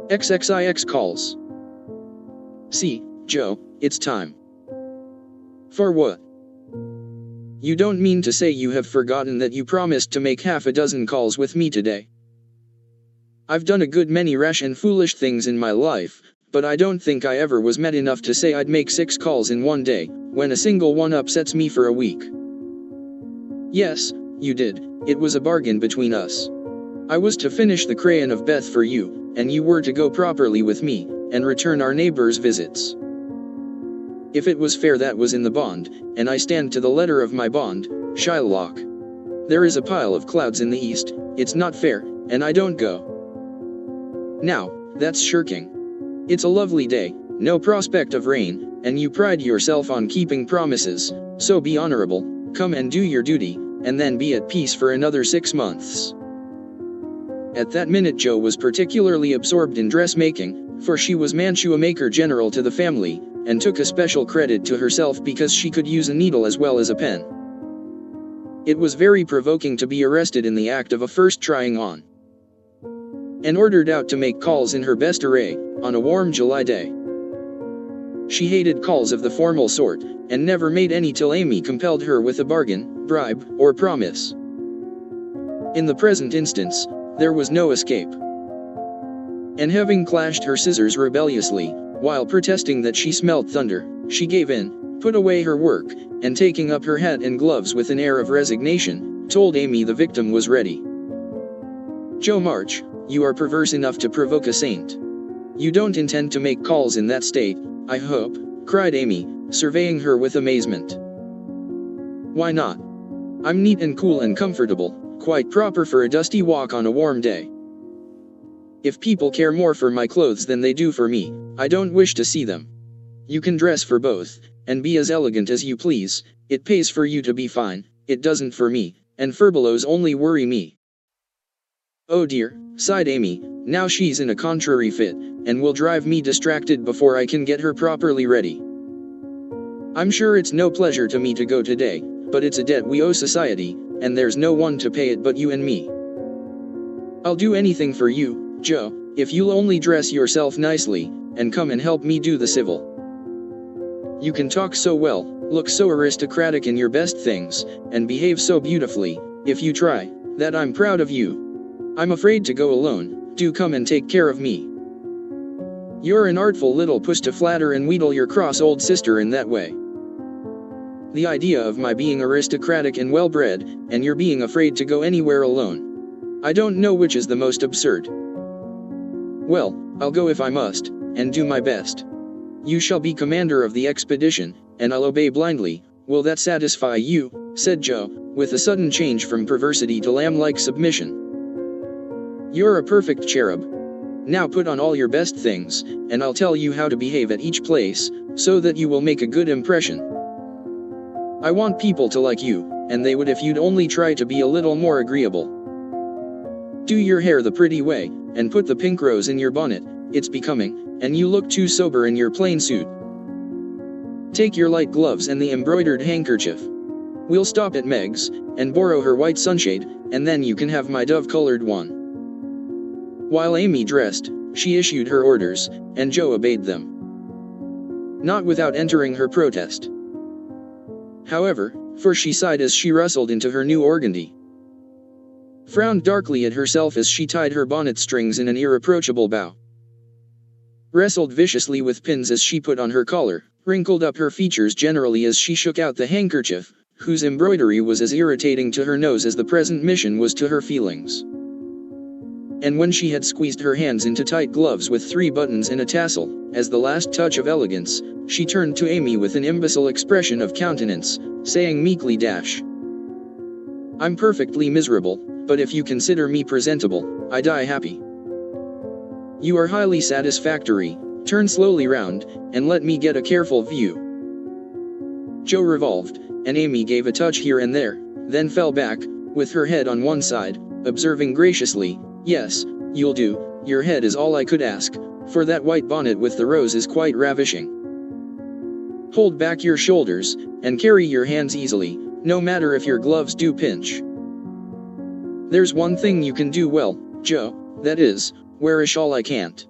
XXIX calls. See, Joe, it's time. For what? You don't mean to say you have forgotten that you promised to make half a dozen calls with me today? I've done a good many rash and foolish things in my life, but I don't think I ever was mad enough to say I'd make 6 calls in one day, when a single one upsets me for a week. Yes, you did. It was a bargain between us. I was to finish the crayon of Beth for you, and you were to go properly with me, and return our neighbors' visits. If it was fair, that was in the bond, and I stand to the letter of my bond, Shylock. There is a pile of clouds in the east, it's not fair, and I don't go. Now, that's shirking. It's a lovely day, no prospect of rain, and you pride yourself on keeping promises, so be honorable, come and do your duty, and then be at peace for another 6 months. At that minute Joe was particularly absorbed in dressmaking, for she was mantua maker general to the family, and took a special credit to herself because she could use a needle as well as a pen. It was very provoking to be arrested in the act of a first trying on, and ordered out to make calls in her best array, on a warm July day. She hated calls of the formal sort, and never made any till Amy compelled her with a bargain, bribe, or promise. In the present instance, there was no escape. And having clashed her scissors rebelliously, while protesting that she smelt thunder, she gave in, put away her work, and taking up her hat and gloves with an air of resignation, told Amy the victim was ready. Joe March, you are perverse enough to provoke a saint. You don't intend to make calls in that state, I hope, cried Amy, surveying her with amazement. Why not? I'm neat and cool and comfortable, quite proper for a dusty walk on a warm day. If people care more for my clothes than they do for me, I don't wish to see them. You can dress for both, and be as elegant as you please, it pays for you to be fine, it doesn't for me, and furbelows only worry me. Oh dear, sighed Amy, now she's in a contrary fit, and will drive me distracted before I can get her properly ready. I'm sure it's no pleasure to me to go today, but it's a debt we owe society, and there's no one to pay it but you and me. I'll do anything for you, Joe, if you'll only dress yourself nicely, and come and help me do the civil. You can talk so well, look so aristocratic in your best things, and behave so beautifully, if you try, that I'm proud of you. I'm afraid to go alone, do come and take care of me. You're an artful little puss to flatter and wheedle your cross old sister in that way. The idea of my being aristocratic and well-bred, and your being afraid to go anywhere alone. I don't know which is the most absurd. Well, I'll go if I must, and do my best. You shall be commander of the expedition, and I'll obey blindly. Will that satisfy you? Said Joe, with a sudden change from perversity to lamb-like submission. You're a perfect cherub. Now put on all your best things, and I'll tell you how to behave at each place, so that you will make a good impression. I want people to like you, and they would if you'd only try to be a little more agreeable. Do your hair the pretty way, and put the pink rose in your bonnet, it's becoming, and you look too sober in your plain suit. Take your light gloves and the embroidered handkerchief. We'll stop at Meg's, and borrow her white sunshade, and then you can have my dove-colored one. While Amy dressed, she issued her orders, and Joe obeyed them. Not without entering her protest, however, for she sighed as she rustled into her new organdy, frowned darkly at herself as she tied her bonnet strings in an irreproachable bow, wrestled viciously with pins as she put on her collar, wrinkled up her features generally as she shook out the handkerchief, whose embroidery was as irritating to her nose as the present mission was to her feelings. And when she had squeezed her hands into tight gloves with 3 buttons and a tassel, as the last touch of elegance, she turned to Amy with an imbecile expression of countenance, saying meekly, I'm perfectly miserable, but if you consider me presentable, I die happy. You are highly satisfactory, turn slowly round, and let me get a careful view. Joe revolved, and Amy gave a touch here and there, then fell back, with her head on one side, observing graciously, Yes, you'll do, your head is all I could ask, for that white bonnet with the rose is quite ravishing. Hold back your shoulders, and carry your hands easily, no matter if your gloves do pinch. There's one thing you can do well, Joe, that is, wear a shawl I can't.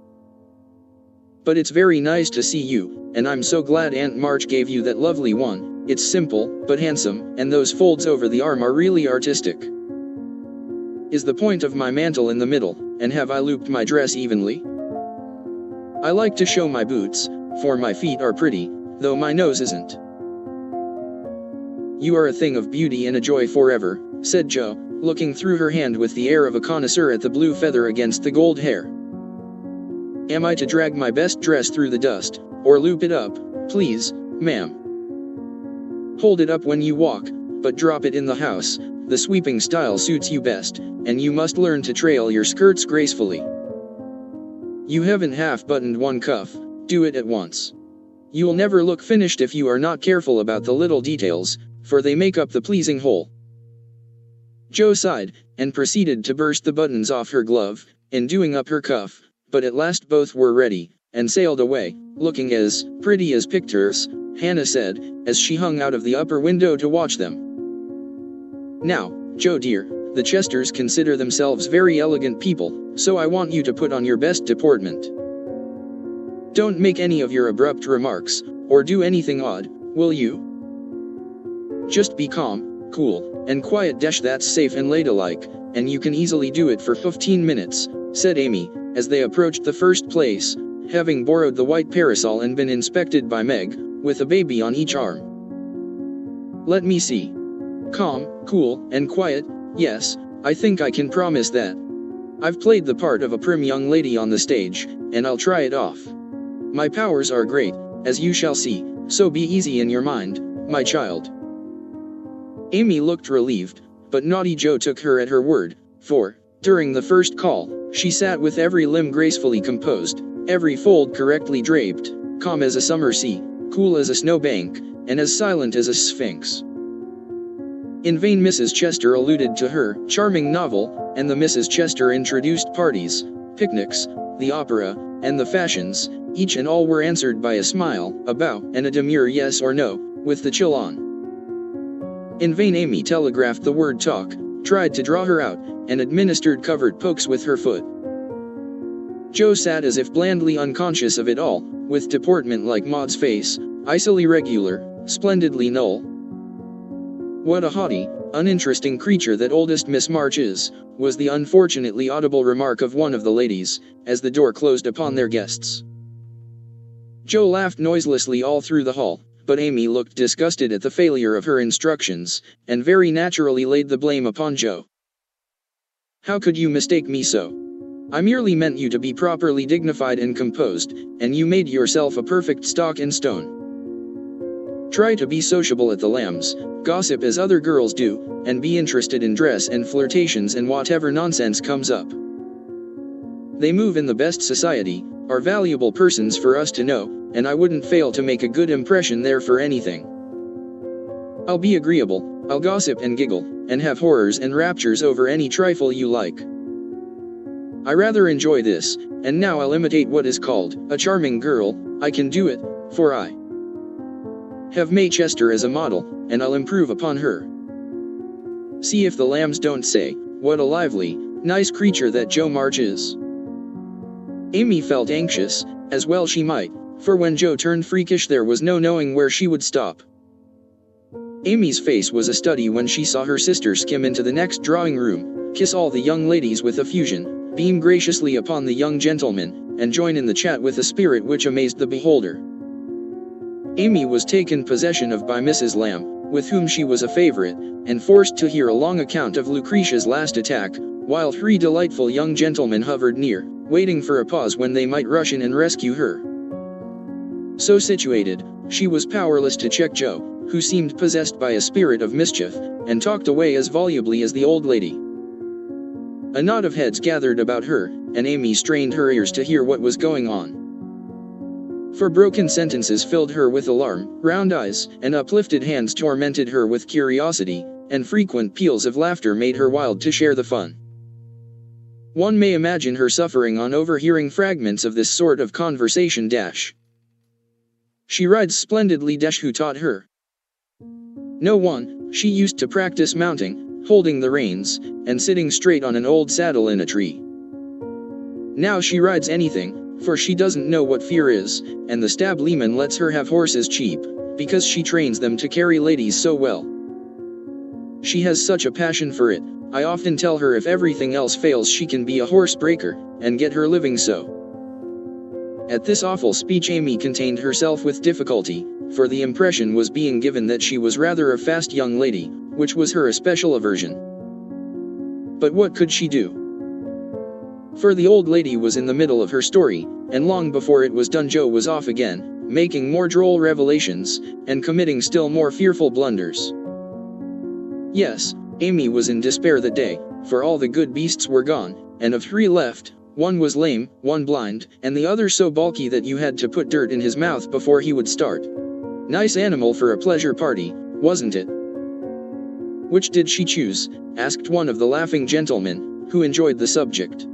But it's very nice to see you, and I'm so glad Aunt March gave you that lovely one. It's simple, but handsome, and those folds over the arm are really artistic. Is the point of my mantle in the middle, and have I looped my dress evenly? I like to show my boots, for my feet are pretty, though my nose isn't. You are a thing of beauty and a joy forever, said Jo, looking through her hand with the air of a connoisseur at the blue feather against the gold hair. Am I to drag my best dress through the dust, or loop it up, please, ma'am? Hold it up when you walk, but drop it in the house. The sweeping style suits you best, and you must learn to trail your skirts gracefully. You haven't half-buttoned one cuff, do it at once. You'll never look finished if you are not careful about the little details, for they make up the pleasing whole. Jo sighed, and proceeded to burst the buttons off her glove, in doing up her cuff, but at last both were ready, and sailed away, looking as pretty as pictures, Hannah said, as she hung out of the upper window to watch them. Now, Jo dear, the Chesters consider themselves very elegant people, so I want you to put on your best deportment. Don't make any of your abrupt remarks, or do anything odd, will you? Just be calm, cool, and quiet. That's safe and ladylike, and you can easily do it for 15 minutes, said Amy, as they approached the first place, having borrowed the white parasol and been inspected by Meg, with a baby on each arm. Let me see. Calm, cool, and quiet, yes, I think I can promise that. I've played the part of a prim young lady on the stage, and I'll try it off. My powers are great, as you shall see, so be easy in your mind, my child. Amy looked relieved, but naughty Jo took her at her word, for, during the first call, she sat with every limb gracefully composed, every fold correctly draped, calm as a summer sea, cool as a snowbank, and as silent as a sphinx. In vain Mrs. Chester alluded to her charming novel, and the Mrs. Chester introduced parties, picnics, the opera, and the fashions. Each and all were answered by a smile, a bow, and a demure yes or no, with the chill on. In vain Amy telegraphed the word talk, tried to draw her out, and administered covert pokes with her foot. Jo sat as if blandly unconscious of it all, with deportment like Maud's face, icily regular, splendidly null. What a haughty, uninteresting creature that oldest Miss March is, was the unfortunately audible remark of one of the ladies, as the door closed upon their guests. Jo laughed noiselessly all through the hall, but Amy looked disgusted at the failure of her instructions, and very naturally laid the blame upon Jo. How could you mistake me so? I merely meant you to be properly dignified and composed, and you made yourself a perfect stock and stone. Try to be sociable at the Lambs, gossip as other girls do, and be interested in dress and flirtations and whatever nonsense comes up. They move in the best society, are valuable persons for us to know, and I wouldn't fail to make a good impression there for anything. I'll be agreeable, I'll gossip and giggle, and have horrors and raptures over any trifle you like. I rather enjoy this, and now I'll imitate what is called a charming girl. I can do it, for I have May Chester as a model, and I'll improve upon her. See if the Lambs don't say, what a lively, nice creature that Jo March is. Amy felt anxious, as well she might, for when Jo turned freakish there was no knowing where she would stop. Amy's face was a study when she saw her sister skim into the next drawing room, kiss all the young ladies with effusion, beam graciously upon the young gentlemen, and join in the chat with a spirit which amazed the beholder. Amy was taken possession of by Mrs. Lamb, with whom she was a favorite, and forced to hear a long account of Lucretia's last attack, while three delightful young gentlemen hovered near, waiting for a pause when they might rush in and rescue her. So situated, she was powerless to check Jo, who seemed possessed by a spirit of mischief, and talked away as volubly as the old lady. A knot of heads gathered about her, and Amy strained her ears to hear what was going on. For broken sentences filled her with alarm, round eyes and uplifted hands tormented her with curiosity, and frequent peals of laughter made her wild to share the fun. One may imagine her suffering on overhearing fragments of this sort of conversation. She rides splendidly. Who taught her? No one. She used to practice mounting, holding the reins, and sitting straight on an old saddle in a tree. Now she rides anything, for she doesn't know what fear is, and the stab leman lets her have horses cheap, because she trains them to carry ladies so well. She has such a passion for it. I often tell her if everything else fails she can be a horse breaker, and get her living so." At this awful speech Amy contained herself with difficulty, for the impression was being given that she was rather a fast young lady, which was her especial aversion. But what could she do? For the old lady was in the middle of her story, and long before it was done Joe was off again, making more droll revelations, and committing still more fearful blunders. Yes, Amy was in despair that day, for all the good beasts were gone, and of 3 left, 1 was lame, 1 blind, and the other so bulky that you had to put dirt in his mouth before he would start. Nice animal for a pleasure party, wasn't it? "Which did she choose?" asked one of the laughing gentlemen, who enjoyed the subject.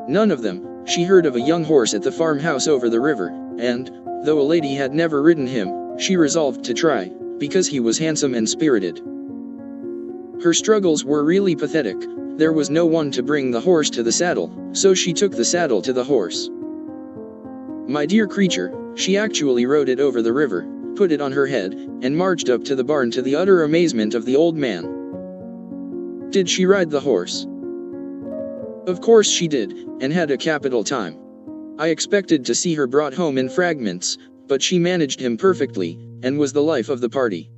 "None of them. She heard of a young horse at the farmhouse over the river, and, though a lady had never ridden him, she resolved to try, because he was handsome and spirited. Her struggles were really pathetic. There was no one to bring the horse to the saddle, so she took the saddle to the horse. My dear creature, she actually rode it over the river, put it on her head, and marched up to the barn to the utter amazement of the old man." "Did she ride the horse?" "Of course she did, and had a capital time. I expected to see her brought home in fragments, but she managed him perfectly, and was the life of the party."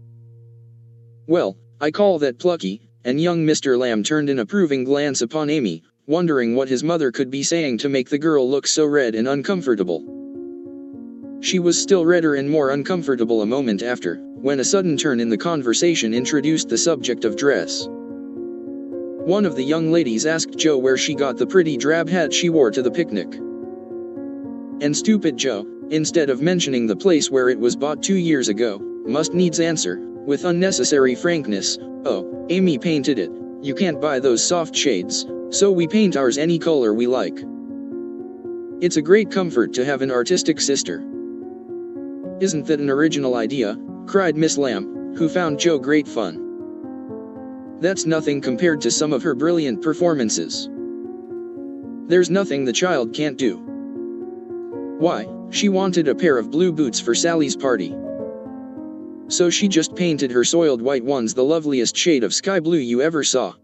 "Well, I call that plucky," and young Mr. Lamb turned an approving glance upon Amy, wondering what his mother could be saying to make the girl look so red and uncomfortable. She was still redder and more uncomfortable a moment after, when a sudden turn in the conversation introduced the subject of dress. One of the young ladies asked Joe where she got the pretty drab hat she wore to the picnic. And stupid Joe, instead of mentioning the place where it was bought 2 years ago, must needs answer, with unnecessary frankness, "Oh, Amy painted it. You can't buy those soft shades, so we paint ours any color we like." It's a great comfort to have an artistic sister. "Isn't that an original idea?" cried Miss Lamb, who found Joe great fun. "That's nothing compared to some of her brilliant performances. There's nothing the child can't do. Why, she wanted a pair of blue boots for Sally's party. So she just painted her soiled white ones the loveliest shade of sky blue you ever saw.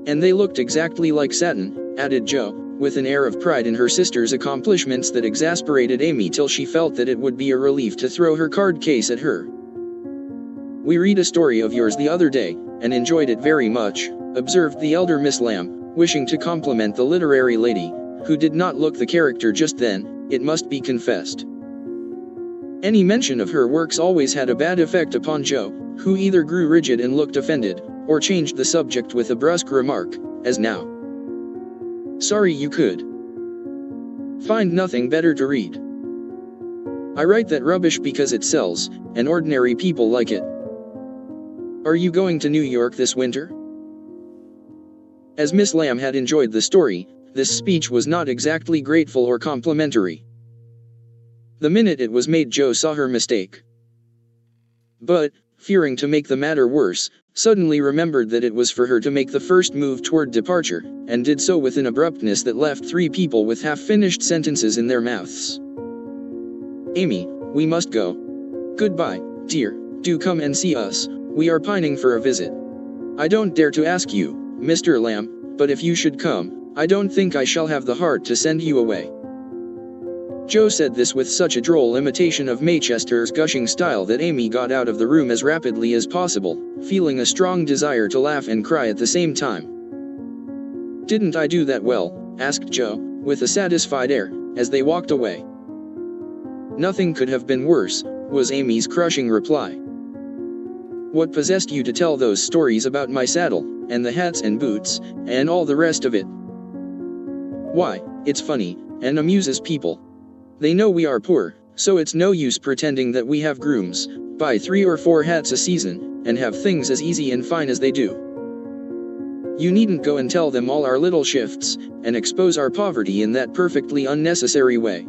And they looked exactly like satin," added Joe, with an air of pride in her sister's accomplishments that exasperated Amy till she felt that it would be a relief to throw her card case at her. "We read a story of yours the other day, and enjoyed it very much," observed the elder Miss Lamb, wishing to compliment the literary lady, who did not look the character just then, it must be confessed. Any mention of her works always had a bad effect upon Joe, who either grew rigid and looked offended, or changed the subject with a brusque remark, as now. "Sorry you could find nothing better to read. I write that rubbish because it sells, and ordinary people like it. Are you going to New York this winter?" As Miss Lamb had enjoyed the story, this speech was not exactly grateful or complimentary. The minute it was made Joe saw her mistake. But, fearing to make the matter worse, suddenly remembered that it was for her to make the first move toward departure, and did so with an abruptness that left 3 people with half-finished sentences in their mouths. "Amy, we must go. Goodbye, dear, do come and see us, we are pining for a visit. I don't dare to ask you, Mr. Lamb, but if you should come, I don't think I shall have the heart to send you away." Joe said this with such a droll imitation of Maychester's gushing style that Amy got out of the room as rapidly as possible, feeling a strong desire to laugh and cry at the same time. "Didn't I do that well?" asked Joe, with a satisfied air, as they walked away. "Nothing could have been worse," was Amy's crushing reply. "What possessed you to tell those stories about my saddle, and the hats and boots, and all the rest of it?" "Why, it's funny, and amuses people. They know we are poor, so it's no use pretending that we have grooms, buy 3 or 4 hats a season, and have things as easy and fine as they do. You needn't go and tell them all our little shifts, and expose our poverty in that perfectly unnecessary way.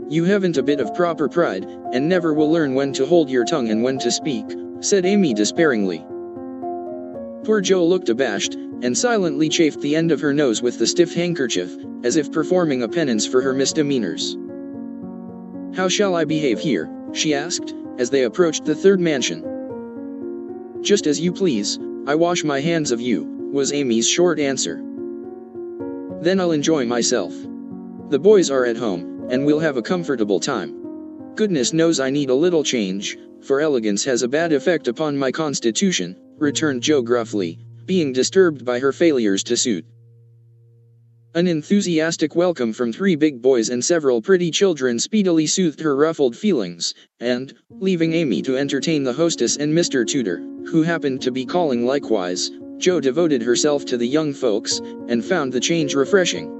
You haven't a bit of proper pride, and never will learn when to hold your tongue and when to speak," said Amy despairingly. Poor Joe looked abashed, and silently chafed the end of her nose with the stiff handkerchief, as if performing a penance for her misdemeanors. "How shall I behave here?" she asked, as they approached the third mansion. "Just as you please, I wash my hands of you," was Amy's short answer. "Then I'll enjoy myself. The boys are at home, and we'll have a comfortable time. Goodness knows I need a little change, for elegance has a bad effect upon my constitution," returned Joe gruffly, being disturbed by her failures to suit. An enthusiastic welcome from 3 big boys and several pretty children speedily soothed her ruffled feelings, and, leaving Amy to entertain the hostess and Mr. Tudor, who happened to be calling likewise, Jo devoted herself to the young folks, and found the change refreshing.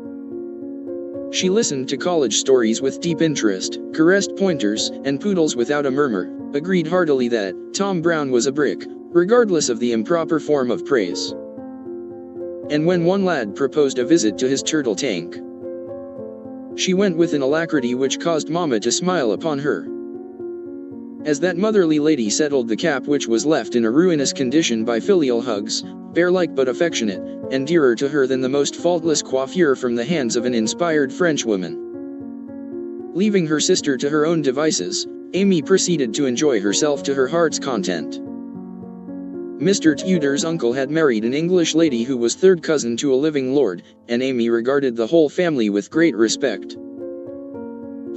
She listened to college stories with deep interest, caressed pointers and poodles without a murmur, agreed heartily that Tom Brown was a brick, regardless of the improper form of praise. And when one lad proposed a visit to his turtle tank, she went with an alacrity which caused Mama to smile upon her. As that motherly lady settled the cap which was left in a ruinous condition by filial hugs, bear-like but affectionate, and dearer to her than the most faultless coiffure from the hands of an inspired Frenchwoman. Leaving her sister to her own devices, Amy proceeded to enjoy herself to her heart's content. Mr. Tudor's uncle had married an English lady who was third cousin to a living lord, and Amy regarded the whole family with great respect.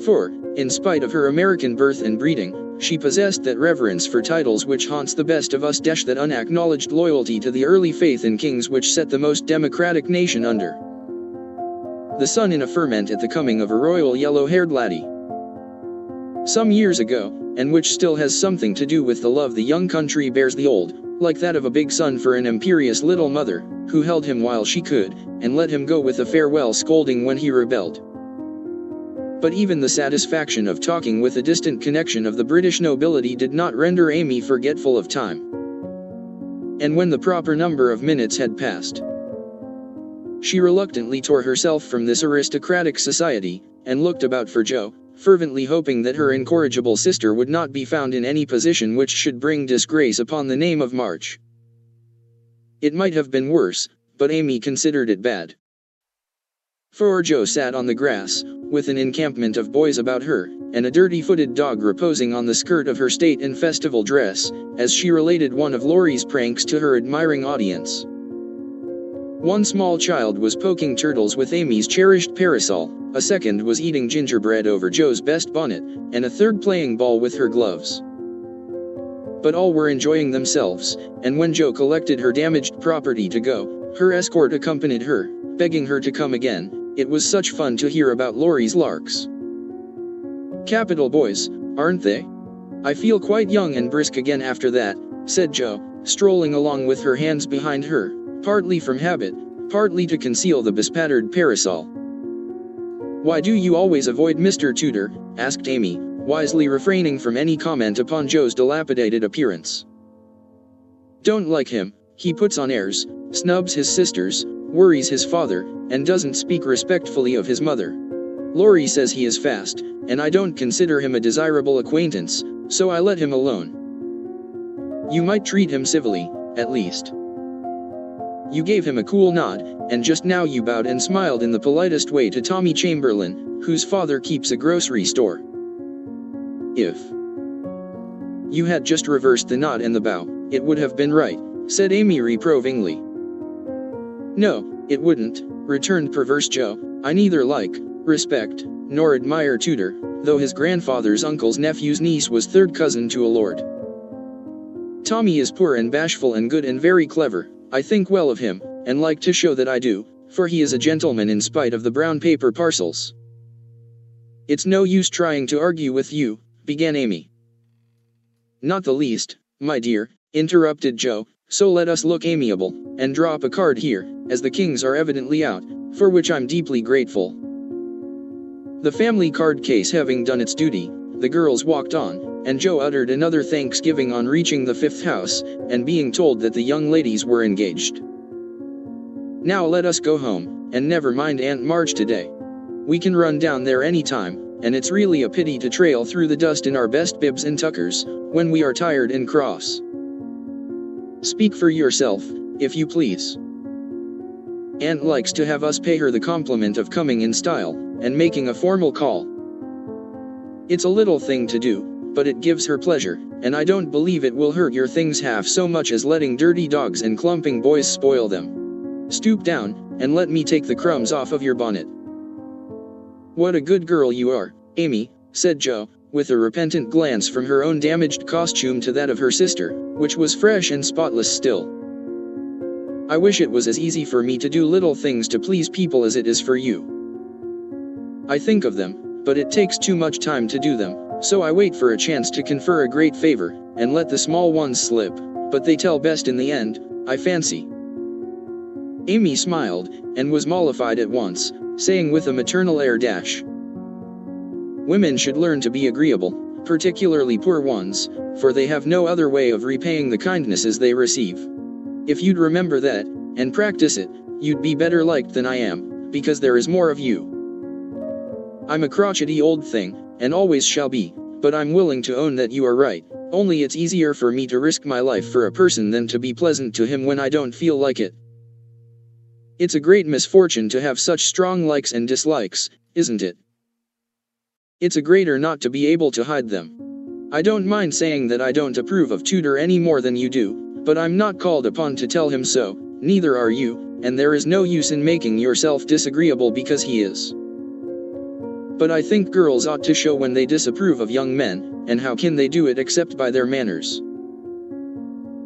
For, in spite of her American birth and breeding, she possessed that reverence for titles which haunts the best of us, that unacknowledged loyalty to the early faith in kings which set the most democratic nation under the sun in a ferment at the coming of a royal yellow-haired laddie some years ago, and which still has something to do with the love the young country bears the old, like that of a big son for an imperious little mother, who held him while she could, and let him go with a farewell scolding when he rebelled. But even the satisfaction of talking with a distant connection of the British nobility did not render Amy forgetful of time. And when the proper number of minutes had passed, she reluctantly tore herself from this aristocratic society, and looked about for Jo, fervently hoping that her incorrigible sister would not be found in any position which should bring disgrace upon the name of March. It might have been worse, but Amy considered it bad. For Jo sat on the grass, with an encampment of boys about her, and a dirty-footed dog reposing on the skirt of her state and festival dress, as she related one of Laurie's pranks to her admiring audience. One small child was poking turtles with Amy's cherished parasol, a second was eating gingerbread over Jo's best bonnet, and a third playing ball with her gloves. But all were enjoying themselves, and when Jo collected her damaged property to go, her escort accompanied her, begging her to come again. It was such fun to hear about Laurie's larks. "Capital boys, aren't they? I feel quite young and brisk again after that," said Jo, strolling along with her hands behind her, partly from habit, partly to conceal the bespattered parasol. "Why do you always avoid Mr. Tudor?" asked Amy, wisely refraining from any comment upon Jo's dilapidated appearance. "Don't like him. He puts on airs, snubs his sisters, worries his father, and doesn't speak respectfully of his mother. Laurie says he is fast, and I don't consider him a desirable acquaintance, so I let him alone. You might treat him civilly, at least." You gave him a cool nod, and just now you bowed and smiled in the politest way to Tommy Chamberlain, whose father keeps a grocery store. If you had just reversed the nod and the bow, it would have been right, said Amy reprovingly. No, it wouldn't, returned perverse Jo. I neither like, respect, nor admire Tudor, though his grandfather's uncle's nephew's niece was third cousin to a lord. Tommy is poor and bashful and good and very clever. I think well of him, and like to show that I do, for he is a gentleman in spite of the brown paper parcels. It's no use trying to argue with you, began Amy. Not the least, my dear, interrupted Jo, so let us look amiable, and drop a card here, as the kings are evidently out, for which I'm deeply grateful. The family card case having done its duty, the girls walked on, and Jo uttered another thanksgiving on reaching the fifth house, and being told that the young ladies were engaged. Now let us go home, and never mind Aunt March today. We can run down there any time, and it's really a pity to trail through the dust in our best bibs and tuckers, when we are tired and cross. Speak for yourself, if you please. Aunt likes to have us pay her the compliment of coming in style, and making a formal call. It's a little thing to do, but it gives her pleasure, and I don't believe it will hurt your things half so much as letting dirty dogs and clumping boys spoil them. Stoop down, and let me take the crumbs off of your bonnet. What a good girl you are, Amy, said Jo, with a repentant glance from her own damaged costume to that of her sister, which was fresh and spotless still. I wish it was as easy for me to do little things to please people as it is for you. I think of them, but it takes too much time to do them, so I wait for a chance to confer a great favor, and let the small ones slip, but they tell best in the end, I fancy. Amy smiled, and was mollified at once, saying with a maternal air dash, women should learn to be agreeable, particularly poor ones, for they have no other way of repaying the kindnesses they receive. If you'd remember that, and practice it, you'd be better liked than I am, because there is more of you. I'm a crotchety old thing, and always shall be, but I'm willing to own that you are right, only it's easier for me to risk my life for a person than to be pleasant to him when I don't feel like it. It's a great misfortune to have such strong likes and dislikes, isn't it? It's a greater not to be able to hide them. I don't mind saying that I don't approve of Tudor any more than you do, but I'm not called upon to tell him so, neither are you, and there is no use in making yourself disagreeable because he is. But I think girls ought to show when they disapprove of young men, and how can they do it except by their manners?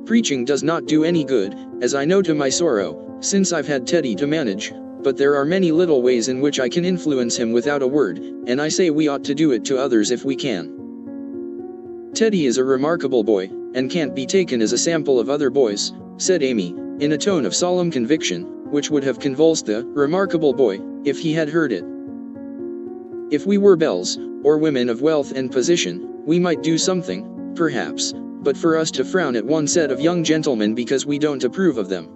Preaching does not do any good, as I know to my sorrow, since I've had Teddy to manage, but there are many little ways in which I can influence him without a word, and I say we ought to do it to others if we can. Teddy is a remarkable boy, and can't be taken as a sample of other boys, said Amy, in a tone of solemn conviction, which would have convulsed the remarkable boy, if he had heard it. If we were belles, or women of wealth and position, we might do something, perhaps, but for us to frown at one set of young gentlemen because we don't approve of them,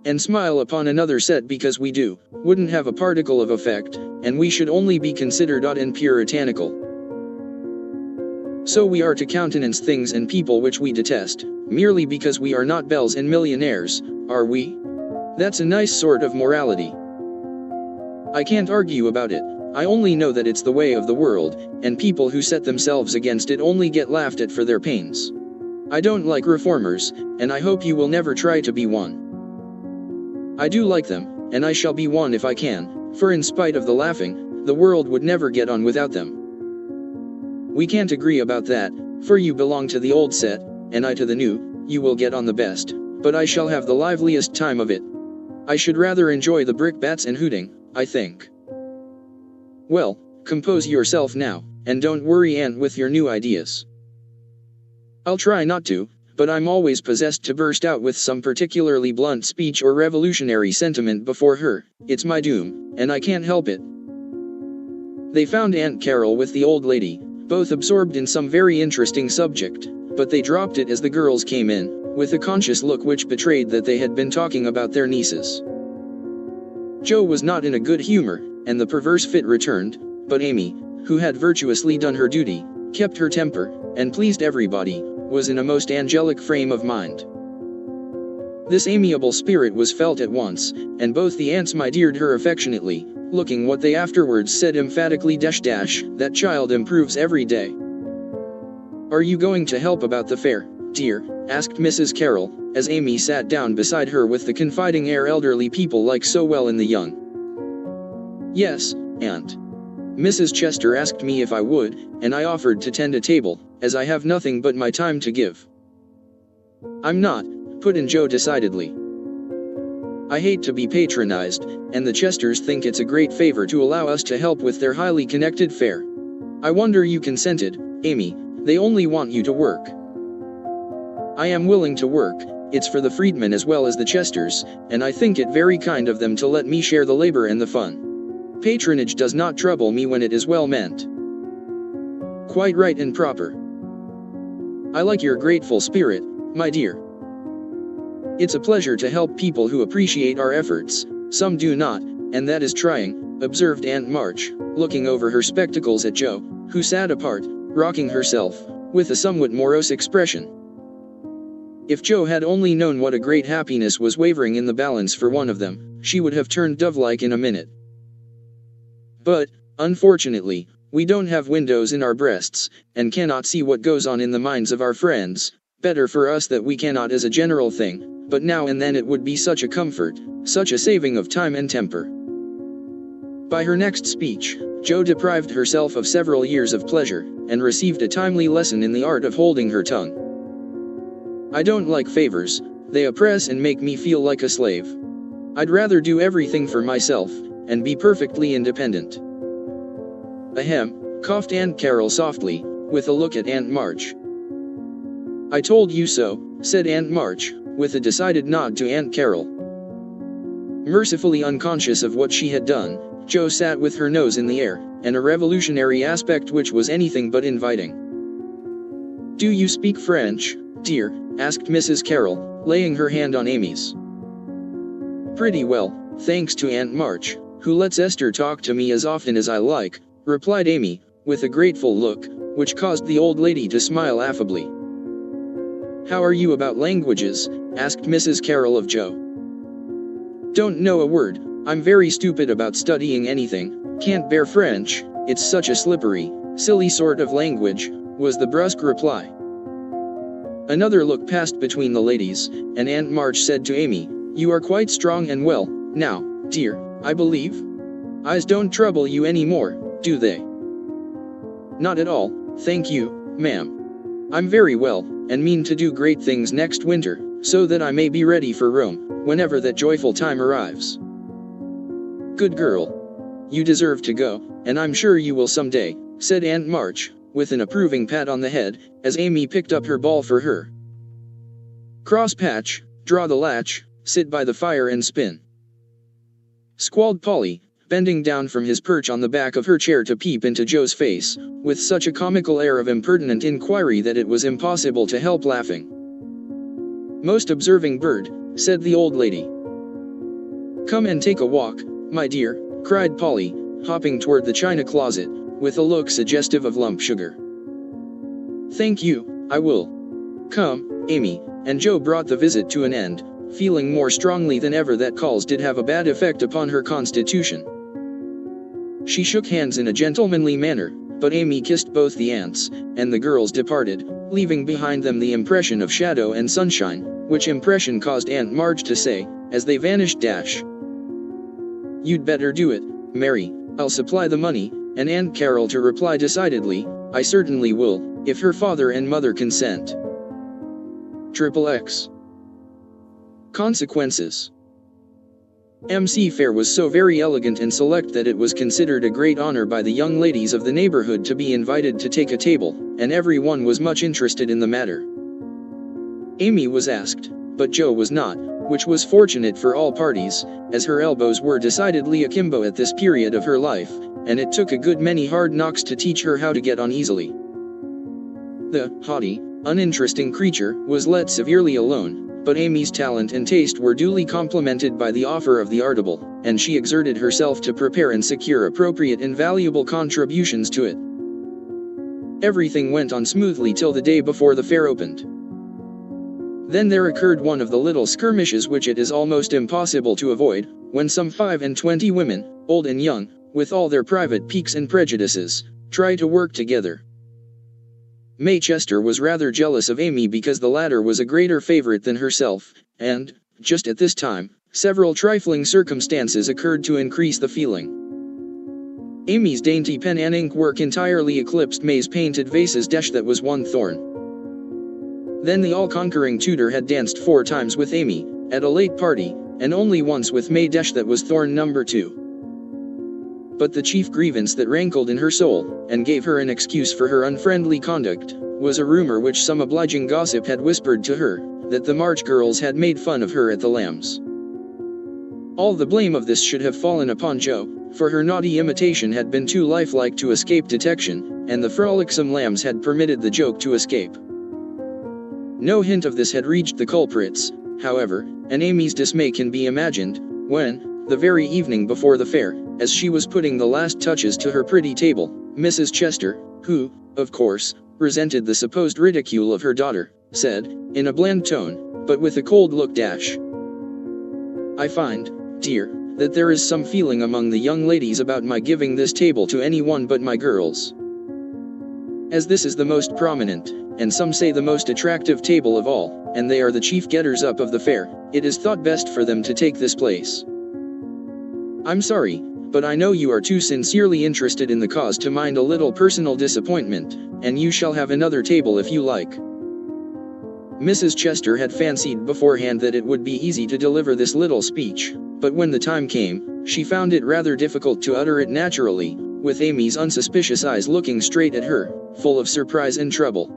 and smile upon another set because we do, wouldn't have a particle of effect, and we should only be considered odd and puritanical. So we are to countenance things and people which we detest, merely because we are not belles and millionaires, are we? That's a nice sort of morality. I can't argue about it, I only know that it's the way of the world, and people who set themselves against it only get laughed at for their pains. I don't like reformers, and I hope you will never try to be one. I do like them, and I shall be one if I can, for in spite of the laughing, the world would never get on without them. We can't agree about that, for you belong to the old set, and I to the new. You will get on the best, but I shall have the liveliest time of it. I should rather enjoy the brickbats and hooting, I think. Well, compose yourself now, and don't worry Aunt with your new ideas. I'll try not to, but I'm always possessed to burst out with some particularly blunt speech or revolutionary sentiment before her. It's my doom, and I can't help it. They found Aunt Carol with the old lady, both absorbed in some very interesting subject, but they dropped it as the girls came in, with a conscious look which betrayed that they had been talking about their nieces. Jo was not in a good humor, and the perverse fit returned, but Amy, who had virtuously done her duty, kept her temper, and pleased everybody, was in a most angelic frame of mind. This amiable spirit was felt at once, and both the aunts my-deared her affectionately, looking what they afterwards said emphatically that child improves every day. Are you going to help about the fair, dear? Asked Mrs. Carroll, as Amy sat down beside her with the confiding air elderly people like so well in the young. Yes, Aunt. Mrs. Chester asked me if I would, and I offered to tend a table, as I have nothing but my time to give. I'm not, put in Jo decidedly. I hate to be patronized, and the Chesters think it's a great favor to allow us to help with their highly connected fair. I wonder you consented, Amy, they only want you to work. I am willing to work, it's for the freedmen as well as the Chesters, and I think it very kind of them to let me share the labor and the fun. Patronage does not trouble me when it is well meant. Quite right and proper. I like your grateful spirit, my dear. It's a pleasure to help people who appreciate our efforts. Some do not, and that is trying, observed Aunt March, looking over her spectacles at Jo, who sat apart, rocking herself, with a somewhat morose expression. If Jo had only known what a great happiness was wavering in the balance for one of them, she would have turned dove-like in a minute. But, unfortunately, we don't have windows in our breasts, and cannot see what goes on in the minds of our friends. Better for us that we cannot as a general thing, but now and then it would be such a comfort, such a saving of time and temper. By her next speech, Jo deprived herself of several years of pleasure, and received a timely lesson in the art of holding her tongue. I don't like favors, they oppress and make me feel like a slave. I'd rather do everything for myself, and be perfectly independent. Ahem, coughed Aunt Carol softly, with a look at Aunt March. I told you so, said Aunt March, with a decided nod to Aunt Carol. Mercifully unconscious of what she had done, Jo sat with her nose in the air, and a revolutionary aspect which was anything but inviting. Do you speak French, dear? Asked Mrs. Carroll, laying her hand on Amy's. Pretty well, thanks to Aunt March, who lets Esther talk to me as often as I like, replied Amy, with a grateful look, which caused the old lady to smile affably. How are you about languages? Asked Mrs. Carroll of Jo. Don't know a word, I'm very stupid about studying anything, can't bear French, it's such a slippery, silly sort of language, was the brusque reply. Another look passed between the ladies, and Aunt March said to Amy, You are quite strong and well, now, dear, I believe? Eyes don't trouble you anymore, do they? Not at all, thank you, ma'am. I'm very well, and mean to do great things next winter, so that I may be ready for Rome, whenever that joyful time arrives. Good girl. You deserve to go, and I'm sure you will someday, said Aunt March, with an approving pat on the head, as Amy picked up her ball for her. Cross patch, draw the latch, sit by the fire and spin. Squalled Polly, bending down from his perch on the back of her chair to peep into Jo's face, with such a comical air of impertinent inquiry that it was impossible to help laughing. Most observing bird, said the old lady. Come and take a walk, my dear, cried Polly, hopping toward the china closet, with a look suggestive of lump sugar. Thank you, I will. Come, Amy, and Jo brought the visit to an end, feeling more strongly than ever that calls did have a bad effect upon her constitution. She shook hands in a gentlemanly manner, but Amy kissed both the aunts, and the girls departed, leaving behind them the impression of shadow and sunshine, which impression caused Aunt March to say, as they vanished dash. You'd better do it, Mary, I'll supply the money, and Aunt Carol to reply decidedly, I certainly will, if her father and mother consent. XXX. Consequences. MC Fair was so very elegant and select that it was considered a great honor by the young ladies of the neighborhood to be invited to take a table, and every one was much interested in the matter. Amy was asked, but Jo was not, which was fortunate for all parties, as her elbows were decidedly akimbo at this period of her life, and it took a good many hard knocks to teach her how to get on easily. The haughty, uninteresting creature was let severely alone, but Amy's talent and taste were duly complemented by the offer of the article, and she exerted herself to prepare and secure appropriate and valuable contributions to it. Everything went on smoothly till the day before the fair opened. Then there occurred one of the little skirmishes which it is almost impossible to avoid, when some 25 women, old and young, with all their private piques and prejudices, try to work together. May Chester was rather jealous of Amy because the latter was a greater favorite than herself, and, just at this time, several trifling circumstances occurred to increase the feeling. Amy's dainty pen and ink work entirely eclipsed May's painted vases that was one thorn. Then the all-conquering tutor had danced 4 times with Amy, at a late party, and only once with May that was thorn number 2. But the chief grievance that rankled in her soul, and gave her an excuse for her unfriendly conduct, was a rumor which some obliging gossip had whispered to her, that the March girls had made fun of her at the Lambs. All the blame of this should have fallen upon Jo, for her naughty imitation had been too lifelike to escape detection, and the frolicsome Lambs had permitted the joke to escape. No hint of this had reached the culprits, however, and Amy's dismay can be imagined, when, the very evening before the fair, as she was putting the last touches to her pretty table, Mrs. Chester, who, of course, resented the supposed ridicule of her daughter, said, in a bland tone, but with a cold look. I find, dear, that there is some feeling among the young ladies about my giving this table to anyone but my girls. As this is the most prominent, and some say the most attractive table of all, and they are the chief getters-up of the fair, it is thought best for them to take this place. I'm sorry, but I know you are too sincerely interested in the cause to mind a little personal disappointment, and you shall have another table if you like. Mrs. Chester had fancied beforehand that it would be easy to deliver this little speech, but when the time came, she found it rather difficult to utter it naturally, with Amy's unsuspicious eyes looking straight at her, full of surprise and trouble.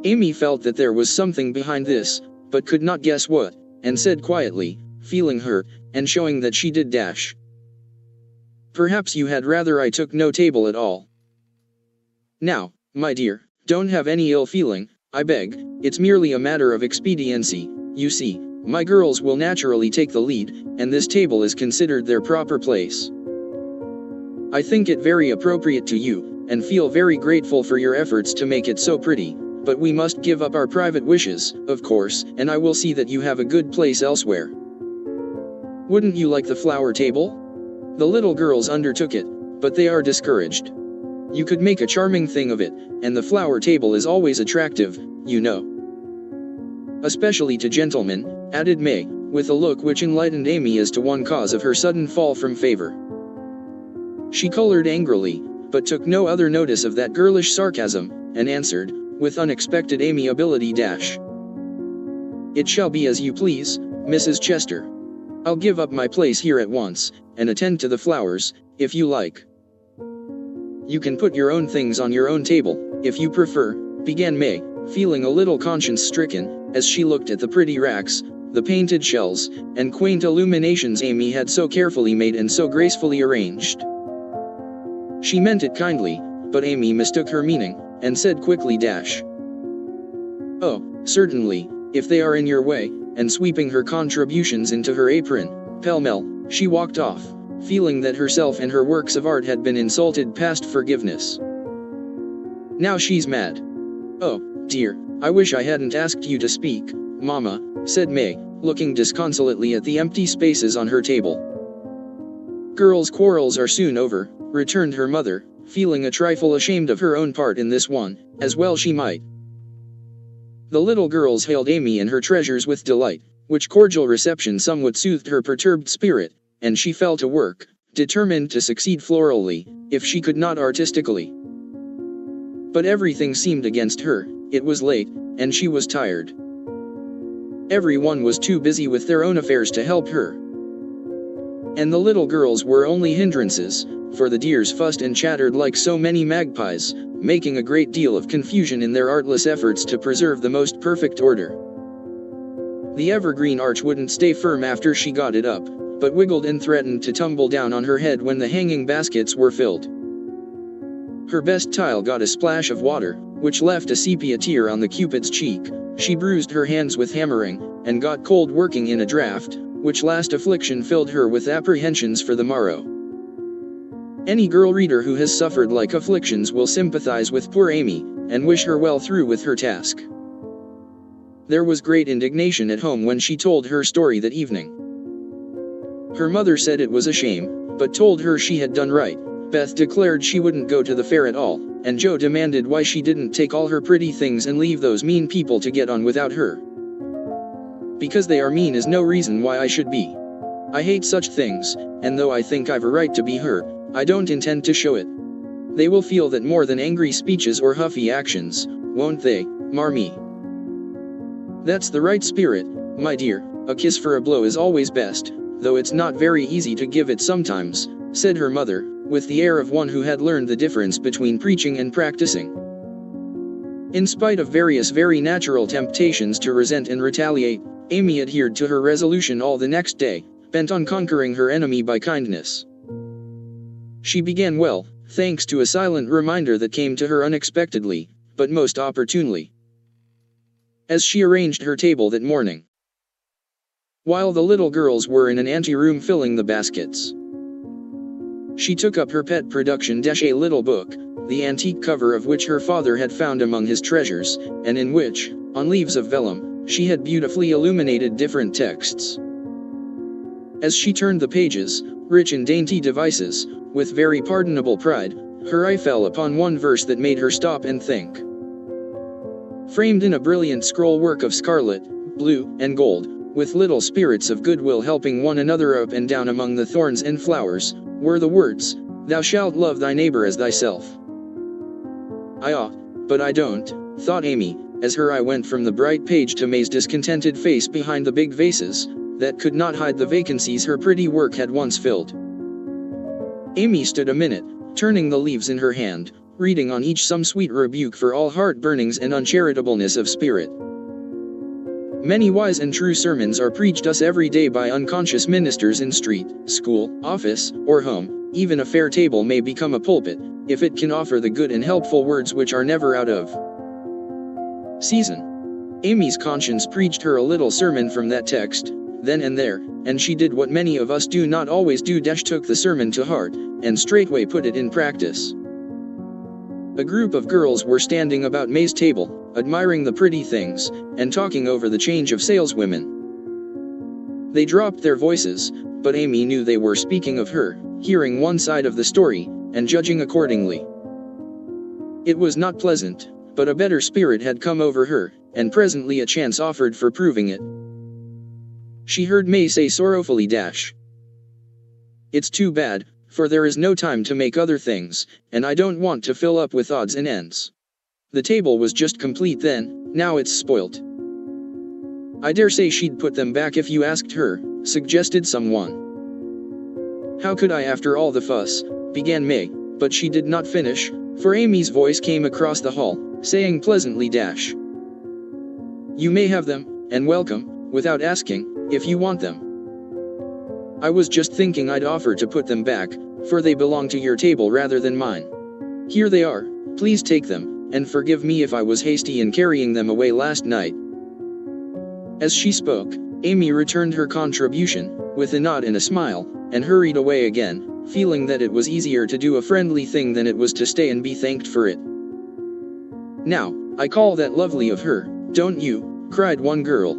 Amy felt that there was something behind this, but could not guess what, and said quietly, feeling hurt, and showing that she did. Perhaps you had rather I took no table at all. Now, my dear, don't have any ill feeling, I beg, it's merely a matter of expediency. You see, my girls will naturally take the lead, and this table is considered their proper place. I think it very appropriate to you, and feel very grateful for your efforts to make it so pretty, but we must give up our private wishes, of course, and I will see that you have a good place elsewhere. Wouldn't you like the flower table? The little girls undertook it, but they are discouraged. You could make a charming thing of it, and the flower table is always attractive, you know. Especially to gentlemen, added May, with a look which enlightened Amy as to one cause of her sudden fall from favor. She colored angrily, but took no other notice of that girlish sarcasm, and answered, with unexpected amiability. It shall be as you please, Mrs. Chester. I'll give up my place here at once, and attend to the flowers, if you like. You can put your own things on your own table, if you prefer, began May, feeling a little conscience-stricken, as she looked at the pretty racks, the painted shells, and quaint illuminations Amy had so carefully made and so gracefully arranged. She meant it kindly, but Amy mistook her meaning, and said quickly, "Oh, certainly, if they are in your way," and sweeping her contributions into her apron, pell-mell, she walked off, feeling that herself and her works of art had been insulted past forgiveness. Now she's mad. "Oh, dear, I wish I hadn't asked you to speak, Mama," said May, looking disconsolately at the empty spaces on her table. "Girls' quarrels are soon over," returned her mother, feeling a trifle ashamed of her own part in this one, as well she might. The little girls hailed Amy and her treasures with delight, which cordial reception somewhat soothed her perturbed spirit, and she fell to work, determined to succeed florally, if she could not artistically. But everything seemed against her, it was late, and she was tired. Everyone was too busy with their own affairs to help her. And the little girls were only hindrances, for the dears fussed and chattered like so many magpies, making a great deal of confusion in their artless efforts to preserve the most perfect order. The evergreen arch wouldn't stay firm after she got it up, but wiggled and threatened to tumble down on her head when the hanging baskets were filled. Her best tile got a splash of water, which left a sepia tear on the Cupid's cheek. She bruised her hands with hammering, and got cold working in a draught, which last affliction filled her with apprehensions for the morrow. Any girl reader who has suffered like afflictions will sympathize with poor Amy, and wish her well through with her task. There was great indignation at home when she told her story that evening. Her mother said it was a shame, but told her she had done right. Beth declared she wouldn't go to the fair at all, and Joe demanded why she didn't take all her pretty things and leave those mean people to get on without her. "Because they are mean is no reason why I should be. I hate such things, and though I think I've a right to be hurt, I don't intend to show it. They will feel that more than angry speeches or huffy actions, won't they, Marmee?" "That's the right spirit, my dear. A kiss for a blow is always best, though it's not very easy to give it sometimes," said her mother, with the air of one who had learned the difference between preaching and practicing. In spite of various very natural temptations to resent and retaliate, Amy adhered to her resolution all the next day, bent on conquering her enemy by kindness. She began well, thanks to a silent reminder that came to her unexpectedly, but most opportunely, as she arranged her table that morning, while the little girls were in an anteroom filling the baskets. She took up her pet production, a little book, the antique cover of which her father had found among his treasures, and in which, on leaves of vellum, she had beautifully illuminated different texts. As she turned the pages, rich in dainty devices, with very pardonable pride, her eye fell upon one verse that made her stop and think. Framed in a brilliant scroll work of scarlet, blue, and gold, with little spirits of goodwill helping one another up and down among the thorns and flowers, were the words, "Thou shalt love thy neighbor as thyself." I ought, but I don't, thought Amy, as her eye went from the bright page to May's discontented face behind the big vases, that could not hide the vacancies her pretty work had once filled. Amy stood a minute, turning the leaves in her hand, reading on each some sweet rebuke for all heart-burnings and uncharitableness of spirit. Many wise and true sermons are preached us every day by unconscious ministers in street, school, office, or home. Even a fair table may become a pulpit, if it can offer the good and helpful words which are never out of season. Amy's conscience preached her a little sermon from that text, then and there, and she did what many of us do not always do: took the sermon to heart, and straightway put it in practice. A group of girls were standing about May's table, admiring the pretty things, and talking over the change of saleswomen. They dropped their voices, but Amy knew they were speaking of her, hearing one side of the story, and judging accordingly. It was not pleasant, but a better spirit had come over her, and presently a chance offered for proving it. She heard May say sorrowfully, "It's too bad, for there is no time to make other things, and I don't want to fill up with odds and ends. The table was just complete then, now it's spoilt." "I dare say she'd put them back if you asked her," suggested someone. "How could I after all the fuss?" began May, but she did not finish, for Amy's voice came across the hall, saying pleasantly, "You may have them, and welcome, without asking, if you want them. I was just thinking I'd offer to put them back, for they belong to your table rather than mine. Here they are, please take them, and forgive me if I was hasty in carrying them away last night." As she spoke, Amy returned her contribution, with a nod and a smile, and hurried away again, feeling that it was easier to do a friendly thing than it was to stay and be thanked for it. "Now, I call that lovely of her, don't you?" cried one girl.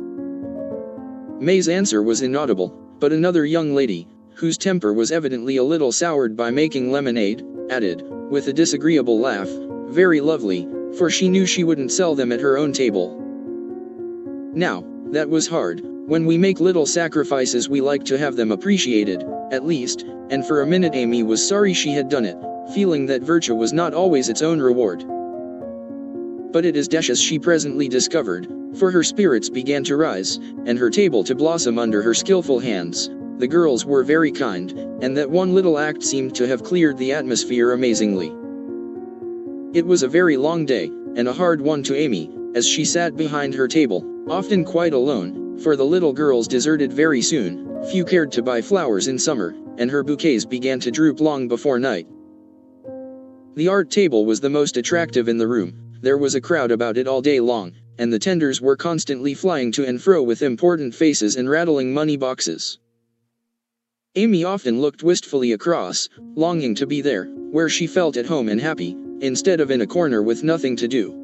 May's answer was inaudible, but another young lady, whose temper was evidently a little soured by making lemonade, added, with a disagreeable laugh, "Very lovely," for she knew she wouldn't sell them at her own table. Now, that was hard. When we make little sacrifices we like to have them appreciated, at least, and for a minute Amy was sorry she had done it, feeling that virtue was not always its own reward. But it is as she presently discovered, for her spirits began to rise, and her table to blossom under her skillful hands. The girls were very kind, and that one little act seemed to have cleared the atmosphere amazingly. It was a very long day, and a hard one to Amy, as she sat behind her table, often quite alone, for the little girls deserted very soon. Few cared to buy flowers in summer, and her bouquets began to droop long before night. The art table was the most attractive in the room. There was a crowd about it all day long, and the tenders were constantly flying to and fro with important faces and rattling money boxes. Amy often looked wistfully across, longing to be there, where she felt at home and happy, instead of in a corner with nothing to do.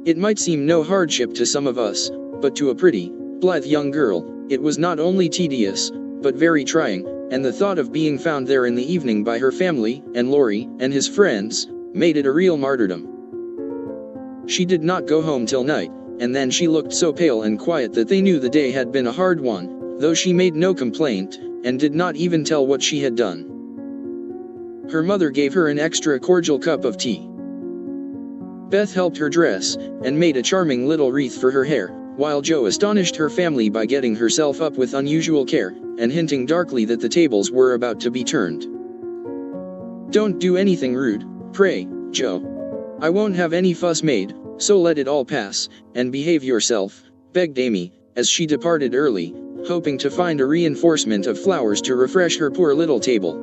It might seem no hardship to some of us, but to a pretty, blithe young girl, it was not only tedious, but very trying, and the thought of being found there in the evening by her family, and Laurie, and his friends, made it a real martyrdom. She did not go home till night, and then she looked so pale and quiet that they knew the day had been a hard one, though she made no complaint, and did not even tell what she had done. Her mother gave her an extra cordial cup of tea. Beth helped her dress, and made a charming little wreath for her hair, while Jo astonished her family by getting herself up with unusual care, and hinting darkly that the tables were about to be turned. "Don't do anything rude, pray, Jo. I won't have any fuss made, so let it all pass, and behave yourself," begged Amy, as she departed early, hoping to find a reinforcement of flowers to refresh her poor little table.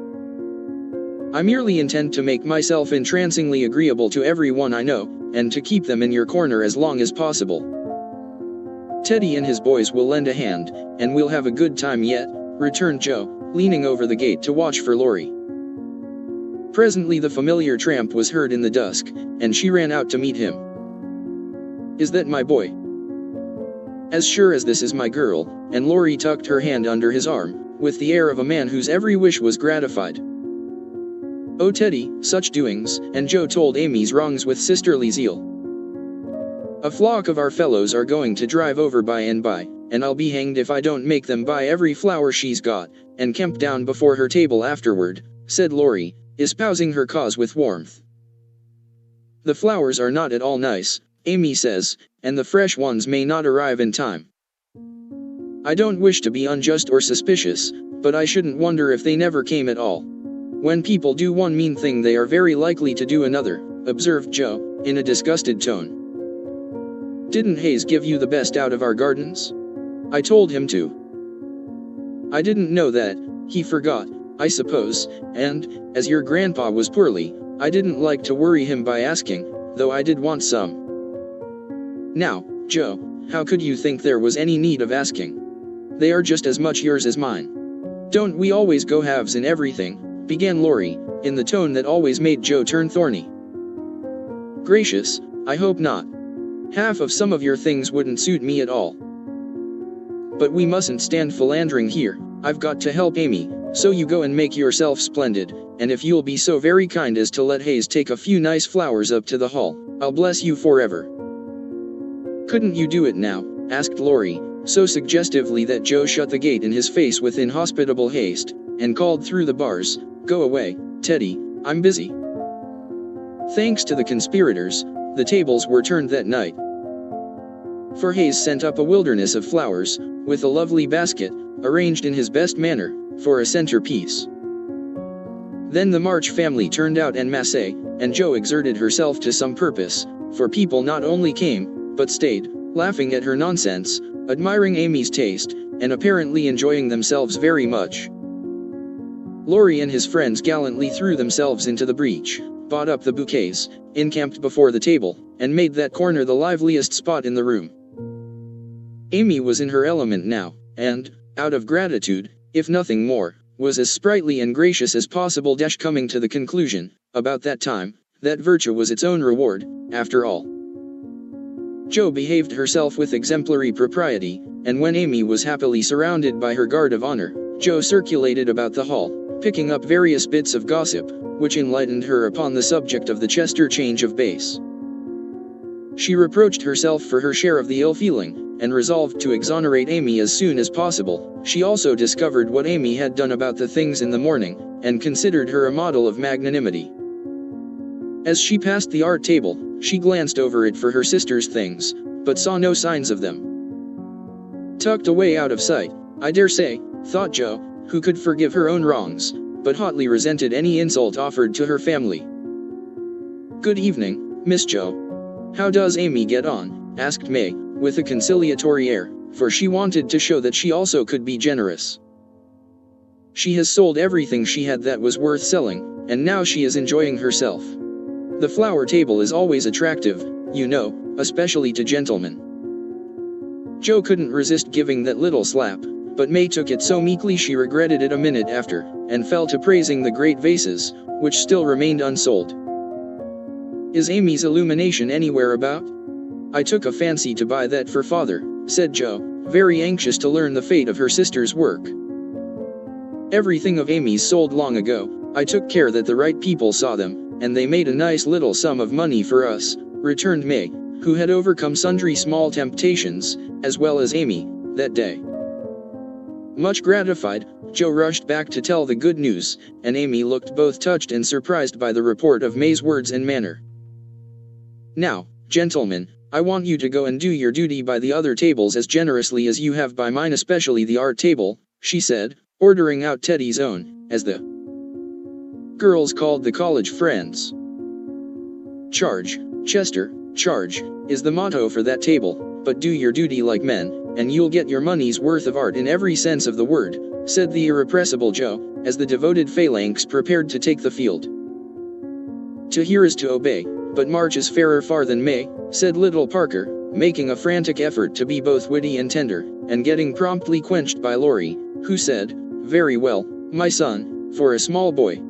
"I merely intend to make myself entrancingly agreeable to everyone I know, and to keep them in your corner as long as possible. Teddy and his boys will lend a hand, and we'll have a good time yet," returned Jo, leaning over the gate to watch for Laurie. Presently the familiar tramp was heard in the dusk, and she ran out to meet him. "Is that my boy?" "As sure as this is my girl," and Laurie tucked her hand under his arm, with the air of a man whose every wish was gratified. "Oh Teddy, such doings," and Joe told Amy's wrongs with sisterly zeal. "A flock of our fellows are going to drive over by and by, and I'll be hanged if I don't make them buy every flower she's got, and camp down before her table afterward," said Laurie, espousing her cause with warmth. "The flowers are not at all nice," Amy says, "and the fresh ones may not arrive in time. I don't wish to be unjust or suspicious, but I shouldn't wonder if they never came at all. When people do one mean thing they are very likely to do another," observed Joe, in a disgusted tone. "Didn't Hayes give you the best out of our gardens? I told him to." "I didn't know that. He forgot, I suppose, and, as your grandpa was poorly, I didn't like to worry him by asking, though I did want some." "Now, Joe, how could you think there was any need of asking? They are just as much yours as mine. Don't we always go halves in everything?" began Laurie, in the tone that always made Joe turn thorny. "Gracious, I hope not. Half of some of your things wouldn't suit me at all. But we mustn't stand philandering here. I've got to help Amy, so you go and make yourself splendid, and if you'll be so very kind as to let Hayes take a few nice flowers up to the hall, I'll bless you forever." "Couldn't you do it now?" asked Laurie, so suggestively that Joe shut the gate in his face with inhospitable haste, and called through the bars, "Go away, Teddy, I'm busy." Thanks to the conspirators, the tables were turned that night. For Hayes sent up a wilderness of flowers, with a lovely basket, arranged in his best manner, for a centerpiece. Then the March family turned out en masse, and Joe exerted herself to some purpose, for people not only came, but stayed, laughing at her nonsense, admiring Amy's taste, and apparently enjoying themselves very much. Laurie and his friends gallantly threw themselves into the breach, bought up the bouquets, encamped before the table, and made that corner the liveliest spot in the room. Amy was in her element now, and, out of gratitude, if nothing more, was as sprightly and gracious as possible. Coming to the conclusion, about that time, that virtue was its own reward, after all. Joe behaved herself with exemplary propriety, and when Amy was happily surrounded by her guard of honor, Joe circulated about the hall, picking up various bits of gossip, which enlightened her upon the subject of the Chester change of base. She reproached herself for her share of the ill feeling, and resolved to exonerate Amy as soon as possible. She also discovered what Amy had done about the things in the morning, and considered her a model of magnanimity. As she passed the art table, she glanced over it for her sister's things, but saw no signs of them. Tucked away out of sight, I dare say, thought Joe, who could forgive her own wrongs, but hotly resented any insult offered to her family. "Good evening, Miss Joe. How does Amy get on?" asked May, with a conciliatory air, for she wanted to show that she also could be generous. "She has sold everything she had that was worth selling, and now she is enjoying herself. The flower table is always attractive, you know, especially to gentlemen." Joe couldn't resist giving that little slap, but May took it so meekly she regretted it a minute after, and fell to praising the great vases, which still remained unsold. "Is Amy's illumination anywhere about? I took a fancy to buy that for Father," said Joe, very anxious to learn the fate of her sister's work. "Everything of Amy's sold long ago. I took care that the right people saw them, and they made a nice little sum of money for us," returned May, who had overcome sundry small temptations, as well as Amy, that day. Much gratified, Joe rushed back to tell the good news, and Amy looked both touched and surprised by the report of May's words and manner. "Now, gentlemen, I want you to go and do your duty by the other tables as generously as you have by mine, especially the art table," she said, ordering out Teddy's own, as the girls called the college friends. "Charge, Chester, charge, is the motto for that table, but do your duty like men, and you'll get your money's worth of art in every sense of the word," said the irrepressible Joe, as the devoted phalanx prepared to take the field. "To hear is to obey, but March is fairer far than May," said little Parker, making a frantic effort to be both witty and tender, and getting promptly quenched by Laurie, who said, "Very well, my son, for a small boy."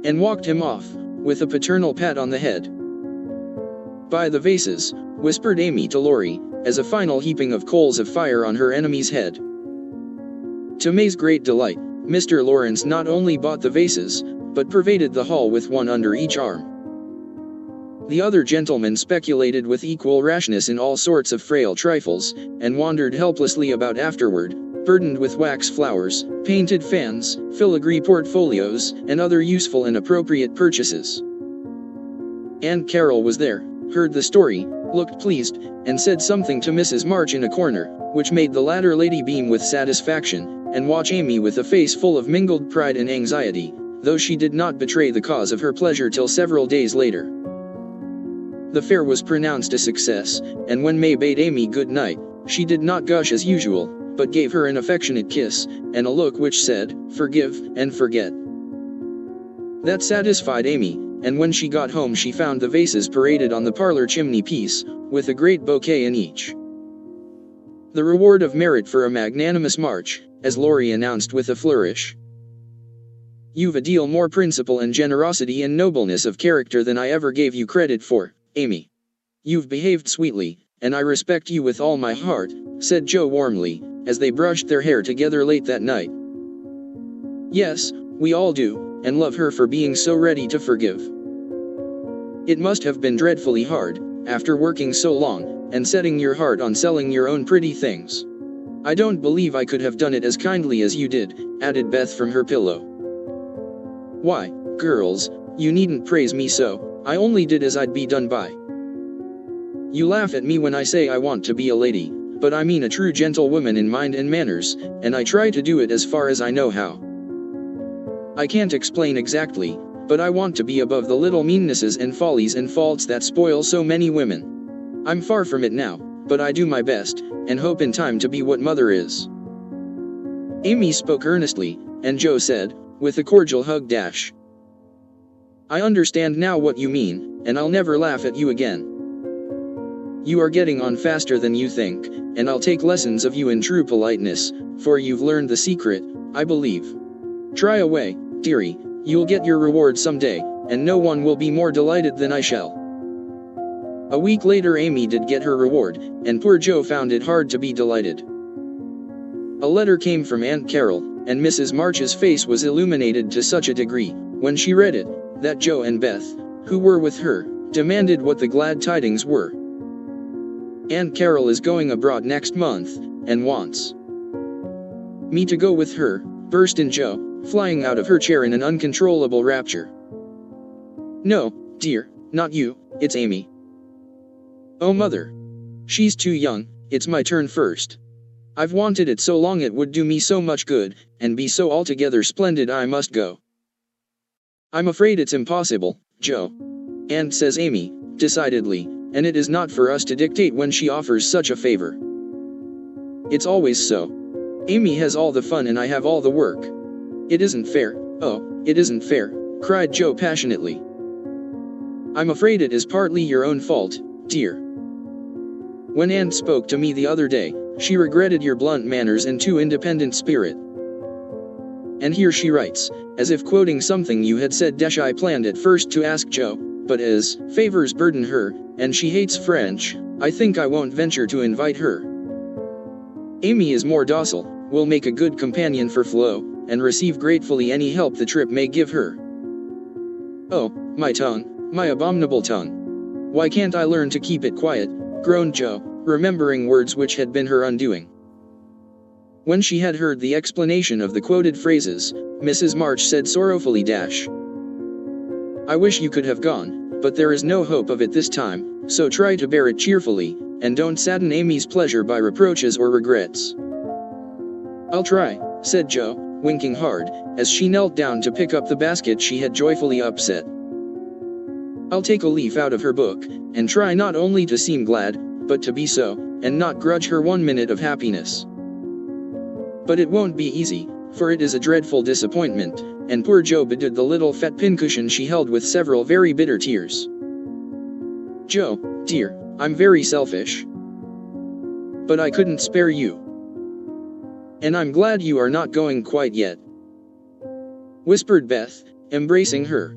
and walked him off, with a paternal pat on the head. "By the vases," whispered Amy to Laurie, as a final heaping of coals of fire on her enemy's head. To May's great delight, Mr. Lawrence not only bought the vases, but pervaded the hall with one under each arm. The other gentlemen speculated with equal rashness in all sorts of frail trifles, and wandered helplessly about afterward, burdened with wax flowers, painted fans, filigree portfolios, and other useful and appropriate purchases. Aunt Carol was there, heard the story, looked pleased, and said something to Mrs. March in a corner, which made the latter lady beam with satisfaction, and watch Amy with a face full of mingled pride and anxiety, though she did not betray the cause of her pleasure till several days later. The fair was pronounced a success, and when May bade Amy good night, she did not gush as usual, but gave her an affectionate kiss, and a look which said, "Forgive, and forget." That satisfied Amy, and when she got home she found the vases paraded on the parlor chimney-piece, with a great bouquet in each. "The reward of merit for a magnanimous march," as Laurie announced with a flourish. "You've a deal more principle and generosity and nobleness of character than I ever gave you credit for, Amy. You've behaved sweetly, and I respect you with all my heart," said Joe warmly, as they brushed their hair together late that night. "Yes, we all do, and love her for being so ready to forgive. It must have been dreadfully hard, after working so long, and setting your heart on selling your own pretty things. I don't believe I could have done it as kindly as you did," added Beth from her pillow. "Why, girls, you needn't praise me so, I only did as I'd be done by. You laugh at me when I say I want to be a lady, but I mean a true gentlewoman in mind and manners, and I try to do it as far as I know how. I can't explain exactly, but I want to be above the little meannesses and follies and faults that spoil so many women. I'm far from it now, but I do my best, and hope in time to be what Mother is." Amy spoke earnestly, and Joe said, with a cordial hug dash, "I understand now what you mean, and I'll never laugh at you again. You are getting on faster than you think, and I'll take lessons of you in true politeness, for you've learned the secret, I believe. Try away, dearie, you'll get your reward someday, and no one will be more delighted than I shall." A week later Amy did get her reward, and poor Joe found it hard to be delighted. A letter came from Aunt Carol, and Mrs. March's face was illuminated to such a degree, when she read it, that Joe and Beth, who were with her, demanded what the glad tidings were. "Aunt Carol is going abroad next month, and wants me to go with her," burst in Joe, flying out of her chair in an uncontrollable rapture. "No, dear, not you, it's Amy." "Oh Mother. She's too young, it's my turn first. I've wanted it so long, it would do me so much good, and be so altogether splendid. I must go." "I'm afraid it's impossible, Joe. Aunt says," Amy, decidedly, "and it is not for us to dictate when she offers such a favor. It's always so. Amy has all the fun and I have all the work. It isn't fair, oh, it isn't fair," cried Joe passionately. "I'm afraid it is partly your own fault, dear. When Aunt spoke to me the other day, she regretted your blunt manners and too independent spirit. And here she writes, as if quoting something you had said. I planned at first to ask Joe, but as favors burden her, and she hates French, I think I won't venture to invite her. Amy is more docile, will make a good companion for Flo, and receive gratefully any help the trip may give her." "Oh, my tongue, my abominable tongue. Why can't I learn to keep it quiet?" groaned Joe, remembering words which had been her undoing. When she had heard the explanation of the quoted phrases, Mrs. March said sorrowfully, "I wish you could have gone, but there is no hope of it this time, so try to bear it cheerfully, and don't sadden Amy's pleasure by reproaches or regrets." "I'll try," said Joe, winking hard, as she knelt down to pick up the basket she had joyfully upset. "I'll take a leaf out of her book, and try not only to seem glad, but to be so, and not grudge her 1 minute of happiness. But it won't be easy, for it is a dreadful disappointment," and poor Joe bedewed the little fat pincushion she held with several very bitter tears. "Joe, dear, I'm very selfish. But I couldn't spare you. And I'm glad you are not going quite yet," whispered Beth, embracing her.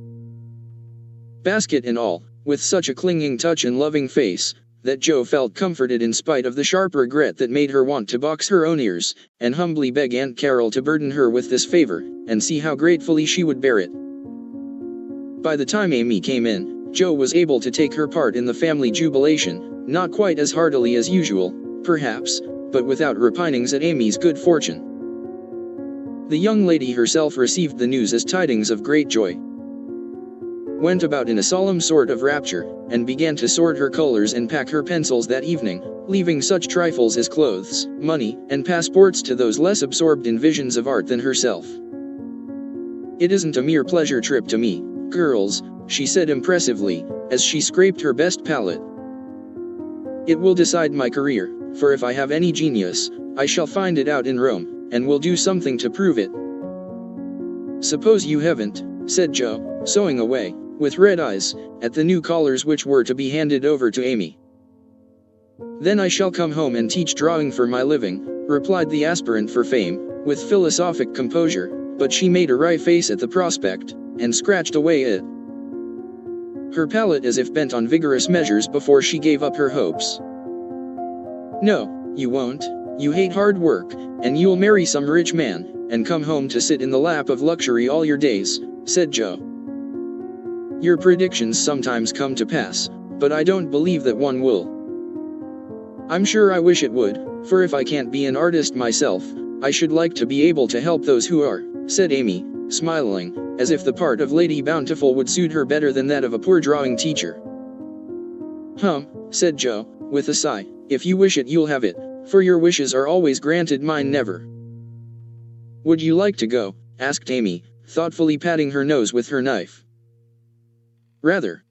Basket and all, with such a clinging touch and loving face, that Jo felt comforted in spite of the sharp regret that made her want to box her own ears, and humbly beg Aunt Carol to burden her with this favor, and see how gratefully she would bear it. By the time Amy came in, Jo was able to take her part in the family jubilation, not quite as heartily as usual, perhaps, but without repinings at Amy's good fortune. The young lady herself received the news as tidings of great joy, went about in a solemn sort of rapture, and began to sort her colors and pack her pencils that evening, leaving such trifles as clothes, money, and passports to those less absorbed in visions of art than herself. "It isn't a mere pleasure trip to me, girls," she said impressively, as she scraped her best palette. "It will decide my career, for if I have any genius, I shall find it out in Rome, and will do something to prove it." "Suppose you haven't," said Jo, sewing away, with red eyes, at the new collars which were to be handed over to Amy. "Then I shall come home and teach drawing for my living," replied the aspirant for fame, with philosophic composure, but she made a wry face at the prospect, and scratched away at her palette as if bent on vigorous measures before she gave up her hopes. "No, you won't. You hate hard work, and you'll marry some rich man, and come home to sit in the lap of luxury all your days," said Jo. "Your predictions sometimes come to pass, but I don't believe that one will." "I'm sure I wish it would, for if I can't be an artist myself, I should like to be able to help those who are," said Amy, smiling, as if the part of Lady Bountiful would suit her better than that of a poor drawing teacher. Said Jo, with a sigh, "if you wish it you'll have it, for your wishes are always granted, mine never." "Would you like to go?" asked Amy, thoughtfully patting her nose with her knife. "Rather."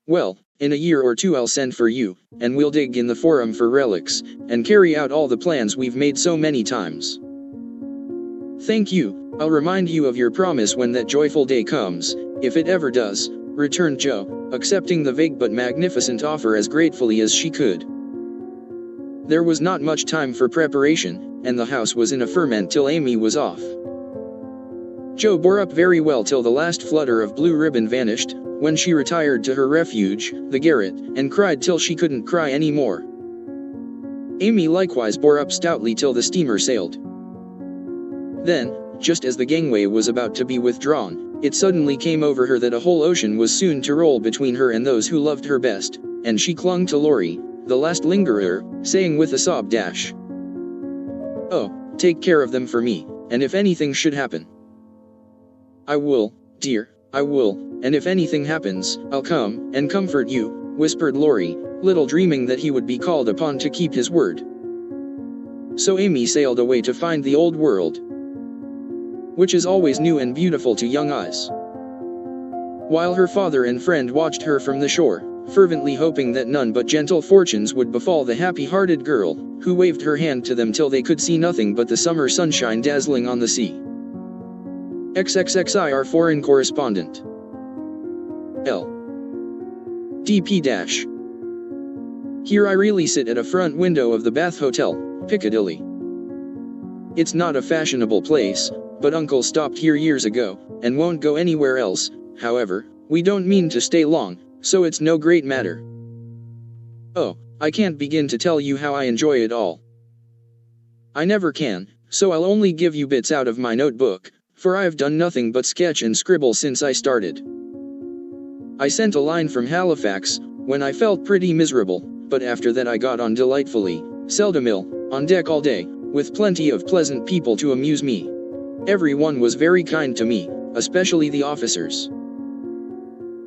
"Well, in a year or two I'll send for you, and we'll dig in the forum for relics, and carry out all the plans we've made so many times." "Thank you, I'll remind you of your promise when that joyful day comes, if it ever does," returned Jo, accepting the vague but magnificent offer as gratefully as she could. There was not much time for preparation, and the house was in a ferment till Amy was off. Jo bore up very well till the last flutter of blue ribbon vanished, when she retired to her refuge, the garret, and cried till she couldn't cry any more. Amy likewise bore up stoutly till the steamer sailed. Then, just as the gangway was about to be withdrawn, it suddenly came over her that a whole ocean was soon to roll between her and those who loved her best, and she clung to Laurie, the last lingerer, saying with a sob, "Oh, take care of them for me, and if anything should happen." "I will, dear, I will, and if anything happens, I'll come and comfort you," whispered Laurie, little dreaming that he would be called upon to keep his word. So Amy sailed away to find the old world, which is always new and beautiful to young eyes. While her father and friend watched her from the shore, fervently hoping that none but gentle fortunes would befall the happy-hearted girl, who waved her hand to them till they could see nothing but the summer sunshine dazzling on the sea. XXXIR Foreign Correspondent L. DP-. Here I really sit at a front window of the Bath Hotel, Piccadilly. It's not a fashionable place, but Uncle stopped here years ago, and won't go anywhere else. However, we don't mean to stay long, so it's no great matter. Oh, I can't begin to tell you how I enjoy it all. I never can, so I'll only give you bits out of my notebook, for I've done nothing but sketch and scribble since I started. I sent a line from Halifax, when I felt pretty miserable, but after that I got on delightfully, seldom ill, on deck all day, with plenty of pleasant people to amuse me. Everyone was very kind to me, especially the officers.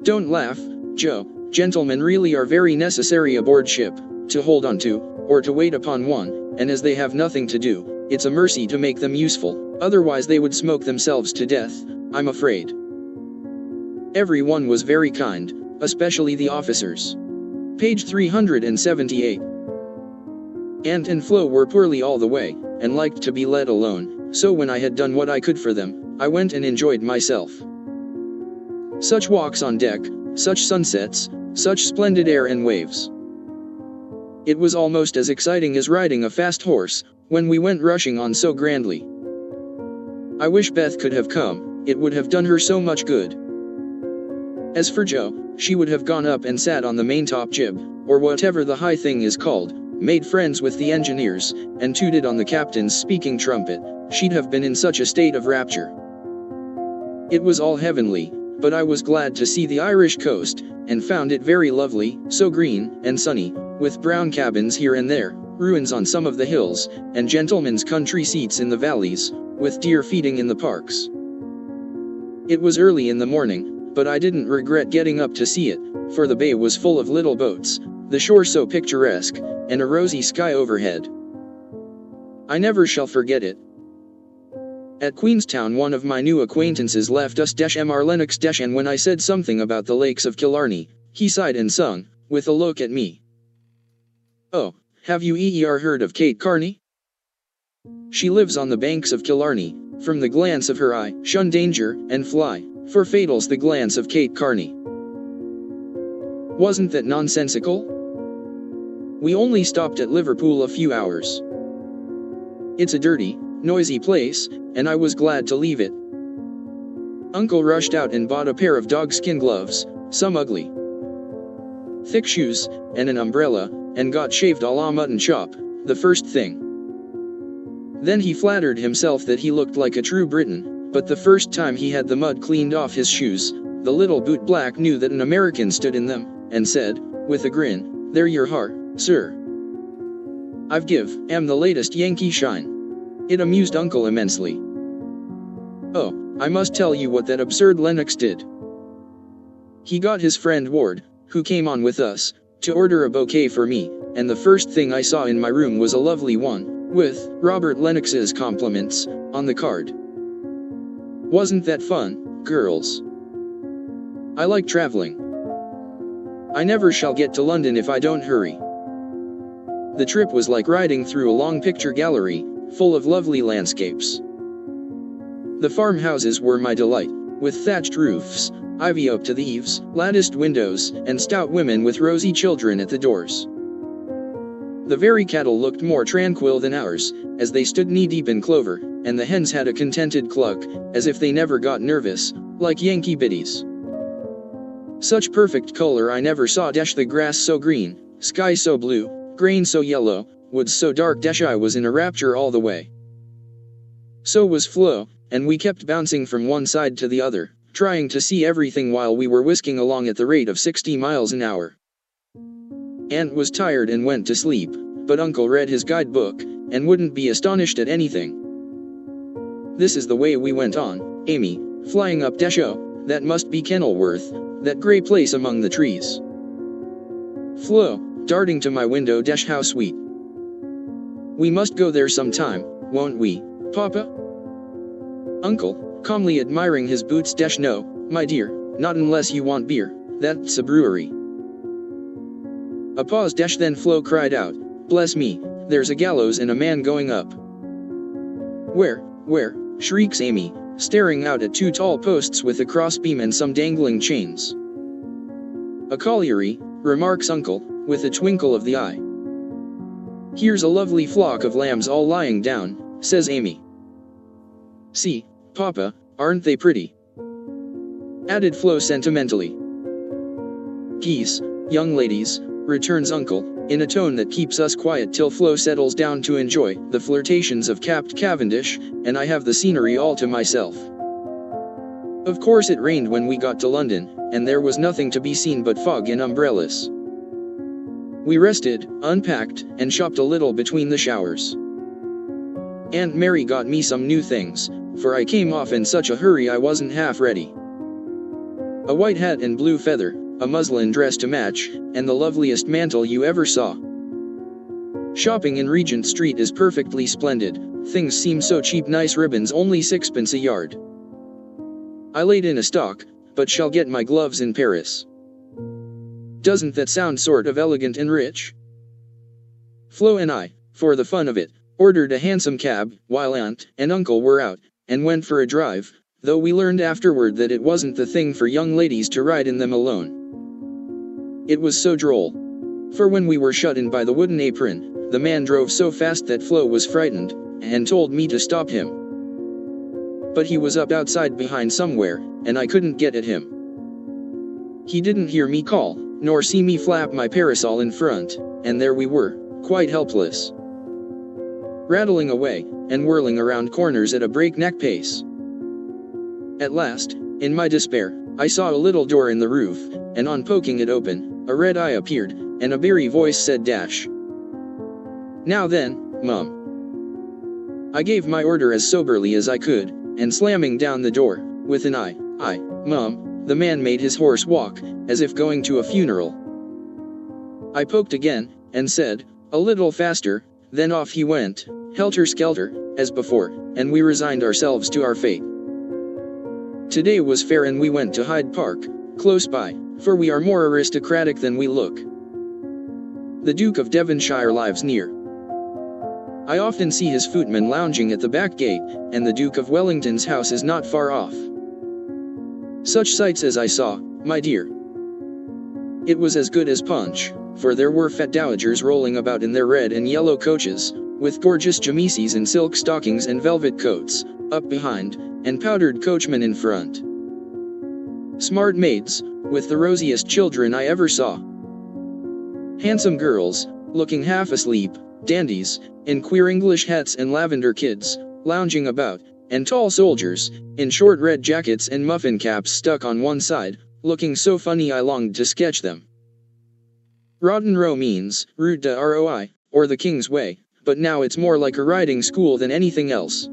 Don't laugh, Jo, gentlemen really are very necessary aboard ship, to hold on to, or to wait upon one, and as they have nothing to do, it's a mercy to make them useful, otherwise they would smoke themselves to death, I'm afraid. Everyone was very kind, especially the officers. Page 378. Aunt and Flo were poorly all the way, and liked to be let alone, so when I had done what I could for them, I went and enjoyed myself. Such walks on deck, such sunsets, such splendid air and waves. It was almost as exciting as riding a fast horse, when we went rushing on so grandly. I wish Beth could have come, it would have done her so much good. As for Jo, she would have gone up and sat on the maintop jib, or whatever the high thing is called, made friends with the engineers, and tooted on the captain's speaking trumpet. She'd have been in such a state of rapture. It was all heavenly, but I was glad to see the Irish coast, and found it very lovely, so green and sunny, with brown cabins here and there, ruins on some of the hills, and gentlemen's country seats in the valleys, with deer feeding in the parks. It was early in the morning, but I didn't regret getting up to see it, for the bay was full of little boats, the shore so picturesque, and a rosy sky overhead. I never shall forget it. At Queenstown, one of my new acquaintances left us Mr. Lennox and when I said something about the lakes of Killarney, he sighed and sung, with a look at me. "Oh, have you heard of Kate Carney? She lives on the banks of Killarney. From the glance of her eye, shun danger, and fly, for fatal's the glance of Kate Carney." Wasn't that nonsensical? We only stopped at Liverpool a few hours. It's a dirty, noisy place, and I was glad to leave it. Uncle rushed out and bought a pair of dogskin gloves, some ugly, thick shoes, and an umbrella, and got shaved a la mutton chop, the first thing. Then he flattered himself that he looked like a true Briton, but the first time he had the mud cleaned off his shoes, the little bootblack knew that an American stood in them, and said, with a grin, "There you are, sir. I've am the latest Yankee shine." It amused Uncle immensely. Oh, I must tell you what that absurd Lennox did. He got his friend Ward, who came on with us, to order a bouquet for me, and the first thing I saw in my room was a lovely one, with Robert Lennox's compliments on the card. Wasn't that fun, girls? I like traveling. I never shall get to London if I don't hurry. The trip was like riding through a long picture gallery, full of lovely landscapes. The farmhouses were my delight, with thatched roofs, ivy up to the eaves, latticed windows, and stout women with rosy children at the doors. The very cattle looked more tranquil than ours, as they stood knee-deep in clover, and the hens had a contented cluck, as if they never got nervous, like Yankee biddies. Such perfect color I never saw. The grass so green, sky so blue, grain so yellow, woods so dark. I was in a rapture all the way. So was Flo, and we kept bouncing from one side to the other, trying to see everything while we were whisking along at the rate of 60 miles an hour. Aunt was tired and went to sleep, but Uncle read his guidebook, and wouldn't be astonished at anything. This is the way we went on, Amy, flying up that must be Kenilworth, that grey place among the trees. Flo, darting to my window. How sweet. We must go there sometime, won't we, Papa? Uncle, calmly admiring his boots. No, my dear, not unless you want beer, that's a brewery. A pause. Then Flo cried out, "Bless me, there's a gallows and a man going up." Where, shrieks Amy, staring out at two tall posts with a crossbeam and some dangling chains. A colliery, remarks Uncle, with a twinkle of the eye. Here's a lovely flock of lambs all lying down, says Amy. See, Papa, aren't they pretty? Added Flo sentimentally. Geese, young ladies, returns Uncle, in a tone that keeps us quiet till Flo settles down to enjoy the flirtations of Capt Cavendish, and I have the scenery all to myself. Of course it rained when we got to London, and there was nothing to be seen but fog and umbrellas. We rested, unpacked, and shopped a little between the showers. Aunt Mary got me some new things, for I came off in such a hurry I wasn't half ready. A white hat and blue feather, a muslin dress to match, and the loveliest mantle you ever saw. Shopping in Regent Street is perfectly splendid, things seem so cheap. Nice ribbons only 6 pence a yard. I laid in a stock, but shall get my gloves in Paris. Doesn't that sound sort of elegant and rich? Flo and I, for the fun of it, ordered a hansom cab, while Aunt and Uncle were out, and went for a drive, though we learned afterward that it wasn't the thing for young ladies to ride in them alone. It was so droll. For when we were shut in by the wooden apron, the man drove so fast that Flo was frightened, and told me to stop him. but he was up outside behind somewhere, and I couldn't get at him. He didn't hear me call, nor see me flap my parasol in front, and there we were, quite helpless, rattling away, and whirling around corners at a breakneck pace. At last, in my despair, I saw a little door in the roof, and on poking it open, a red eye appeared, and a beery voice said, "Dash. Now then, Mum." I gave my order as soberly as I could, and slamming down the door, with an "I, Mum," the man made his horse walk, as if going to a funeral. I poked again, and said, "A little faster," then off he went, helter-skelter, as before, and we resigned ourselves to our fate. Today was fair and we went to Hyde Park, close by, for we are more aristocratic than we look. The Duke of Devonshire lives near. I often see his footman lounging at the back gate, and the Duke of Wellington's house is not far off. Such sights as I saw, my dear. It was as good as punch, for there were fat dowagers rolling about in their red and yellow coaches, with gorgeous chemises and silk stockings and velvet coats, up behind, and powdered coachmen in front. Smart maids, with the rosiest children I ever saw. Handsome girls, looking half asleep, dandies, in queer English hats and lavender kids, lounging about, and tall soldiers, in short red jackets and muffin caps stuck on one side, looking so funny I longed to sketch them. Rotten Row means Route de Roi, or the King's Way, but now it's more like a riding school than anything else.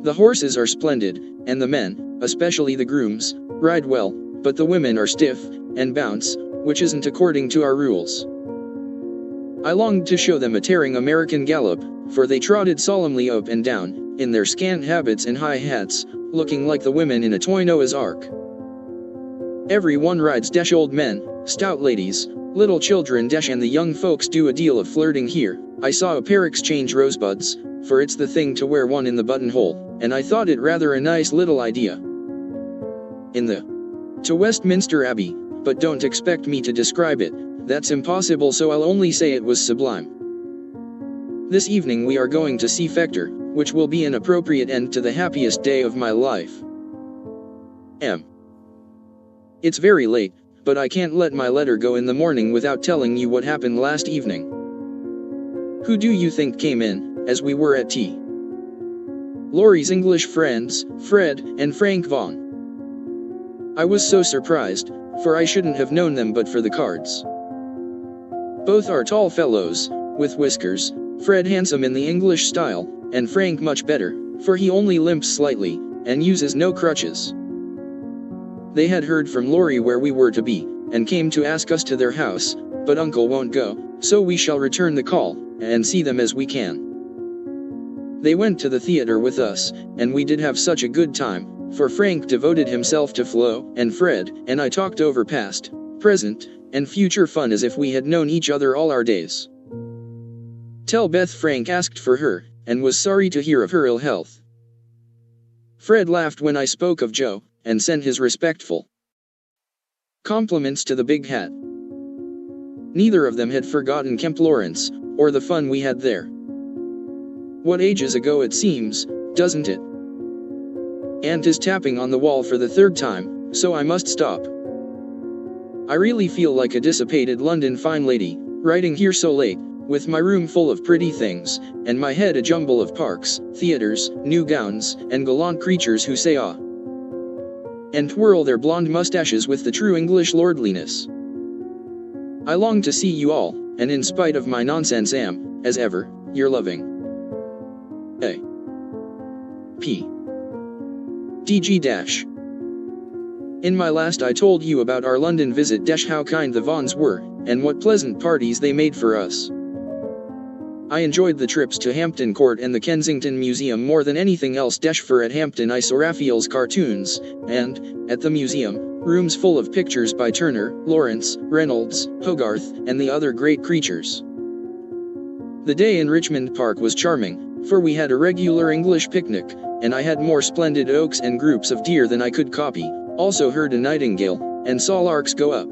The horses are splendid, and the men, especially the grooms, ride well, but the women are stiff, and bounce, which isn't according to our rules. I longed to show them a tearing American gallop, for they trotted solemnly up and down, in their scant habits and high hats, looking like the women in a toy Noah's Ark. Every one rides dash old men, stout ladies, little children dash, and the young folks do a deal of flirting here. I saw a pair exchange rosebuds, for it's the thing to wear one in the buttonhole, and I thought it rather a nice little idea. To Westminster Abbey, but don't expect me to describe it, that's impossible, so I'll only say it was sublime. This evening we are going to see Fector, which will be an appropriate end to the happiest day of my life. It's very late, but I can't let my letter go in the morning without telling you what happened last evening. Who do you think came in, as we were at tea? Laurie's English friends, Fred and Frank Vaughan. I was so surprised, for I shouldn't have known them but for the cards. Both are tall fellows, with whiskers, Fred handsome in the English style, and Frank much better, for he only limps slightly, and uses no crutches. They had heard from Laurie where we were to be, and came to ask us to their house, but Uncle won't go, so we shall return the call, and see them as we can. They went to the theater with us, and we did have such a good time, for Frank devoted himself to Flo and Fred, and I talked over past, present, and future fun as if we had known each other all our days. Tell Beth Frank asked for her, and was sorry to hear of her ill health. Fred laughed when I spoke of Joe, and sent his respectful compliments to the big hat. Neither of them had forgotten Kemp Lawrence, or the fun we had there. What ages ago it seems, doesn't it? Aunt is tapping on the wall for the third time, so I must stop. I really feel like a dissipated London fine lady, writing here so late, with my room full of pretty things, and my head a jumble of parks, theaters, new gowns, and gallant creatures who say ah, and twirl their blonde mustaches with the true English lordliness. I long to see you all, and in spite of my nonsense am, as ever, your loving A. P. DG-. In my last I told you about our London visit - how kind the Vaughans were, and what pleasant parties they made for us. I enjoyed the trips to Hampton Court and the Kensington Museum more than anything else - for at Hampton I saw Raphael's cartoons, and, at the museum, rooms full of pictures by Turner, Lawrence, Reynolds, Hogarth, and the other great creatures. The day in Richmond Park was charming, for we had a regular English picnic, and I had more splendid oaks and groups of deer than I could copy, also heard a nightingale, and saw larks go up.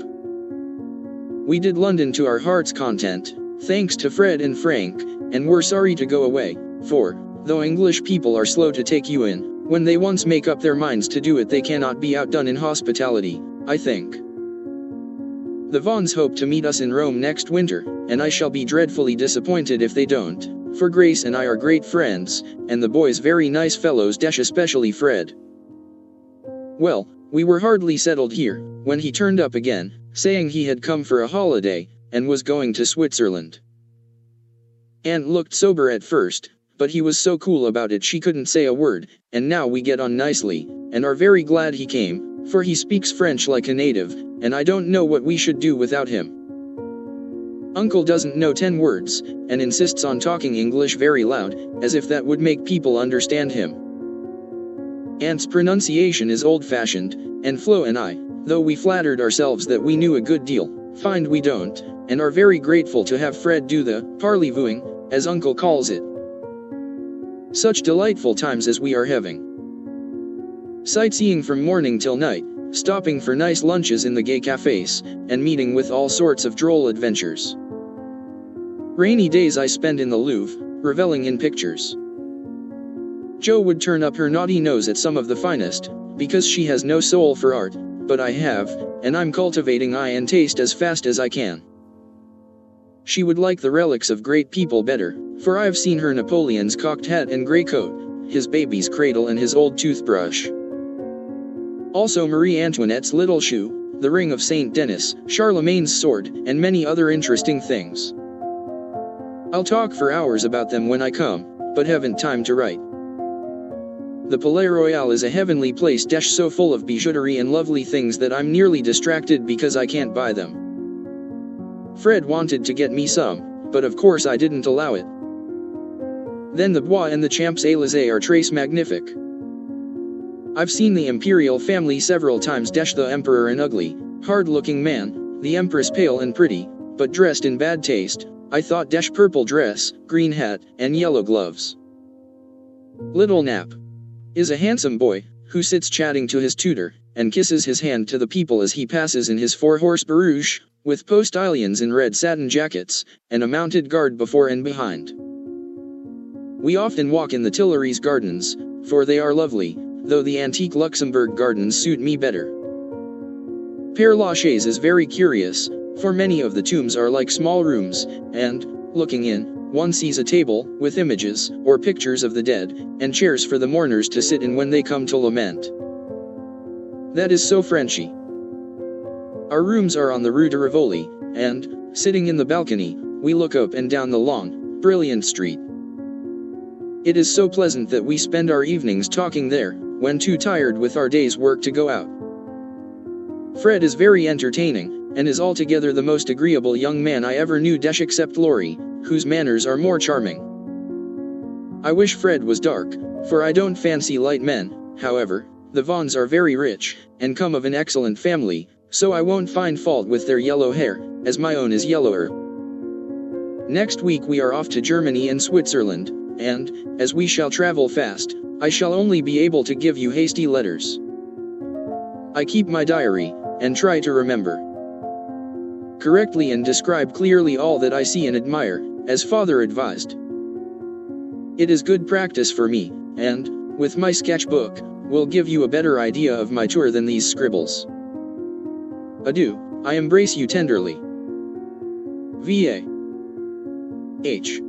We did London to our heart's content, thanks to Fred and Frank, and were sorry to go away, for, though English people are slow to take you in, When they once make up their minds to do it, they cannot be outdone in hospitality, I think. The Vaughns hope to meet us in Rome next winter, and I shall be dreadfully disappointed if they don't, for Grace and I are great friends, and the boys very nice fellows, especially Fred. Well, we were hardly settled here, when he turned up again, saying he had come for a holiday, and was going to Switzerland. Aunt looked sober at first, but he was so cool about it she couldn't say a word, and now we get on nicely, and are very glad he came, for he speaks French like a native, and I don't know what we should do without him. Uncle doesn't know 10 words, and insists on talking English very loud, as if that would make people understand him. Aunt's pronunciation is old-fashioned, and Flo and I, though we flattered ourselves that we knew a good deal, find we don't, and are very grateful to have Fred do the parley-vooing, as Uncle calls it. Such delightful times as we are having. Sightseeing from morning till night, stopping for nice lunches in the gay cafes, and meeting with all sorts of droll adventures. Rainy days I spend in the Louvre, reveling in pictures. Jo would turn up her naughty nose at some of the finest, because she has no soul for art, but I have, and I'm cultivating eye and taste as fast as I can. She would like the relics of great people better, for I've seen her Napoleon's cocked hat and grey coat, his baby's cradle and his old toothbrush. Also Marie Antoinette's little shoe, the ring of Saint Denis, Charlemagne's sword, and many other interesting things. I'll talk for hours about them when I come, but haven't time to write. The Palais Royal is a heavenly place, so full of bijouterie and lovely things that I'm nearly distracted because I can't buy them. Fred wanted to get me some, but of course I didn't allow it. Then the Bois and the Champs-Élysées are très magnifique. I've seen the imperial family several times, the emperor an ugly, hard-looking man, the empress pale and pretty, but dressed in bad taste, I thought, purple dress, green hat, and yellow gloves. Little Nap is a handsome boy, who sits chatting to his tutor, and kisses his hand to the people as he passes in his 4-horse barouche, with postilions in red satin jackets, and a mounted guard before and behind. We often walk in the Tuileries gardens, for they are lovely, though the antique Luxembourg gardens suit me better. Père Lachaise is very curious, for many of the tombs are like small rooms, and, looking in, one sees a table, with images, or pictures of the dead, and chairs for the mourners to sit in when they come to lament. That is so Frenchy. Our rooms are on the Rue de Rivoli, and, sitting in the balcony, we look up and down the long, brilliant street. It is so pleasant that we spend our evenings talking there, when too tired with our day's work to go out. Fred is very entertaining, and is altogether the most agreeable young man I ever knew, except Laurie, whose manners are more charming. I wish Fred was dark, for I don't fancy light men. However, the Vaughns are very rich, and come of an excellent family, so I won't find fault with their yellow hair, as my own is yellower. Next week we are off to Germany and Switzerland, and, as we shall travel fast, I shall only be able to give you hasty letters. I keep my diary, and try to remember correctly and describe clearly all that I see and admire, as Father advised. It is good practice for me, and, with my sketchbook, will give you a better idea of my tour than these scribbles. Adieu, I embrace you tenderly. V.A. H.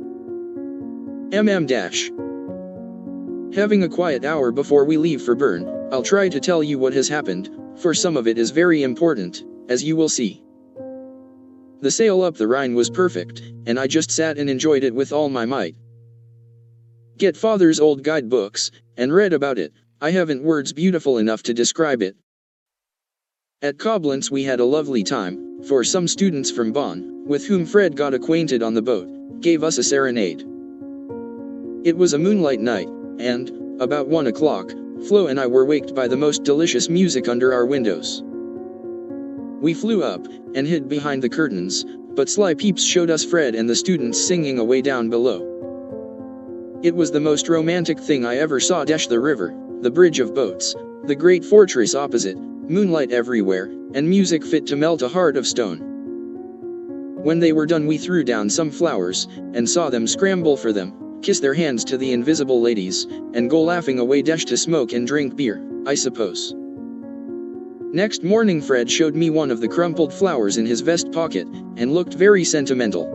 MM-. Having a quiet hour before we leave for Bern, I'll try to tell you what has happened, for some of it is very important, as you will see. The sail up the Rhine was perfect, and I just sat and enjoyed it with all my might. Get Father's old guidebooks, and read about it. I haven't words beautiful enough to describe it. At Koblenz we had a lovely time, for some students from Bonn, with whom Fred got acquainted on the boat, gave us a serenade. It was a moonlight night, and, about 1 o'clock, Flo and I were waked by the most delicious music under our windows. We flew up, and hid behind the curtains, but sly peeps showed us Fred and the students singing away down below. It was the most romantic thing I ever saw. The river, the bridge of boats, the great fortress opposite, moonlight everywhere, and music fit to melt a heart of stone. When they were done we threw down some flowers, and saw them scramble for them, kiss their hands to the invisible ladies, and go laughing away to smoke and drink beer, I suppose. Next morning Fred showed me one of the crumpled flowers in his vest pocket, and looked very sentimental.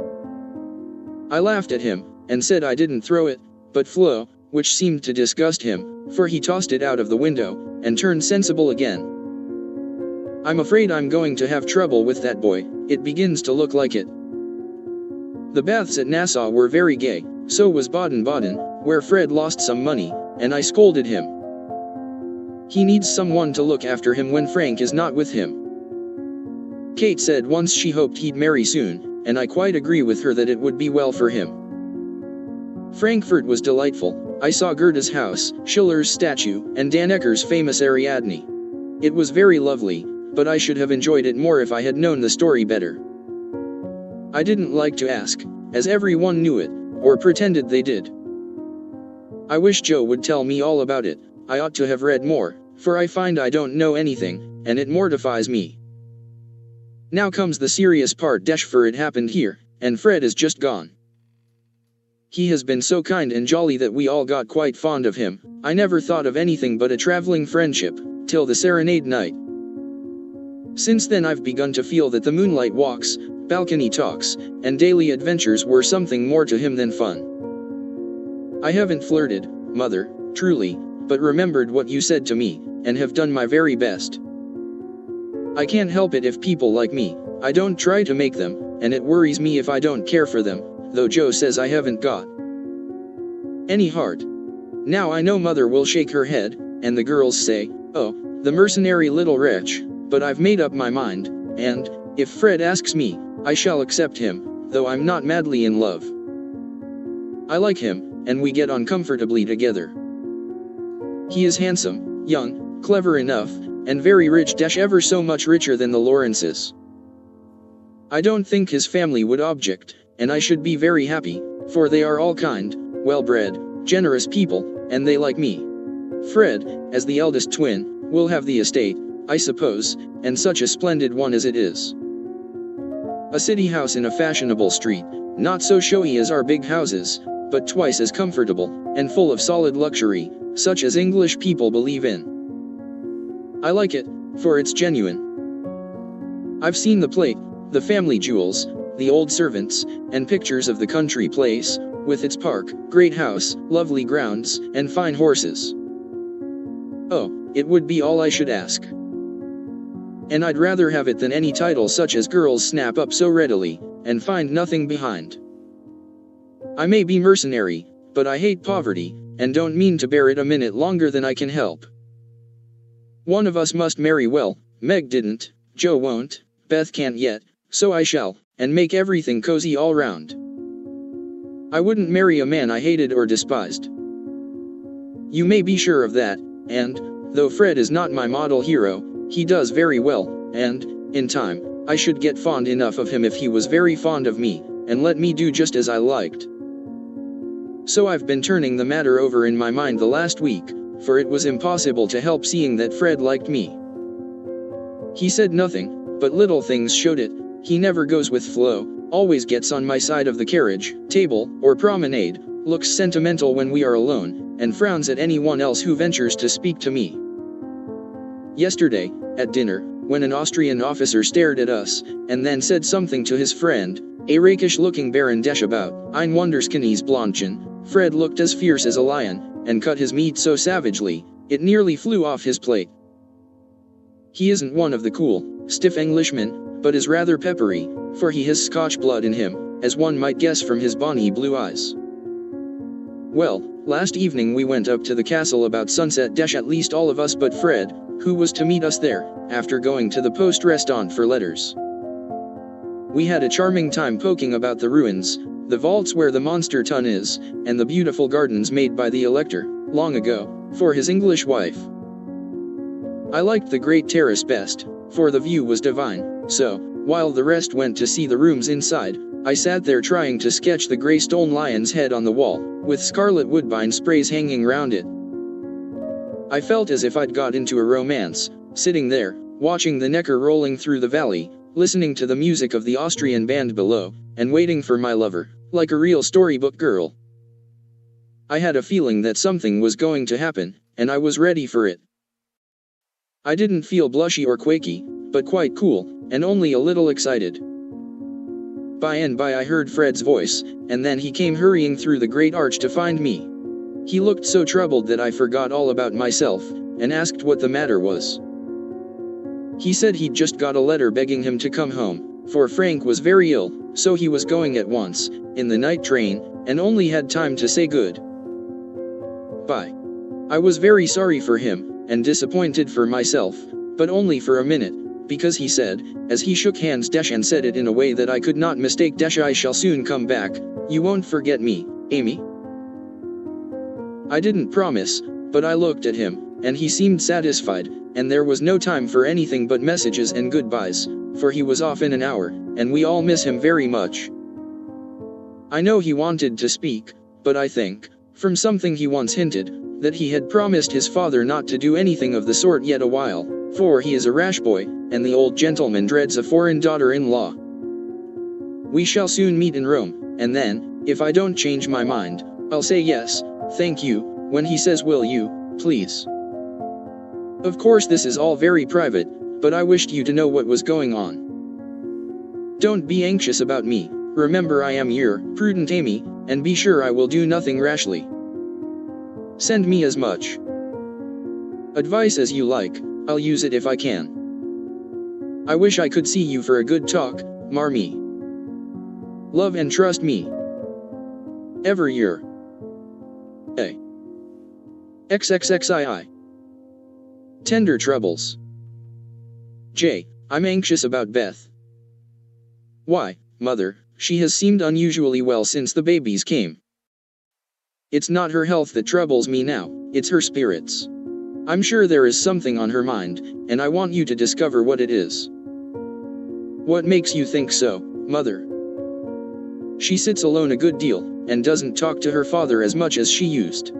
I laughed at him, and said I didn't throw it, but Flo, which seemed to disgust him, for he tossed it out of the window, and turned sensible again. I'm afraid I'm going to have trouble with that boy, it begins to look like it. The baths at Nassau were very gay, so was Baden-Baden, where Fred lost some money, and I scolded him. He needs someone to look after him when Frank is not with him. Kate said once she hoped he'd marry soon, and I quite agree with her that it would be well for him. Frankfurt was delightful. I saw Goethe's house, Schiller's statue, and Dannecker's famous Ariadne. It was very lovely, but I should have enjoyed it more if I had known the story better. I didn't like to ask, as everyone knew it, or pretended they did. I wish Joe would tell me all about it. I ought to have read more, for I find I don't know anything, and it mortifies me. Now comes the serious part, for it happened here, and Fred is just gone. He has been so kind and jolly that we all got quite fond of him. I never thought of anything but a traveling friendship, till the serenade night. Since then I've begun to feel that the moonlight walks, balcony talks, and daily adventures were something more to him than fun. I haven't flirted, Mother, truly, but remembered what you said to me, and have done my very best. I can't help it if people like me. I don't try to make them, and it worries me if I don't care for them, though Joe says I haven't got any heart. Now I know Mother will shake her head, and the girls say, oh, the mercenary little wretch, but I've made up my mind, and, if Fred asks me, I shall accept him, though I'm not madly in love. I like him, and we get on comfortably together. He is handsome, young, clever enough, and very rich, ever so much richer than the Lawrences. I don't think his family would object, and I should be very happy, for they are all kind, well-bred, generous people, and they like me. Fred, as the eldest twin, will have the estate, I suppose, and such a splendid one as it is. A city house in a fashionable street, not so showy as our big houses, but twice as comfortable, and full of solid luxury, such as English people believe in. I like it, for it's genuine. I've seen the plate, the family jewels, the old servants, and pictures of the country place, with its park, great house, lovely grounds, and fine horses. Oh, it would be all I should ask. And I'd rather have it than any title such as girls snap up so readily, and find nothing behind. I may be mercenary, but I hate poverty, and don't mean to bear it a minute longer than I can help. One of us must marry well. Meg didn't, Joe won't, Beth can't yet, so I shall, and make everything cozy all round. I wouldn't marry a man I hated or despised. You may be sure of that, and, though Fred is not my model hero, he does very well, and, in time, I should get fond enough of him if he was very fond of me, and let me do just as I liked. So I've been turning the matter over in my mind the last week, for it was impossible to help seeing that Fred liked me. He said nothing, but little things showed it. He never goes with Flo, always gets on my side of the carriage, table, or promenade, looks sentimental when we are alone, and frowns at anyone else who ventures to speak to me. Yesterday, at dinner, when an Austrian officer stared at us, and then said something to his friend, a rakish-looking Baron about ein wunderschönes Blondchen, Fred looked as fierce as a lion, and cut his meat so savagely, it nearly flew off his plate. He isn't one of the cool, stiff Englishmen, but is rather peppery, for he has Scotch blood in him, as one might guess from his bonny blue eyes. Well, last evening we went up to the castle about sunset, at least all of us but Fred, who was to meet us there, after going to the post restaurant for letters. We had a charming time poking about the ruins, the vaults where the monster tun is, and the beautiful gardens made by the elector, long ago, for his English wife. I liked the great terrace best, for the view was divine, so, while the rest went to see the rooms inside, I sat there trying to sketch the grey stone lion's head on the wall, with scarlet woodbine sprays hanging round it. I felt as if I'd got into a romance, sitting there, watching the Neckar rolling through the valley, listening to the music of the Austrian band below, and waiting for my lover, like a real storybook girl. I had a feeling that something was going to happen, and I was ready for it. I didn't feel blushy or quaky, but quite cool, and only a little excited. By and by I heard Fred's voice, and then he came hurrying through the great arch to find me. He looked so troubled that I forgot all about myself, and asked what the matter was. He said he'd just got a letter begging him to come home, for Frank was very ill, so he was going at once, in the night train, and only had time to say good bye. I was very sorry for him, and disappointed for myself, but only for a minute, because he said, as he shook hands and said it in a way that I could not mistake, I shall soon come back, you won't forget me, Amy? I didn't promise, but I looked at him, and he seemed satisfied, and there was no time for anything but messages and goodbyes, for he was off in an hour, and we all miss him very much. I know he wanted to speak, but I think, from something he once hinted, that he had promised his father not to do anything of the sort yet a while, for he is a rash boy, and the old gentleman dreads a foreign daughter-in-law. We shall soon meet in Rome, and then, if I don't change my mind, I'll say yes, thank you, when he says will you, please. Of course this is all very private, but I wished you to know what was going on. Don't be anxious about me, remember I am your prudent Amy, and be sure I will do nothing rashly. Send me as much advice as you like, I'll use it if I can. I wish I could see you for a good talk, Marmee. Love and trust me. Ever your A. XXXII. Tender troubles. J. I'm anxious about Beth. Why, mother, she has seemed unusually well since the babies came. It's not her health that troubles me now, it's her spirits. I'm sure there is something on her mind, and I want you to discover what it is. What makes you think so, mother? She sits alone a good deal, and doesn't talk to her father as much as she used.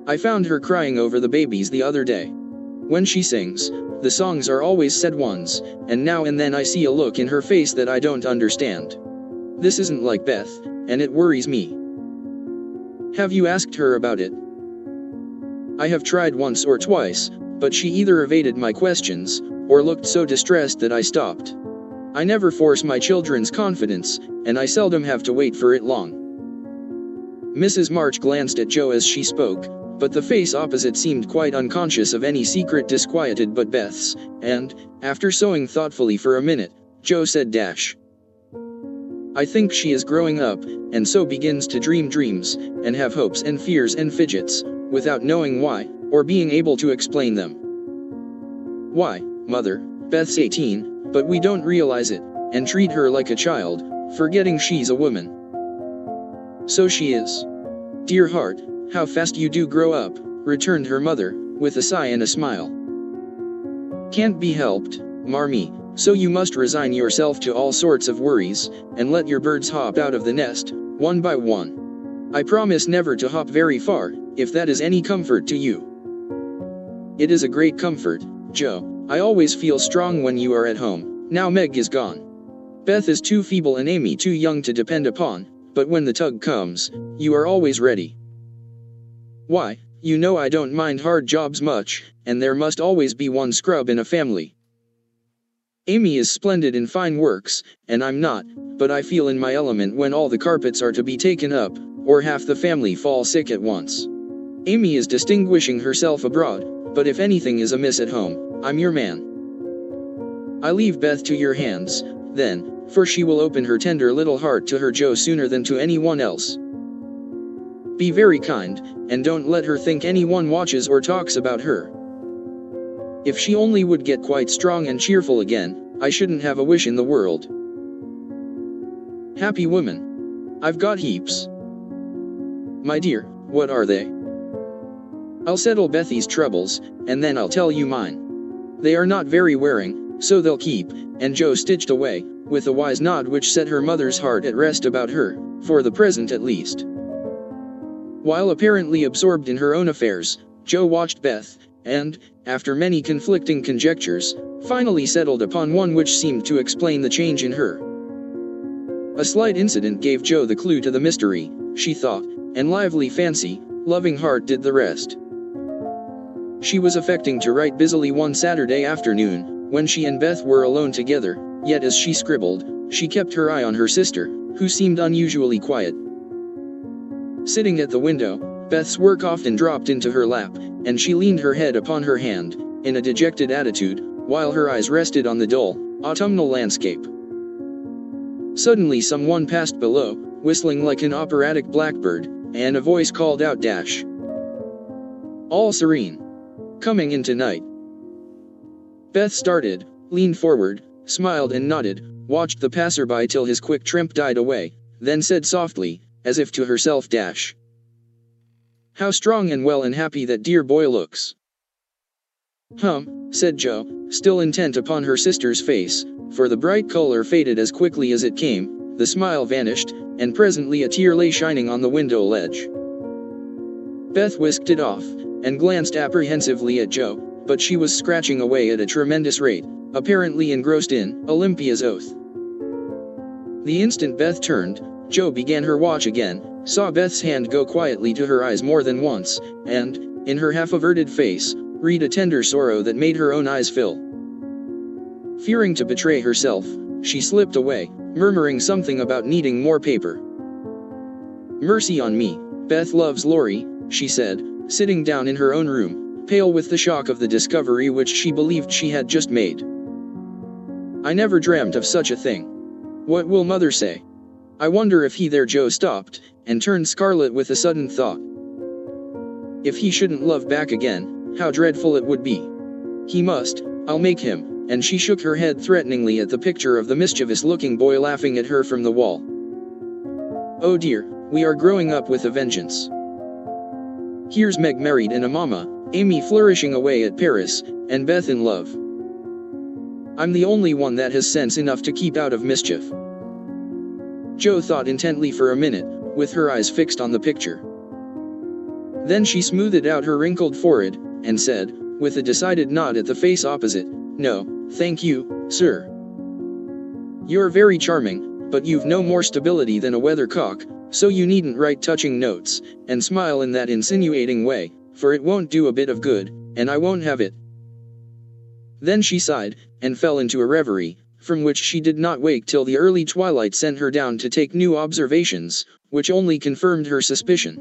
I found her crying over the babies the other day. When she sings, the songs are always sad ones, and now and then I see a look in her face that I don't understand. This isn't like Beth, and it worries me. Have you asked her about it? I have tried once or twice, but she either evaded my questions, or looked so distressed that I stopped. I never force my children's confidence, and I seldom have to wait for it long. Mrs. March glanced at Joe as she spoke, but the face opposite seemed quite unconscious of any secret disquieted but Beth's, and, after sewing thoughtfully for a minute, Joe said I think she is growing up, and so begins to dream dreams, and have hopes and fears and fidgets, without knowing why, or being able to explain them. Why, mother, Beth's 18, but we don't realize it, and treat her like a child, forgetting she's a woman. So she is. Dear heart, how fast you do grow up, returned her mother, with a sigh and a smile. Can't be helped, Marmee, so you must resign yourself to all sorts of worries, and let your birds hop out of the nest, one by one. I promise never to hop very far, if that is any comfort to you. It is a great comfort, Joe. I always feel strong when you are at home. Now Meg is gone. Beth is too feeble and Amy too young to depend upon, but when the tug comes, you are always ready. Why, you know I don't mind hard jobs much, and there must always be one scrub in a family. Amy is splendid in fine works, and I'm not, but I feel in my element when all the carpets are to be taken up, or half the family fall sick at once. Amy is distinguishing herself abroad, but if anything is amiss at home, I'm your man. I leave Beth to your hands, then, for she will open her tender little heart to her Joe sooner than to anyone else. Be very kind, and don't let her think anyone watches or talks about her. If she only would get quite strong and cheerful again, I shouldn't have a wish in the world. Happy woman. I've got heaps. My dear, what are they? I'll settle Bethy's troubles, and then I'll tell you mine. They are not very wearing, so they'll keep, and Joe stitched away, with a wise nod which set her mother's heart at rest about her, for the present at least. While apparently absorbed in her own affairs, Joe watched Beth, and, after many conflicting conjectures, finally settled upon one which seemed to explain the change in her. A slight incident gave Joe the clue to the mystery, she thought, and lively fancy, loving heart did the rest. She was affecting to write busily one Saturday afternoon, when she and Beth were alone together, yet as she scribbled, she kept her eye on her sister, who seemed unusually quiet. Sitting at the window, Beth's work often dropped into her lap, and she leaned her head upon her hand, in a dejected attitude, while her eyes rested on the dull, autumnal landscape. Suddenly someone passed below, whistling like an operatic blackbird, and a voice called out, "Dash! All serene. Coming in tonight." Beth started, leaned forward, smiled and nodded, watched the passerby till his quick tramp died away, then said softly, as if to herself, "Dash! How strong and well and happy that dear boy looks." Said Jo, still intent upon her sister's face, for the bright color faded as quickly as it came, the smile vanished, and presently a tear lay shining on the window ledge. Beth whisked it off, and glanced apprehensively at Jo, but she was scratching away at a tremendous rate, apparently engrossed in Olympia's oath. The instant Beth turned, Jo began her watch again, saw Beth's hand go quietly to her eyes more than once, and, in her half-averted face, read a tender sorrow that made her own eyes fill. Fearing to betray herself, she slipped away, murmuring something about needing more paper. "Mercy on me, Beth loves Laurie," she said, sitting down in her own room, pale with the shock of the discovery which she believed she had just made. "I never dreamt of such a thing. What will mother say? I wonder if he there." Jo stopped, and turned scarlet with a sudden thought. If he shouldn't love back again, how dreadful it would be. He must, I'll make him, and she shook her head threateningly at the picture of the mischievous-looking boy laughing at her from the wall. Oh dear, we are growing up with a vengeance. Here's Meg married and a mama, Amy flourishing away at Paris, and Beth in love. I'm the only one that has sense enough to keep out of mischief. Jo thought intently for a minute, with her eyes fixed on the picture. Then she smoothed out her wrinkled forehead, and said, with a decided nod at the face opposite, "No, thank you, sir. You're very charming, but you've no more stability than a weathercock, so you needn't write touching notes, and smile in that insinuating way, for it won't do a bit of good, and I won't have it." Then she sighed, and fell into a reverie, from which she did not wake till the early twilight sent her down to take new observations, which only confirmed her suspicion.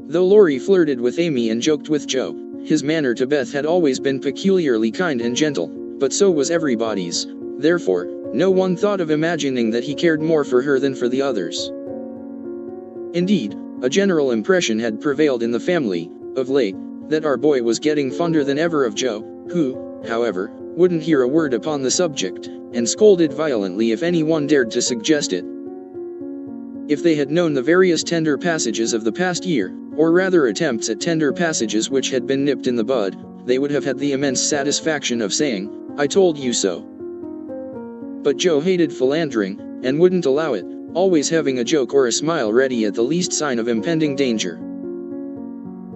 Though Laurie flirted with Amy and joked with Jo, his manner to Beth had always been peculiarly kind and gentle, but so was everybody's, therefore, no one thought of imagining that he cared more for her than for the others. Indeed, a general impression had prevailed in the family, of late, that our boy was getting fonder than ever of Jo, who, however, wouldn't hear a word upon the subject, and scolded violently if anyone dared to suggest it. If they had known the various tender passages of the past year, or rather attempts at tender passages which had been nipped in the bud, they would have had the immense satisfaction of saying, "I told you so." But Jo hated philandering, and wouldn't allow it, always having a joke or a smile ready at the least sign of impending danger.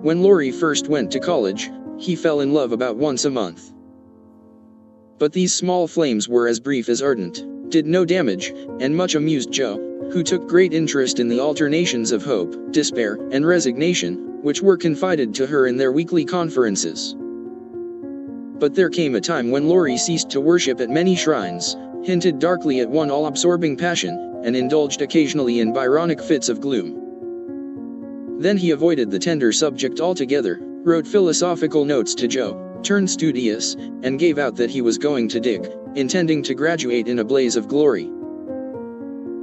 When Laurie first went to college, he fell in love about once a month. But these small flames were as brief as ardent, did no damage, and much amused Jo, who took great interest in the alternations of hope, despair, and resignation, which were confided to her in their weekly conferences. But there came a time when Laurie ceased to worship at many shrines, hinted darkly at one all-absorbing passion, and indulged occasionally in Byronic fits of gloom. Then he avoided the tender subject altogether, wrote philosophical notes to Jo, turned studious, and gave out that he was going to dig, intending to graduate in a blaze of glory.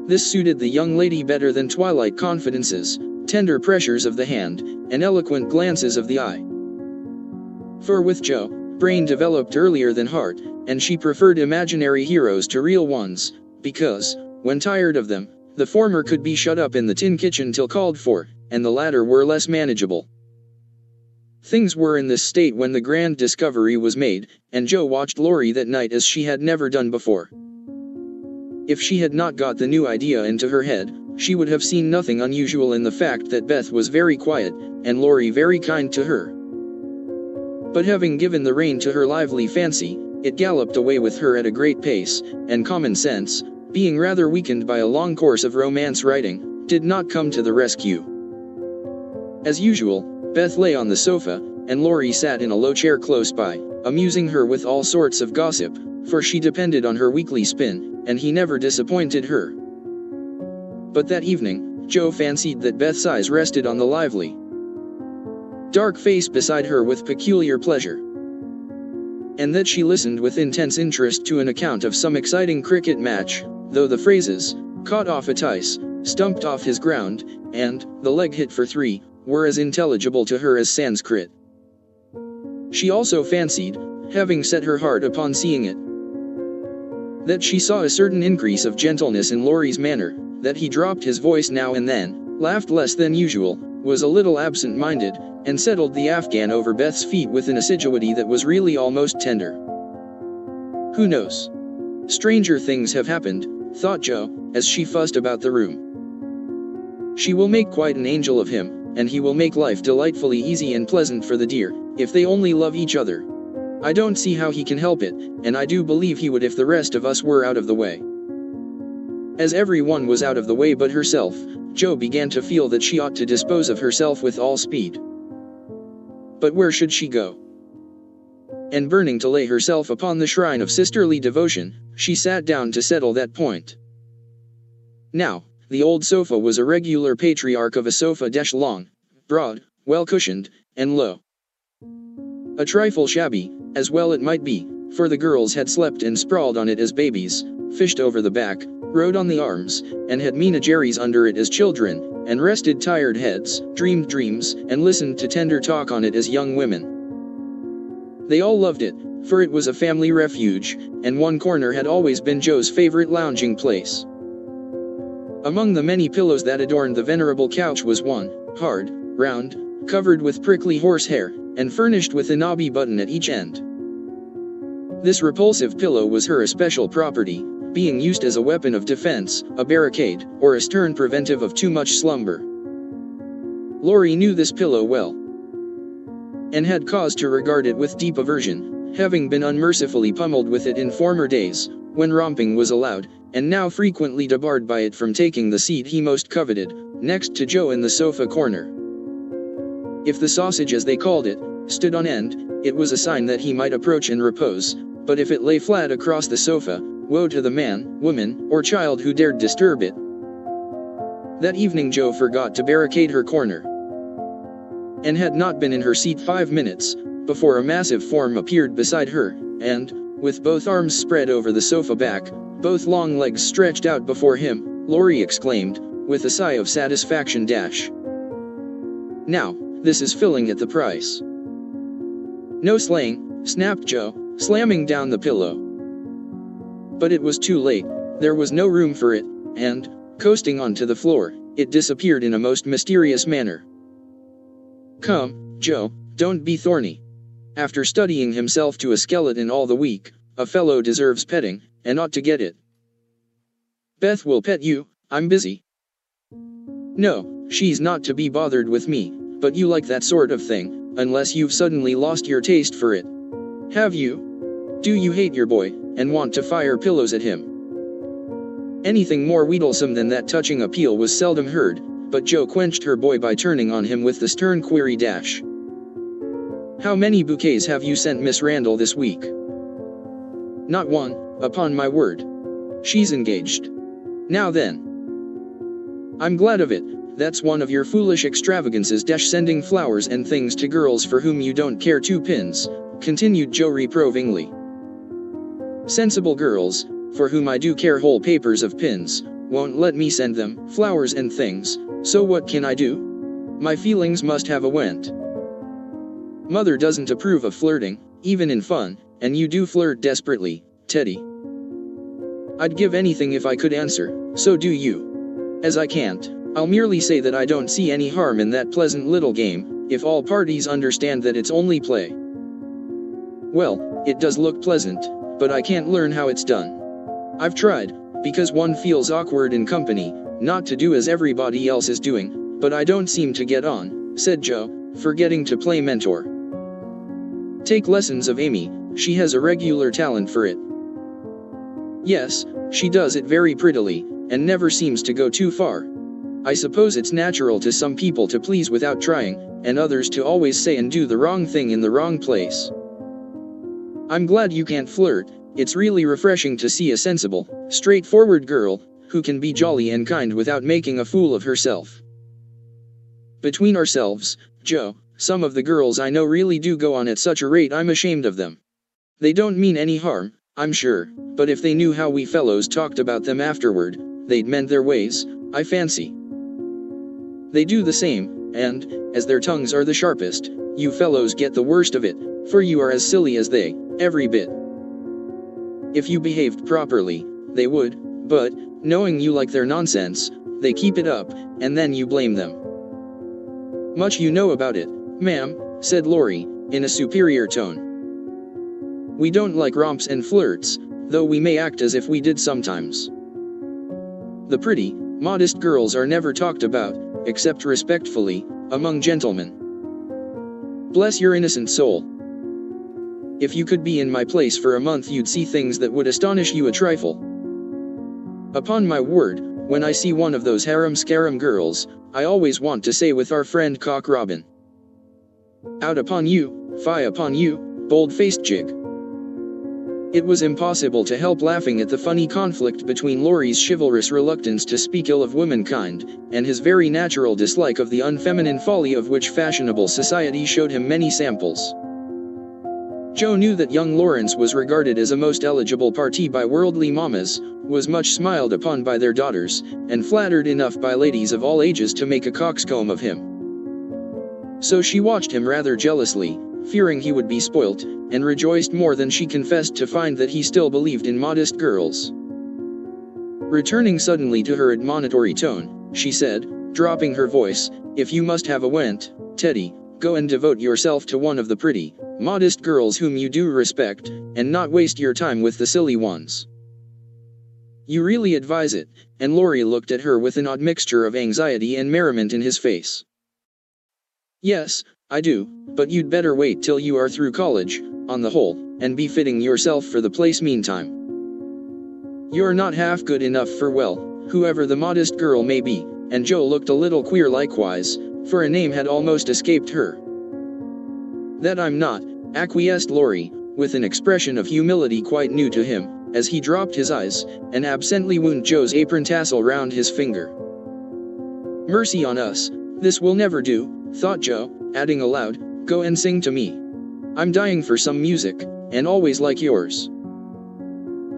This suited the young lady better than twilight confidences, tender pressures of the hand, and eloquent glances of the eye. For with Jo, brain developed earlier than heart, and she preferred imaginary heroes to real ones, because, when tired of them, the former could be shut up in the tin kitchen till called for, and the latter were less manageable. Things were in this state when the grand discovery was made, and Jo watched Laurie that night as she had never done before. If she had not got the new idea into her head, she would have seen nothing unusual in the fact that Beth was very quiet, and Laurie very kind to her. But having given the rein to her lively fancy, it galloped away with her at a great pace, and common sense, being rather weakened by a long course of romance writing, did not come to the rescue. As usual, Beth lay on the sofa, and Laurie sat in a low chair close by, amusing her with all sorts of gossip, for she depended on her weekly spin, and he never disappointed her. But that evening, Joe fancied that Beth's eyes rested on the lively, dark face beside her with peculiar pleasure, and that she listened with intense interest to an account of some exciting cricket match, though the phrases, "caught off a tice," "stumped off his ground," and "the leg hit for 3, were as intelligible to her as Sanskrit. She also fancied, having set her heart upon seeing it, that she saw a certain increase of gentleness in Laurie's manner, that he dropped his voice now and then, laughed less than usual, was a little absent-minded, and settled the Afghan over Beth's feet with an assiduity that was really almost tender. Who knows? Stranger things have happened, thought Joe, as she fussed about the room. She will make quite an angel of him, and he will make life delightfully easy and pleasant for the dear, if they only love each other. I don't see how he can help it, and I do believe he would if the rest of us were out of the way. As everyone was out of the way but herself, Joe began to feel that she ought to dispose of herself with all speed. But where should she go? And burning to lay herself upon the shrine of sisterly devotion, she sat down to settle that point. Now, the old sofa was a regular patriarch of a sofa, long, broad, well cushioned, and low. A trifle shabby, as well it might be, for the girls had slept and sprawled on it as babies, fished over the back, rode on the arms, and had menageries under it as children, and rested tired heads, dreamed dreams, and listened to tender talk on it as young women. They all loved it, for it was a family refuge, and one corner had always been Joe's favorite lounging place. Among the many pillows that adorned the venerable couch was one, hard, round, covered with prickly horsehair, and furnished with a knobby button at each end. This repulsive pillow was her especial property, being used as a weapon of defense, a barricade, or a stern preventive of too much slumber. Laurie knew this pillow well, and had cause to regard it with deep aversion, having been unmercifully pummeled with it in former days, when romping was allowed, and now frequently debarred by it from taking the seat he most coveted, next to Joe in the sofa corner. If the sausage, as they called it, stood on end, it was a sign that he might approach and repose, but if it lay flat across the sofa, woe to the man, woman, or child who dared disturb it. That evening Joe forgot to barricade her corner, and had not been in her seat 5 minutes, before a massive form appeared beside her, and, with both arms spread over the sofa back, both long legs stretched out before him, Laurie exclaimed, with a sigh of satisfaction. Now, this is filling at the price. No slaying, snapped Joe, slamming down the pillow. But it was too late, there was no room for it, and, coasting onto the floor, it disappeared in a most mysterious manner. Come, Joe, don't be thorny. After studying himself to a skeleton all the week, a fellow deserves petting, and ought to get it. Beth will pet you, I'm busy. No, she's not to be bothered with me, but you like that sort of thing, unless you've suddenly lost your taste for it. Have you? Do you hate your boy, and want to fire pillows at him? Anything more wheedlesome than that touching appeal was seldom heard, but Joe quenched her boy by turning on him with the stern query. How many bouquets have you sent Miss Randall this week? Not one, upon my word. She's engaged. Now then. I'm glad of it, that's one of your foolish extravagances. Sending flowers and things to girls for whom you don't care 2 pins, continued Joe reprovingly. Sensible girls, for whom I do care whole papers of pins, won't let me send them flowers and things, so what can I do? My feelings must have a vent. Mother doesn't approve of flirting, even in fun, and you do flirt desperately, Teddy. I'd give anything if I could answer, so do you. As I can't, I'll merely say that I don't see any harm in that pleasant little game, if all parties understand that it's only play. Well, it does look pleasant, but I can't learn how it's done. I've tried, because one feels awkward in company, not to do as everybody else is doing, but I don't seem to get on, said Joe, forgetting to play mentor. Take lessons of Amy, she has a regular talent for it. Yes, she does it very prettily, and never seems to go too far. I suppose it's natural to some people to please without trying, and others to always say and do the wrong thing in the wrong place. I'm glad you can't flirt. It's really refreshing to see a sensible, straightforward girl, who can be jolly and kind without making a fool of herself. Between ourselves, Joe, some of the girls I know really do go on at such a rate I'm ashamed of them. They don't mean any harm, I'm sure, but if they knew how we fellows talked about them afterward, they'd mend their ways, I fancy. They do the same, and, as their tongues are the sharpest, you fellows get the worst of it, for you are as silly as they, every bit. If you behaved properly, they would, but, knowing you like their nonsense, they keep it up, and then you blame them. Much you know about it, ma'am, said Laurie, in a superior tone. We don't like romps and flirts, though we may act as if we did sometimes. The pretty, modest girls are never talked about, except respectfully, among gentlemen. Bless your innocent soul. If you could be in my place for a month you'd see things that would astonish you a trifle. Upon my word, when I see one of those harum-scarum girls, I always want to say with our friend Cock Robin, out upon you, fie upon you, bold-faced jig. It was impossible to help laughing at the funny conflict between Laurie's chivalrous reluctance to speak ill of womankind, and his very natural dislike of the unfeminine folly of which fashionable society showed him many samples. Joe knew that young Lawrence was regarded as a most eligible parti by worldly mammas, was much smiled upon by their daughters, and flattered enough by ladies of all ages to make a coxcomb of him. So she watched him rather jealously, fearing he would be spoilt, and rejoiced more than she confessed to find that he still believed in modest girls. Returning suddenly to her admonitory tone, she said, dropping her voice, if you must have a went, Teddy, go and devote yourself to one of the pretty, modest girls whom you do respect, and not waste your time with the silly ones. You really advise it, and Laurie looked at her with an odd mixture of anxiety and merriment in his face. Yes, I do, but you'd better wait till you are through college, on the whole, and be fitting yourself for the place meantime. You're not half good enough for well, whoever the modest girl may be, and Joe looked a little queer likewise, for a name had almost escaped her. That I'm not, acquiesced Laurie, with an expression of humility quite new to him, as he dropped his eyes, and absently wound Joe's apron tassel round his finger. Mercy on us, this will never do, thought Joe, adding aloud, go and sing to me. I'm dying for some music, and always like yours.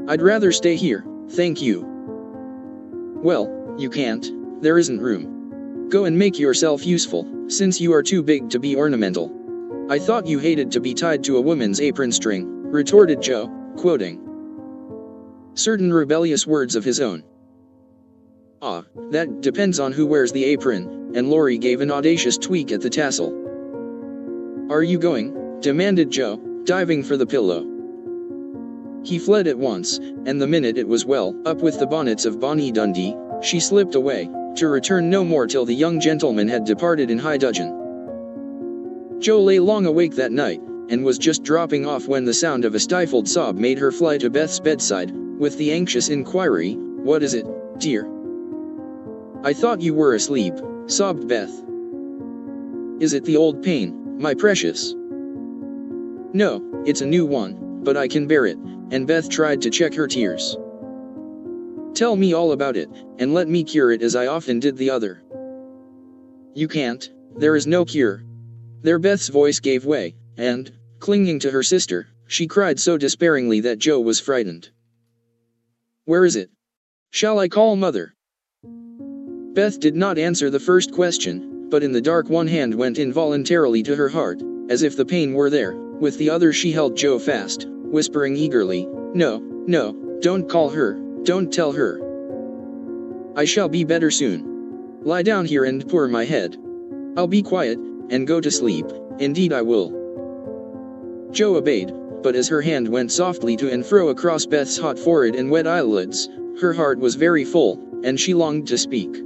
I'd rather stay here, thank you. Well, you can't, there isn't room. Go and make yourself useful, since you are too big to be ornamental. I thought you hated to be tied to a woman's apron string, retorted Joe, quoting certain rebellious words of his own. Ah, that depends on who wears the apron, and Laurie gave an audacious tweak at the tassel. Are you going? Demanded Joe, diving for the pillow. He fled at once, and the minute it was well up with the bonnets of Bonnie Dundee, she slipped away, to return no more till the young gentleman had departed in high dudgeon. Joe lay long awake that night, and was just dropping off when the sound of a stifled sob made her fly to Beth's bedside, with the anxious inquiry, what is it, dear? I thought you were asleep, sobbed Beth. Is it the old pain, my precious? No, it's a new one, but I can bear it, and Beth tried to check her tears. Tell me all about it, and let me cure it as I often did the other. You can't, there is no cure. There Beth's voice gave way, and, clinging to her sister, she cried so despairingly that Joe was frightened. Where is it? Shall I call Mother? Beth did not answer the first question, but in the dark one hand went involuntarily to her heart, as if the pain were there, with the other she held Joe fast, whispering eagerly, No, don't call her, don't tell her. I shall be better soon. Lie down here and pour my head. I'll be quiet, and go to sleep, indeed I will. Joe obeyed, but as her hand went softly to and fro across Beth's hot forehead and wet eyelids, her heart was very full, and she longed to speak.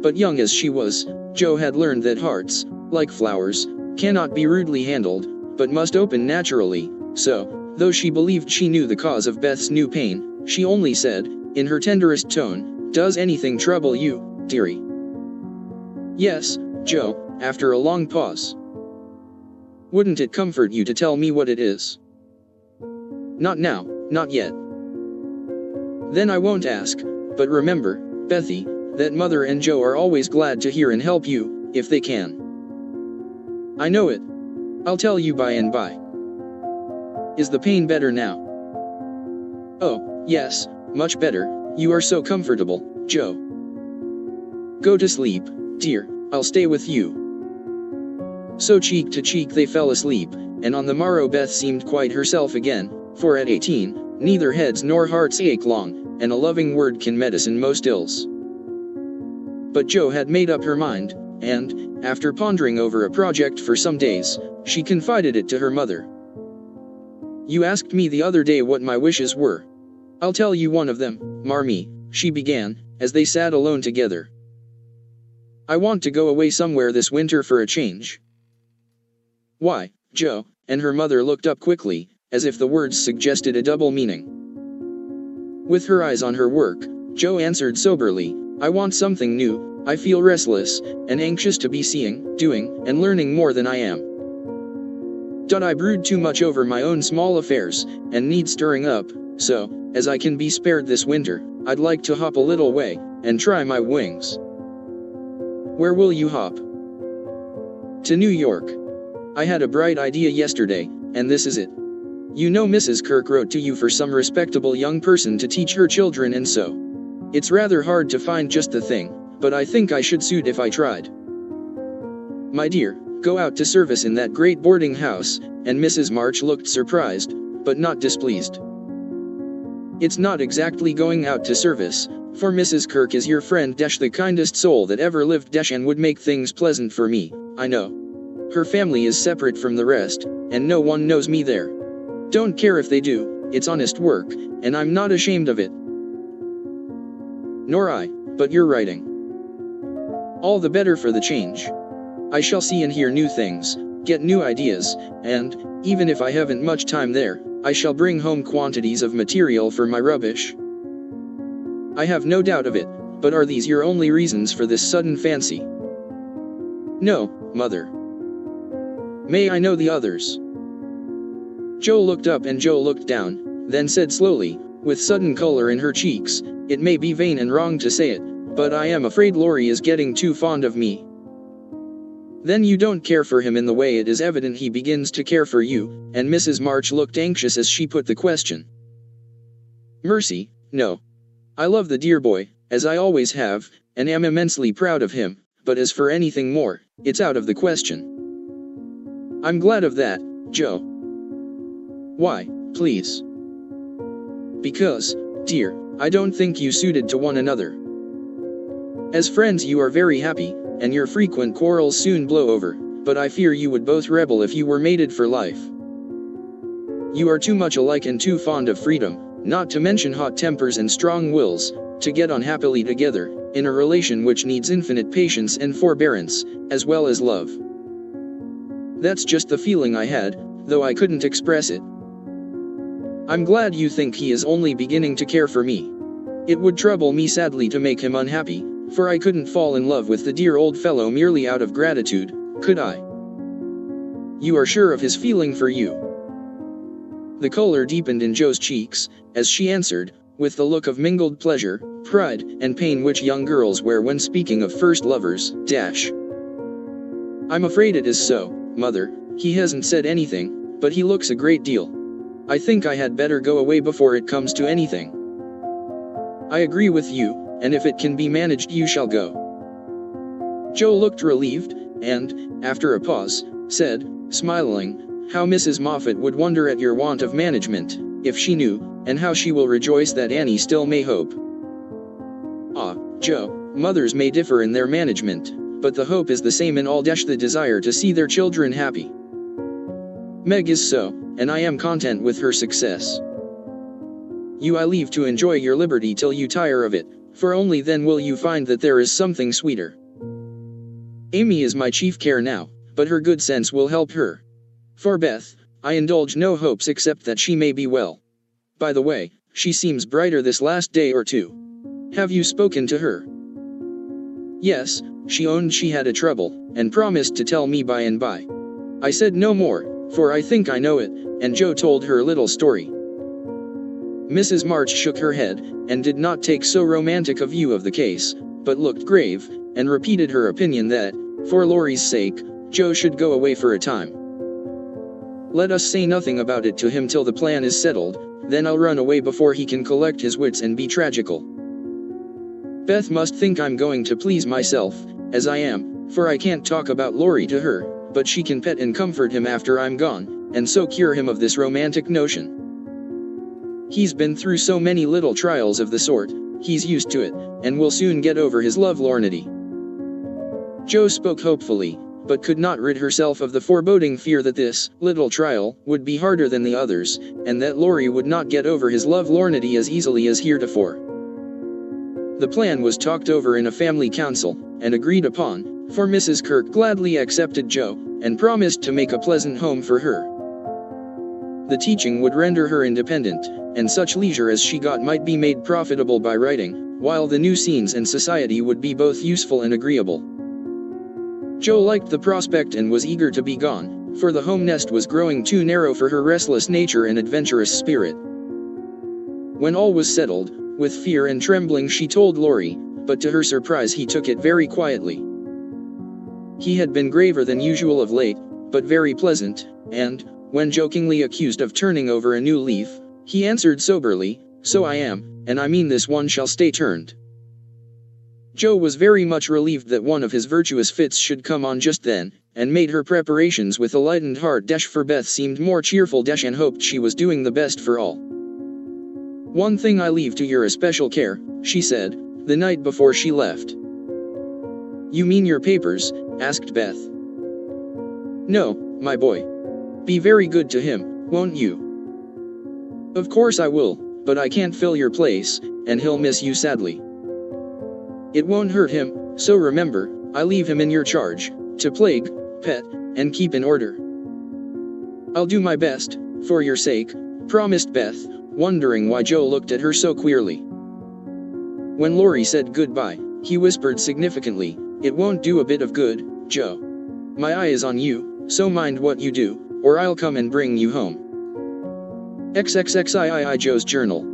But young as she was, Joe had learned that hearts, like flowers, cannot be rudely handled, but must open naturally, so, though she believed she knew the cause of Beth's new pain, she only said, in her tenderest tone, Does anything trouble you, dearie. Yes, Joe, after a long pause. Wouldn't it comfort you to tell me what it is? Not now, not yet. Then I won't ask, but remember, Bethy, that Mother and Joe are always glad to hear and help you, if they can. I know it. I'll tell you by and by. Is the pain better now? Oh, yes, much better. You are so comfortable, Joe. Go to sleep, dear, I'll stay with you. So cheek to cheek they fell asleep, and on the morrow Beth seemed quite herself again, for at 18, neither heads nor hearts ache long, and a loving word can medicine most ills. But Joe had made up her mind, and, after pondering over a project for some days, she confided it to her mother. You asked me the other day what my wishes were. I'll tell you one of them, Marmee, she began, as they sat alone together. I want to go away somewhere this winter for a change. Why, Joe? And her mother looked up quickly, as if the words suggested a double meaning. With her eyes on her work, Joe answered soberly, I want something new. I feel restless, and anxious to be seeing, doing, and learning more than I am. I brood too much over my own small affairs, and need stirring up, so, as I can be spared this winter, I'd like to hop a little way, and try my wings. Where will you hop? To New York. I had a bright idea yesterday, and this is it. You know Mrs. Kirk wrote to you for some respectable young person to teach her children, and so. It's rather hard to find just the thing, but I think I should suit if I tried. My dear, go out to service in that great boarding house, and Mrs. March looked surprised, but not displeased. It's not exactly going out to service, for Mrs. Kirk is your friend the kindest soul that ever lived and would make things pleasant for me, I know. Her family is separate from the rest, and no one knows me there. Don't care if they do, it's honest work, and I'm not ashamed of it. Nor I, but you're writing. All the better for the change. I shall see and hear new things, get new ideas, and, even if I haven't much time there, I shall bring home quantities of material for my rubbish. I have no doubt of it, but are these your only reasons for this sudden fancy? No, Mother. May I know the others? Joe looked up and Joe looked down, then said slowly, with sudden color in her cheeks, it may be vain and wrong to say it, but I am afraid Laurie is getting too fond of me. Then you don't care for him in the way it is evident he begins to care for you, and Mrs. March looked anxious as she put the question. Mercy, no. I love the dear boy, as I always have, and am immensely proud of him, but as for anything more, it's out of the question. I'm glad of that, Joe. Why, please? Because, dear, I don't think you suited to one another. As friends you are very happy, and your frequent quarrels soon blow over, but I fear you would both rebel if you were mated for life. You are too much alike and too fond of freedom, not to mention hot tempers and strong wills, to get on happily together, in a relation which needs infinite patience and forbearance, as well as love. That's just the feeling I had, though I couldn't express it. I'm glad you think he is only beginning to care for me. It would trouble me sadly to make him unhappy, for I couldn't fall in love with the dear old fellow merely out of gratitude, could I? You are sure of his feeling for you? The color deepened in Joe's cheeks, as she answered, with the look of mingled pleasure, pride, and pain which young girls wear when speaking of first lovers, I'm afraid it is so, Mother. He hasn't said anything, but he looks a great deal. I think I had better go away before it comes to anything. I agree with you, and if it can be managed you shall go. Joe looked relieved, and, after a pause, said, smiling, how Mrs. Moffat would wonder at your want of management, if she knew, and how she will rejoice that Annie still may hope. Ah, Joe, mothers may differ in their management, but the hope is the same in all the desire to see their children happy. Meg is so, and I am content with her success. You I leave to enjoy your liberty till you tire of it, for only then will you find that there is something sweeter. Amy is my chief care now, but her good sense will help her. For Beth, I indulge no hopes except that she may be well. By the way, she seems brighter this last day or two. Have you spoken to her? Yes, she owned she had a trouble, and promised to tell me by and by. I said no more, for I think I know it, and Joe told her little story. Mrs. March shook her head, and did not take so romantic a view of the case, but looked grave, and repeated her opinion that, for Laurie's sake, Joe should go away for a time. Let us say nothing about it to him till the plan is settled, then I'll run away before he can collect his wits and be tragical. Beth must think I'm going to please myself, as I am, for I can't talk about Laurie to her, but she can pet and comfort him after I'm gone, and so cure him of this romantic notion. He's been through so many little trials of the sort, he's used to it, and will soon get over his lovelornity. Jo spoke hopefully, but could not rid herself of the foreboding fear that this little trial would be harder than the others, and that Laurie would not get over his lovelornity as easily as heretofore. The plan was talked over in a family council, and agreed upon, for Mrs. Kirk gladly accepted Jo, and promised to make a pleasant home for her. The teaching would render her independent, and such leisure as she got might be made profitable by writing, while the new scenes and society would be both useful and agreeable. Jo liked the prospect and was eager to be gone, for the home nest was growing too narrow for her restless nature and adventurous spirit. When all was settled, with fear and trembling she told Laurie, but to her surprise he took it very quietly. He had been graver than usual of late, but very pleasant, and, when jokingly accused of turning over a new leaf, he answered soberly, "So I am, and I mean this one shall stay turned." Jo was very much relieved that one of his virtuous fits should come on just then, and made her preparations with a lightened heart. For Beth seemed more cheerful and hoped she was doing the best for all. "One thing I leave to your especial care," she said, the night before she left. "You mean your papers?" asked Beth. "No, my boy. Be very good to him, won't you?" "Of course I will, but I can't fill your place, and he'll miss you sadly." "It won't hurt him, so remember, I leave him in your charge, to plague, pet, and keep in order." "I'll do my best, for your sake," promised Beth, wondering why Jo looked at her so queerly. When Laurie said goodbye, he whispered significantly, "It won't do a bit of good, Jo. My eye is on you, so mind what you do, or I'll come and bring you home." XXXIII Jo's Journal.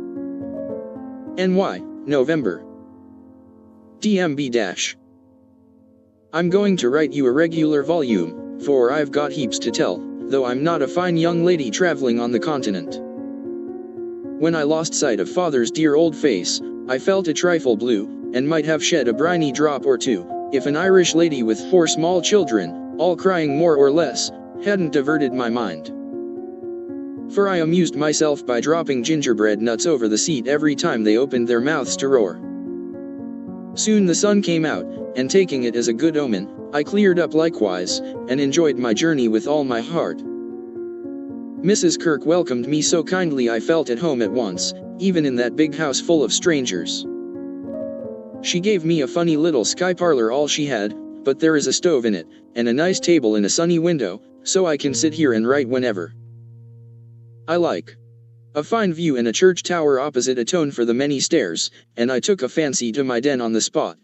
NY, November. DMB-. I'm going to write you a regular volume, for I've got heaps to tell, though I'm not a fine young lady traveling on the continent. When I lost sight of Father's dear old face, I felt a trifle blue, and might have shed a briny drop or two, if an Irish lady with 4 small children, all crying more or less, hadn't diverted my mind. For I amused myself by dropping gingerbread nuts over the seat every time they opened their mouths to roar. Soon the sun came out, and taking it as a good omen, I cleared up likewise, and enjoyed my journey with all my heart. Mrs. Kirk welcomed me so kindly I felt at home at once, even in that big house full of strangers. She gave me a funny little sky parlor all she had, but there is a stove in it, and a nice table in a sunny window, so I can sit here and write whenever I like. A fine view and a church tower opposite atone for the many stairs, and I took a fancy to my den on the spot.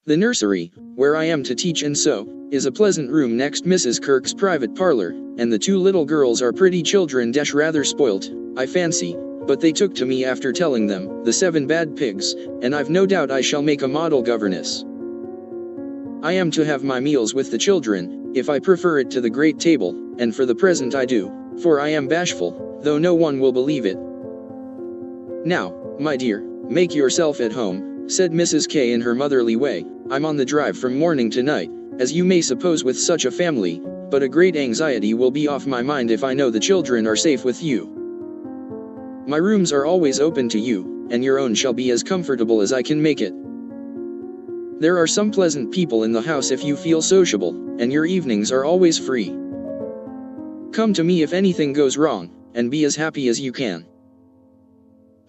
The nursery, where I am to teach and sew, is a pleasant room next Mrs. Kirk's private parlor, and the 2 little girls are pretty children rather spoilt, I fancy, but they took to me after telling them the 7 bad pigs, and I've no doubt I shall make a model governess. I am to have my meals with the children, if I prefer it to the great table, and for the present I do, for I am bashful, though no one will believe it. "Now, my dear, make yourself at home," said Mrs. K in her motherly way. "I'm on the drive from morning to night, as you may suppose with such a family, but a great anxiety will be off my mind if I know the children are safe with you. My rooms are always open to you, and your own shall be as comfortable as I can make it. There are some pleasant people in the house if you feel sociable, and your evenings are always free. Come to me if anything goes wrong, and be as happy as you can.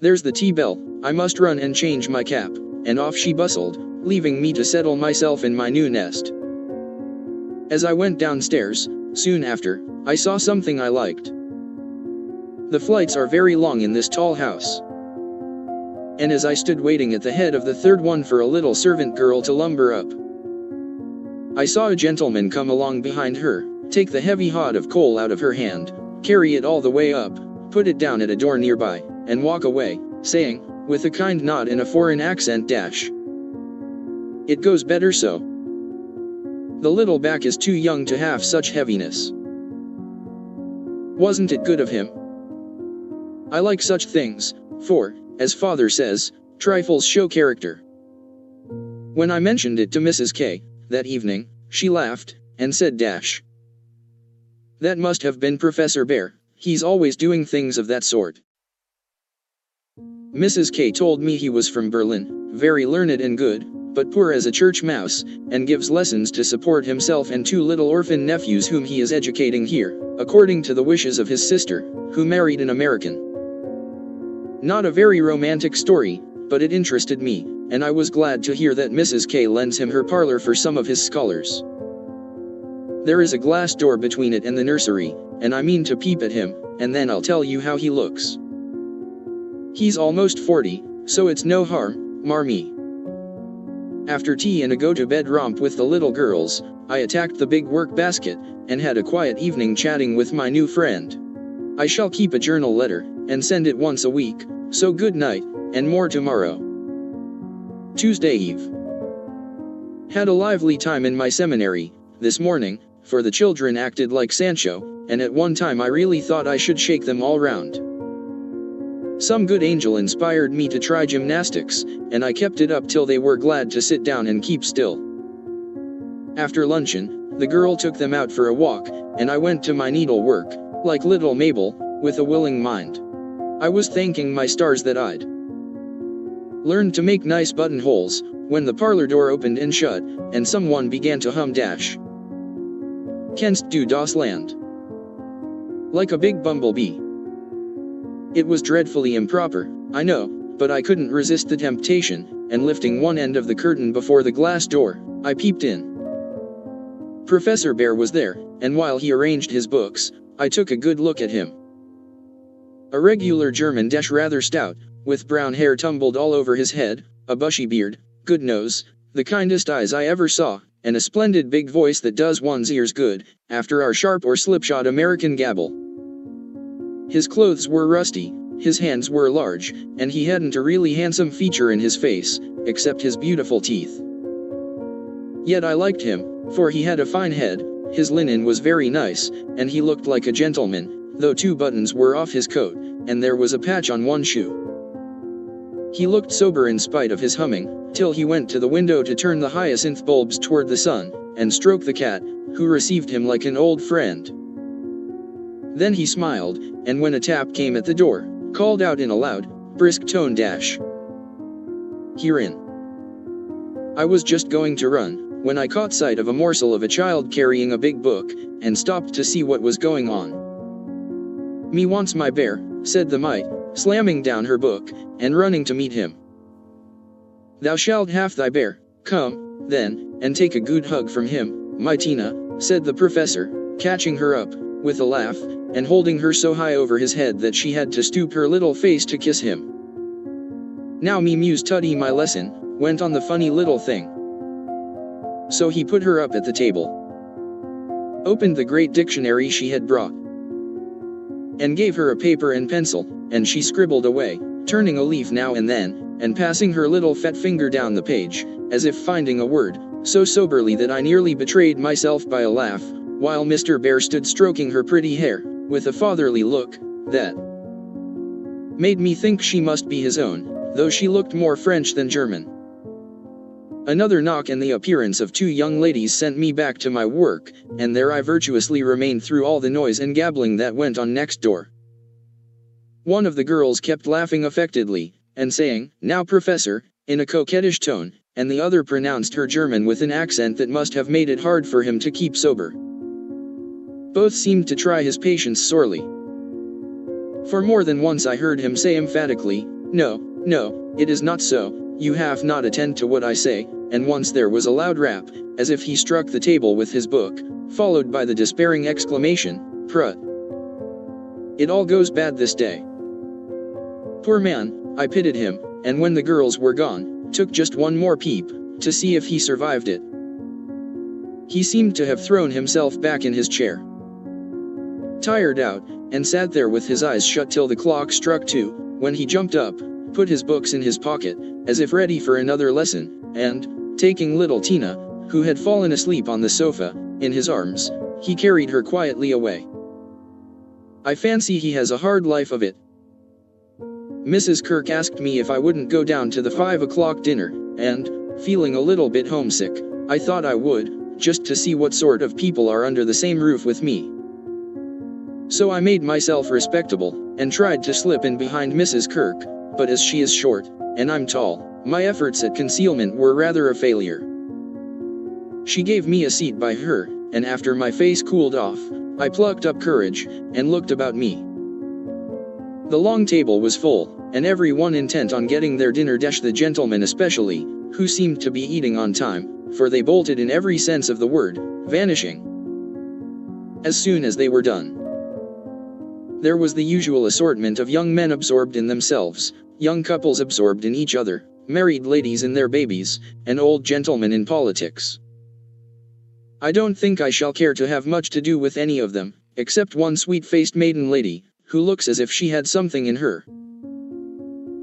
There's the tea bell, I must run and change my cap," and off she bustled, leaving me to settle myself in my new nest. As I went downstairs, soon after, I saw something I liked. The flights are very long in this tall house. and as I stood waiting at the head of the third one for a little servant girl to lumber up, I saw a gentleman come along behind her, take the heavy hod of coal out of her hand, carry it all the way up, put it down at a door nearby, and walk away, saying, with a kind nod in a foreign accent, "It goes better so. The little back is too young to have such heaviness." Wasn't it good of him? I like such things, for, as father says, trifles show character. When I mentioned it to Mrs. K, that evening, she laughed, and said, "That must have been Professor Bear, he's always doing things of that sort." Mrs. K told me he was from Berlin, very learned and good, but poor as a church mouse, and gives lessons to support himself and 2 little orphan nephews whom he is educating here, according to the wishes of his sister, who married an American. Not a very romantic story, but it interested me, and I was glad to hear that Mrs. K lends him her parlor for some of his scholars. There is a glass door between it and the nursery, and I mean to peep at him, and then I'll tell you how he looks. He's almost 40, so it's no harm, marmy. After tea and a go-to-bed romp with the little girls, I attacked the big work basket, and had a quiet evening chatting with my new friend. I shall keep a journal letter, and send it once a week, so good night, and more tomorrow. Tuesday Eve. Had a lively time in my seminary, this morning, for the children acted like Sancho, and at one time I really thought I should shake them all round. Some good angel inspired me to try gymnastics, and I kept it up till they were glad to sit down and keep still. After luncheon, the girl took them out for a walk, and I went to my needlework, like little Mabel, with a willing mind. I was thanking my stars that I'd learned to make nice buttonholes, when the parlor door opened and shut, and someone began to hum "Kennst du das Land?" like a big bumblebee. It was dreadfully improper, I know, but I couldn't resist the temptation, and lifting one end of the curtain before the glass door, I peeped in. Professor Bear was there, and while he arranged his books, I took a good look at him. A regular German, rather stout, with brown hair tumbled all over his head, a bushy beard, good nose, the kindest eyes I ever saw, and a splendid big voice that does one's ears good, after our sharp or slipshod American gabble. His clothes were rusty, his hands were large, and he hadn't a really handsome feature in his face, except his beautiful teeth. Yet I liked him, for he had a fine head, his linen was very nice, and he looked like a gentleman, though 2 buttons were off his coat, and there was a patch on one shoe. He looked sober in spite of his humming, till he went to the window to turn the hyacinth bulbs toward the sun, and stroke the cat, who received him like an old friend. Then he smiled, and when a tap came at the door, called out in a loud, brisk tone, "Herein." I was just going to run, when I caught sight of a morsel of a child carrying a big book, and stopped to see what was going on. "Me wants my bear," said the mite, slamming down her book, and running to meet him. "Thou shalt have thy bear, come, then, and take a good hug from him, my Tina," said the professor, catching her up, with a laugh, and holding her so high over his head that she had to stoop her little face to kiss him. "Now me muse tuddy my lesson," went on the funny little thing. So he put her up at the table, opened the great dictionary she had brought, and gave her a paper and pencil, and she scribbled away, turning a leaf now and then, and passing her little fat finger down the page, as if finding a word, so soberly that I nearly betrayed myself by a laugh, while Mr. Bear stood stroking her pretty hair, with a fatherly look, that made me think she must be his own, though she looked more French than German. Another knock and the appearance of 2 young ladies sent me back to my work, and there I virtuously remained through all the noise and gabbling that went on next door. One of the girls kept laughing affectedly, and saying, "Now professor," in a coquettish tone, and the other pronounced her German with an accent that must have made it hard for him to keep sober. Both seemed to try his patience sorely. For more than once I heard him say emphatically, "No, no, it is not so, you have not attend to what I say," and once there was a loud rap, as if he struck the table with his book, followed by the despairing exclamation, "Prut! It all goes bad this day." Poor man, I pitied him, and when the girls were gone, took just one more peep, to see if he survived it. He seemed to have thrown himself back in his chair, tired out, and sat there with his eyes shut till the clock struck 2, when he jumped up, put his books in his pocket, as if ready for another lesson, and, taking little Tina, who had fallen asleep on the sofa, in his arms, he carried her quietly away. I fancy he has a hard life of it. Mrs. Kirk asked me if I wouldn't go down to the 5 o'clock dinner, and, feeling a little bit homesick, I thought I would, just to see what sort of people are under the same roof with me. So I made myself respectable, and tried to slip in behind Mrs. Kirk, but as she is short, and I'm tall, my efforts at concealment were rather a failure. She gave me a seat by her, and after my face cooled off, I plucked up courage, and looked about me. The long table was full, and everyone intent on getting their dinner, the gentlemen especially, who seemed to be eating on time, for they bolted in every sense of the word, vanishing as soon as they were done. There was the usual assortment of young men absorbed in themselves, young couples absorbed in each other, married ladies in their babies, and old gentlemen in politics. I don't think I shall care to have much to do with any of them, except one sweet-faced maiden lady, who looks as if she had something in her.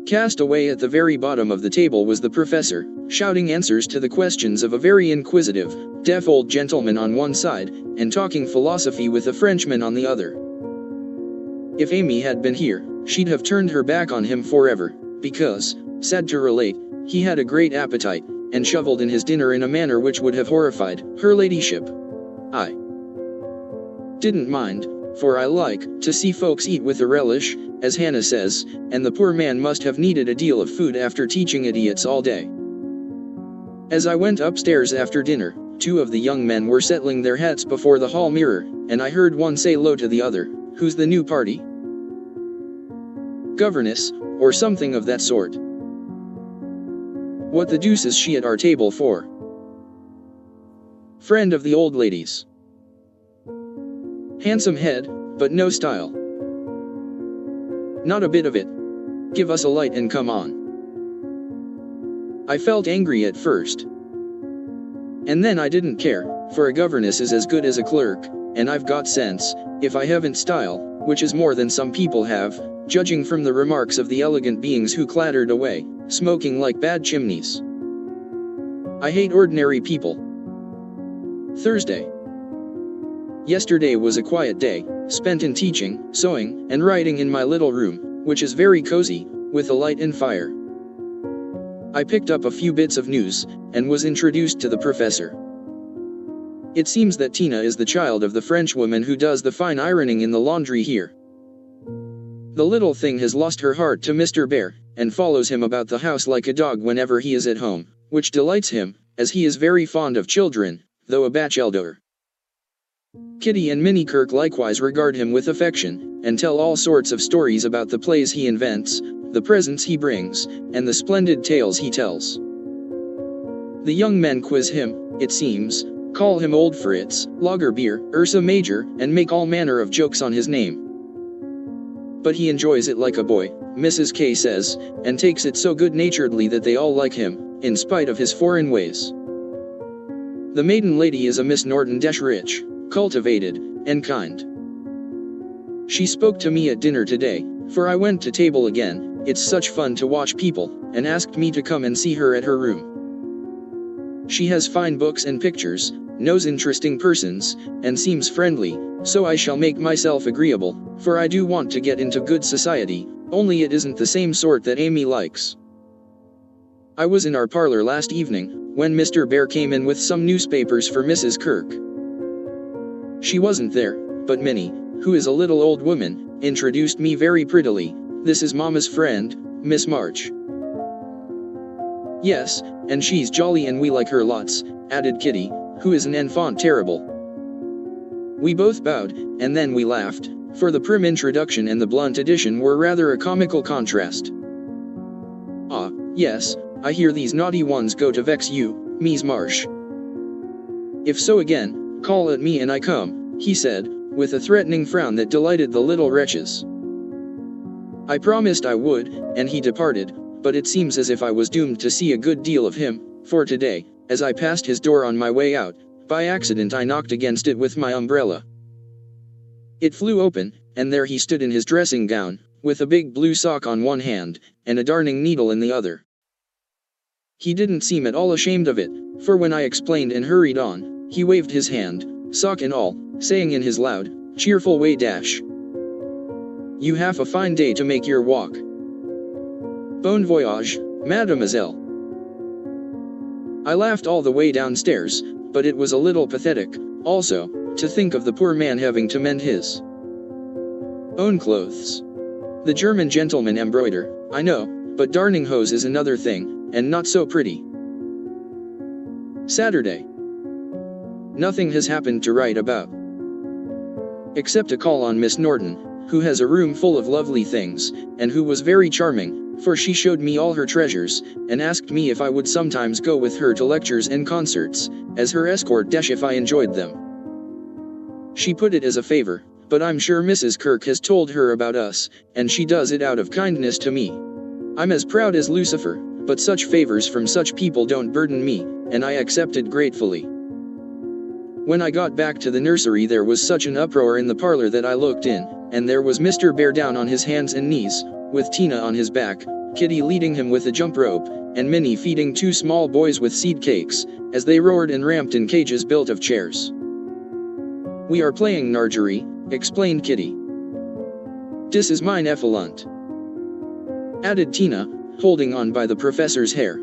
Cast away at the very bottom of the table was the professor, shouting answers to the questions of a very inquisitive, deaf old gentleman on one side, and talking philosophy with a Frenchman on the other. If Amy had been here, she'd have turned her back on him forever, because, sad to relate, he had a great appetite, and shoveled in his dinner in a manner which would have horrified her ladyship. I didn't mind, for I like to see folks eat with a relish, as Hannah says, and the poor man must have needed a deal of food after teaching idiots all day. As I went upstairs after dinner, 2 of the young men were settling their hats before the hall mirror, and I heard one say low to the other, "Who's the new party? Governess, or something of that sort. What the deuce is she at our table for? Friend of the old lady's. Handsome head, but no style. Not a bit of it. Give us a light and come on." I felt angry at first, and then I didn't care, for a governess is as good as a clerk, and I've got sense, if I haven't style, which is more than some people have, judging from the remarks of the elegant beings who clattered away, smoking like bad chimneys. I hate ordinary people. Thursday. Yesterday was a quiet day, spent in teaching, sewing, and writing in my little room, which is very cozy, with a light and fire. I picked up a few bits of news, and was introduced to the professor. It seems that Tina is the child of the Frenchwoman who does the fine ironing in the laundry here. The little thing has lost her heart to Mr. Bear, and follows him about the house like a dog whenever he is at home, which delights him, as he is very fond of children, though a bachelor. Kitty and Minnie Kirk likewise regard him with affection, and tell all sorts of stories about the plays he invents, the presents he brings, and the splendid tales he tells. The young men quiz him, it seems, call him Old Fritz, Lagerbier, Ursa Major, and make all manner of jokes on his name. But he enjoys it like a boy, Mrs. K says, and takes it so good-naturedly that they all like him, in spite of his foreign ways. The maiden lady is a Miss Norton-rich, cultivated, and kind. She spoke to me at dinner today, for I went to table again, it's such fun to watch people, and asked me to come and see her at her room. She has fine books and pictures, knows interesting persons, and seems friendly, so I shall make myself agreeable, for I do want to get into good society, only it isn't the same sort that Amy likes. I was in our parlor last evening, when Mr. Bear came in with some newspapers for Mrs. Kirk. She wasn't there, but Minnie, who is a little old woman, introduced me very prettily. "This is Mama's friend, Miss March." "Yes, and she's jolly and we like her lots," added Kitty, who is an enfant terrible. We both bowed, and then we laughed, for the prim introduction and the blunt addition were rather a comical contrast. "Ah, yes, I hear these naughty ones go to vex you, Miss Marsh. If so again, call at me and I come," he said, with a threatening frown that delighted the little wretches. I promised I would, and he departed, but it seems as if I was doomed to see a good deal of him, for today, as I passed his door on my way out, by accident I knocked against it with my umbrella. It flew open, and there he stood in his dressing gown, with a big blue sock on one hand, and a darning needle in the other. He didn't seem at all ashamed of it, for when I explained and hurried on, he waved his hand, sock and all, saying in his loud, cheerful way, "You have a fine day to make your walk. Bon voyage, mademoiselle." I laughed all the way downstairs, but it was a little pathetic, also, to think of the poor man having to mend his own clothes. The German gentlemen embroider, I know, but darning hose is another thing, and not so pretty. Saturday. Nothing has happened to write about. Except a call on Miss Norton, who has a room full of lovely things, and who was very charming, for she showed me all her treasures, and asked me if I would sometimes go with her to lectures and concerts, as her escort if I enjoyed them. She put it as a favor, but I'm sure Mrs. Kirk has told her about us, and she does it out of kindness to me. I'm as proud as Lucifer, but such favors from such people don't burden me, and I accepted gratefully. When I got back to the nursery there was such an uproar in the parlor that I looked in, and there was Mr. Bear down on his hands and knees, with Tina on his back, Kitty leading him with a jump rope, and Minnie feeding two small boys with seed cakes, as they roared and ramped in cages built of chairs. "We are playing Nargery," explained Kitty. "Dis is mine effluent," added Tina, holding on by the professor's hair.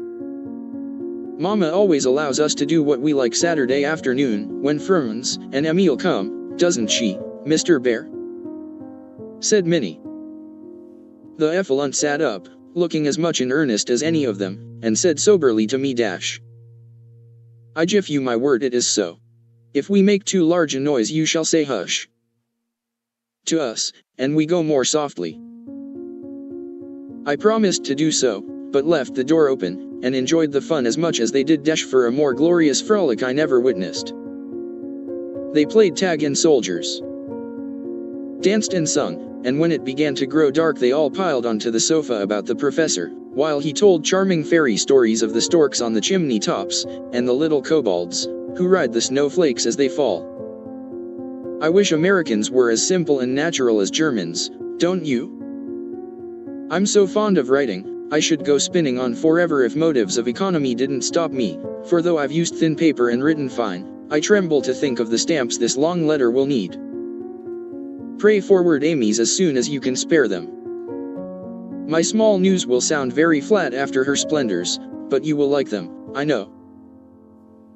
"Mama always allows us to do what we like Saturday afternoon, when Franz and Emil come, doesn't she, Mr. Bear?" said Minnie. The effluent sat up, looking as much in earnest as any of them, and said soberly to me, "I give you my word it is so. If we make too large a noise you shall say hush to us, and we go more softly." I promised to do so, but left the door open, and enjoyed the fun as much as they did. For a more glorious frolic I never witnessed. They played tag and soldiers, danced and sung, and when it began to grow dark they all piled onto the sofa about the professor, while he told charming fairy stories of the storks on the chimney tops, and the little kobolds, who ride the snowflakes as they fall. I wish Americans were as simple and natural as Germans, don't you? I'm so fond of writing, I should go spinning on forever if motives of economy didn't stop me, for though I've used thin paper and written fine, I tremble to think of the stamps this long letter will need. Pray forward Amy's as soon as you can spare them. My small news will sound very flat after her splendors, but you will like them, I know.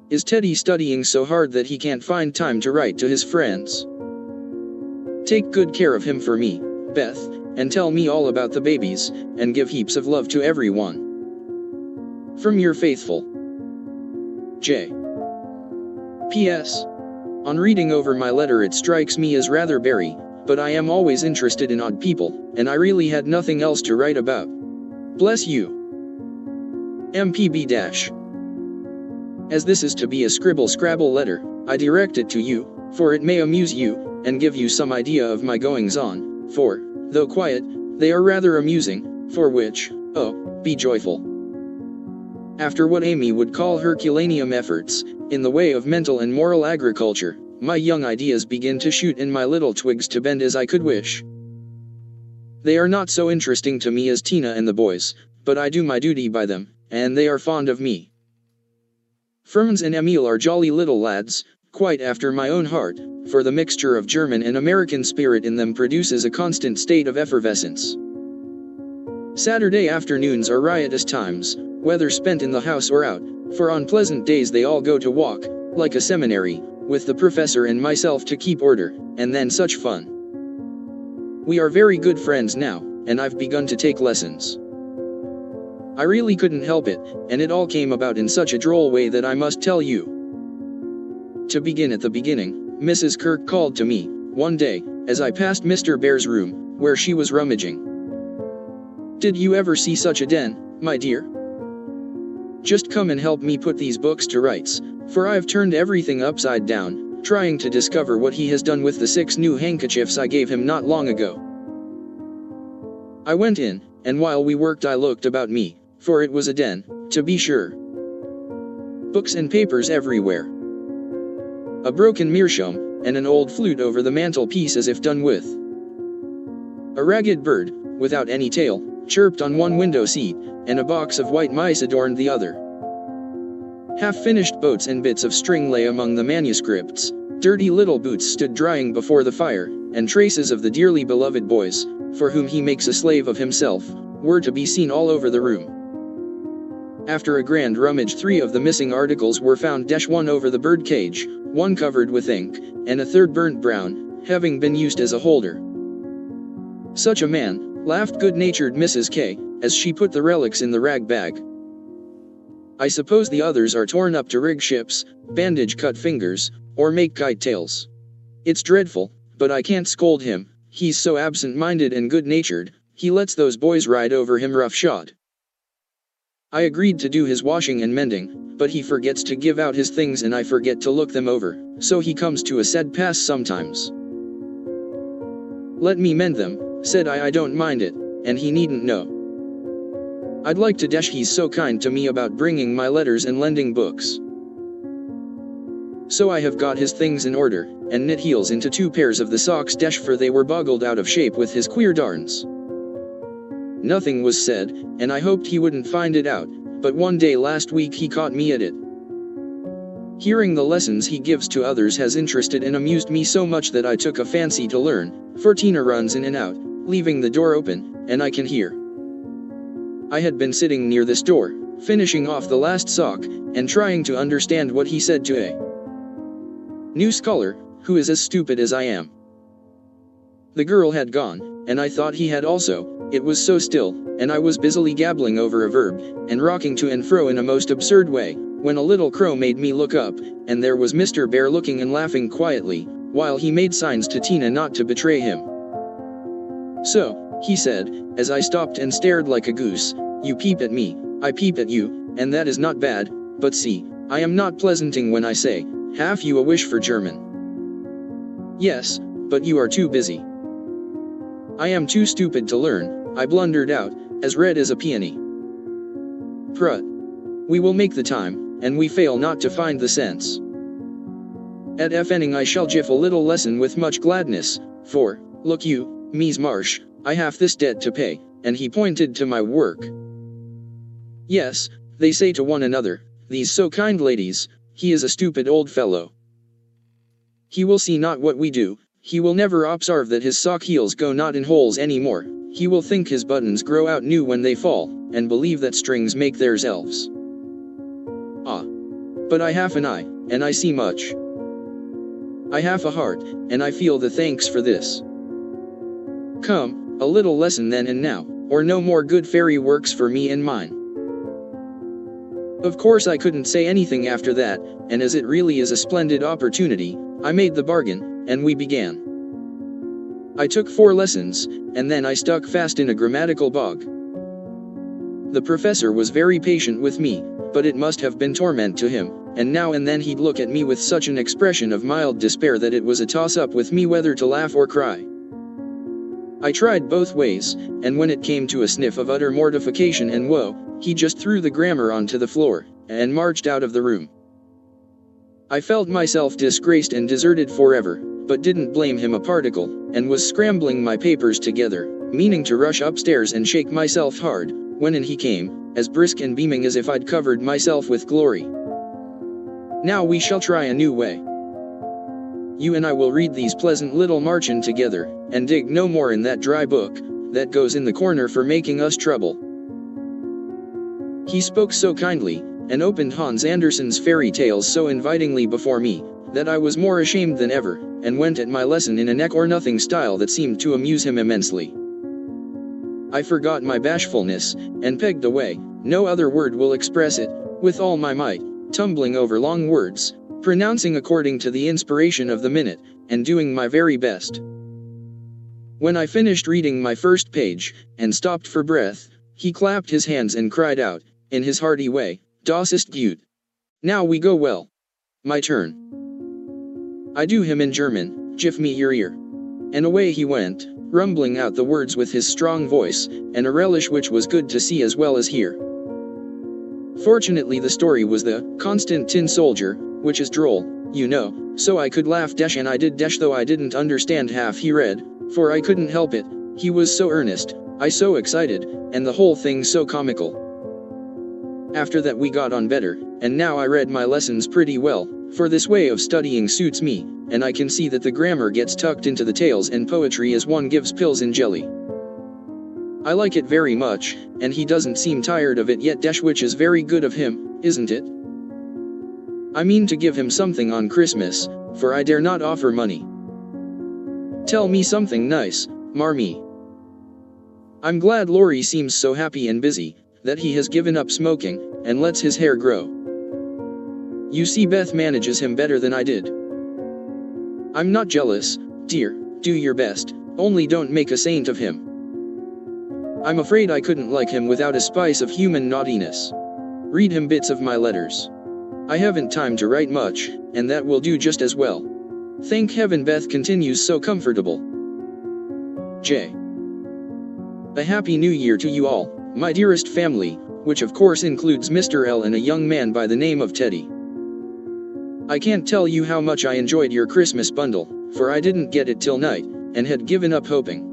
Is Teddy studying so hard that he can't find time to write to his friends? Take good care of him for me, Beth, and tell me all about the babies, and give heaps of love to everyone. From your faithful J. P.S. On reading over my letter it strikes me as rather bary, but I am always interested in odd people, and I really had nothing else to write about. Bless you. MPB-. As this is to be a scribble-scrabble letter, I direct it to you, for it may amuse you, and give you some idea of my goings-on, for, though quiet, they are rather amusing, for which, oh, be joyful. After what Amy would call Herculaneum efforts, in the way of mental and moral agriculture, my young ideas begin to shoot and my little twigs to bend as I could wish. They are not so interesting to me as Tina and the boys, but I do my duty by them, and they are fond of me. Franz and Emil are jolly little lads, quite after my own heart, for the mixture of German and American spirit in them produces a constant state of effervescence. Saturday afternoons are riotous times, whether spent in the house or out, for on pleasant days they all go to walk, like a seminary, with the professor and myself to keep order, and then such fun. We are very good friends now, and I've begun to take lessons. I really couldn't help it, and it all came about in such a droll way that I must tell you. To begin at the beginning, Mrs. Kirk called to me, one day, as I passed Mr. Bear's room, where she was rummaging. "Did you ever see such a den, my dear? Just come and help me put these books to rights, for I've turned everything upside down, trying to discover what he has done with the 6 new handkerchiefs I gave him not long ago." I went in, and while we worked I looked about me, for it was a den, to be sure. Books and papers everywhere. A broken meerschaum, and an old flute over the mantelpiece as if done with. A ragged bird, without any tail, chirped on one window seat, and a box of white mice adorned the other. Half-finished boats and bits of string lay among the manuscripts, dirty little boots stood drying before the fire, and traces of the dearly beloved boys, for whom he makes a slave of himself, were to be seen all over the room. After a grand rummage 3 of the missing articles were found, one over the bird cage, one covered with ink, and a third burnt brown, having been used as a holder. Such a man, laughed good-natured Mrs. K, as she put the relics in the rag bag. I suppose the others are torn up to rig ships, bandage cut fingers, or make kite tails. It's dreadful, but I can't scold him, he's so absent-minded and good-natured, he lets those boys ride over him roughshod. I agreed to do his washing and mending, but he forgets to give out his things and I forget to look them over, so he comes to a sad pass sometimes. Let me mend them, said I don't mind it, and he needn't know. I'd like to he's so kind to me about bringing my letters and lending books. So I have got his things in order, and knit heels into 2 pairs of the socks for they were boggled out of shape with his queer darns. Nothing was said, and I hoped he wouldn't find it out, but one day last week he caught me at it. Hearing the lessons he gives to others has interested and amused me so much that I took a fancy to learn, for Tina runs in and out, leaving the door open, and I can hear. I had been sitting near this door, finishing off the last sock, and trying to understand what he said to a new scholar, who is as stupid as I am. The girl had gone, and I thought he had also. It was so still, and I was busily gabbling over a verb, and rocking to and fro in a most absurd way, when a little crow made me look up, and there was Mr. Bear looking and laughing quietly, while he made signs to Tina not to betray him. So, he said, as I stopped and stared like a goose, you peep at me, I peep at you, and that is not bad, but see, I am not pleasanting when I say, have you a wish for German? Yes, but you are too busy. I am too stupid to learn, I blundered out, as red as a peony. Prut. We will make the time, and we fail not to find the sense. At evening I shall give a little lesson with much gladness, for, look you, Mies Marsh, I have this debt to pay, and he pointed to my work. Yes, they say to one another, these so kind ladies, he is a stupid old fellow. He will see not what we do, he will never observe that his sock heels go not in holes any more, he will think his buttons grow out new when they fall, and believe that strings make theirs elves. Ah! But I have an eye, and I see much. I have a heart, and I feel the thanks for this. Come, a little lesson then and now, or no more good fairy works for me and mine. Of course I couldn't say anything after that, and as it really is a splendid opportunity, I made the bargain, and we began. I took 4 lessons, and then I stuck fast in a grammatical bog. The professor was very patient with me, but it must have been torment to him, and now and then he'd look at me with such an expression of mild despair that it was a toss-up with me whether to laugh or cry. I tried both ways, and when it came to a sniff of utter mortification and woe, he just threw the grammar onto the floor, and marched out of the room. I felt myself disgraced and deserted forever, but didn't blame him a particle, and was scrambling my papers together, meaning to rush upstairs and shake myself hard, when in he came, as brisk and beaming as if I'd covered myself with glory. Now we shall try a new way. You and I will read these pleasant little margin together, and dig no more in that dry book, that goes in the corner for making us trouble. He spoke so kindly, and opened Hans Andersen's fairy tales so invitingly before me, that I was more ashamed than ever, and went at my lesson in a neck-or-nothing style that seemed to amuse him immensely. I forgot my bashfulness, and pegged away, no other word will express it, with all my might, tumbling over long words, pronouncing according to the inspiration of the minute, and doing my very best. When I finished reading my first page, and stopped for breath, he clapped his hands and cried out, in his hearty way, Das ist gut. Now we go well. My turn. I do him in German, gif me your ear. And away he went, rumbling out the words with his strong voice, and a relish which was good to see as well as hear. Fortunately the story was the constant tin soldier, which is droll, you know, so I could laugh and I did though I didn't understand half he read, for I couldn't help it, he was so earnest, I so excited, and the whole thing so comical. After that we got on better, and now I read my lessons pretty well, for this way of studying suits me, and I can see that the grammar gets tucked into the tales and poetry as one gives pills in jelly. I like it very much, and he doesn't seem tired of it yet, which is very good of him, isn't it? I mean to give him something on Christmas, for I dare not offer money. Tell me something nice, Marmee. I'm glad Laurie seems so happy and busy, that he has given up smoking, and lets his hair grow. You see, Beth manages him better than I did. I'm not jealous, dear, do your best, only don't make a saint of him. I'm afraid I couldn't like him without a spice of human naughtiness. Read him bits of my letters. I haven't time to write much, and that will do just as well. Thank heaven Beth continues so comfortable. J. A happy new year to you all, my dearest family, which of course includes Mr. L and a young man by the name of Teddy. I can't tell you how much I enjoyed your Christmas bundle, for I didn't get it till night, and had given up hoping.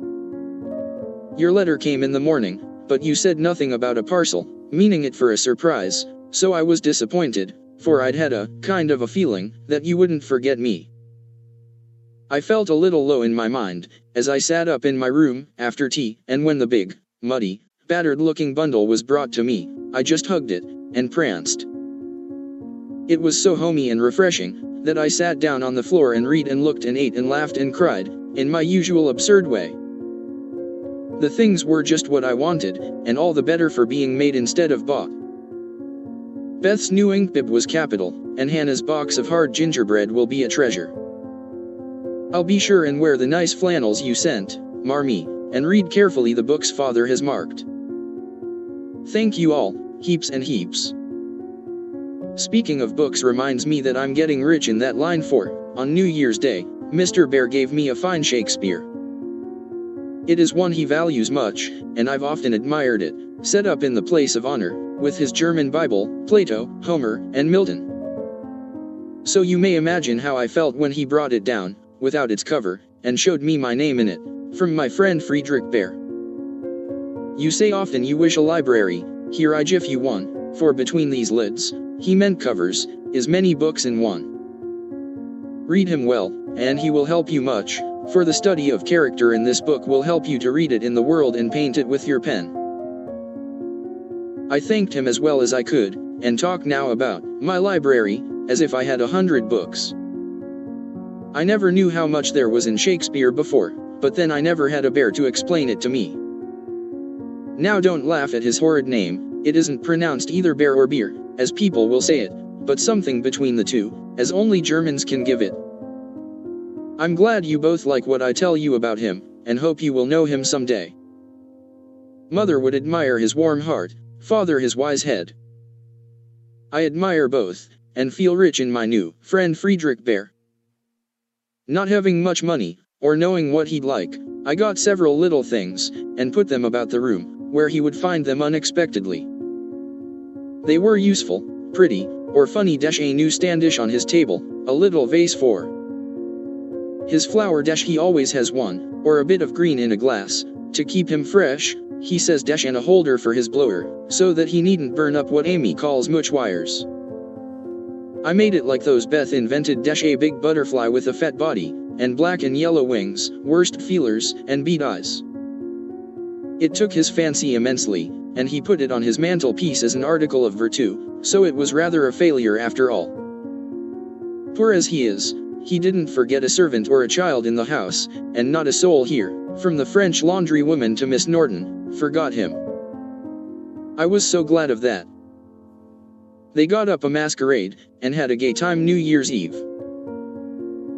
Your letter came in the morning, but you said nothing about a parcel, meaning it for a surprise, so I was disappointed, for I'd had a kind of a feeling that you wouldn't forget me. I felt a little low in my mind, as I sat up in my room, after tea, and when the big, muddy, battered-looking bundle was brought to me, I just hugged it, and pranced. It was so homey and refreshing, that I sat down on the floor and read and looked and ate and laughed and cried, in my usual absurd way. The things were just what I wanted, and all the better for being made instead of bought. Beth's new ink bib was capital, and Hannah's box of hard gingerbread will be a treasure. I'll be sure and wear the nice flannels you sent, Marmee, and read carefully the books Father has marked. Thank you all, heaps and heaps. Speaking of books reminds me that I'm getting rich in that line, for, on New Year's Day, Mr. Bear gave me a fine Shakespeare. It is one he values much, and I've often admired it, set up in the place of honor, with his German Bible, Plato, Homer, and Milton. So you may imagine how I felt when he brought it down, without its cover, and showed me my name in it, from my friend Friedrich Bear. You say often you wish a library, here I give you one, for between these lids, he meant covers, is many books in one. Read him well, and he will help you much, for the study of character in this book will help you to read it in the world and paint it with your pen. I thanked him as well as I could, and talked now about my library, as if I had 100 books. I never knew how much there was in Shakespeare before, but then I never had a bear to explain it to me. Now don't laugh at his horrid name, it isn't pronounced either bear or beer, as people will say it, but something between the two, as only Germans can give it. I'm glad you both like what I tell you about him, and hope you will know him someday. Mother would admire his warm heart, father his wise head. I admire both, and feel rich in my new friend Friedrich Bear. Not having much money, or knowing what he'd like, I got several little things, and put them about the room, where he would find them unexpectedly. They were useful, pretty, or funny. A new standish on his table, a little vase for his flower. He always has one, or a bit of green in a glass, to keep him fresh, he says. And a holder for his blower, so that he needn't burn up what Amy calls much wires. I made it like those Beth invented. A big butterfly with a fat body, and black and yellow wings, worst feelers, and bead eyes. It took his fancy immensely, and he put it on his mantelpiece as an article of virtu, so it was rather a failure after all. Poor as he is, he didn't forget a servant or a child in the house, and not a soul here, from the French laundry woman to Miss Norton, forgot him. I was so glad of that. They got up a masquerade, and had a gay time New Year's Eve.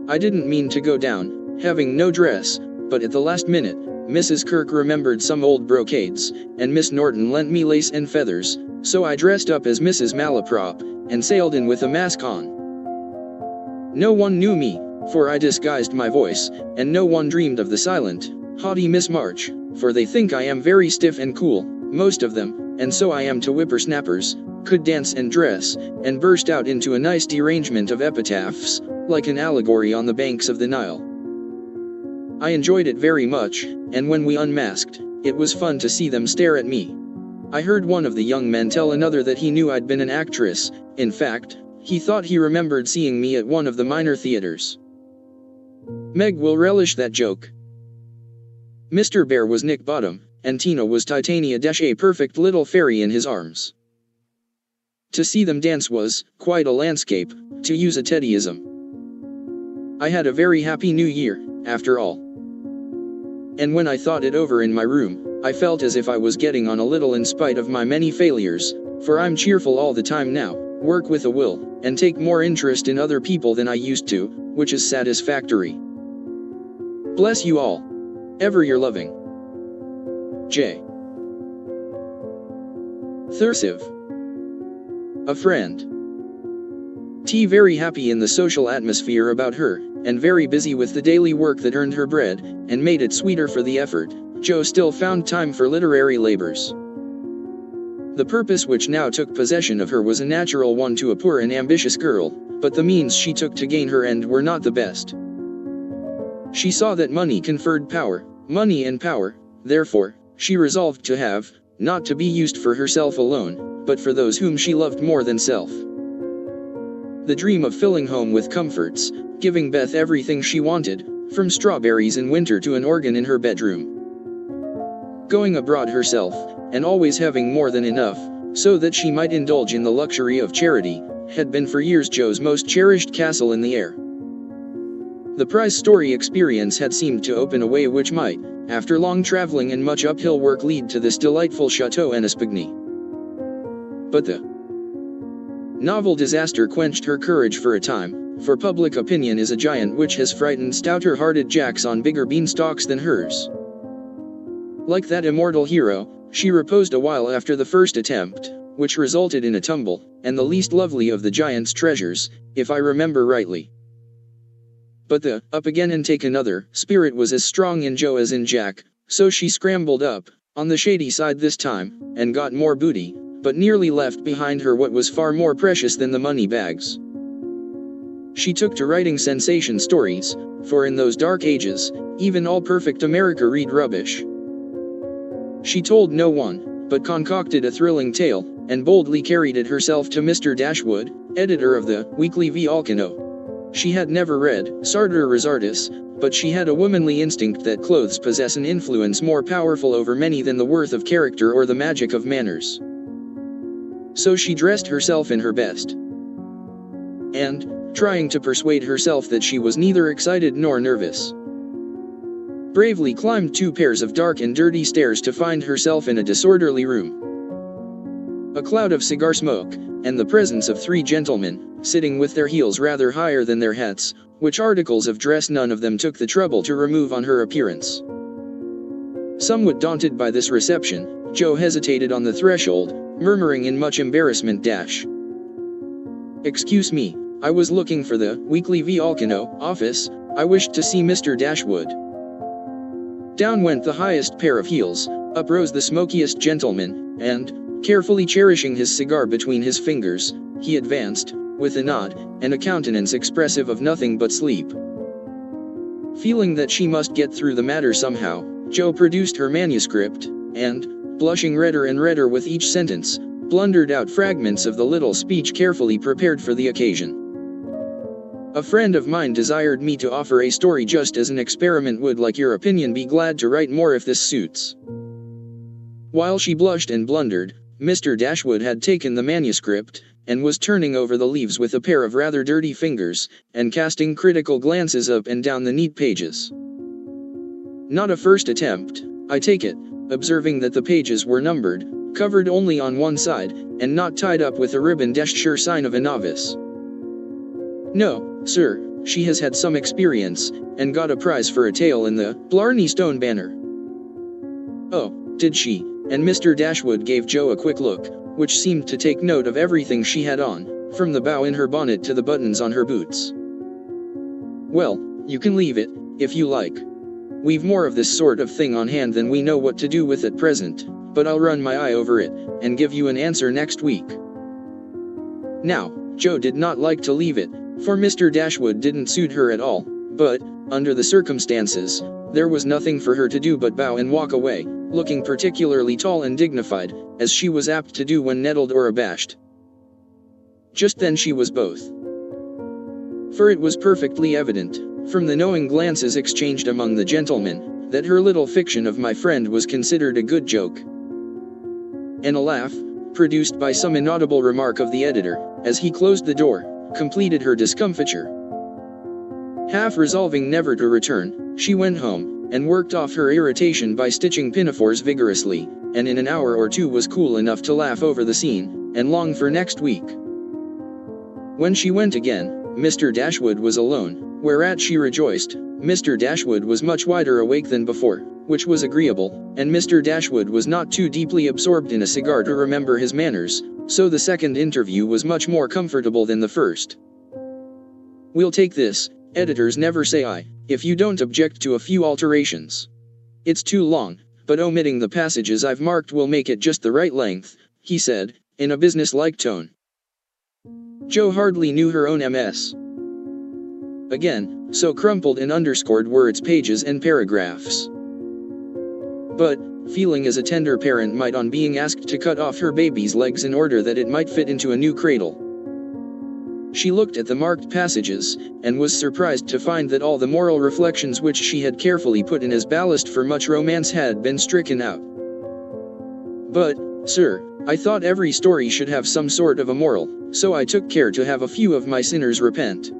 I didn't mean to go down, having no dress, but at the last minute, Mrs. Kirk remembered some old brocades, and Miss Norton lent me lace and feathers, so I dressed up as Mrs. Malaprop, and sailed in with a mask on. No one knew me, for I disguised my voice, and no one dreamed of the silent, haughty Miss March, for they think I am very stiff and cool, most of them, and so I am to whippersnappers, could dance and dress, and burst out into a nice derangement of epitaphs, like an allegory on the banks of the Nile. I enjoyed it very much, and when we unmasked, it was fun to see them stare at me. I heard one of the young men tell another that he knew I'd been an actress. In fact, he thought he remembered seeing me at one of the minor theaters. Meg will relish that joke. Mr. Bear was Nick Bottom, and Tina was Titania, a perfect little fairy in his arms. To see them dance was quite a landscape, to use a Teddyism. I had a very happy New Year, after all. And when I thought it over in my room, I felt as if I was getting on a little in spite of my many failures, for I'm cheerful all the time now, work with a will, and take more interest in other people than I used to, which is satisfactory. Bless you all. Ever your loving J. Thursive. A friend. T. Very happy in the social atmosphere about her, and very busy with the daily work that earned her bread, and made it sweeter for the effort, Jo still found time for literary labors. The purpose which now took possession of her was a natural one to a poor and ambitious girl, but the means she took to gain her end were not the best. She saw that money conferred power, money and power, therefore, she resolved to have, not to be used for herself alone, but for those whom she loved more than self. The dream of filling home with comforts, giving Beth everything she wanted, from strawberries in winter to an organ in her bedroom. Going abroad herself, and always having more than enough, so that she might indulge in the luxury of charity, had been for years Jo's most cherished castle in the air. The prize story experience had seemed to open a way which might, after long traveling and much uphill work, lead to this delightful Chateau en Espagny. But the novel disaster quenched her courage for a time, for public opinion is a giant which has frightened stouter-hearted jacks on bigger beanstalks than hers. Like that immortal hero, she reposed a while after the first attempt, which resulted in a tumble, and the least lovely of the giant's treasures, if I remember rightly. But the up again and take another spirit was as strong in Jo as in Jack, so she scrambled up, on the shady side this time, and got more booty, but nearly left behind her what was far more precious than the money bags. She took to writing sensation stories, for in those dark ages, even all perfect America read rubbish. She told no one, but concocted a thrilling tale, and boldly carried it herself to Mr. Dashwood, editor of the Weekly v. Alcano. She had never read Sartor Resartus, but she had a womanly instinct that clothes possess an influence more powerful over many than the worth of character or the magic of manners. So she dressed herself in her best, and, trying to persuade herself that she was neither excited nor nervous, bravely climbed 2 pairs of dark and dirty stairs to find herself in a disorderly room. A cloud of cigar smoke, and the presence of 3 gentlemen, sitting with their heels rather higher than their hats, which articles of dress none of them took the trouble to remove on her appearance. Somewhat daunted by this reception, Jo hesitated on the threshold, murmuring in much embarrassment, "Excuse me, I was looking for the Weekly v. Alcano office. I wished to see Mr. Dashwood." Down went the highest pair of heels, up rose the smokiest gentleman, and, carefully cherishing his cigar between his fingers, he advanced, with a nod, and a countenance expressive of nothing but sleep. Feeling that she must get through the matter somehow, Jo produced her manuscript, and, blushing redder and redder with each sentence, blundered out fragments of the little speech carefully prepared for the occasion. "A friend of mine desired me to offer a story just as an experiment. Would like your opinion. Be glad to write more if this suits." While she blushed and blundered, Mr. Dashwood had taken the manuscript, and was turning over the leaves with a pair of rather dirty fingers, and casting critical glances up and down the neat pages. "Not a first attempt, I take it," observing that the pages were numbered, covered only on one side, and not tied up with a ribbon. Sure sign of a novice. "No, sir, she has had some experience, and got a prize for a tale in the Blarney Stone Banner." "Oh, did she?" And Mr. Dashwood gave Jo a quick look, which seemed to take note of everything she had on, from the bow in her bonnet to the buttons on her boots. "Well, you can leave it, if you like. We've more of this sort of thing on hand than we know what to do with at present, but I'll run my eye over it, and give you an answer next week." Now, Jo did not like to leave it, for Mr. Dashwood didn't suit her at all, but, under the circumstances, there was nothing for her to do but bow and walk away, looking particularly tall and dignified, as she was apt to do when nettled or abashed. Just then she was both. For it was perfectly evident, from the knowing glances exchanged among the gentlemen, that her little fiction of my friend was considered a good joke. And a laugh, produced by some inaudible remark of the editor, as he closed the door, completed her discomfiture. Half resolving never to return, she went home, and worked off her irritation by stitching pinafores vigorously, and in an hour or two was cool enough to laugh over the scene, and long for next week. When she went again, Mr. Dashwood was alone, whereat she rejoiced. Mr. Dashwood was much wider awake than before, which was agreeable, and Mr. Dashwood was not too deeply absorbed in a cigar to remember his manners, so the second interview was much more comfortable than the first. "We'll take this, editors never say I, if you don't object to a few alterations. It's too long, but omitting the passages I've marked will make it just the right length," he said, in a business-like tone. Jo hardly knew her own MS. Again, so crumpled and underscored were its pages and paragraphs. But, feeling as a tender parent might on being asked to cut off her baby's legs in order that it might fit into a new cradle, she looked at the marked passages, and was surprised to find that all the moral reflections which she had carefully put in as ballast for much romance had been stricken out. "But, sir, I thought every story should have some sort of a moral, so I took care to have a few of my sinners repent."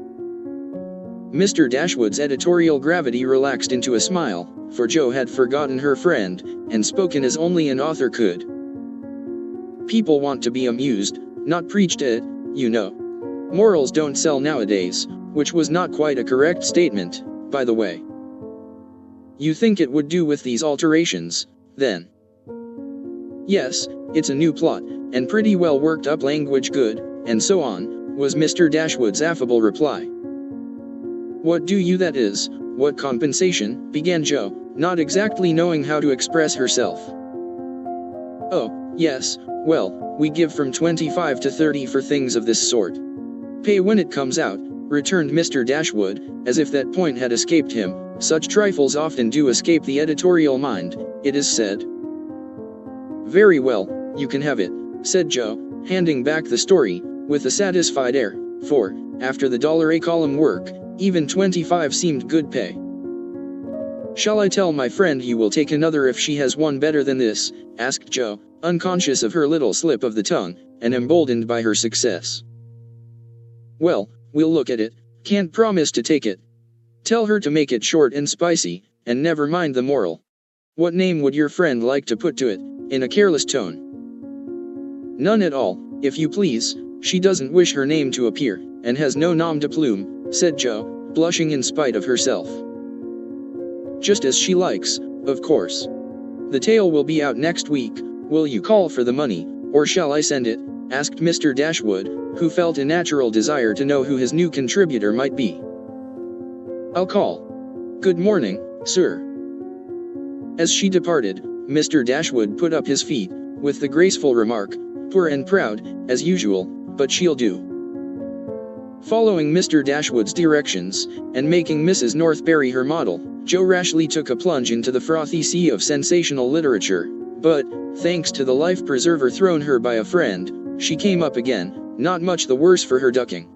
Mr. Dashwood's editorial gravity relaxed into a smile, for Jo had forgotten her friend, and spoken as only an author could. "People want to be amused, not preached at, you know. Morals don't sell nowadays," which was not quite a correct statement, by the way. "You think it would do with these alterations, then?" "Yes, it's a new plot, and pretty well worked up language good, and so on," was Mr. Dashwood's affable reply. "What do you that is, what compensation?" began Jo, not exactly knowing how to express herself. "Oh, yes, well, we give from 25 to 30 for things of this sort. Pay when it comes out," returned Mr. Dashwood, as if that point had escaped him. Such trifles often do escape the editorial mind, it is said. "Very well, you can have it," said Jo, handing back the story, with a satisfied air, for, after the $1 column work, even 25 seemed good pay. "Shall I tell my friend you will take another if she has one better than this?" asked Jo, unconscious of her little slip of the tongue, and emboldened by her success. "Well, we'll look at it, can't promise to take it. Tell her to make it short and spicy, and never mind the moral. What name would your friend like to put to it?" in a careless tone. "None at all, if you please, she doesn't wish her name to appear, and has no nom de plume," said Jo, blushing in spite of herself. "Just as she likes, of course. The tale will be out next week. Will you call for the money, or shall I send it?" asked Mr. Dashwood, who felt a natural desire to know who his new contributor might be. "I'll call. Good morning, sir." As she departed, Mr. Dashwood put up his feet, with the graceful remark, "Poor and proud, as usual, but she'll do." Following Mr. Dashwood's directions, and making Mrs. Northberry her model, Jo rashly took a plunge into the frothy sea of sensational literature, but, thanks to the life preserver thrown her by a friend, she came up again, not much the worse for her ducking.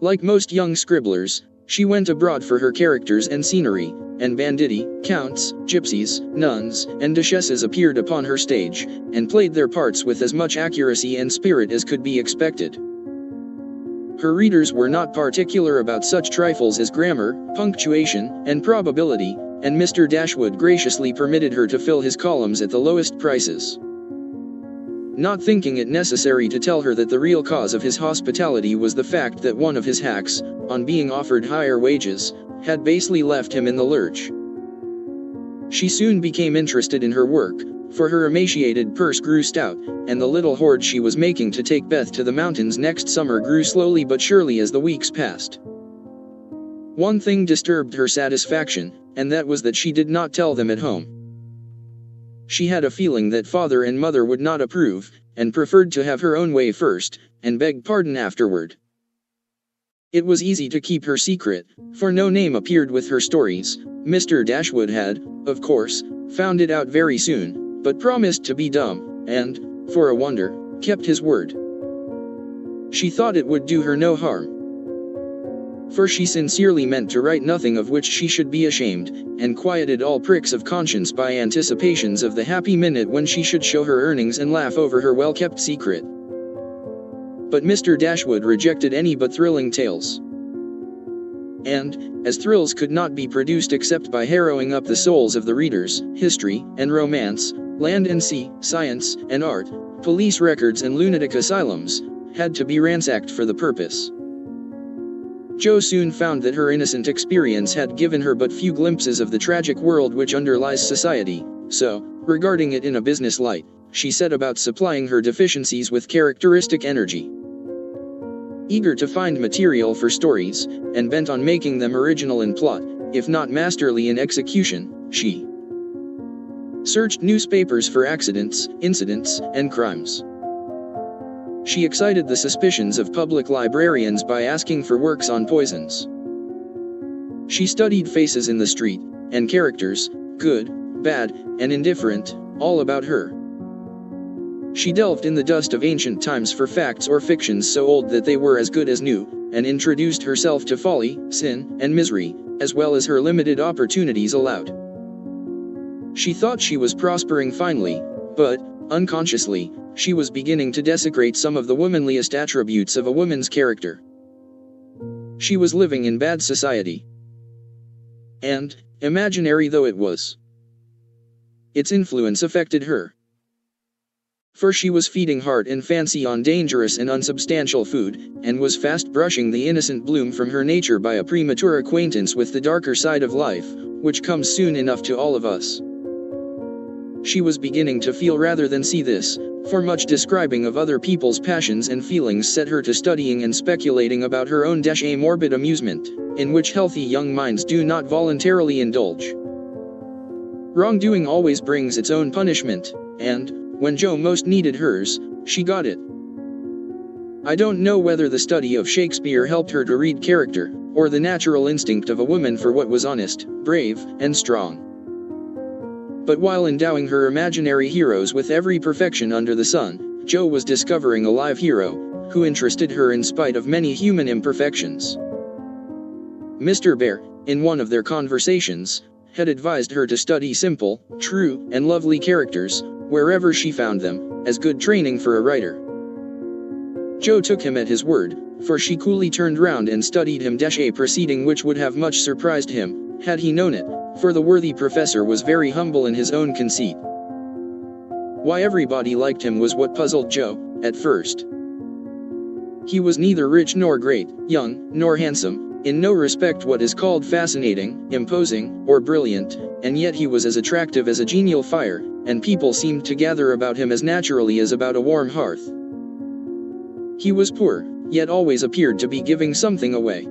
Like most young scribblers, she went abroad for her characters and scenery, and banditti, counts, gypsies, nuns, and duchesses appeared upon her stage, and played their parts with as much accuracy and spirit as could be expected. Her readers were not particular about such trifles as grammar, punctuation, and probability, and Mr. Dashwood graciously permitted her to fill his columns at the lowest prices. Not thinking it necessary to tell her that the real cause of his hospitality was the fact that one of his hacks, on being offered higher wages, had basely left him in the lurch. She soon became interested in her work, for her emaciated purse grew stout, and the little hoard she was making to take Beth to the mountains next summer grew slowly but surely as the weeks passed. One thing disturbed her satisfaction, and that was that she did not tell them at home. She had a feeling that father and mother would not approve, and preferred to have her own way first, and beg pardon afterward. It was easy to keep her secret, for no name appeared with her stories. Mr. Dashwood had, of course, found it out very soon, but promised to be dumb, and, for a wonder, kept his word. She thought it would do her no harm, for she sincerely meant to write nothing of which she should be ashamed, and quieted all pricks of conscience by anticipations of the happy minute when she should show her earnings and laugh over her well-kept secret. But Mr. Dashwood rejected any but thrilling tales. And, as thrills could not be produced except by harrowing up the souls of the readers, history and romance, land and sea, science and art, police records and lunatic asylums, had to be ransacked for the purpose. Jo soon found that her innocent experience had given her but few glimpses of the tragic world which underlies society, so, regarding it in a business light, she set about supplying her deficiencies with characteristic energy. Eager to find material for stories, and bent on making them original in plot, if not masterly in execution, she searched newspapers for accidents, incidents, and crimes. She excited the suspicions of public librarians by asking for works on poisons. She studied faces in the street, and characters, good, bad, and indifferent, all about her. She delved in the dust of ancient times for facts or fictions so old that they were as good as new, and introduced herself to folly, sin, and misery, as well as her limited opportunities allowed. She thought she was prospering finely, but, unconsciously, she was beginning to desecrate some of the womanliest attributes of a woman's character. She was living in bad society. And, imaginary though it was, its influence affected her. For she was feeding heart and fancy on dangerous and unsubstantial food, and was fast brushing the innocent bloom from her nature by a premature acquaintance with the darker side of life, which comes soon enough to all of us. She was beginning to feel rather than see this, for much describing of other people's passions and feelings set her to studying and speculating about her own morbid amusement, in which healthy young minds do not voluntarily indulge. Wrongdoing always brings its own punishment, and, when Jo most needed hers, she got it. I don't know whether the study of Shakespeare helped her to read character, or the natural instinct of a woman for what was honest, brave, and strong. But while endowing her imaginary heroes with every perfection under the sun, Jo was discovering a live hero, who interested her in spite of many human imperfections. Mr. Bear, in one of their conversations, had advised her to study simple, true, and lovely characters, wherever she found them, as good training for a writer. Jo took him at his word, for she coolly turned round and studied him, a proceeding which would have much surprised him, had he known it, for the worthy professor was very humble in his own conceit. Why everybody liked him was what puzzled Jo, at first. He was neither rich nor great, young, nor handsome, in no respect what is called fascinating, imposing, or brilliant, and yet he was as attractive as a genial fire, and people seemed to gather about him as naturally as about a warm hearth. He was poor, yet always appeared to be giving something away.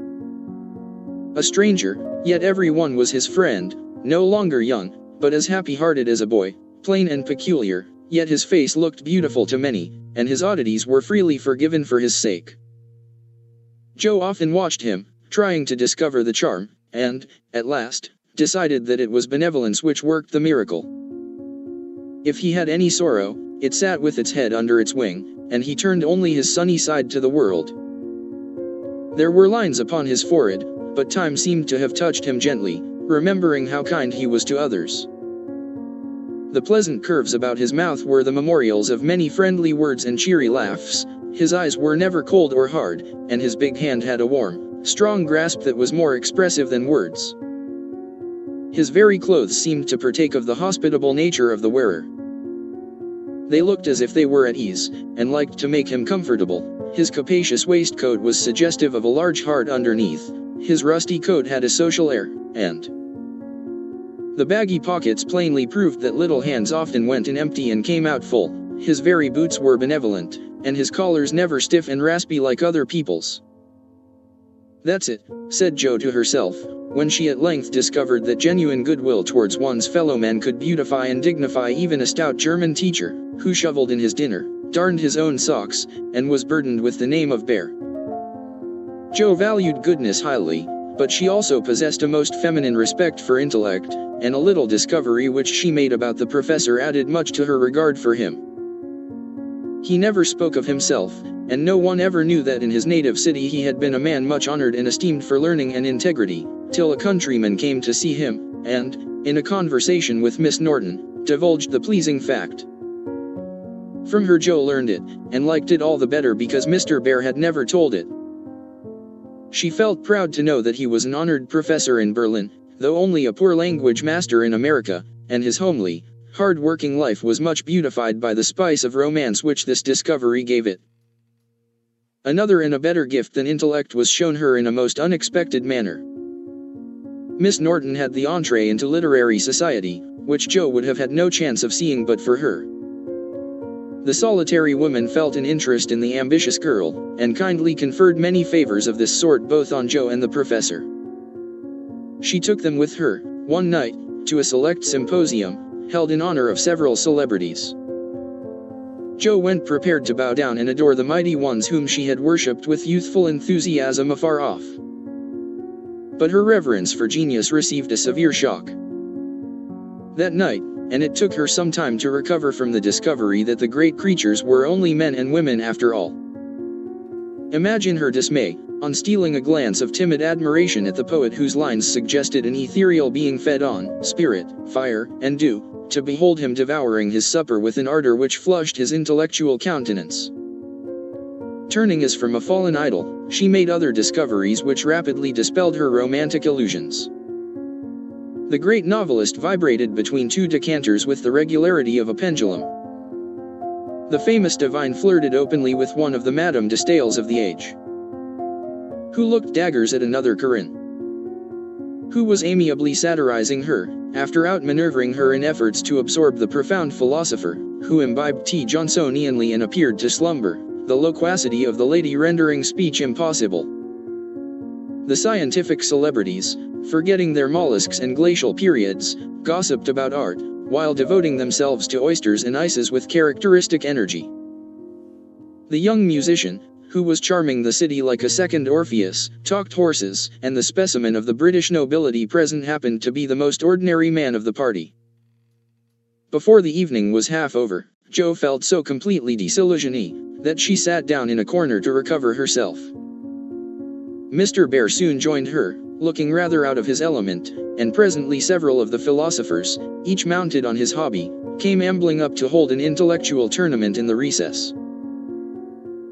A stranger, yet everyone was his friend, no longer young, but as happy-hearted as a boy, plain and peculiar, yet his face looked beautiful to many, and his oddities were freely forgiven for his sake. Jo often watched him, trying to discover the charm, and, at last, decided that it was benevolence which worked the miracle. If he had any sorrow, it sat with its head under its wing, and he turned only his sunny side to the world. There were lines upon his forehead, but time seemed to have touched him gently, remembering how kind he was to others. The pleasant curves about his mouth were the memorials of many friendly words and cheery laughs. His eyes were never cold or hard, and his big hand had a warm, strong grasp that was more expressive than words. His very clothes seemed to partake of the hospitable nature of the wearer. They looked as if they were at ease, and liked to make him comfortable. His capacious waistcoat was suggestive of a large heart underneath. His rusty coat had a social air, and the baggy pockets plainly proved that little hands often went in empty and came out full. His very boots were benevolent, and his collars never stiff and raspy like other people's. That's it, said Jo to herself, when she at length discovered that genuine goodwill towards one's fellow man could beautify and dignify even a stout German teacher, who shoveled in his dinner, darned his own socks, and was burdened with the name of Bear. Jo valued goodness highly, but she also possessed a most feminine respect for intellect, and a little discovery which she made about the professor added much to her regard for him. He never spoke of himself, and no one ever knew that in his native city he had been a man much honored and esteemed for learning and integrity, till a countryman came to see him, and, in a conversation with Miss Norton, divulged the pleasing fact. From her Jo learned it, and liked it all the better because Mr. Bear had never told it. She felt proud to know that he was an honored professor in Berlin, though only a poor language master in America, and his homely, hard-working life was much beautified by the spice of romance which this discovery gave it. Another and a better gift than intellect was shown her in a most unexpected manner. Miss Norton had the entree into literary society, which Jo would have had no chance of seeing but for her. The solitary woman felt an interest in the ambitious girl, and kindly conferred many favors of this sort both on Jo and the professor. She took them with her, one night, to a select symposium, held in honor of several celebrities. Jo went prepared to bow down and adore the mighty ones whom she had worshipped with youthful enthusiasm afar off. But her reverence for genius received a severe shock that night, and it took her some time to recover from the discovery that the great creatures were only men and women after all. Imagine her dismay, on stealing a glance of timid admiration at the poet whose lines suggested an ethereal being fed on spirit, fire, and dew, to behold him devouring his supper with an ardor which flushed his intellectual countenance. Turning as from a fallen idol, she made other discoveries which rapidly dispelled her romantic illusions. The great novelist vibrated between two decanters with the regularity of a pendulum. The famous divine flirted openly with one of the Madame de Staëls of the age, who looked daggers at another Corinne, who was amiably satirizing her, after outmaneuvering her in efforts to absorb the profound philosopher, who imbibed tea Johnsonianly and appeared to slumber, the loquacity of the lady rendering speech impossible. The scientific celebrities, forgetting their mollusks and glacial periods, gossiped about art, while devoting themselves to oysters and ices with characteristic energy. The young musician, who was charming the city like a second Orpheus, talked horses, and the specimen of the British nobility present happened to be the most ordinary man of the party. Before the evening was half over, Jo felt so completely désillusionnée, that she sat down in a corner to recover herself. Mr. Bear soon joined her, looking rather out of his element, and presently several of the philosophers, each mounted on his hobby, came ambling up to hold an intellectual tournament in the recess.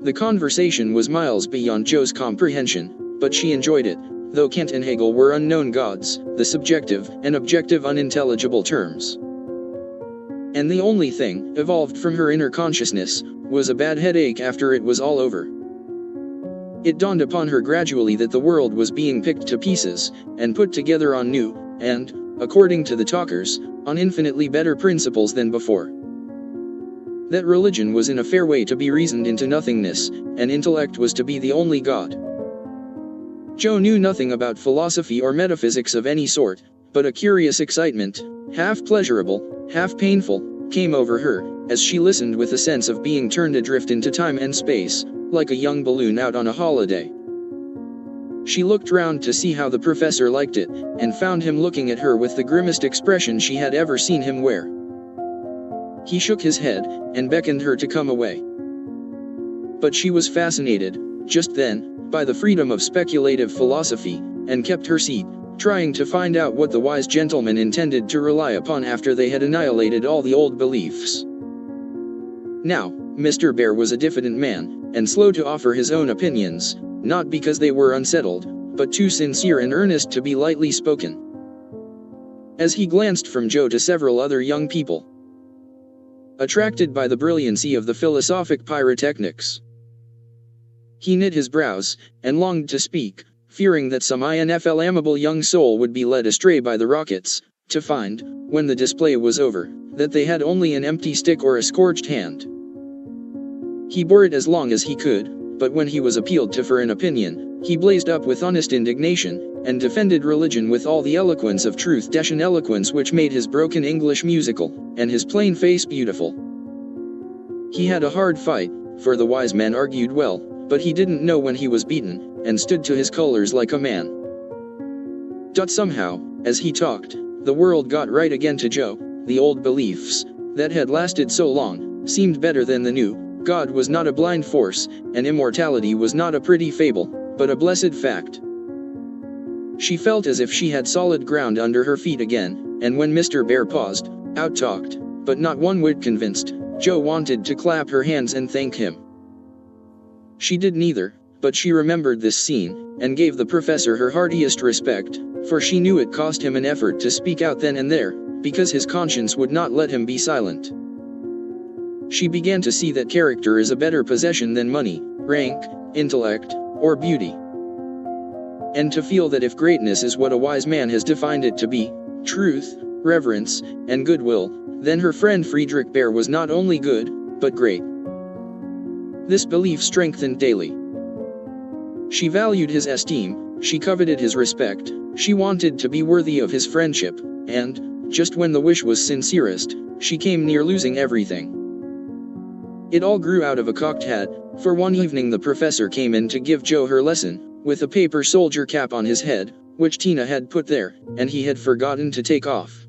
The conversation was miles beyond Jo's comprehension, but she enjoyed it, though Kant and Hegel were unknown gods, the subjective and objective unintelligible terms. And the only thing evolved from her inner consciousness was a bad headache after it was all over. It dawned upon her gradually that the world was being picked to pieces, and put together on new, and, according to the talkers, on infinitely better principles than before. That religion was in a fair way to be reasoned into nothingness, and intellect was to be the only god. Jo knew nothing about philosophy or metaphysics of any sort, but a curious excitement, half pleasurable, half painful, came over her, as she listened with a sense of being turned adrift into time and space, like a young balloon out on a holiday. She looked round to see how the professor liked it, and found him looking at her with the grimmest expression she had ever seen him wear. He shook his head, and beckoned her to come away. But she was fascinated, just then, by the freedom of speculative philosophy, and kept her seat, trying to find out what the wise gentleman intended to rely upon after they had annihilated all the old beliefs. Now, Mr. Bear was a diffident man, and slow to offer his own opinions, not because they were unsettled, but too sincere and earnest to be lightly spoken. As he glanced from Jo to several other young people, attracted by the brilliancy of the philosophic pyrotechnics, he knit his brows, and longed to speak, fearing that some inflammable young soul would be led astray by the rockets, to find, when the display was over, that they had only an empty stick or a scorched hand. He bore it as long as he could, but when he was appealed to for an opinion, he blazed up with honest indignation, and defended religion with all the eloquence of truth, an eloquence which made his broken English musical, and his plain face beautiful. He had a hard fight, for the wise man argued well, but he didn't know when he was beaten, and stood to his colors like a man. Somehow, as he talked, the world got right again to Joe. The old beliefs, that had lasted so long, seemed better than the new. God was not a blind force, and immortality was not a pretty fable, but a blessed fact. She felt as if she had solid ground under her feet again, and when Mr. Bear paused, out-talked, but not one whit convinced, Joe wanted to clap her hands and thank him. She did neither, but she remembered this scene, and gave the professor her heartiest respect, for she knew it cost him an effort to speak out then and there, because his conscience would not let him be silent. She began to see that character is a better possession than money, rank, intellect, or beauty. And to feel that if greatness is what a wise man has defined it to be, truth, reverence, and goodwill, then her friend Friedrich Bear was not only good, but great. This belief strengthened daily. She valued his esteem, she coveted his respect, she wanted to be worthy of his friendship, and, just when the wish was sincerest, she came near losing everything. It all grew out of a cocked hat, for one evening the professor came in to give Joe her lesson, with a paper soldier cap on his head, which Tina had put there, and he had forgotten to take off.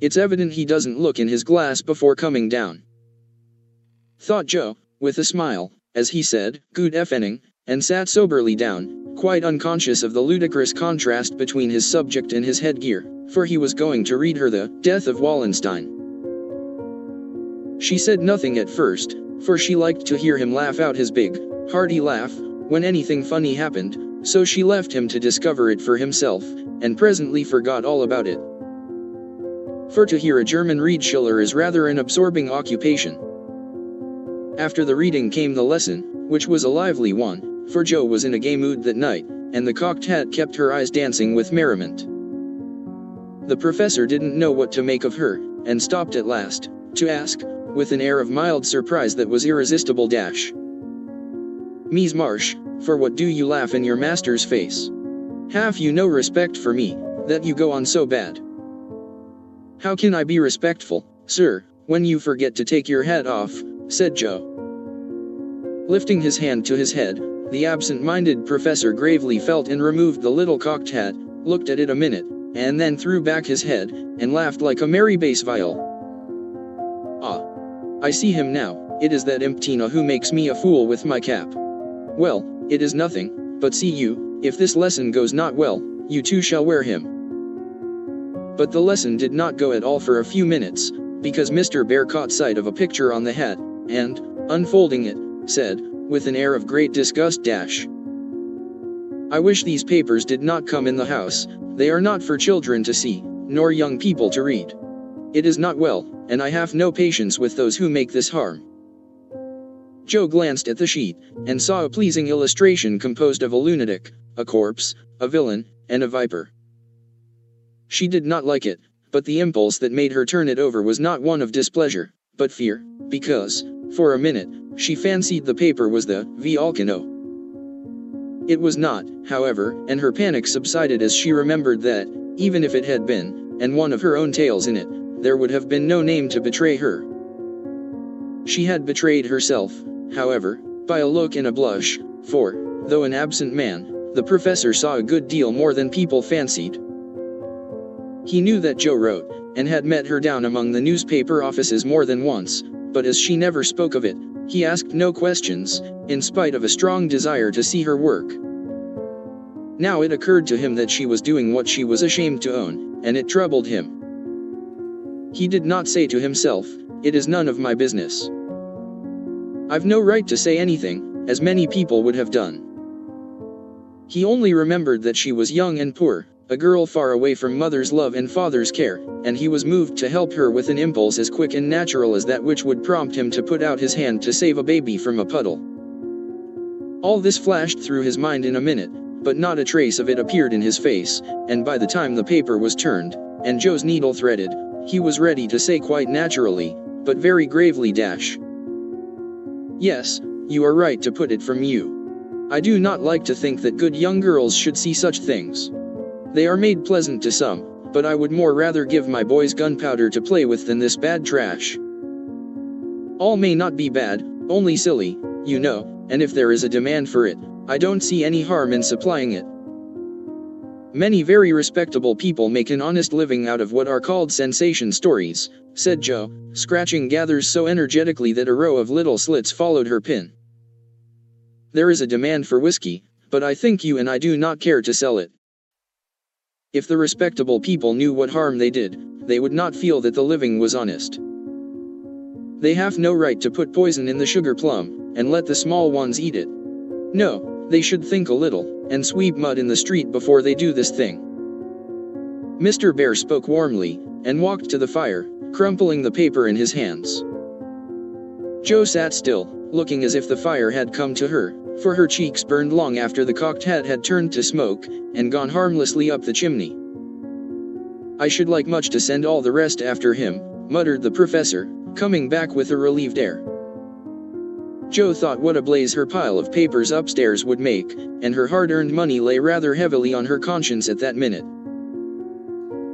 It's evident he doesn't look in his glass before coming down, thought Joe, with a smile, as he said, "Good evening," and sat soberly down, quite unconscious of the ludicrous contrast between his subject and his headgear, for he was going to read her The Death of Wallenstein. She said nothing at first, for she liked to hear him laugh out his big, hearty laugh, when anything funny happened, so she left him to discover it for himself, and presently forgot all about it. For to hear a German read Schiller is rather an absorbing occupation. After the reading came the lesson, which was a lively one, for Joe was in a gay mood that night, and the cocked hat kept her eyes dancing with merriment. The professor didn't know what to make of her, and stopped at last, to ask, with an air of mild surprise that was irresistible, "Mies Marsh, for what do you laugh in your master's face? Have you no respect for me, that you go on so bad?" "How can I be respectful, sir, when you forget to take your hat off?" said Joe. Lifting his hand to his head, the absent-minded professor gravely felt and removed the little cocked hat, looked at it a minute, and then threw back his head, and laughed like a merry bass viol. "Ah! I see him now, it is that imp Tina who makes me a fool with my cap. Well, it is nothing, but see you, if this lesson goes not well, you too shall wear him." But the lesson did not go at all for a few minutes, because Mr. Bear caught sight of a picture on the hat, and, unfolding it, said, with an air of great disgust, "I wish these papers did not come in the house, they are not for children to see, nor young people to read. It is not well, and I have no patience with those who make this harm." Joe glanced at the sheet, and saw a pleasing illustration composed of a lunatic, a corpse, a villain, and a viper. She did not like it, but the impulse that made her turn it over was not one of displeasure, but fear, because, for a minute, she fancied the paper was the Volcano. It was not, however, and her panic subsided as she remembered that, even if it had been, and one of her own tales in it, there would have been no name to betray her. She had betrayed herself, however, by a look and a blush, for, though an absent man, the professor saw a good deal more than people fancied. He knew that Joe wrote, and had met her down among the newspaper offices more than once, but as she never spoke of it, he asked no questions, in spite of a strong desire to see her work. Now it occurred to him that she was doing what she was ashamed to own, and it troubled him. He did not say to himself, "It is none of my business. I've no right to say anything," as many people would have done. He only remembered that she was young and poor, a girl far away from mother's love and father's care, and he was moved to help her with an impulse as quick and natural as that which would prompt him to put out his hand to save a baby from a puddle. All this flashed through his mind in a minute, but not a trace of it appeared in his face, and by the time the paper was turned, and Joe's needle threaded, he was ready to say quite naturally, but very gravely, "Yes, you are right to put it from you. I do not like to think that good young girls should see such things. They are made pleasant to some, but I would more rather give my boys gunpowder to play with than this bad trash. All may not be bad, only silly, you know, and if there is a demand for it, I don't see any harm in supplying it. Many very respectable people make an honest living out of what are called sensation stories, said Joe, scratching gathers so energetically that a row of little slits followed her pin. There is a demand for whiskey, but I think you and I do not care to sell it. If the respectable people knew what harm they did, they would not feel that the living was honest. They have no right to put poison in the sugar plum, and let the small ones eat it. No, they should think a little, and sweep mud in the street before they do this thing. Mr. Bear spoke warmly, and walked to the fire, crumpling the paper in his hands. Joe sat still, looking as if the fire had come to her, for her cheeks burned long after the cocked hat had turned to smoke, and gone harmlessly up the chimney. I should like much to send all the rest after him, muttered the professor, coming back with a relieved air. Joe thought what a blaze her pile of papers upstairs would make, and her hard-earned money lay rather heavily on her conscience at that minute.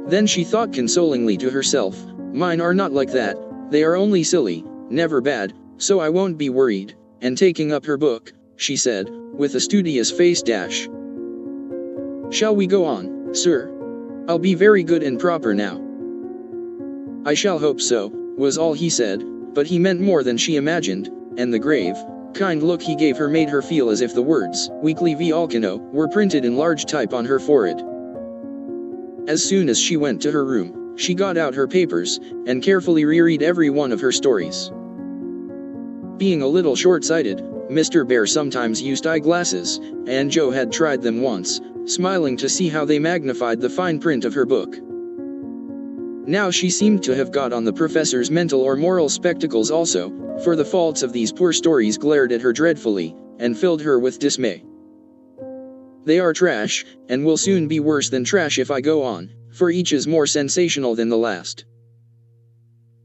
Then she thought consolingly to herself, mine are not like that, they are only silly, never bad, so I won't be worried, and taking up her book, she said, with a studious face dash. Shall we go on, sir? I'll be very good and proper now. I shall hope so, was all he said, but he meant more than she imagined, and the grave, kind look he gave her made her feel as if the words, Weekly v. Alcano, were printed in large type on her forehead. As soon as she went to her room, she got out her papers, and carefully reread every one of her stories. Being a little short-sighted, Mr. Bear sometimes used eyeglasses, and Joe had tried them once, smiling to see how they magnified the fine print of her book. Now she seemed to have got on the professor's mental or moral spectacles also, for the faults of these poor stories glared at her dreadfully, and filled her with dismay. They are trash, and will soon be worse than trash if I go on, for each is more sensational than the last.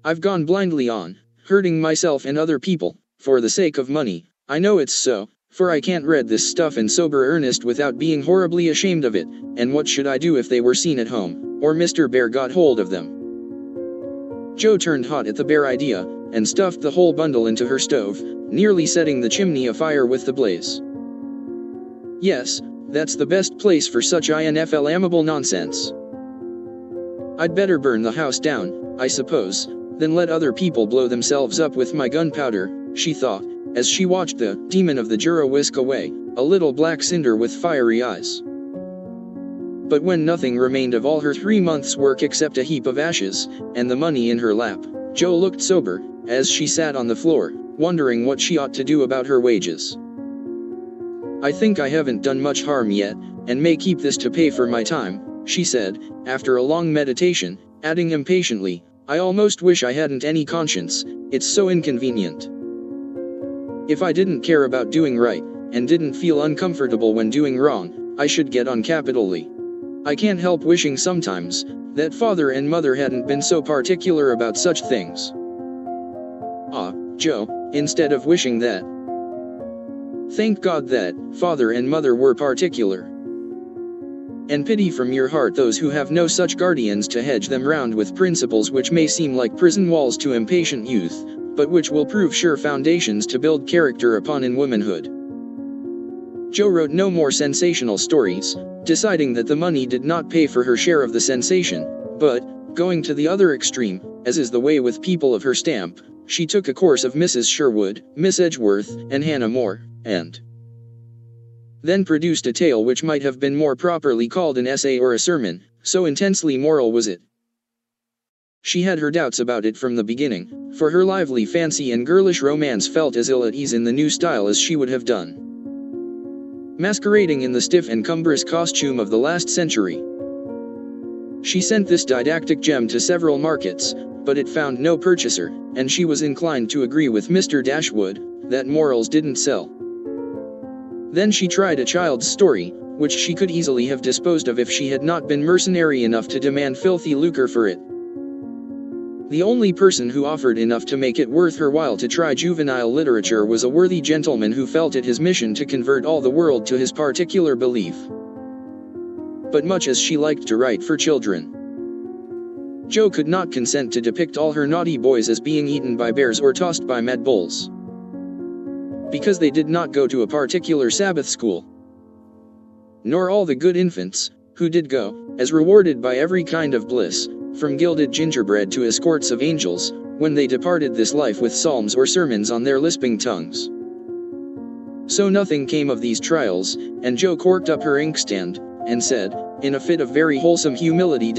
I've gone blindly on, hurting myself and other people, for the sake of money. I know it's so, for I can't read this stuff in sober earnest without being horribly ashamed of it, and what should I do if they were seen at home, or Mr. Bear got hold of them? Joe turned hot at the bare idea, and stuffed the whole bundle into her stove, nearly setting the chimney afire with the blaze. Yes, that's the best place for such inflammable nonsense. I'd better burn the house down, I suppose, than let other people blow themselves up with my gunpowder, she thought, as she watched the demon of the Jura whisk away, a little black cinder with fiery eyes. But when nothing remained of all her 3 months' work except a heap of ashes, and the money in her lap, Joe looked sober, as she sat on the floor, wondering what she ought to do about her wages. I think I haven't done much harm yet, and may keep this to pay for my time, she said, after a long meditation, adding impatiently, I almost wish I hadn't any conscience, it's so inconvenient. If I didn't care about doing right, and didn't feel uncomfortable when doing wrong, I should get on capitally. I can't help wishing sometimes, that father and mother hadn't been so particular about such things. Ah, Joe, instead of wishing that. Thank God that father and mother were particular. And pity from your heart those who have no such guardians to hedge them round with principles which may seem like prison walls to impatient youth, but which will prove sure foundations to build character upon in womanhood. Joe wrote no more sensational stories, deciding that the money did not pay for her share of the sensation, but, going to the other extreme, as is the way with people of her stamp, she took a course of Mrs. Sherwood, Miss Edgeworth, and Hannah More, and then produced a tale which might have been more properly called an essay or a sermon, so intensely moral was it. She had her doubts about it from the beginning, for her lively fancy and girlish romance felt as ill at ease in the new style as she would have done masquerading in the stiff and cumbrous costume of the last century. She sent this didactic gem to several markets, but it found no purchaser, and she was inclined to agree with Mr. Dashwood, that morals didn't sell. Then she tried a child's story, which she could easily have disposed of if she had not been mercenary enough to demand filthy lucre for it. The only person who offered enough to make it worth her while to try juvenile literature was a worthy gentleman who felt it his mission to convert all the world to his particular belief. But much as she liked to write for children, Jo could not consent to depict all her naughty boys as being eaten by bears or tossed by mad bulls, because they did not go to a particular Sabbath school. Nor all the good infants, who did go, as rewarded by every kind of bliss, from gilded gingerbread to escorts of angels, when they departed this life with psalms or sermons on their lisping tongues. So nothing came of these trials, and Jo corked up her inkstand, and said, in a fit of very wholesome humility,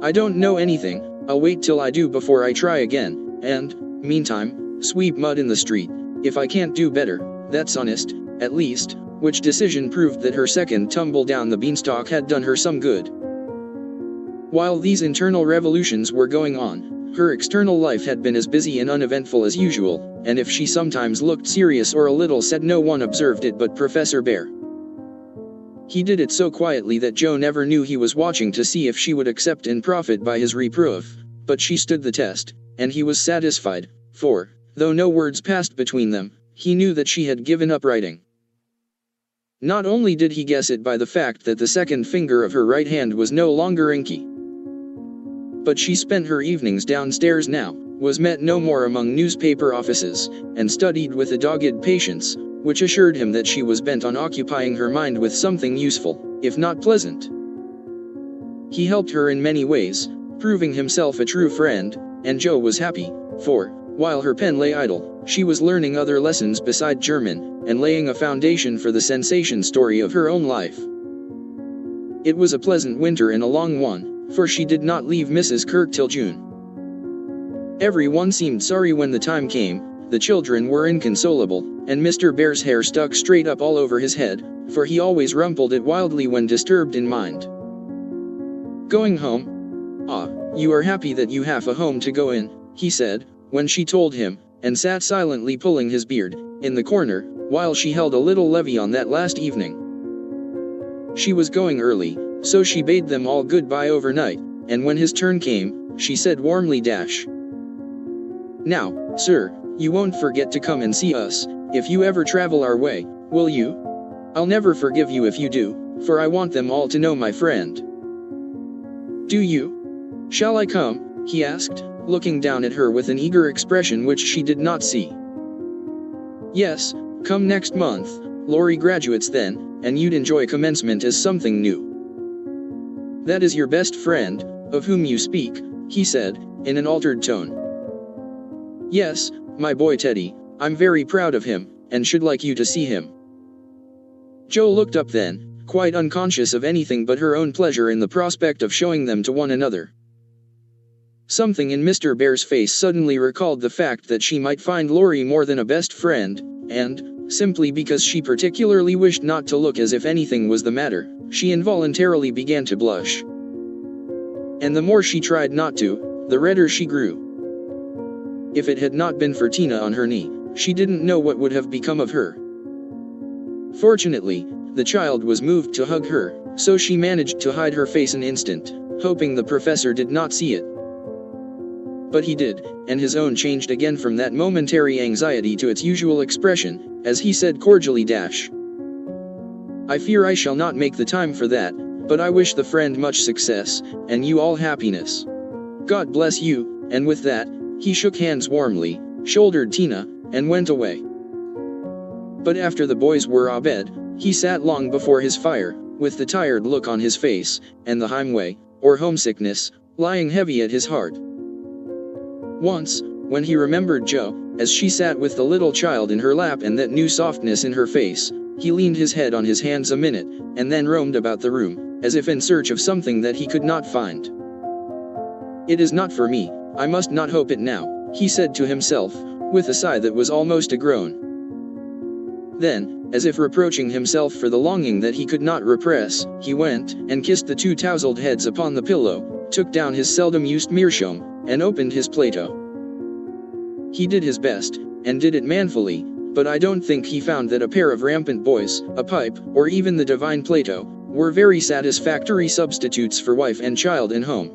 "I don't know anything, I'll wait till I do before I try again, and, meantime, sweep mud in the street, if I can't do better, that's honest, at least," which decision proved that her second tumble down the beanstalk had done her some good. While these internal revolutions were going on, her external life had been as busy and uneventful as usual, and if she sometimes looked serious or a little sad, no one observed it but Professor Bear. He did it so quietly that Jo never knew he was watching to see if she would accept and profit by his reproof, but she stood the test, and he was satisfied, for, though no words passed between them, he knew that she had given up writing. Not only did he guess it by the fact that the second finger of her right hand was no longer inky, but she spent her evenings downstairs now, was met no more among newspaper offices, and studied with a dogged patience, which assured him that she was bent on occupying her mind with something useful, if not pleasant. He helped her in many ways, proving himself a true friend, and Jo was happy, for, while her pen lay idle, she was learning other lessons beside German, and laying a foundation for the sensation story of her own life. It was a pleasant winter and a long one, for she did not leave Mrs. Kirk till June. Everyone seemed sorry when the time came, the children were inconsolable, and Mr. Bear's hair stuck straight up all over his head, for he always rumpled it wildly when disturbed in mind. "Going home? Ah, you are happy that you have a home to go in," he said, when she told him, and sat silently pulling his beard, in the corner, while she held a little levee on that last evening. She was going early, so she bade them all goodbye overnight, and when his turn came, she said warmly, "Now, sir, you won't forget to come and see us, if you ever travel our way, will you? I'll never forgive you if you do, for I want them all to know my friend." "Do you? Shall I come?" he asked, looking down at her with an eager expression which she did not see. "Yes, come next month. Laurie graduates then, and you'd enjoy commencement as something new." "That is your best friend, of whom you speak," he said, in an altered tone. "Yes, my boy Teddy, I'm very proud of him, and should like you to see him." Jo looked up then, quite unconscious of anything but her own pleasure in the prospect of showing them to one another. Something in Mr. Bear's face suddenly recalled the fact that she might find Laurie more than a best friend, and, simply because she particularly wished not to look as if anything was the matter, she involuntarily began to blush. And the more she tried not to, the redder she grew. If it had not been for Tina on her knee, she didn't know what would have become of her. Fortunately, the child was moved to hug her, so she managed to hide her face an instant, hoping the professor did not see it. But he did, and his own changed again from that momentary anxiety to its usual expression, as he said cordially, "I fear I shall not make the time for that, but I wish the friend much success, and you all happiness. God bless you," and with that, he shook hands warmly, shouldered Tina, and went away. But after the boys were abed, he sat long before his fire, with the tired look on his face, and the heimweh, or homesickness, lying heavy at his heart. Once, when he remembered Jo, as she sat with the little child in her lap and that new softness in her face, he leaned his head on his hands a minute, and then roamed about the room, as if in search of something that he could not find. "It is not for me, I must not hope it now," he said to himself, with a sigh that was almost a groan. Then, as if reproaching himself for the longing that he could not repress, he went, and kissed the two tousled heads upon the pillow, took down his seldom used meerschaum, and opened his Plato. He did his best, and did it manfully, but I don't think he found that a pair of rampant boys, a pipe, or even the divine Plato, were very satisfactory substitutes for wife and child and home.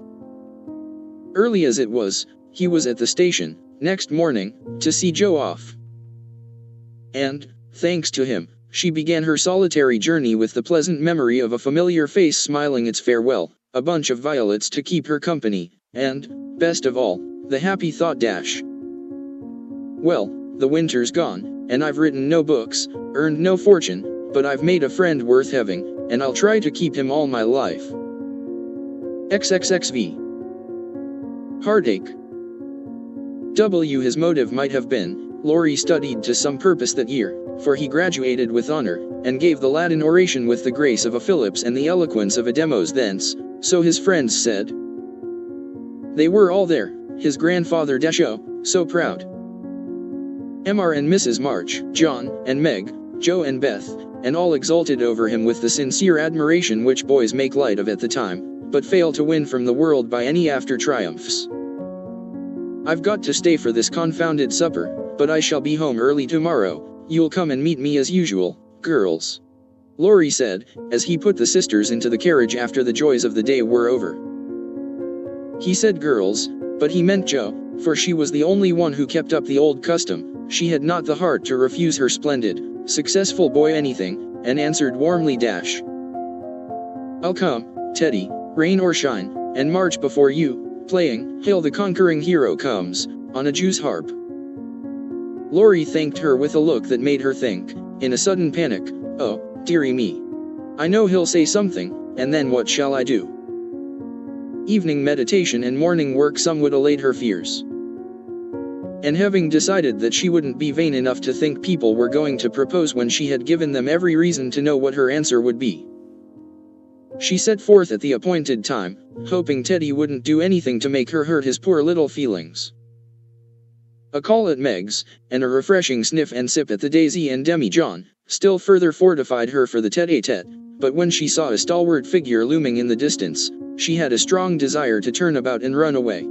Early as it was, he was at the station, next morning, to see Joe off. And, thanks to him, she began her solitary journey with the pleasant memory of a familiar face smiling its farewell, a bunch of violets to keep her company, and, best of all, the happy thought dash. Well, the winter's gone, and I've written no books, earned no fortune, but I've made a friend worth having, and I'll try to keep him all my life. XXXV. Heartache. His motive might have been, Laurie studied to some purpose that year, for he graduated with honor, and gave the Latin oration with the grace of a Phillips and the eloquence of a Demos thence, so his friends said. They were all there, his grandfather Dasho, so proud. Mr. and Mrs. March, John, and Meg, Joe and Beth, and all exulted over him with the sincere admiration which boys make light of at the time, but fail to win from the world by any after triumphs. I've got to stay for this confounded supper, but I shall be home early tomorrow. You'll come and meet me as usual, girls. Laurie said, as he put the sisters into the carriage after the joys of the day were over. He said girls, but he meant Joe, for she was the only one who kept up the old custom. She had not the heart to refuse her splendid, successful boy anything, and answered warmly dash. I'll come, Teddy, rain or shine, and march before you, playing, Hail the Conquering Hero Comes, on a Jew's harp. Laurie thanked her with a look that made her think, in a sudden panic, oh, dearie me. I know he'll say something, and then what shall I do? Evening meditation and morning work somewhat allayed her fears. And having decided that she wouldn't be vain enough to think people were going to propose when she had given them every reason to know what her answer would be, she set forth at the appointed time, hoping Teddy wouldn't do anything to make her hurt his poor little feelings. A call at Meg's, and a refreshing sniff and sip at the Daisy and Demi-John, still further fortified her for the tete-a-tete, but when she saw a stalwart figure looming in the distance, she had a strong desire to turn about and run away.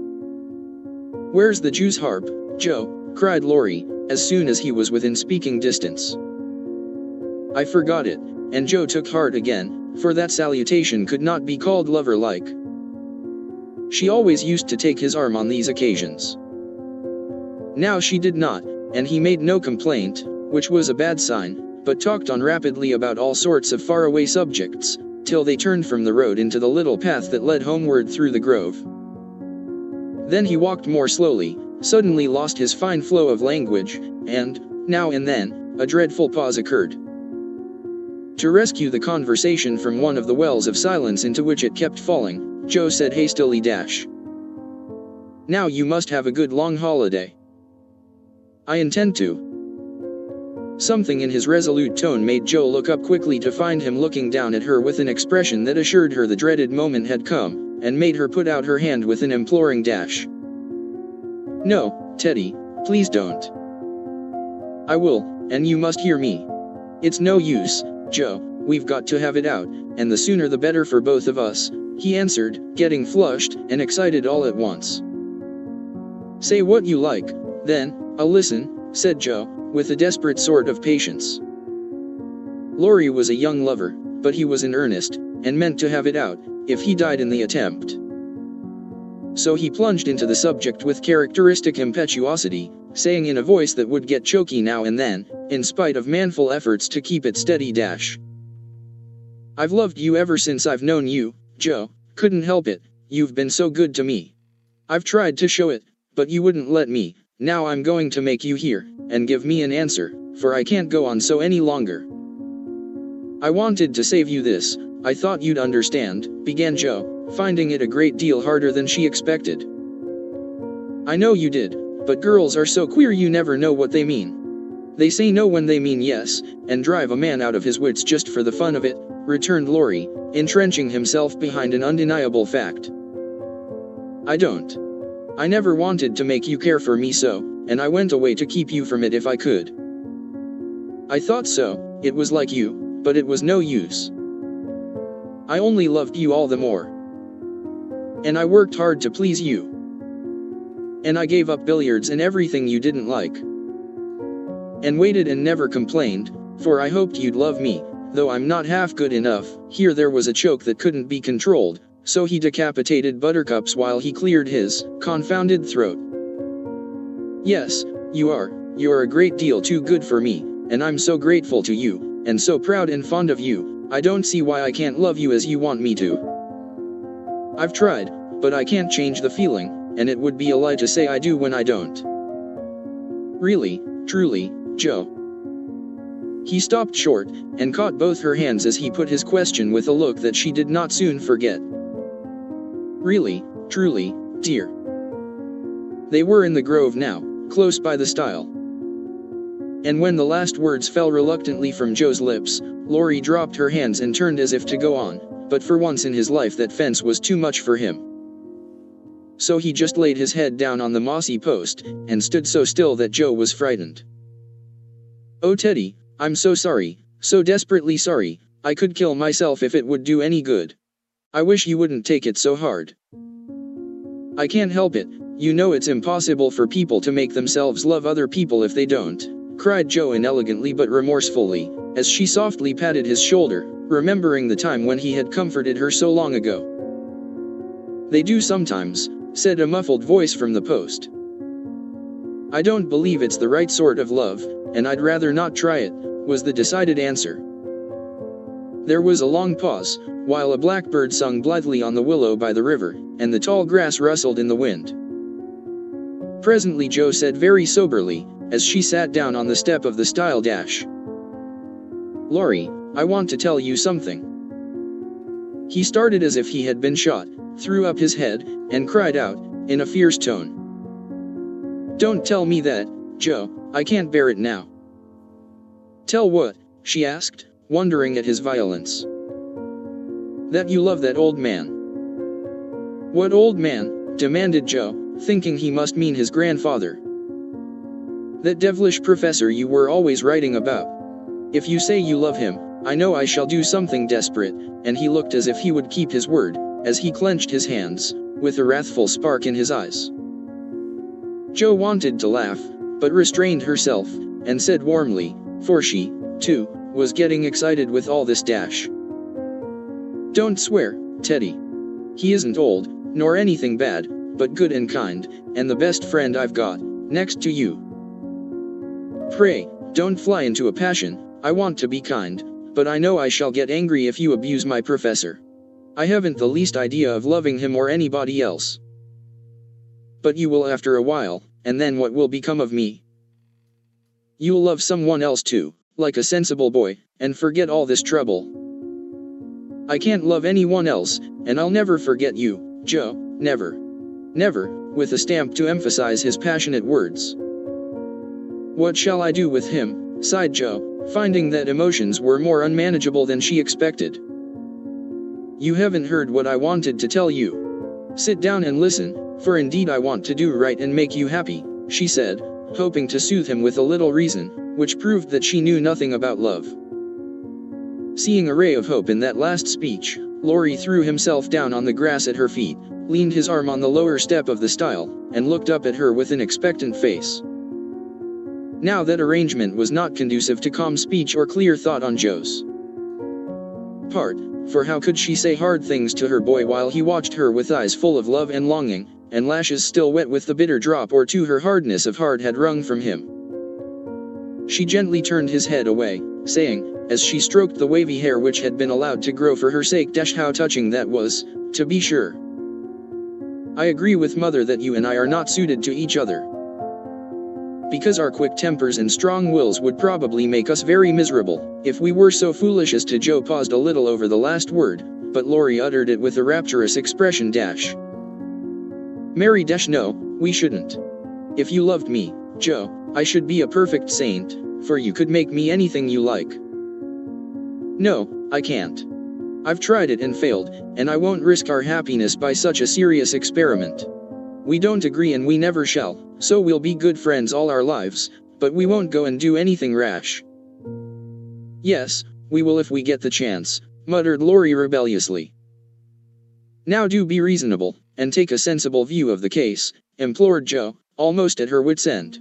Where's the Jew's harp, Joe? Cried Laurie, as soon as he was within speaking distance. I forgot it, and Joe took heart again, for that salutation could not be called lover-like. She always used to take his arm on these occasions. Now she did not, and he made no complaint, which was a bad sign, but talked on rapidly about all sorts of faraway subjects, till they turned from the road into the little path that led homeward through the grove. Then he walked more slowly, suddenly lost his fine flow of language, and, now and then, a dreadful pause occurred. To rescue the conversation from one of the wells of silence into which it kept falling, Joe said hastily dash. Now you must have a good long holiday. I intend to. Something in his resolute tone made Joe look up quickly to find him looking down at her with an expression that assured her the dreaded moment had come, and made her put out her hand with an imploring dash. No, Teddy, please don't. I will, and you must hear me. It's no use, Joe, we've got to have it out, and the sooner the better for both of us, he answered, getting flushed and excited all at once. Say what you like, then, I'll listen, said Joe, with a desperate sort of patience. Laurie was a young lover, but he was in earnest, and meant to have it out, if he died in the attempt. So he plunged into the subject with characteristic impetuosity, saying in a voice that would get choky now and then, in spite of manful efforts to keep it steady dash. I've loved you ever since I've known you, Joe, couldn't help it, you've been so good to me. I've tried to show it, but you wouldn't let me. Now I'm going to make you hear, and give me an answer, for I can't go on so any longer. I wanted to save you this, I thought you'd understand, began Joe, finding it a great deal harder than she expected. I know you did, but girls are so queer you never know what they mean. They say no when they mean yes, and drive a man out of his wits just for the fun of it, returned Laurie, entrenching himself behind an undeniable fact. I don't. I never wanted to make you care for me so, and I went away to keep you from it if I could. I thought so, it was like you, but it was no use. I only loved you all the more. And I worked hard to please you. And I gave up billiards and everything you didn't like. And waited and never complained, for I hoped you'd love me, though I'm not half good enough. Here there was a choke that couldn't be controlled, so he decapitated Buttercup's while he cleared his confounded throat. Yes, you are. You're a great deal too good for me, and I'm so grateful to you, and so proud and fond of you. I don't see why I can't love you as you want me to. I've tried, but I can't change the feeling, and it would be a lie to say I do when I don't. Really, truly, Joe. He stopped short, and caught both her hands as he put his question with a look that she did not soon forget. Really, truly, dear. They were in the grove now, close by the stile. And when the last words fell reluctantly from Joe's lips, Laurie dropped her hands and turned as if to go on, but for once in his life that fence was too much for him. So he just laid his head down on the mossy post, and stood so still that Joe was frightened. Oh Teddy, I'm so sorry, so desperately sorry, I could kill myself if it would do any good. I wish you wouldn't take it so hard. I can't help it, you know it's impossible for people to make themselves love other people if they don't, cried Joe inelegantly but remorsefully, as she softly patted his shoulder, remembering the time when he had comforted her so long ago. They do sometimes, said a muffled voice from the post. I don't believe it's the right sort of love, and I'd rather not try it, was the decided answer. There was a long pause, while a blackbird sung blithely on the willow by the river, and the tall grass rustled in the wind. Presently Joe said very soberly, as she sat down on the step of the stile dash. Laurie, I want to tell you something. He started as if he had been shot, threw up his head, and cried out, in a fierce tone. Don't tell me that, Joe, I can't bear it now. Tell what? She asked, wondering at his violence. That you love that old man. What old man? Demanded Joe, thinking he must mean his grandfather. That devilish professor you were always writing about. If you say you love him, I know I shall do something desperate, and he looked as if he would keep his word, as he clenched his hands, with a wrathful spark in his eyes. Joe wanted to laugh, but restrained herself, and said warmly, for she, too, was getting excited with all this dash. Don't swear, Teddy. He isn't old, nor anything bad, but good and kind, and the best friend I've got, next to you. Pray, don't fly into a passion. I want to be kind, but I know I shall get angry if you abuse my professor. I haven't the least idea of loving him or anybody else. But you will after a while, and then what will become of me? You'll love someone else too, like a sensible boy, and forget all this trouble. I can't love anyone else, and I'll never forget you, Joe, never. Never, with a stamp to emphasize his passionate words. What shall I do with him? Sighed Joe, finding that emotions were more unmanageable than she expected. You haven't heard what I wanted to tell you. Sit down and listen, for indeed I want to do right and make you happy, she said, hoping to soothe him with a little reason, which proved that she knew nothing about love. Seeing a ray of hope in that last speech, Laurie threw himself down on the grass at her feet, leaned his arm on the lower step of the stile, and looked up at her with an expectant face. Now that arrangement was not conducive to calm speech or clear thought on Joe's part, for how could she say hard things to her boy while he watched her with eyes full of love and longing, and lashes still wet with the bitter drop or two her hardness of heart had wrung from him. She gently turned his head away, saying, as she stroked the wavy hair which had been allowed to grow for her sake, how touching that was, to be sure. I agree with Mother that you and I are not suited to each other. Because our quick tempers and strong wills would probably make us very miserable, if we were so foolish as to. Joe paused a little over the last word, but Laurie uttered it with a rapturous expression. Mary, no, we shouldn't. If you loved me, Joe, I should be a perfect saint, for you could make me anything you like. No, I can't. I've tried it and failed, and I won't risk our happiness by such a serious experiment. We don't agree and we never shall, so we'll be good friends all our lives, but we won't go and do anything rash. Yes, we will if we get the chance, muttered Laurie rebelliously. Now do be reasonable, and take a sensible view of the case, implored Joe, almost at her wit's end.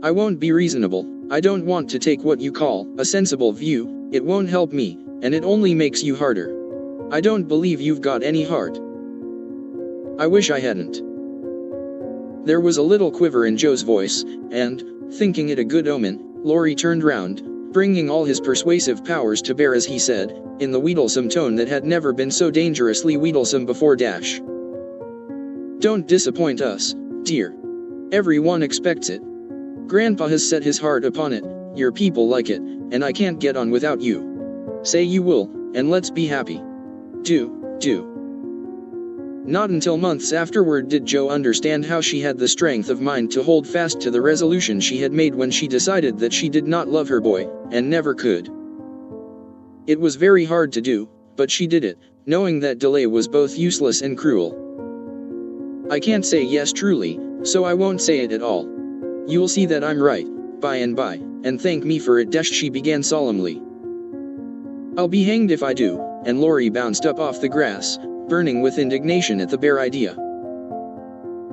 I won't be reasonable. I don't want to take what you call a sensible view. It won't help me, and it only makes you harder. I don't believe you've got any heart. I wish I hadn't. There was a little quiver in Joe's voice, and, thinking it a good omen, Laurie turned round, bringing all his persuasive powers to bear as he said, in the wheedlesome tone that had never been so dangerously wheedlesome before. Don't disappoint us, dear. Everyone expects it. Grandpa has set his heart upon it, your people like it, and I can't get on without you. Say you will, and let's be happy. Do. Not until months afterward did Joe understand how she had the strength of mind to hold fast to the resolution she had made when she decided that she did not love her boy, and never could. It was very hard to do, but she did it, knowing that delay was both useless and cruel. I can't say yes truly, so I won't say it at all. You'll see that I'm right, by and by, and thank me for it. She began solemnly. I'll be hanged if I do, and Laurie bounced up off the grass, burning with indignation at the bare idea.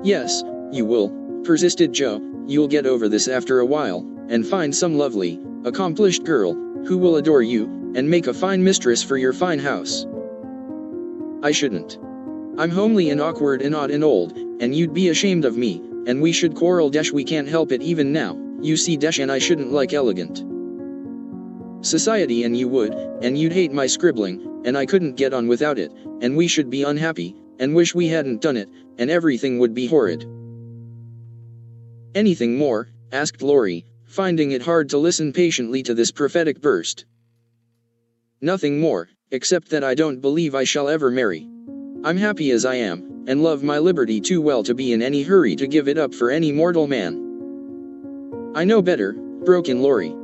Yes, you will, persisted Joe, you'll get over this after a while, and find some lovely, accomplished girl, who will adore you, and make a fine mistress for your fine house. I shouldn't. I'm homely and awkward and odd and old, and you'd be ashamed of me, and we should quarrel. We can't help it even now, you see. And I shouldn't like elegant society, and you would, and you'd hate my scribbling, and I couldn't get on without it, and we should be unhappy, and wish we hadn't done it, and everything would be horrid. Anything more? Asked Laurie, finding it hard to listen patiently to this prophetic burst. Nothing more, except that I don't believe I shall ever marry. I'm happy as I am, and love my liberty too well to be in any hurry to give it up for any mortal man. I know better, broke in Laurie.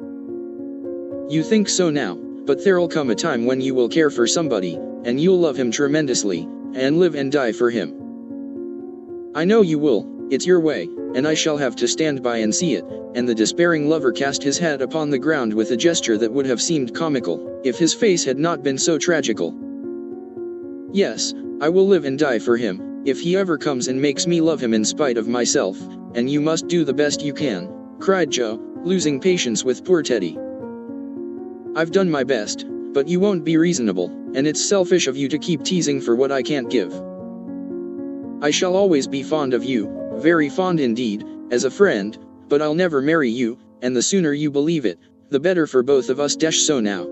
You think so now, but there'll come a time when you will care for somebody, and you'll love him tremendously, and live and die for him. I know you will, it's your way, and I shall have to stand by and see it, and the despairing lover cast his hat upon the ground with a gesture that would have seemed comical, if his face had not been so tragical. Yes, I will live and die for him, if he ever comes and makes me love him in spite of myself, and you must do the best you can, cried Joe, losing patience with poor Teddy. I've done my best, but you won't be reasonable, and it's selfish of you to keep teasing for what I can't give. I shall always be fond of you, very fond indeed, as a friend, but I'll never marry you, and the sooner you believe it, the better for both of us. So now.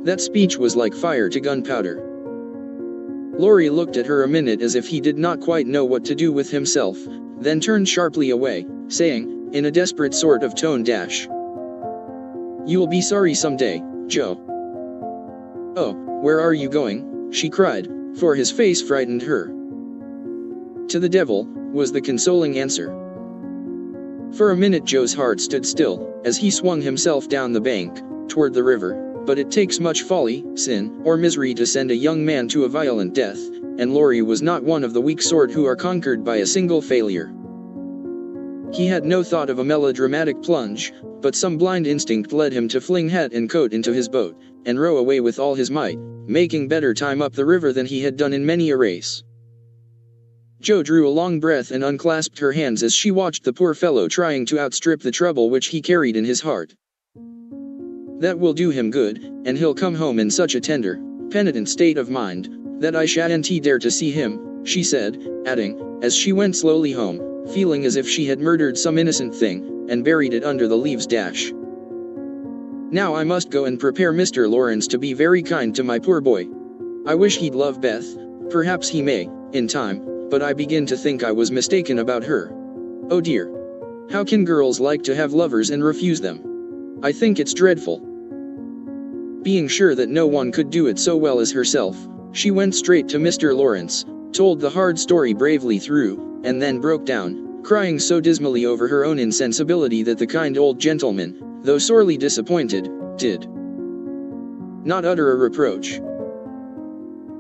That speech was like fire to gunpowder. Laurie looked at her a minute as if he did not quite know what to do with himself, then turned sharply away, saying, in a desperate sort of tone, You'll be sorry someday, Joe. Oh, where are you going? She cried, for his face frightened her. To the devil, was the consoling answer. For a minute Joe's heart stood still, as he swung himself down the bank, toward the river, but it takes much folly, sin, or misery to send a young man to a violent death, and Laurie was not one of the weak sort who are conquered by a single failure. He had no thought of a melodramatic plunge, but some blind instinct led him to fling hat and coat into his boat, and row away with all his might, making better time up the river than he had done in many a race. Joe drew a long breath and unclasped her hands as she watched the poor fellow trying to outstrip the trouble which he carried in his heart. That will do him good, and he'll come home in such a tender, penitent state of mind, that I shan't dare to see him, she said, adding, as she went slowly home, feeling as if she had murdered some innocent thing, and buried it under the leaves. Now I must go and prepare Mr. Lawrence to be very kind to my poor boy. I wish he'd love Beth, perhaps he may, in time, but I begin to think I was mistaken about her. Oh dear. How can girls like to have lovers and refuse them? I think it's dreadful. Being sure that no one could do it so well as herself, she went straight to Mr. Lawrence, told the hard story bravely through, and then broke down, crying so dismally over her own insensibility that the kind old gentleman, though sorely disappointed, did not utter a reproach.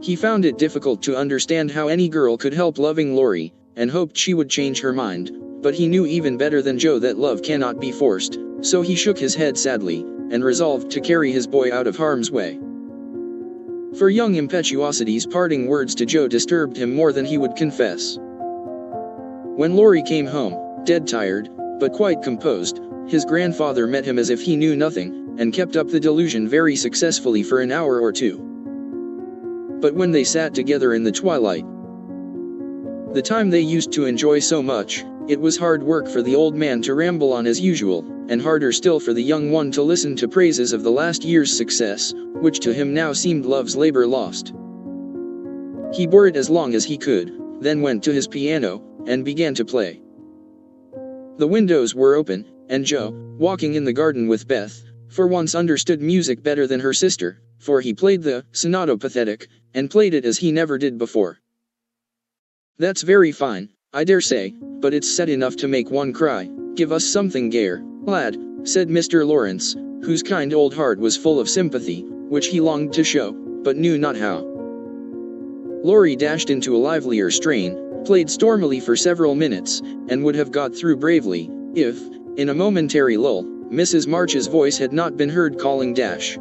He found it difficult to understand how any girl could help loving Laurie, and hoped she would change her mind, but he knew even better than Joe that love cannot be forced, so he shook his head sadly, and resolved to carry his boy out of harm's way. For young impetuosity's parting words to Joe disturbed him more than he would confess. When Laurie came home, dead tired, but quite composed, his grandfather met him as if he knew nothing, and kept up the delusion very successfully for an hour or two. but when they sat together in the twilight, the time they used to enjoy so much, it was hard work for the old man to ramble on as usual, and harder still for the young one to listen to praises of the last year's success, which to him now seemed love's labor lost. He bore it as long as he could, then went to his piano, and began to play. The windows were open, and Joe, walking in the garden with Beth, for once understood music better than her sister, for he played the Sonata Pathetic, and played it as he never did before. "That's very fine, I dare say, but it's sad enough to make one cry. Give us something gayer, lad," said Mr. Lawrence, whose kind old heart was full of sympathy, which he longed to show, but knew not how. Laurie dashed into a livelier strain, played stormily for several minutes, and would have got through bravely, if, in a momentary lull, Mrs. March's voice had not been heard calling Dash.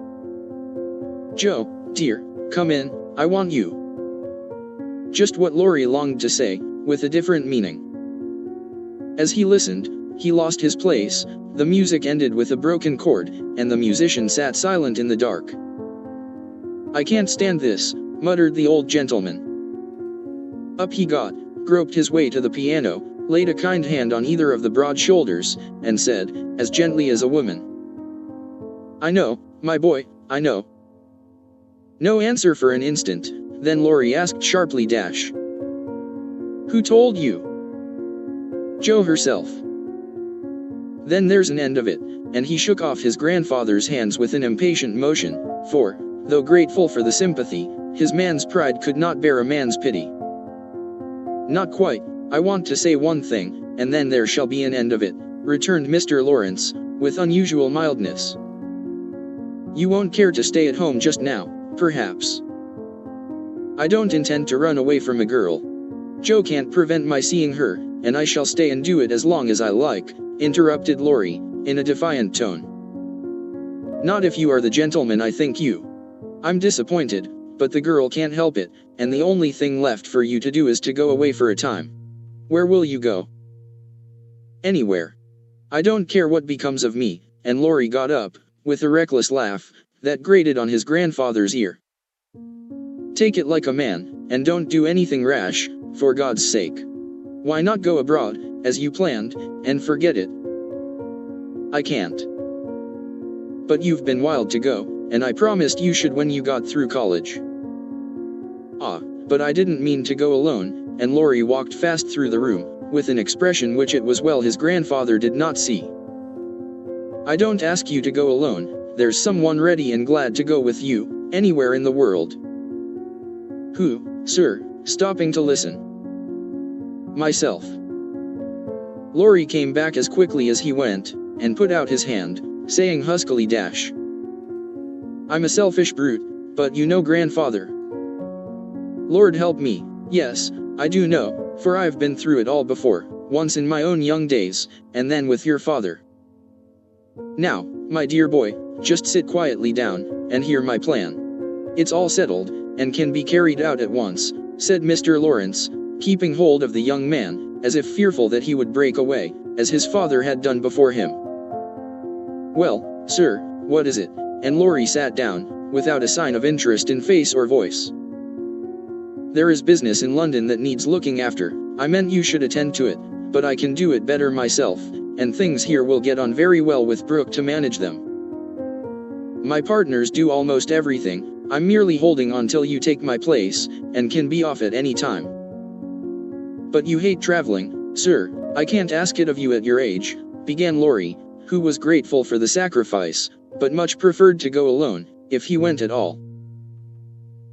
"Joe, dear, come in, I want you." Just what Laurie longed to say, with a different meaning. As he listened, he lost his place, the music ended with a broken chord, and the musician sat silent in the dark. "I can't stand this," muttered the old gentleman. Up he got, groped his way to the piano, laid a kind hand on either of the broad shoulders, and said, as gently as a woman, "I know, my boy, I know." No answer for an instant, then Laurie asked sharply, Dash, "Who told you?" "Joe herself." "Then there's an end of it," and he shook off his grandfather's hands with an impatient motion, for, though grateful for the sympathy, his man's pride could not bear a man's pity. "Not quite, I want to say one thing, and then there shall be an end of it," returned Mr. Lawrence, with unusual mildness. "You won't care to stay at home just now, perhaps?" "I don't intend to run away from a girl. Joe can't prevent my seeing her, and I shall stay and do it as long as I like," interrupted Laurie, in a defiant tone. "Not if you are the gentleman I think you. I'm disappointed, but the girl can't help it, and the only thing left for you to do is to go away for a time. Where will you go?" "Anywhere. I don't care what becomes of me," and Laurie got up, with a reckless laugh, that grated on his grandfather's ear. "Take it like a man, and don't do anything rash, for God's sake. Why not go abroad, as you planned, and forget it?" "I can't." "But you've been wild to go, and I promised you should when you got through college." "Ah, but I didn't mean to go alone," and Laurie walked fast through the room, with an expression which it was well his grandfather did not see. "I don't ask you to go alone, there's someone ready and glad to go with you, anywhere in the world." "Who, sir?" stopping to listen. "Myself." Laurie came back as quickly as he went, and put out his hand, saying huskily, Dash, "I'm a selfish brute, but you know grandfather." "Lord help me, yes, I do know, for I've been through it all before, once in my own young days, and then with your father. Now, my dear boy, just sit quietly down, and hear my plan. It's all settled, and can be carried out at once," said Mr. Lawrence, keeping hold of the young man, as if fearful that he would break away, as his father had done before him. "Well, sir, what is it?" and Laurie sat down, without a sign of interest in face or voice. "There is business in London that needs looking after. I meant you should attend to it, but I can do it better myself, and things here will get on very well with Brooke to manage them. My partners do almost everything, I'm merely holding on till you take my place, and can be off at any time." "But you hate traveling, sir, I can't ask it of you at your age," began Laurie, who was grateful for the sacrifice, but much preferred to go alone, if he went at all.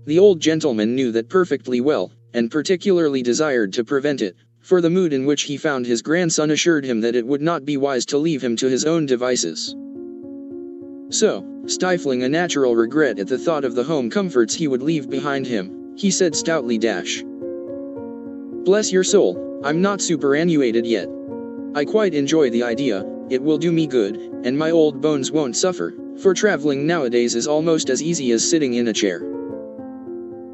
The old gentleman knew that perfectly well, and particularly desired to prevent it, for the mood in which he found his grandson assured him that it would not be wise to leave him to his own devices. So, stifling a natural regret at the thought of the home comforts he would leave behind him, he said stoutly, Dash, "Bless your soul, I'm not superannuated yet. I quite enjoy the idea, it will do me good, and my old bones won't suffer, for traveling nowadays is almost as easy as sitting in a chair."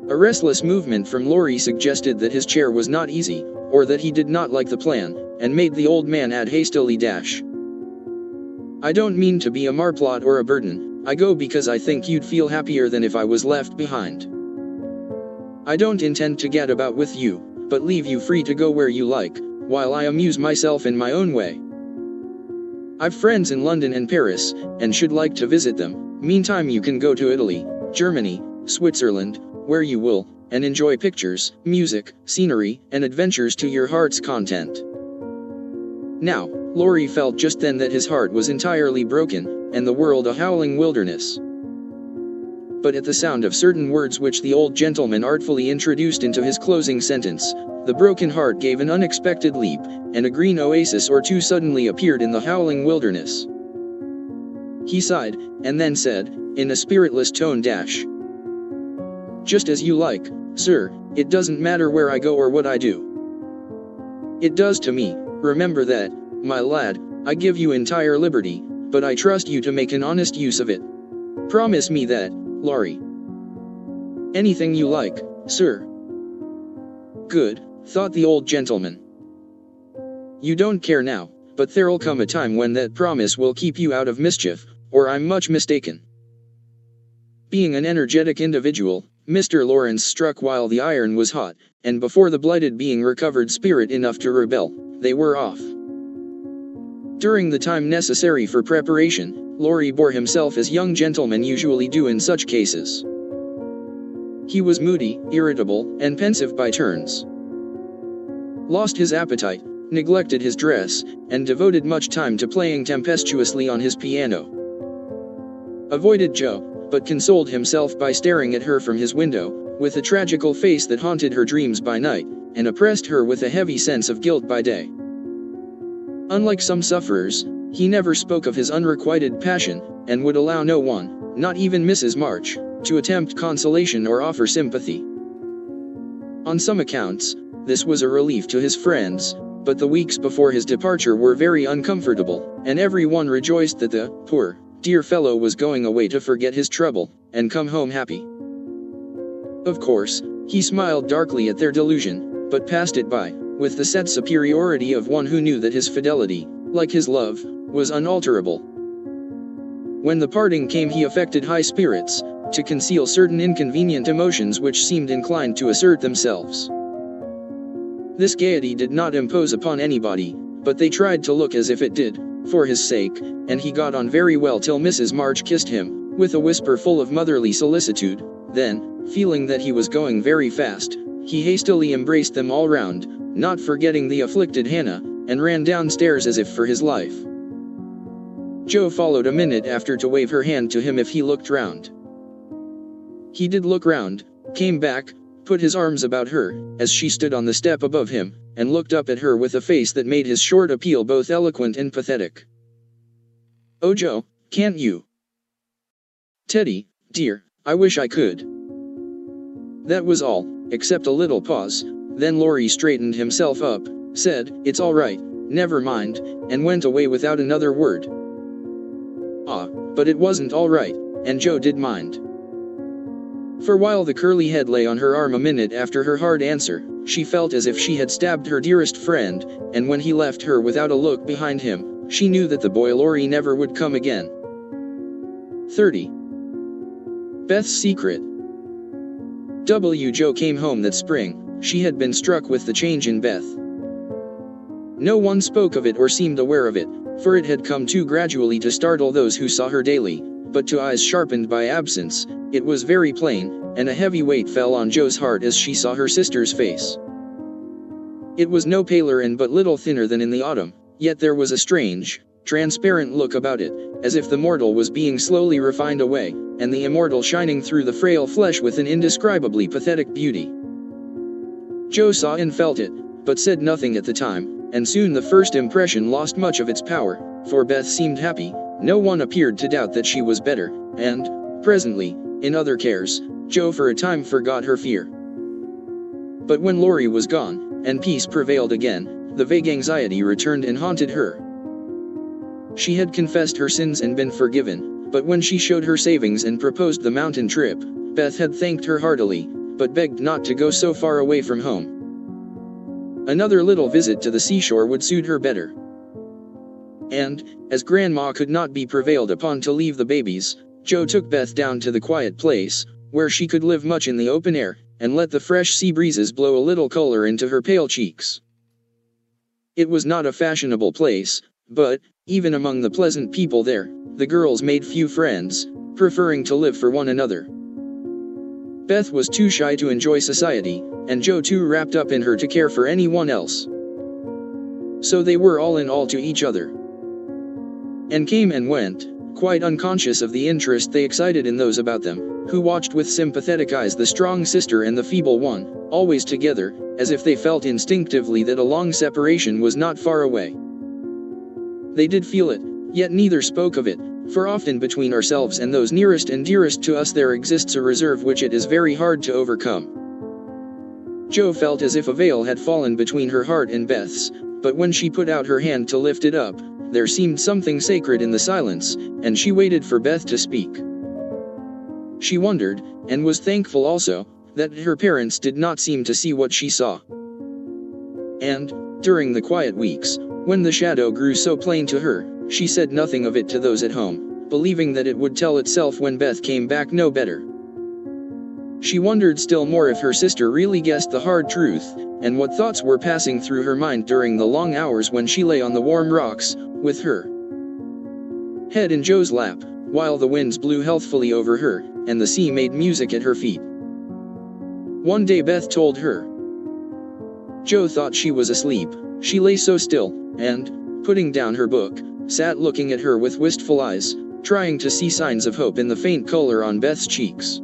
A restless movement from Laurie suggested that his chair was not easy, or that he did not like the plan, and made the old man add hastily, Dash, "I don't mean to be a marplot or a burden, I go because I think you'd feel happier than if I was left behind." I don't intend to gad about with you, but leave you free to go where you like, while I amuse myself in my own way. I've friends in London and Paris, and should like to visit them. Meantime you can go to Italy, Germany, Switzerland, where you will, and enjoy pictures, music, scenery, and adventures to your heart's content. Now, Laurie felt just then that his heart was entirely broken, and the world a howling wilderness. But at the sound of certain words which the old gentleman artfully introduced into his closing sentence, the broken heart gave an unexpected leap, and a green oasis or two suddenly appeared in the howling wilderness. He sighed, and then said, in a spiritless tone, "Just as you like, sir, it doesn't matter where I go or what I do." "It does to me. Remember that, my lad, I give you entire liberty, but I trust you to make an honest use of it. Promise me that, Laurie." "Anything you like, sir." "Good," thought the old gentleman. "You don't care now, but there'll come a time when that promise will keep you out of mischief, or I'm much mistaken." Being an energetic individual, Mr. Lawrence struck while the iron was hot, and before the blighted being recovered spirit enough to rebel, they were off. During the time necessary for preparation, Laurie bore himself as young gentlemen usually do in such cases. He was moody, irritable, and pensive by turns. Lost his appetite, neglected his dress, and devoted much time to playing tempestuously on his piano. Avoided Jo, but consoled himself by staring at her from his window, with a tragical face that haunted her dreams by night, and oppressed her with a heavy sense of guilt by day. Unlike some sufferers, he never spoke of his unrequited passion, and would allow no one, not even Mrs. March, to attempt consolation or offer sympathy. On some accounts, this was a relief to his friends, but the weeks before his departure were very uncomfortable, and everyone rejoiced that the poor, dear fellow was going away to forget his trouble, and come home happy. Of course, he smiled darkly at their delusion, but passed it by, with the set superiority of one who knew that his fidelity, like his love, was unalterable. When the parting came he affected high spirits, to conceal certain inconvenient emotions which seemed inclined to assert themselves. This gaiety did not impose upon anybody, but they tried to look as if it did, for his sake, and he got on very well till Mrs. March kissed him, with a whisper full of motherly solicitude. Then, feeling that he was going very fast, he hastily embraced them all round, not forgetting the afflicted Hannah, and ran downstairs as if for his life. Jo followed a minute after to wave her hand to him if he looked round. He did look round, came back, put his arms about her, as she stood on the step above him, and looked up at her with a face that made his short appeal both eloquent and pathetic. "Oh Jo, can't you?" "Teddy, dear, I wish I could." That was all, except a little pause. Then Laurie straightened himself up, said, "It's all right, never mind," and went away without another word. Ah, but it wasn't all right, and Jo did mind. For while the curly head lay on her arm a minute after her hard answer, she felt as if she had stabbed her dearest friend, and when he left her without a look behind him, she knew that the boy Laurie never would come again. 30. Beth's secret. Jo came home that spring. She had been struck with the change in Beth. No one spoke of it or seemed aware of it, for it had come too gradually to startle those who saw her daily, but to eyes sharpened by absence, it was very plain, and a heavy weight fell on Jo's heart as she saw her sister's face. It was no paler and but little thinner than in the autumn, yet there was a strange, transparent look about it, as if the mortal was being slowly refined away, and the immortal shining through the frail flesh with an indescribably pathetic beauty. Jo saw and felt it, but said nothing at the time, and soon the first impression lost much of its power, for Beth seemed happy. No one appeared to doubt that she was better, and, presently, in other cares, Jo for a time forgot her fear. But when Laurie was gone, and peace prevailed again, the vague anxiety returned and haunted her. She had confessed her sins and been forgiven, but when she showed her savings and proposed the mountain trip, Beth had thanked her heartily, but begged not to go so far away from home. Another little visit to the seashore would suit her better. And, as Grandma could not be prevailed upon to leave the babies, Jo took Beth down to the quiet place, where she could live much in the open air, and let the fresh sea breezes blow a little color into her pale cheeks. It was not a fashionable place, but, even among the pleasant people there, the girls made few friends, preferring to live for one another. Beth was too shy to enjoy society, and Joe too wrapped up in her to care for anyone else. So they were all in all to each other, and came and went, quite unconscious of the interest they excited in those about them, who watched with sympathetic eyes the strong sister and the feeble one, always together, as if they felt instinctively that a long separation was not far away. They did feel it, yet neither spoke of it, for often between ourselves and those nearest and dearest to us there exists a reserve which it is very hard to overcome. Jo felt as if a veil had fallen between her heart and Beth's, but when she put out her hand to lift it up, there seemed something sacred in the silence, and she waited for Beth to speak. She wondered, and was thankful also, that her parents did not seem to see what she saw. And, during the quiet weeks, when the shadow grew so plain to her, she said nothing of it to those at home, believing that it would tell itself when Beth came back no better. She wondered still more if her sister really guessed the hard truth, and what thoughts were passing through her mind during the long hours when she lay on the warm rocks, with her head in Joe's lap, while the winds blew healthfully over her, and the sea made music at her feet. One day Beth told her. Joe thought she was asleep. She lay so still, and, putting down her book, sat looking at her with wistful eyes, trying to see signs of hope in the faint color on Beth's cheeks.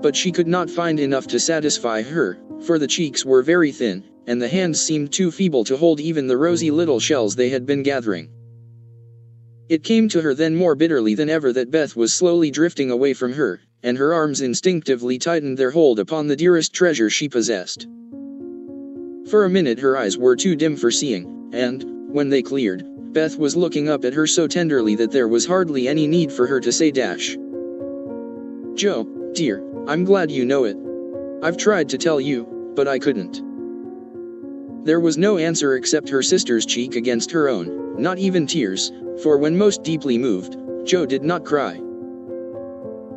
But she could not find enough to satisfy her, for the cheeks were very thin, and the hands seemed too feeble to hold even the rosy little shells they had been gathering. It came to her then more bitterly than ever that Beth was slowly drifting away from her, and her arms instinctively tightened their hold upon the dearest treasure she possessed. For a minute her eyes were too dim for seeing, and, when they cleared, Beth was looking up at her so tenderly that there was hardly any need for her to say "Joe, dear, I'm glad you know it. I've tried to tell you, but I couldn't." There was no answer except her sister's cheek against her own, not even tears, for when most deeply moved, Joe did not cry.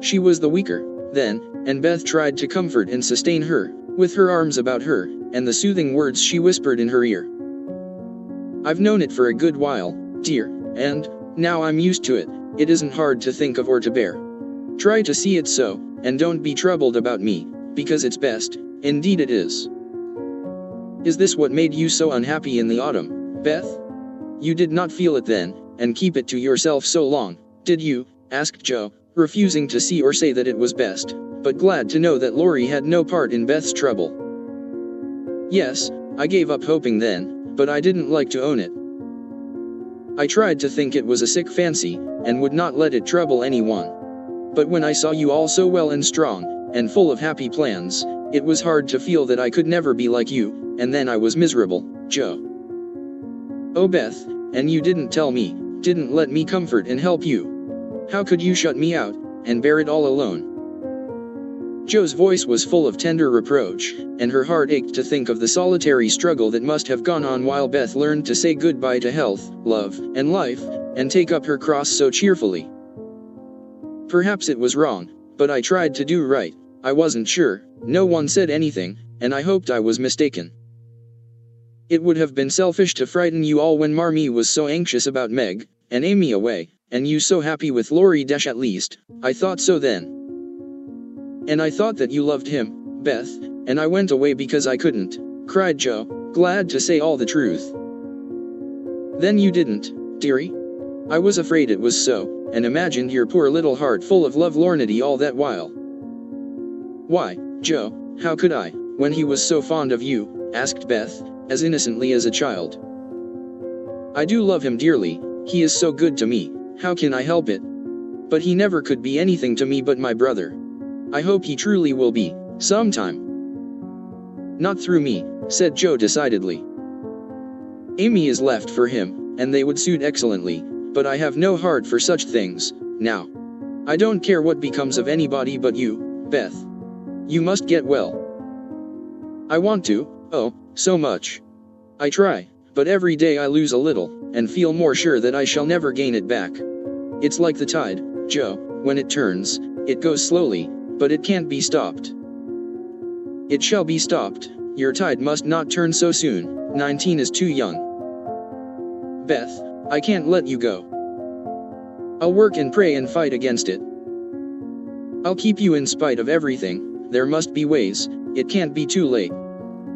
She was the weaker, then, and Beth tried to comfort and sustain her, with her arms about her, and the soothing words she whispered in her ear. "I've known it for a good while, dear, and, now I'm used to it. It isn't hard to think of or to bear. Try to see it so, and don't be troubled about me, because it's best, indeed it is." Is this what made you so unhappy in the autumn, Beth? You did not feel it then, and keep it to yourself so long, did you? Asked Joe, refusing to see or say that it was best, but glad to know that Laurie had no part in Beth's trouble. "Yes, I gave up hoping then, but I didn't like to own it. I tried to think it was a sick fancy, and would not let it trouble anyone. But when I saw you all so well and strong, and full of happy plans, it was hard to feel that I could never be like you, and then I was miserable, Joe. Oh Beth, and you didn't tell me, didn't let me comfort and help you. How could you shut me out, and bear it all alone?" Joe's voice was full of tender reproach, and her heart ached to think of the solitary struggle that must have gone on while Beth learned to say goodbye to health, love, and life, and take up her cross so cheerfully. "Perhaps it was wrong, but I tried to do right. I wasn't sure, no one said anything, and I hoped I was mistaken. It would have been selfish to frighten you all when Marmee was so anxious about Meg, and Amy away, and you so happy with Laurie at least, I thought so then. And I thought that you loved him, Beth, and I went away because I couldn't," cried Joe, glad to say all the truth. "Then you didn't, dearie? I was afraid it was so, and imagined your poor little heart full of lovelornity all that while." "Why, Joe, how could I, when he was so fond of you?" asked Beth, as innocently as a child. "I do love him dearly, he is so good to me, how can I help it? But he never could be anything to me but my brother. I hope he truly will be, sometime." "Not through me," said Joe decidedly. "Amy is left for him, and they would suit excellently, but I have no heart for such things, now. I don't care what becomes of anybody but you, Beth. You must get well." "I want to, oh, so much. I try, but every day I lose a little, and feel more sure that I shall never gain it back. It's like the tide, Joe, when it turns, it goes slowly, but it can't be stopped. It shall be stopped. Your tide must not turn so soon. 19 is too young. Beth, I can't let you go. I'll work and pray and fight against it. I'll keep you in spite of everything. There must be ways. It can't be too late.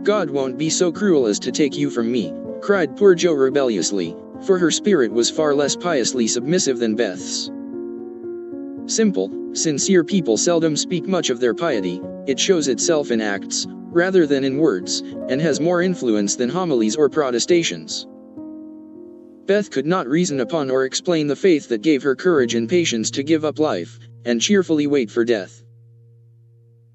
God won't be so cruel as to take you from me, cried poor Jo rebelliously, for her spirit was far less piously submissive than Beth's. Simple, sincere people seldom speak much of their piety. It shows itself in acts, rather than in words, and has more influence than homilies or protestations. Beth could not reason upon or explain the faith that gave her courage and patience to give up life, and cheerfully wait for death.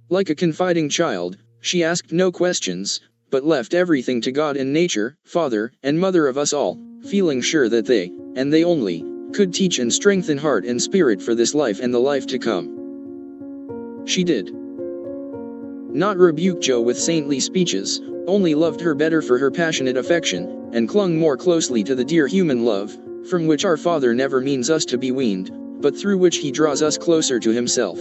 Like a confiding child, she asked no questions, but left everything to God and nature, Father and Mother of us all, feeling sure that they, and they only, could teach and strengthen heart and spirit for this life and the life to come. She did not rebuke Jo with saintly speeches, only loved her better for her passionate affection, and clung more closely to the dear human love, from which our Father never means us to be weaned, but through which He draws us closer to Himself.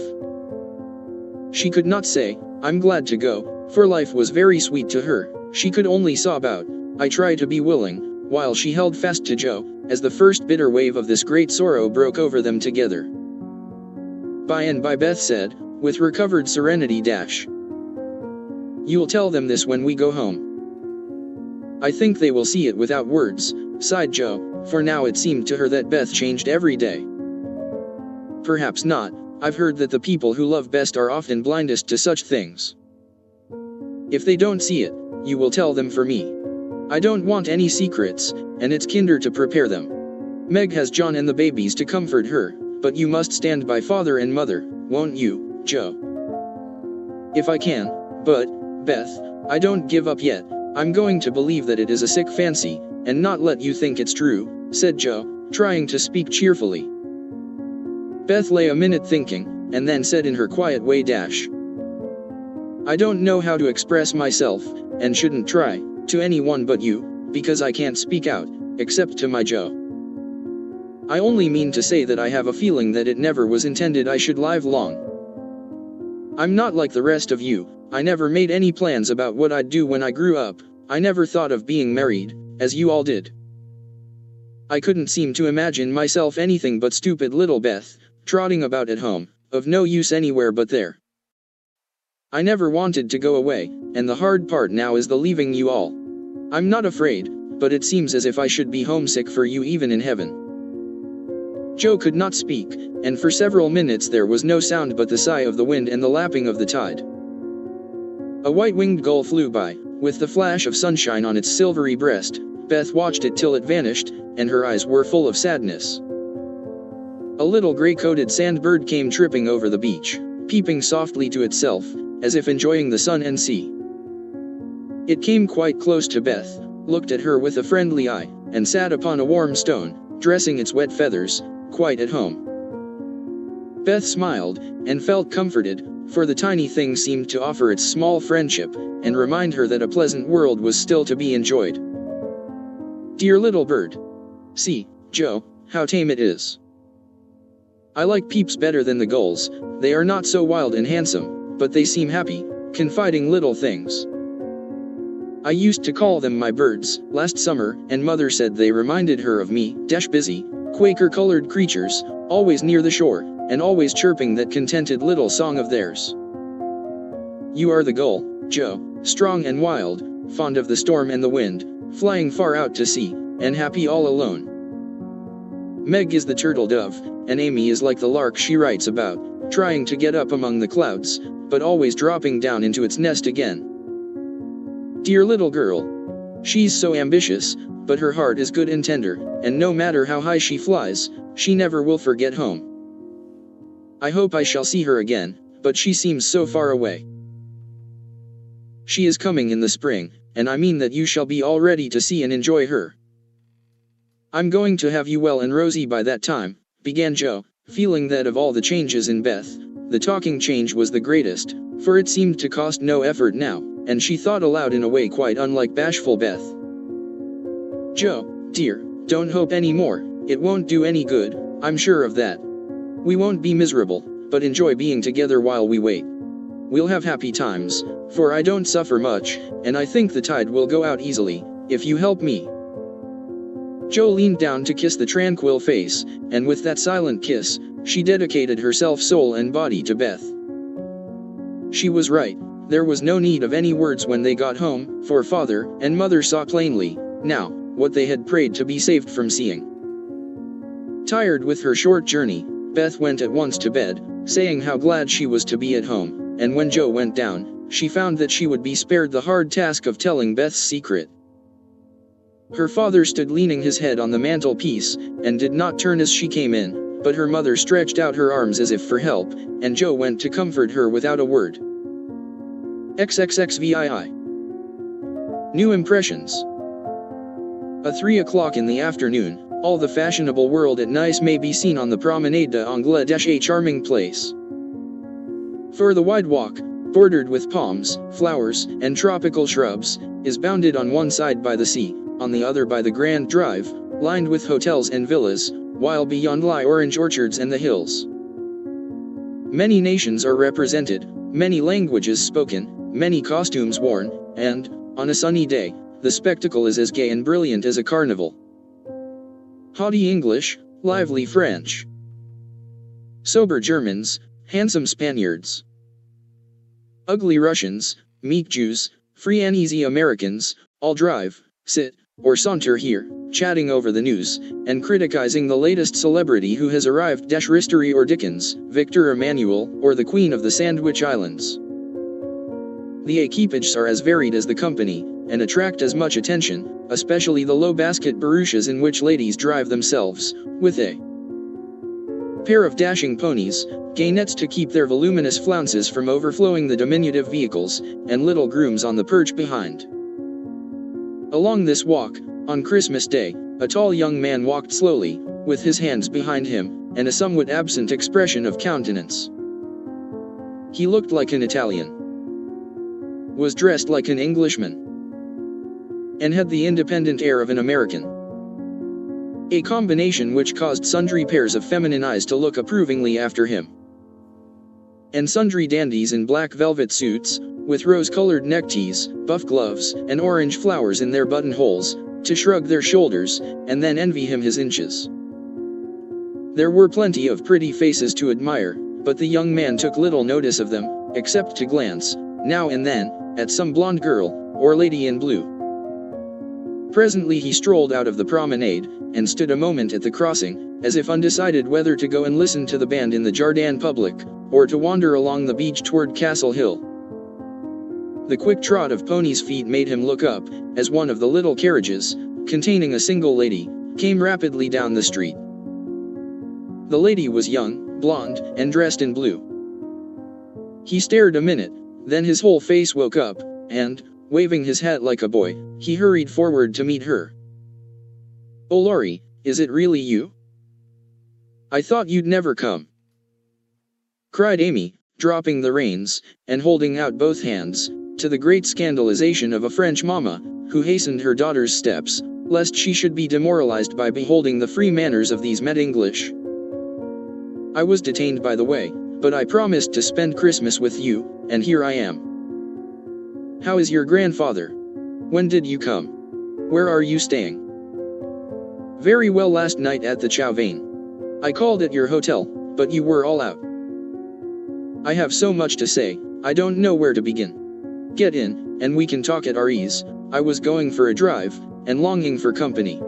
She could not say, I'm glad to go, for life was very sweet to her. She could only sob out, I try to be willing, while she held fast to Jo, as the first bitter wave of this great sorrow broke over them together. By and by Beth said, with recovered serenity, You'll tell them this when we go home. I think they will see it without words, sighed Jo, for now it seemed to her that Beth changed every day. Perhaps not. I've heard that the people who love best are often blindest to such things. If they don't see it, you will tell them for me. I don't want any secrets, and it's kinder to prepare them. Meg has John and the babies to comfort her, but you must stand by Father and Mother, won't you, Jo? If I can, but, Beth, I don't give up yet. I'm going to believe that it is a sick fancy, and not let you think it's true, said Jo, trying to speak cheerfully. Beth lay a minute thinking, and then said in her quiet way, I don't know how to express myself, and shouldn't try, to anyone but you, because I can't speak out, except to my Jo. I only mean to say that I have a feeling that it never was intended I should live long. I'm not like the rest of you. I never made any plans about what I'd do when I grew up. I never thought of being married, as you all did. I couldn't seem to imagine myself anything but stupid little Beth, trotting about at home, of no use anywhere but there. I never wanted to go away, and the hard part now is the leaving you all. I'm not afraid, but it seems as if I should be homesick for you even in heaven. Jo could not speak, and for several minutes there was no sound but the sigh of the wind and the lapping of the tide. A white-winged gull flew by, with the flash of sunshine on its silvery breast. Beth watched it till it vanished, and her eyes were full of sadness. A little gray-coated sandbird came tripping over the beach, peeping softly to itself, as if enjoying the sun and sea. It came quite close to Beth, looked at her with a friendly eye, and sat upon a warm stone, dressing its wet feathers, quite at home. Beth smiled, and felt comforted, for the tiny thing seemed to offer its small friendship, and remind her that a pleasant world was still to be enjoyed. Dear little bird. See, Jo, how tame it is. I like peeps better than the gulls. They are not so wild and handsome, but they seem happy, confiding little things. I used to call them my birds, last summer, and Mother said they reminded her of me, busy, Quaker-colored creatures, always near the shore, and always chirping that contented little song of theirs. You are the gull, Jo, strong and wild, fond of the storm and the wind, flying far out to sea, and happy all alone. Meg is the turtle dove, and Amy is like the lark she writes about, trying to get up among the clouds, but always dropping down into its nest again. Dear little girl. She's so ambitious, but her heart is good and tender, and no matter how high she flies, she never will forget home. I hope I shall see her again, but she seems so far away. She is coming in the spring, and I mean that you shall be all ready to see and enjoy her. I'm going to have you well and rosy by that time, began Jo, feeling that of all the changes in Beth, the talking change was the greatest, for it seemed to cost no effort now, and she thought aloud in a way quite unlike bashful Beth. Jo, dear, don't hope any more, it won't do any good, I'm sure of that. We won't be miserable, but enjoy being together while we wait. We'll have happy times, for I don't suffer much, and I think the tide will go out easily, if you help me." Jo leaned down to kiss the tranquil face, and with that silent kiss, she dedicated herself soul and body to Beth. She was right. There was no need of any words when they got home, for father and mother saw plainly, now, what they had prayed to be saved from seeing. Tired with her short journey, Beth went at once to bed, saying how glad she was to be at home, and when Jo went down, she found that she would be spared the hard task of telling Beth's secret. Her father stood leaning his head on the mantelpiece, and did not turn as she came in, but her mother stretched out her arms as if for help, and Jo went to comfort her without a word. XXXVII. New impressions. At 3 o'clock in the afternoon, all the fashionable world at Nice may be seen on the Promenade d'Angleterre, a charming place. For the wide walk, bordered with palms, flowers, and tropical shrubs, is bounded on one side by the sea, on the other by the Grand Drive, lined with hotels and villas, while beyond lie orange orchards and the hills. Many nations are represented, many languages spoken, many costumes worn, and, on a sunny day, the spectacle is as gay and brilliant as a carnival. Haughty English, lively French, sober Germans, handsome Spaniards, ugly Russians, meek Jews, free and easy Americans, all drive, sit, or saunter here, chatting over the news, and criticizing the latest celebrity who has arrived, Ristery or Dickens, Victor Emmanuel, or the Queen of the Sandwich Islands. The equipages are as varied as the company, and attract as much attention, especially the low basket barouches in which ladies drive themselves, with a pair of dashing ponies, gay nets to keep their voluminous flounces from overflowing the diminutive vehicles, and little grooms on the perch behind. Along this walk, on Christmas Day, a tall young man walked slowly, with his hands behind him, and a somewhat absent expression of countenance. He looked like an Italian, was dressed like an Englishman, and had the independent air of an American. A combination which caused sundry pairs of feminine eyes to look approvingly after him. And sundry dandies in black velvet suits, with rose-colored neckties, buff gloves, and orange flowers in their buttonholes, to shrug their shoulders, and then envy him his inches. There were plenty of pretty faces to admire, but the young man took little notice of them, except to glance, now and then, at some blonde girl, or lady in blue. Presently he strolled out of the promenade, and stood a moment at the crossing, as if undecided whether to go and listen to the band in the Jardin Public, or to wander along the beach toward Castle Hill. The quick trot of ponies' feet made him look up, as one of the little carriages, containing a single lady, came rapidly down the street. The lady was young, blonde, and dressed in blue. He stared a minute, then his whole face woke up, and, waving his hat like a boy, he hurried forward to meet her. "Oh Laurie, is it really you? I thought you'd never come," cried Amy, dropping the reins, and holding out both hands, to the great scandalization of a French mamma, who hastened her daughter's steps, lest she should be demoralized by beholding the free manners of these English. "I was detained by the way, but I promised to spend Christmas with you, and here I am. How is your grandfather? When did you come? Where are you staying?" "Very well, last night at the Chauvain. I called at your hotel, but you were all out. I have so much to say, I don't know where to begin. Get in, and we can talk at our ease. I was going for a drive, and longing for company.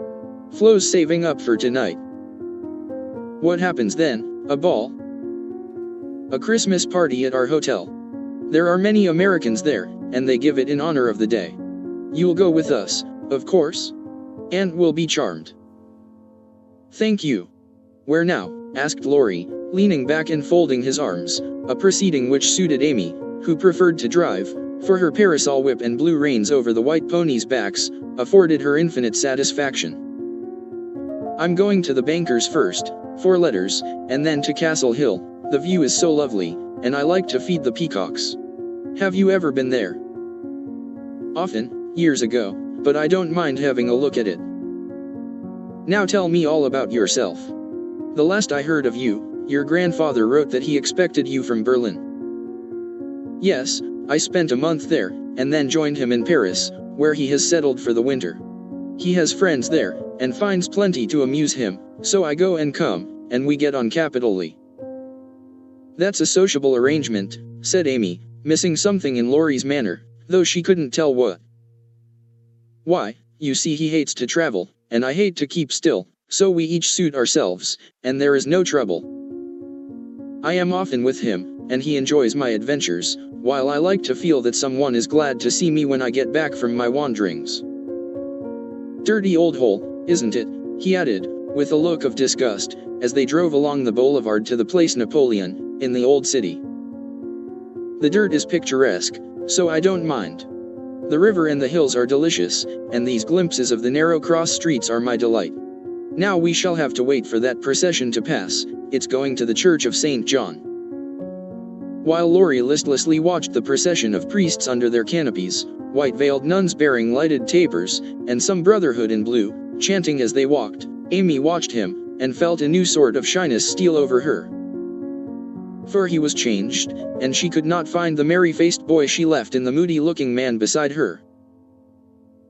Flo's saving up for tonight." "What happens then? A ball?" "A Christmas party at our hotel. There are many Americans there, and they give it in honor of the day. You'll go with us, of course? Aunt will be charmed." "Thank you." "Where now?" asked Laurie, leaning back and folding his arms, a proceeding which suited Amy, who preferred to drive, for her parasol whip and blue reins over the white ponies' backs afforded her infinite satisfaction. "I'm going to the bankers first, 4 letters, and then to Castle Hill. The view is so lovely, and I like to feed the peacocks. Have you ever been there?" "Often, years ago, but I don't mind having a look at it. Now tell me all about yourself. The last I heard of you, your grandfather wrote that he expected you from Berlin." Yes, I spent a month there, and then joined him in Paris, where he has settled for the winter. He has friends there, and finds plenty to amuse him, so I go and come, and we get on capitally. That's a sociable arrangement, said Amy, missing something in Laurie's manner, though she couldn't tell what. Why, you see, he hates to travel, and I hate to keep still, so we each suit ourselves, and there is no trouble. I am often with him, and he enjoys my adventures, while I like to feel that someone is glad to see me when I get back from my wanderings. Dirty old hole, isn't it? He added, with a look of disgust, as they drove along the boulevard to the Place Napoleon, in the old city. The dirt is picturesque, so I don't mind. The river and the hills are delicious, and these glimpses of the narrow cross streets are my delight. Now we shall have to wait for that procession to pass. It's going to the Church of St. John. While Laurie listlessly watched the procession of priests under their canopies, white-veiled nuns bearing lighted tapers, and some brotherhood in blue, chanting as they walked, Amy watched him, and felt a new sort of shyness steal over her. For he was changed, and she could not find the merry-faced boy she left in the moody-looking man beside her.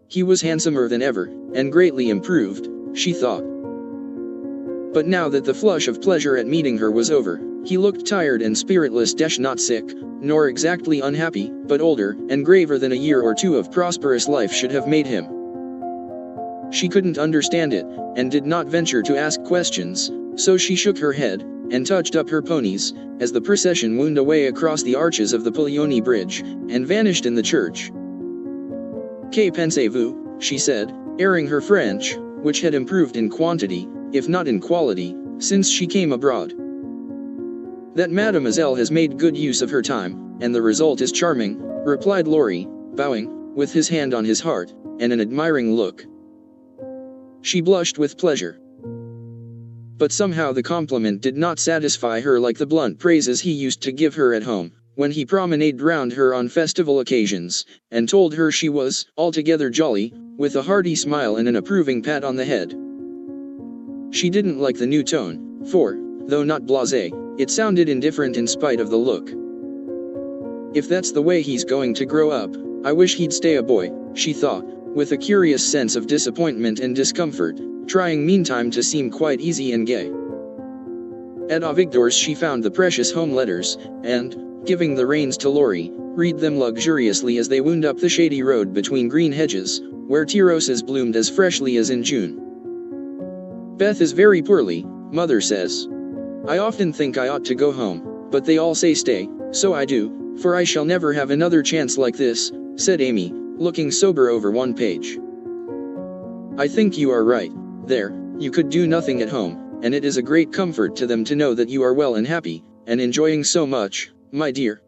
He was handsomer than ever, and greatly improved, she thought. But now that the flush of pleasure at meeting her was over, he looked tired and spiritless, not sick, nor exactly unhappy, but older, and graver than a year or two of prosperous life should have made him. She couldn't understand it, and did not venture to ask questions, so she shook her head, and touched up her ponies, as the procession wound away across the arches of the Puglioni Bridge, and vanished in the church. Que pensez-vous, she said, airing her French, which had improved in quantity, if not in quality, since she came abroad. That mademoiselle has made good use of her time, and the result is charming, replied Laurie, bowing, with his hand on his heart, and an admiring look. She blushed with pleasure. But somehow the compliment did not satisfy her like the blunt praises he used to give her at home, when he promenaded round her on festival occasions, and told her she was altogether jolly, with a hearty smile and an approving pat on the head. She didn't like the new tone, for, though not blasé, it sounded indifferent in spite of the look. If that's the way he's going to grow up, I wish he'd stay a boy, she thought, with a curious sense of disappointment and discomfort, trying meantime to seem quite easy and gay. At Avigdor's she found the precious home letters, and, giving the reins to Laurie, read them luxuriously as they wound up the shady road between green hedges, where tea roses bloomed as freshly as in June. Beth is very poorly, Mother says. I often think I ought to go home, but they all say stay, so I do, for I shall never have another chance like this, said Amy, looking sober over one page. I think you are right. There, you could do nothing at home, and it is a great comfort to them to know that you are well and happy, and enjoying so much, my dear.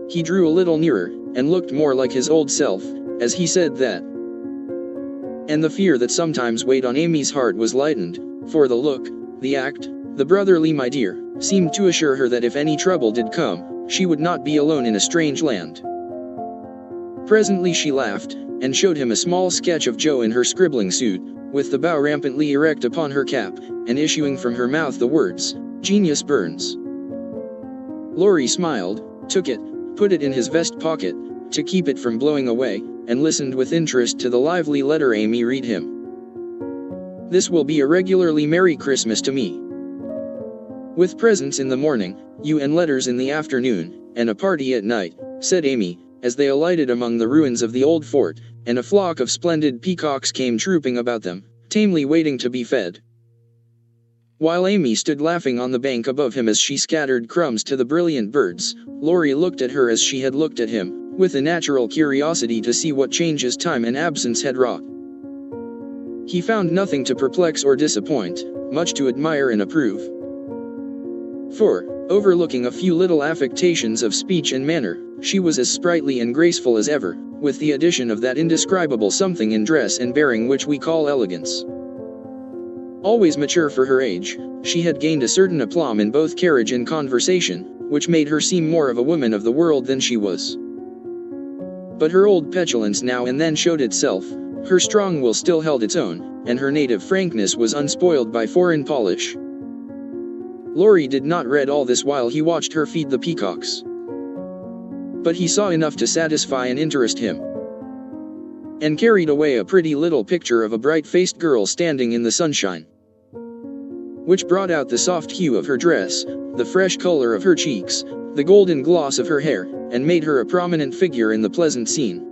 He drew a little nearer, and looked more like his old self, as he said that. And the fear that sometimes weighed on Amy's heart was lightened, for the look, the act, the brotherly my dear, seemed to assure her that if any trouble did come, she would not be alone in a strange land. Presently she laughed, and showed him a small sketch of Jo in her scribbling suit, with the bow rampantly erect upon her cap, and issuing from her mouth the words, Genius Burns. Laurie smiled, took it, put it in his vest pocket, to keep it from blowing away, and listened with interest to the lively letter Amy read him. This will be a regularly Merry Christmas to me. With presents in the morning, you and letters in the afternoon, and a party at night, said Amy, as they alighted among the ruins of the old fort, and a flock of splendid peacocks came trooping about them, tamely waiting to be fed. While Amy stood laughing on the bank above him as she scattered crumbs to the brilliant birds, Laurie looked at her as she had looked at him, with a natural curiosity to see what changes time and absence had wrought. He found nothing to perplex or disappoint, much to admire and approve. For, overlooking a few little affectations of speech and manner, she was as sprightly and graceful as ever, with the addition of that indescribable something in dress and bearing which we call elegance. Always mature for her age, she had gained a certain aplomb in both carriage and conversation, which made her seem more of a woman of the world than she was. But her old petulance now and then showed itself, her strong will still held its own, and her native frankness was unspoiled by foreign polish. Laurie did not read all this while he watched her feed the peacocks. but he saw enough to satisfy and interest him, and carried away a pretty little picture of a bright-faced girl standing in the sunshine, which brought out the soft hue of her dress, the fresh color of her cheeks, the golden gloss of her hair, and made her a prominent figure in the pleasant scene.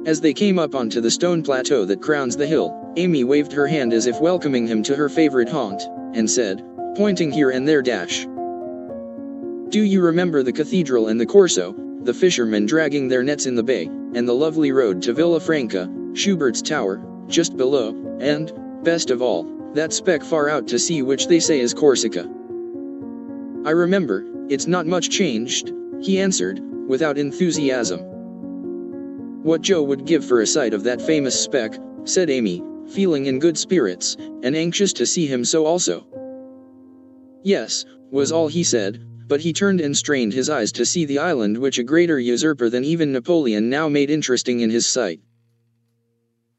As they came up onto the stone plateau that crowns the hill, Amy waved her hand as if welcoming him to her favorite haunt, and said, pointing here and there dash. Do you remember the cathedral and the Corso, the fishermen dragging their nets in the bay, and the lovely road to Villafranca, Schubert's tower, just below, and, best of all, that speck far out to sea which they say is Corsica? I remember, it's not much changed, he answered, without enthusiasm. What Joe would give for a sight of that famous speck, said Amy, feeling in good spirits, and anxious to see him so also. Yes, was all he said, but he turned and strained his eyes to see the island which a greater usurper than even Napoleon now made interesting in his sight.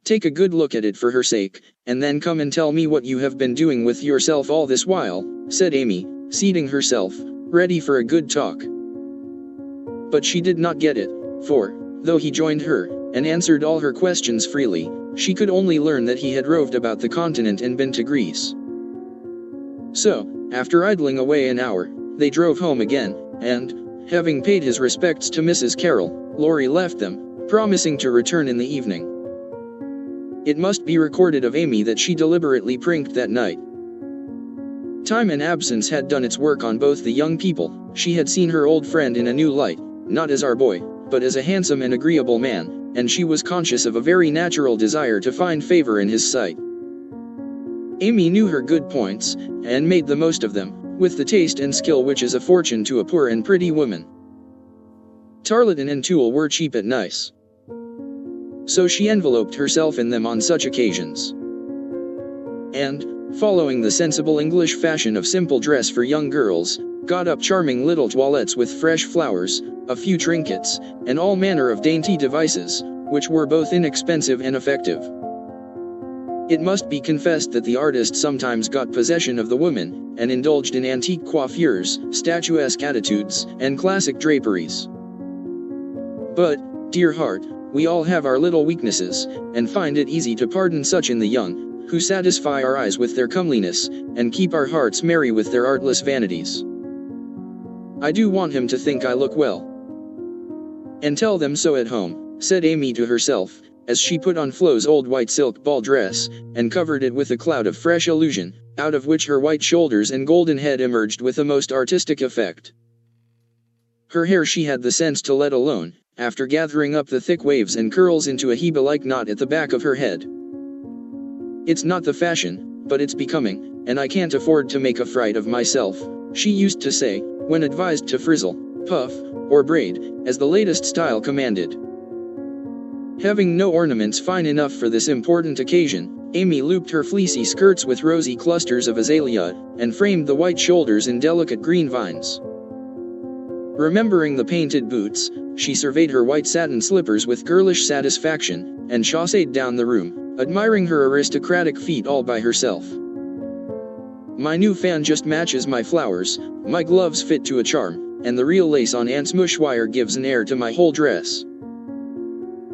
Take a good look at it for her sake, and then come and tell me what you have been doing with yourself all this while, said Amy, seating herself, ready for a good talk. But she did not get it, for, though he joined her, and answered all her questions freely, she could only learn that he had roved about the continent and been to Greece. So, after idling away an hour, they drove home again, and, having paid his respects to Mrs. Carroll, Laurie left them, promising to return in the evening. It must be recorded of Amy that she deliberately prinked that night. Time and absence had done its work on both the young people. She had seen her old friend in a new light, not as our boy, but as a handsome and agreeable man, and she was conscious of a very natural desire to find favor in his sight. Amy knew her good points, and made the most of them, with the taste and skill which is a fortune to a poor and pretty woman. Tarlatan and tulle were cheap at Nice, so she enveloped herself in them on such occasions. And, following the sensible English fashion of simple dress for young girls, got up charming little toilettes with fresh flowers, a few trinkets, and all manner of dainty devices, which were both inexpensive and effective. It must be confessed that the artist sometimes got possession of the woman, and indulged in antique coiffures, statuesque attitudes, and classic draperies. But, dear heart, we all have our little weaknesses, and find it easy to pardon such in the young, who satisfy our eyes with their comeliness, and keep our hearts merry with their artless vanities. I do want him to think I look well, and tell them so at home, said Amy to herself, as she put on Flo's old white silk ball dress, and covered it with a cloud of fresh illusion, out of which her white shoulders and golden head emerged with a most artistic effect. Her hair she had the sense to let alone, after gathering up the thick waves and curls into a Hebe-like knot at the back of her head. It's not the fashion, but it's becoming, and I can't afford to make a fright of myself, she used to say, when advised to frizzle, puff, or braid, as the latest style commanded. Having no ornaments fine enough for this important occasion, Amy looped her fleecy skirts with rosy clusters of azalea, and framed the white shoulders in delicate green vines. Remembering the painted boots, she surveyed her white satin slippers with girlish satisfaction, and chassed down the room, admiring her aristocratic feet all by herself. My new fan just matches my flowers, my gloves fit to a charm, and the real lace on Aunt's mouchoir gives an air to my whole dress.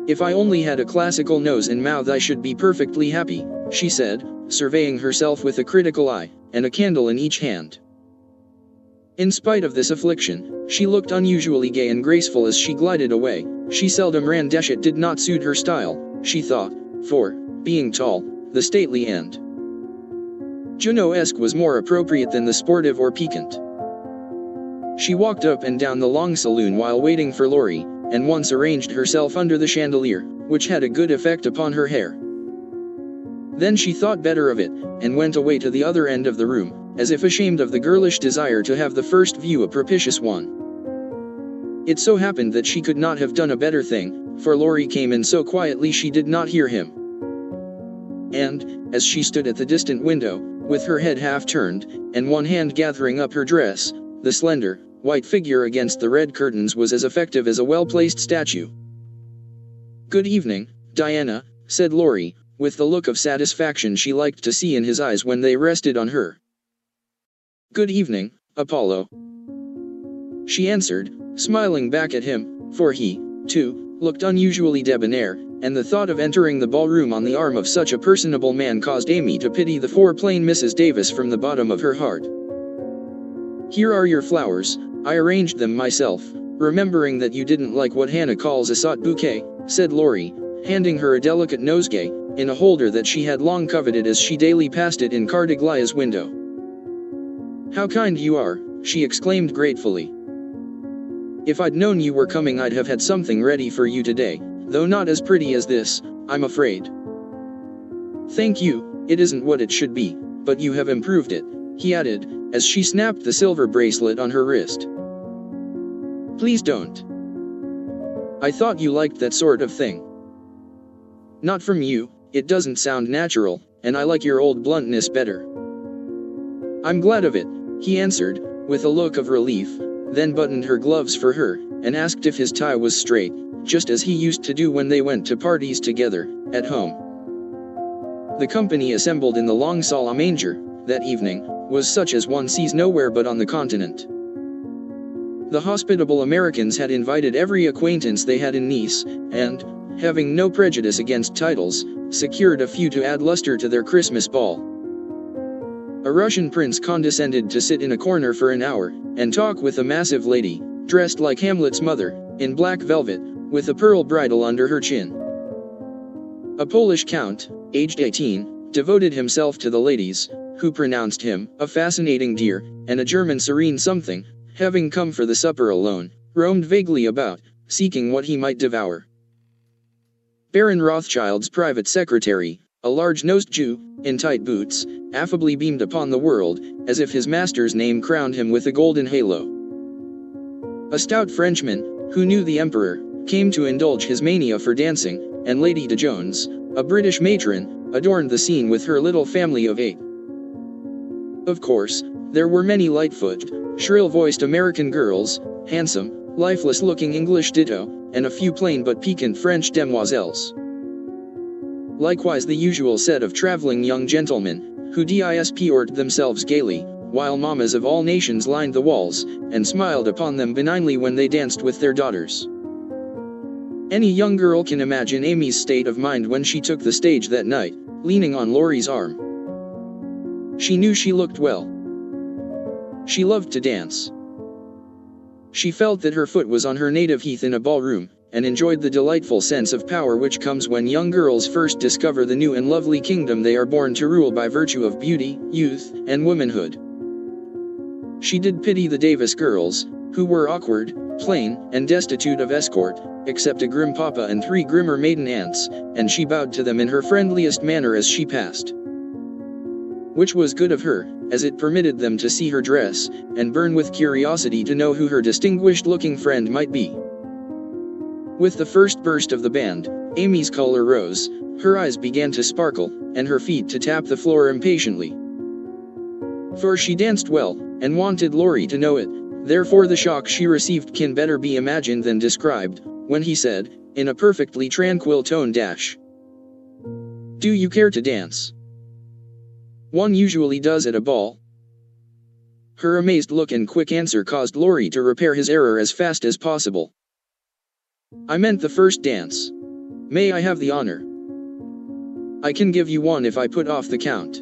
If I only had a classical nose and mouth I should be perfectly happy, she said, surveying herself with a critical eye, and a candle in each hand. In spite of this affliction, she looked unusually gay and graceful as she glided away. She seldom ran dash it did not suit her style, she thought, for, being tall, the stately and Juno-esque was more appropriate than the sportive or piquant. She walked up and down the long saloon while waiting for Laurie, and once arranged herself under the chandelier, which had a good effect upon her hair. Then she thought better of it, and went away to the other end of the room, as if ashamed of the girlish desire to have the first view a propitious one. It so happened that she could not have done a better thing, for Laurie came in so quietly she did not hear him. And, as she stood at the distant window, with her head half turned, and one hand gathering up her dress, the slender, white figure against the red curtains was as effective as a well-placed statue. "Good evening, Diana," said Laurie, with the look of satisfaction she liked to see in his eyes when they rested on her. "Good evening, Apollo. she answered, smiling back at him, for he, too, looked unusually debonair, and the thought of entering the ballroom on the arm of such a personable man caused Amy to pity the poor plain Mrs. Davis from the bottom of her heart. "Here are your flowers, I arranged them myself, remembering that you didn't like what Hannah calls a sot bouquet," said Laurie, handing her a delicate nosegay, in a holder that she had long coveted as she daily passed it in Cardiglia's window. "How kind you are," she exclaimed gratefully. "If I'd known you were coming I'd have had something ready for you today, though not as pretty as this, I'm afraid." "Thank you, it isn't what it should be, but you have improved it," he added, as she snapped the silver bracelet on her wrist. "Please don't. I thought you liked that sort of thing." "Not from you, it doesn't sound natural, and I like your old bluntness better." "I'm glad of it," he answered, with a look of relief, then buttoned her gloves for her, and asked if his tie was straight, just as he used to do when they went to parties together, at home. The company assembled in the long salle à manger, that evening, was such as one sees nowhere but on the continent. The hospitable Americans had invited every acquaintance they had in Nice, and, having no prejudice against titles, secured a few to add luster to their Christmas ball. A Russian prince condescended to sit in a corner for an hour, and talk with a massive lady, dressed like Hamlet's mother, in black velvet, with a pearl bridle under her chin. A Polish count, aged 18, devoted himself to the ladies, who pronounced him a fascinating dear, and a German serene something, having come for the supper alone, roamed vaguely about, seeking what he might devour. Baron Rothschild's private secretary, a large-nosed Jew, in tight boots, affably beamed upon the world, as if his master's name crowned him with a golden halo. A stout Frenchman, who knew the emperor, came to indulge his mania for dancing, and Lady de Jones, a British matron, adorned the scene with her little family of 8. Of course, there were many light-footed, shrill-voiced American girls, handsome, lifeless-looking English ditto, and a few plain but piquant French demoiselles. Likewise the usual set of traveling young gentlemen, who disported themselves gaily, while mammas of all nations lined the walls, and smiled upon them benignly when they danced with their daughters. Any young girl can imagine Amy's state of mind when she took the stage that night, leaning on Laurie's arm. She knew she looked well. She loved to dance. She felt that her foot was on her native heath in a ballroom, and enjoyed the delightful sense of power which comes when young girls first discover the new and lovely kingdom they are born to rule by virtue of beauty, youth, and womanhood. She did pity the Davis girls, who were awkward, plain, and destitute of escort, except a grim papa and 3 grimmer maiden aunts, and she bowed to them in her friendliest manner as she passed. Which was good of her, as it permitted them to see her dress, and burn with curiosity to know who her distinguished-looking friend might be. With the first burst of the band, Amy's color rose, her eyes began to sparkle, and her feet to tap the floor impatiently. For she danced well, and wanted Laurie to know it, therefore the shock she received can better be imagined than described, when he said, in a perfectly tranquil tone, "Do you care to dance? One usually does at a ball." Her amazed look and quick answer caused Laurie to repair his error as fast as possible. "I meant the first dance. May I have the honor?" "I can give you one if I put off the count.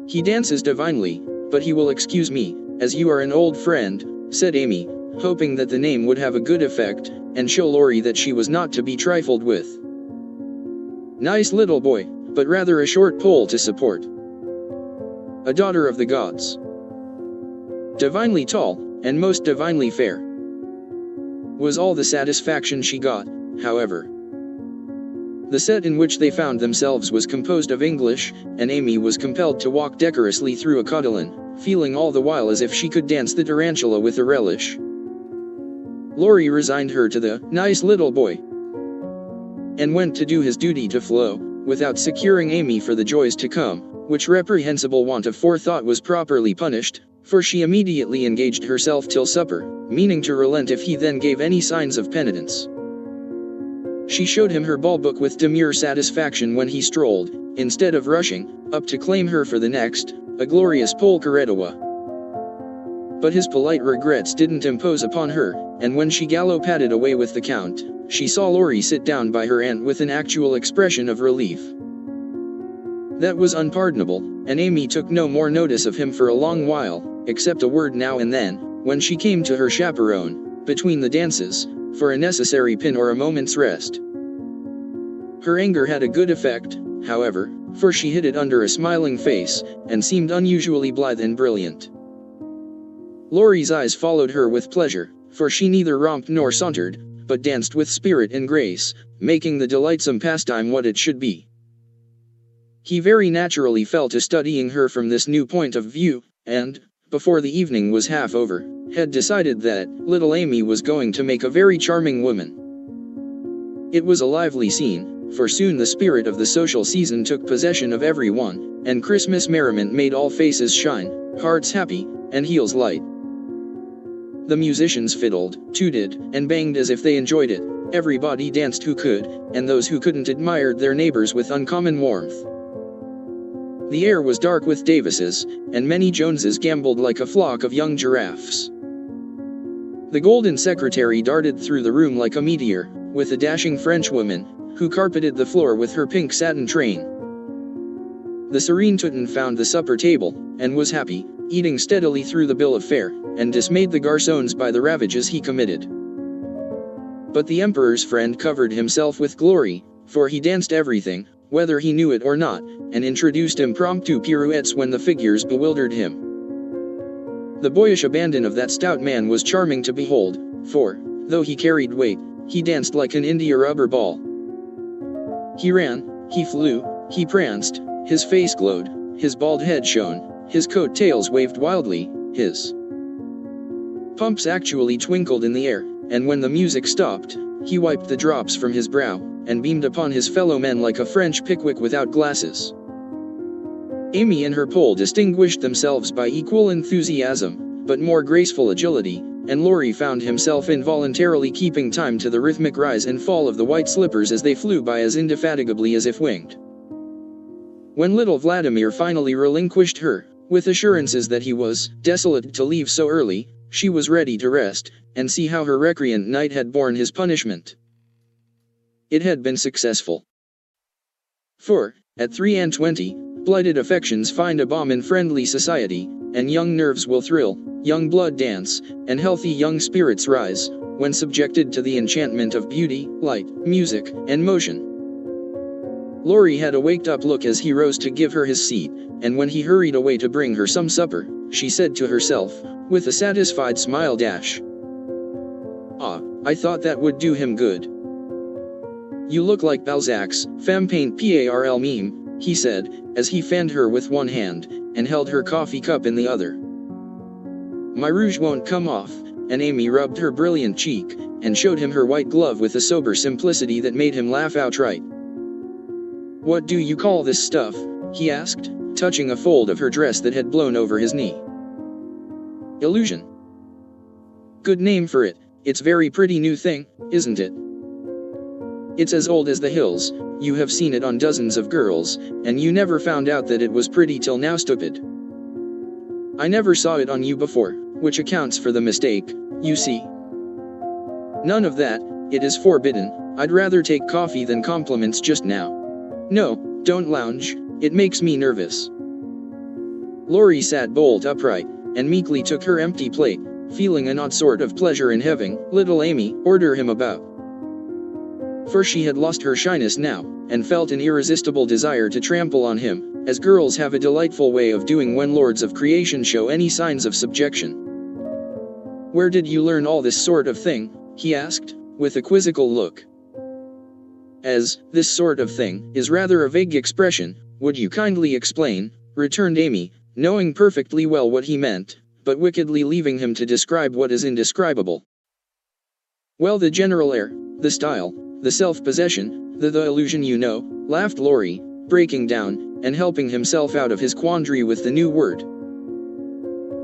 He dances divinely, but he will excuse me, as you are an old friend," said Amy, hoping that the name would have a good effect, and show Laurie that she was not to be trifled with. "Nice little boy, but rather a short pole to support. A daughter of the gods. Divinely tall, and most divinely fair," was all the satisfaction she got, however. The set in which they found themselves was composed of English, and Amy was compelled to walk decorously through a cotillion, feeling all the while as if she could dance the tarantula with a relish. Laurie resigned her to the "nice little boy," and went to do his duty to Flo, without securing Amy for the joys to come, which reprehensible want of forethought was properly punished, for she immediately engaged herself till supper, meaning to relent if he then gave any signs of penitence. She showed him her ball book with demure satisfaction when he strolled, instead of rushing, up to claim her for the next, a glorious polka redowa. But his polite regrets didn't impose upon her, and when she galloped away with the Count, she saw Laurie sit down by her aunt with an actual expression of relief. That was unpardonable, and Amy took no more notice of him for a long while, except a word now and then, when she came to her chaperone, between the dances, for a necessary pin or a moment's rest. Her anger had a good effect, however, for she hid it under a smiling face, and seemed unusually blithe and brilliant. Laurie's eyes followed her with pleasure, for she neither romped nor sauntered, but danced with spirit and grace, making the delightsome pastime what it should be. He very naturally fell to studying her from this new point of view, and, before the evening was half over, had decided that little Amy was going to make a very charming woman. It was a lively scene, for soon the spirit of the social season took possession of everyone, and Christmas merriment made all faces shine, hearts happy, and heels light. The musicians fiddled, tooted, and banged as if they enjoyed it. Everybody danced who could, and those who couldn't admired their neighbors with uncommon warmth. The air was dark with Davises, and many Joneses gamboled like a flock of young giraffes. The golden secretary darted through the room like a meteor, with a dashing Frenchwoman, who carpeted the floor with her pink satin train. The serene Teuton found the supper table, and was happy, eating steadily through the bill of fare, and dismayed the garçons by the ravages he committed. But the emperor's friend covered himself with glory, for he danced everything, whether he knew it or not, and introduced impromptu pirouettes when the figures bewildered him. The boyish abandon of that stout man was charming to behold, for, though he carried weight, he danced like an India rubber ball. He ran, he flew, he pranced, his face glowed, his bald head shone, his coat tails waved wildly, his pumps actually twinkled in the air, and when the music stopped, he wiped the drops from his brow, and beamed upon his fellow men like a French Pickwick without glasses. Amy and her pole distinguished themselves by equal enthusiasm, but more graceful agility, and Laurie found himself involuntarily keeping time to the rhythmic rise and fall of the white slippers as they flew by as indefatigably as if winged. When little Vladimir finally relinquished her, with assurances that he was desolate to leave so early, she was ready to rest, and see how her recreant knight had borne his punishment. It had been successful. For, at 23, blighted affections find a balm in friendly society, and young nerves will thrill, young blood dance, and healthy young spirits rise, when subjected to the enchantment of beauty, light, music, and motion. Laurie had a waked-up look as he rose to give her his seat, and when he hurried away to bring her some supper, she said to herself, with a satisfied smile dash, "Ah, I thought that would do him good." "You look like Balzac's femme paint parle meme," he said, as he fanned her with one hand, and held her coffee cup in the other. "My rouge won't come off," and Amy rubbed her brilliant cheek, and showed him her white glove with a sober simplicity that made him laugh outright. "What do you call this stuff?" he asked, touching a fold of her dress that had blown over his knee. "Illusion." "Good name for it. It's very pretty new thing, isn't it? It's as old as the hills, you have seen it on dozens of girls, and you never found out that it was pretty till now, stupid. I never saw it on you before, which accounts for the mistake, you see." "None of that, it is forbidden. I'd rather take coffee than compliments just now." "No, don't lounge, it makes me nervous." Laurie sat bolt upright, and meekly took her empty plate, feeling an odd sort of pleasure in having little Amy order him about. For she had lost her shyness now, and felt an irresistible desire to trample on him, as girls have a delightful way of doing when lords of creation show any signs of subjection. "Where did you learn all this sort of thing?" he asked, with a quizzical look. "As, this sort of thing, is rather a vague expression, would you kindly explain?" returned Amy, knowing perfectly well what he meant, but wickedly leaving him to describe what is indescribable. "Well, the general air, the style, the self-possession, the illusion, you know," laughed Laurie, breaking down, and helping himself out of his quandary with the new word.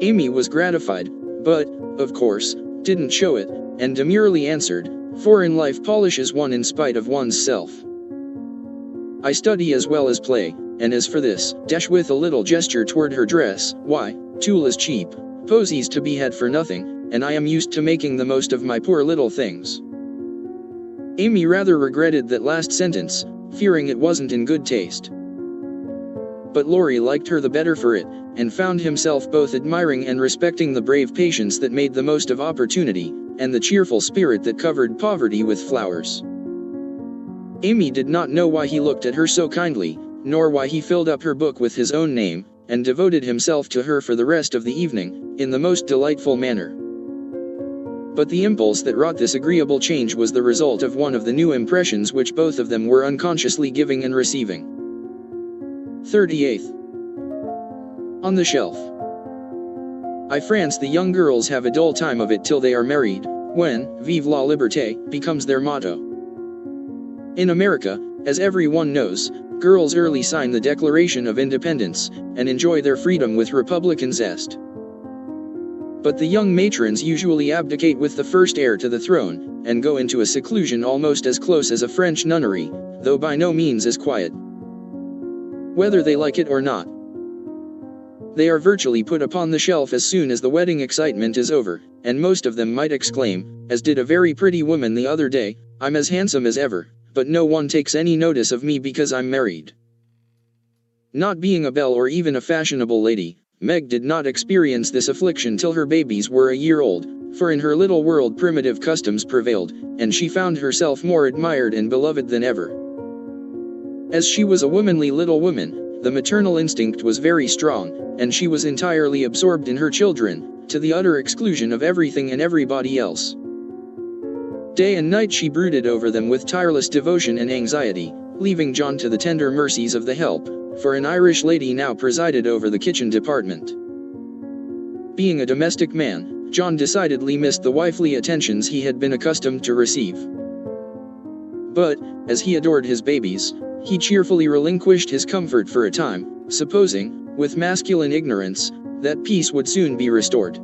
Amy was gratified, but, of course, didn't show it, and demurely answered, "For in life polishes one in spite of one's self. I study as well as play, and as for this, dash with a little gesture toward her dress, why, tulle is cheap, posies to be had for nothing, and I am used to making the most of my poor little things." Amy rather regretted that last sentence, fearing it wasn't in good taste. But Laurie liked her the better for it, and found himself both admiring and respecting the brave patience that made the most of opportunity, and the cheerful spirit that covered poverty with flowers. Amy did not know why he looked at her so kindly, nor why he filled up her book with his own name, and devoted himself to her for the rest of the evening, in the most delightful manner. But the impulse that wrought this agreeable change was the result of one of the new impressions which both of them were unconsciously giving and receiving. 38th. On the shelf. I France the young girls have a dull time of it till they are married, when, Vive la liberté, becomes their motto. In America, as everyone knows, girls early sign the Declaration of Independence, and enjoy their freedom with Republican zest. But the young matrons usually abdicate with the first heir to the throne, and go into a seclusion almost as close as a French nunnery, though by no means as quiet. Whether they like it or not, they are virtually put upon the shelf as soon as the wedding excitement is over, and most of them might exclaim, as did a very pretty woman the other day, "I'm as handsome as ever, but no one takes any notice of me because I'm married." Not being a belle or even a fashionable lady, Meg did not experience this affliction till her babies were a year old, for in her little world primitive customs prevailed, and she found herself more admired and beloved than ever. As she was a womanly little woman, the maternal instinct was very strong, and she was entirely absorbed in her children, to the utter exclusion of everything and everybody else. Day and night she brooded over them with tireless devotion and anxiety, leaving John to the tender mercies of the help, for an Irish lady now presided over the kitchen department. Being a domestic man, John decidedly missed the wifely attentions he had been accustomed to receive. But, as he adored his babies, he cheerfully relinquished his comfort for a time, supposing, with masculine ignorance, that peace would soon be restored.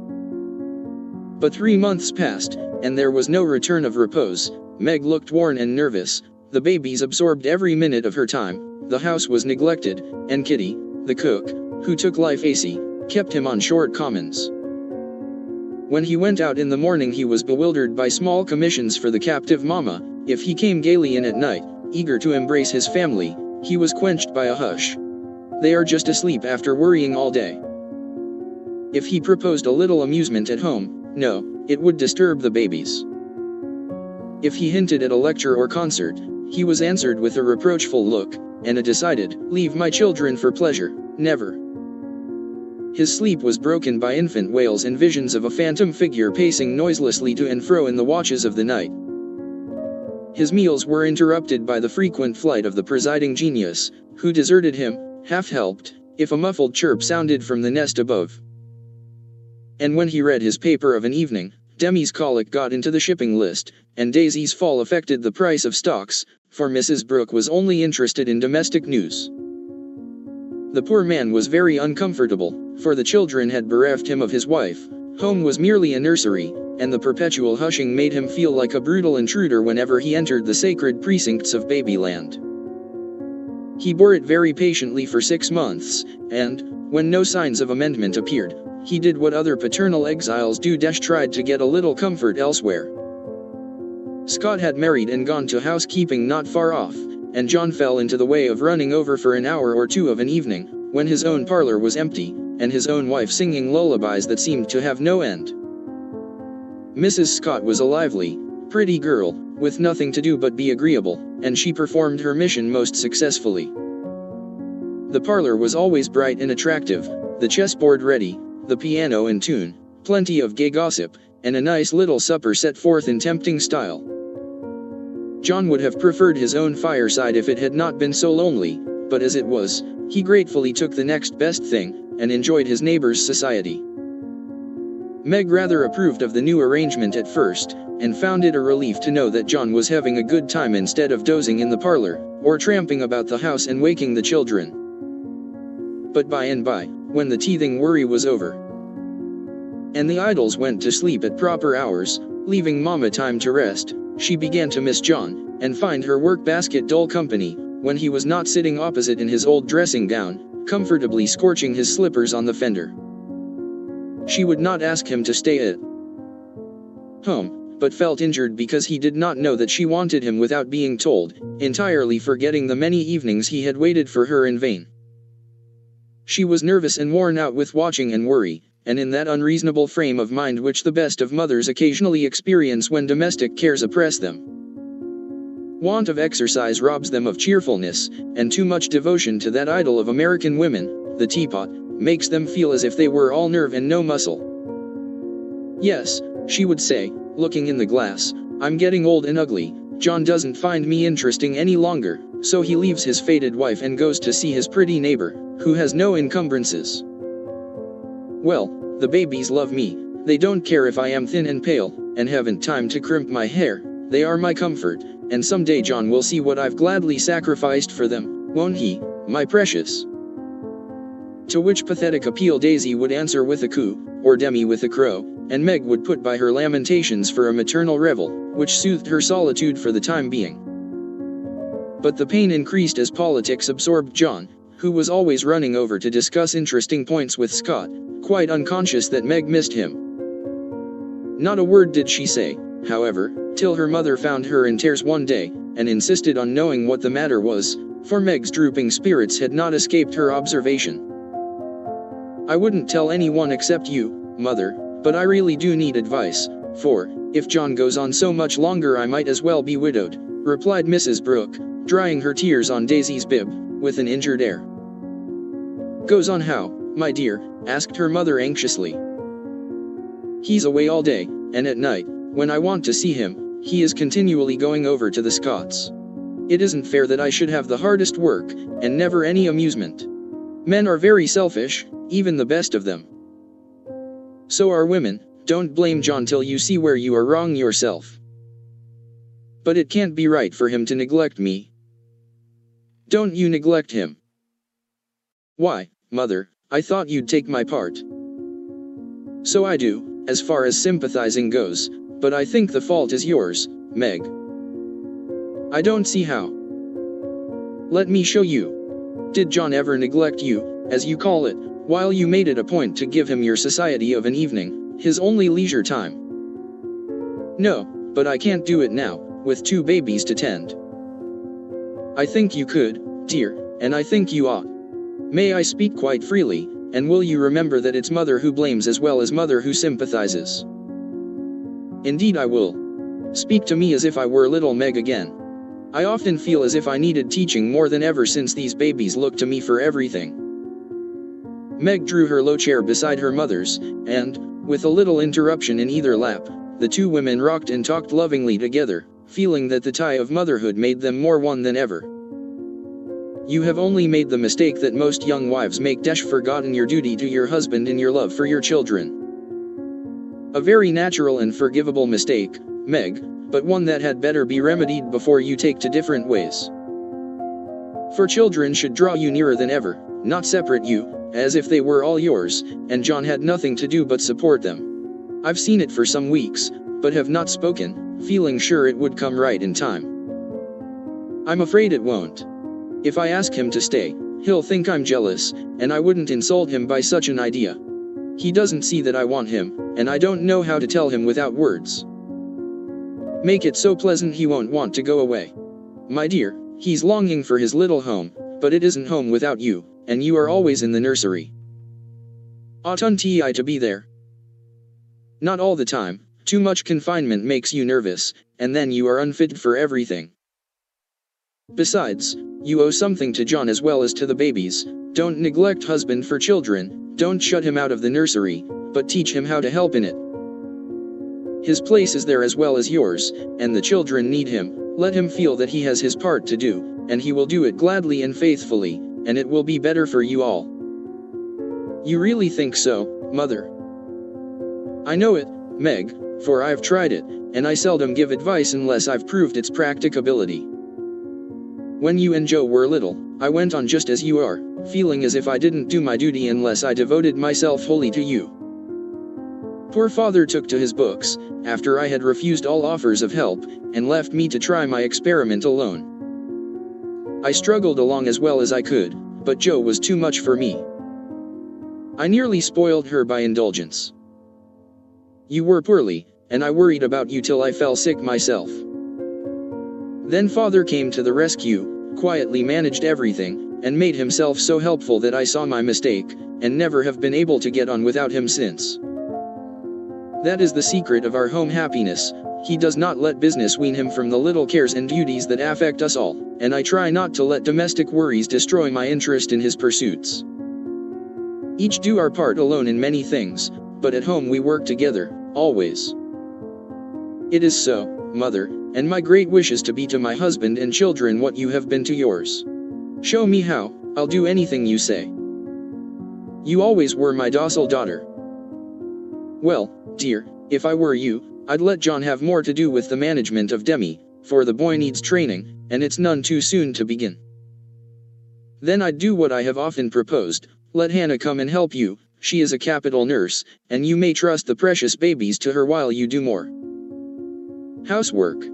But 3 months passed, and there was no return of repose. Meg looked worn and nervous, the babies absorbed every minute of her time, the house was neglected, and Kitty, the cook, who took life easy, kept him on short commons. When he went out in the morning he was bewildered by small commissions for the captive mama. If he came gaily in at night, eager to embrace his family, he was quenched by a hush. "They are just asleep after worrying all day." If he proposed a little amusement at home, no, it would disturb the babies. If he hinted at a lecture or concert, he was answered with a reproachful look, and a decided, "Leave my children for pleasure, never." His sleep was broken by infant wails and visions of a phantom figure pacing noiselessly to and fro in the watches of the night. His meals were interrupted by the frequent flight of the presiding genius, who deserted him, half-helped, if a muffled chirp sounded from the nest above. And when he read his paper of an evening, Demi's colic got into the shipping list, and Daisy's fall affected the price of stocks, for Mrs. Brooke was only interested in domestic news. The poor man was very uncomfortable, for the children had bereft him of his wife, home was merely a nursery, and the perpetual hushing made him feel like a brutal intruder whenever he entered the sacred precincts of Babyland. He bore it very patiently for 6 months, and, when no signs of amendment appeared, he did what other paternal exiles do: tried to get a little comfort elsewhere. Scott had married and gone to housekeeping not far off, and John fell into the way of running over for an hour or two of an evening, when his own parlor was empty, and his own wife singing lullabies that seemed to have no end. Mrs. Scott was a lively, pretty girl, with nothing to do but be agreeable, and she performed her mission most successfully. The parlor was always bright and attractive, the chessboard ready, the piano in tune, plenty of gay gossip, and a nice little supper set forth in tempting style. John would have preferred his own fireside if it had not been so lonely, but as it was, he gratefully took the next best thing, and enjoyed his neighbors' society. Meg rather approved of the new arrangement at first, and found it a relief to know that John was having a good time instead of dozing in the parlor, or tramping about the house and waking the children. But by and by, when the teething worry was over, and the idols went to sleep at proper hours, leaving Mama time to rest, she began to miss John, and find her work basket dull company, when he was not sitting opposite in his old dressing gown, comfortably scorching his slippers on the fender. She would not ask him to stay at home, but felt injured because he did not know that she wanted him without being told, entirely forgetting the many evenings he had waited for her in vain. She was nervous and worn out with watching and worry, and in that unreasonable frame of mind which the best of mothers occasionally experience when domestic cares oppress them. Want of exercise robs them of cheerfulness, and too much devotion to that idol of American women, the teapot, makes them feel as if they were all nerve and no muscle. Yes, she would say, looking in the glass, I'm getting old and ugly. John doesn't find me interesting any longer, so he leaves his faded wife and goes to see his pretty neighbor, who has no encumbrances. Well, the babies love me. They don't care if I am thin and pale, and haven't time to crimp my hair. They are my comfort, and someday John will see what I've gladly sacrificed for them, won't he, my precious? To which pathetic appeal Daisy would answer with a coo, or Demi with a crow, and Meg would put by her lamentations for a maternal revel, which soothed her solitude for the time being. But the pain increased as politics absorbed John, who was always running over to discuss interesting points with Scott, quite unconscious that Meg missed him. Not a word did she say, however, till her mother found her in tears one day, and insisted on knowing what the matter was, for Meg's drooping spirits had not escaped her observation. I wouldn't tell anyone except you, Mother, but I really do need advice, for, if John goes on so much longer I might as well be widowed, replied Mrs. Brooke, drying her tears on Daisy's bib, with an injured air. Goes on how, my dear? Asked her mother anxiously. He's away all day, and at night, when I want to see him, he is continually going over to the Scots. It isn't fair that I should have the hardest work, and never any amusement. Men are very selfish, even the best of them. So are women. Don't blame John till you see where you are wrong yourself. But it can't be right for him to neglect me. Don't you neglect him. Why, Mother, I thought you'd take my part. So I do, as far as sympathizing goes, but I think the fault is yours, Meg. I don't see how. Let me show you. Did John ever neglect you, as you call it, while you made it a point to give him your society of an evening, his only leisure time? No, but I can't do it now, with 2 babies to tend. I think you could, dear, and I think you ought. May I speak quite freely, and will you remember that it's mother who blames as well as mother who sympathizes? Indeed I will. Speak to me as if I were little Meg again. I often feel as if I needed teaching more than ever since these babies look to me for everything. Meg drew her low chair beside her mother's, and, with a little interruption in either lap, the 2 women rocked and talked lovingly together, feeling that the tie of motherhood made them more one than ever. You have only made the mistake that most young wives make, forgotten your duty to your husband and your love for your children. A very natural and forgivable mistake, Meg, but one that had better be remedied before you take to different ways. For children should draw you nearer than ever, not separate you, as if they were all yours, and John had nothing to do but support them. I've seen it for some weeks, but have not spoken, feeling sure it would come right in time. I'm afraid it won't. If I ask him to stay, he'll think I'm jealous, and I wouldn't insult him by such an idea. He doesn't see that I want him, and I don't know how to tell him without words. Make it so pleasant he won't want to go away. My dear, he's longing for his little home, but it isn't home without you, and you are always in the nursery. Oughtn't I to be there? Not all the time. Too much confinement makes you nervous, and then you are unfit for everything. Besides, you owe something to John as well as to the babies. Don't neglect husband for children, don't shut him out of the nursery, but teach him how to help in it. His place is there as well as yours, and the children need him. Let him feel that he has his part to do, and he will do it gladly and faithfully, and it will be better for you all. You really think so, Mother? I know it, Meg, for I've tried it, and I seldom give advice unless I've proved its practicability. When you and Joe were little, I went on just as you are, feeling as if I didn't do my duty unless I devoted myself wholly to you. Poor father took to his books, after I had refused all offers of help, and left me to try my experiment alone. I struggled along as well as I could, but Joe was too much for me. I nearly spoiled her by indulgence. You were poorly, and I worried about you till I fell sick myself. Then father came to the rescue, quietly managed everything, and made himself so helpful that I saw my mistake, and never have been able to get on without him since. That is the secret of our home happiness. He does not let business wean him from the little cares and duties that affect us all, and I try not to let domestic worries destroy my interest in his pursuits. Each do our part alone in many things, but at home we work together, always. It is so, mother, and my great wish is to be to my husband and children what you have been to yours. Show me how, I'll do anything you say. You always were my docile daughter. Well, dear, if I were you, I'd let John have more to do with the management of Demi, for the boy needs training, and it's none too soon to begin. Then I'd do what I have often proposed, let Hannah come and help you, she is a capital nurse, and you may trust the precious babies to her while you do more housework.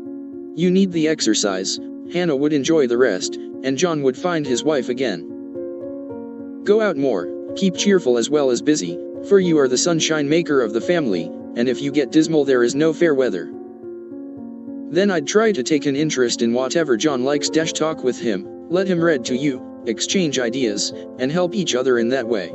You need the exercise, Hannah would enjoy the rest, and John would find his wife again. Go out more, keep cheerful as well as busy, for you are the sunshine maker of the family, and if you get dismal there is no fair weather. Then I'd try to take an interest in whatever John likes. Talk with him, let him read to you, exchange ideas, and help each other in that way.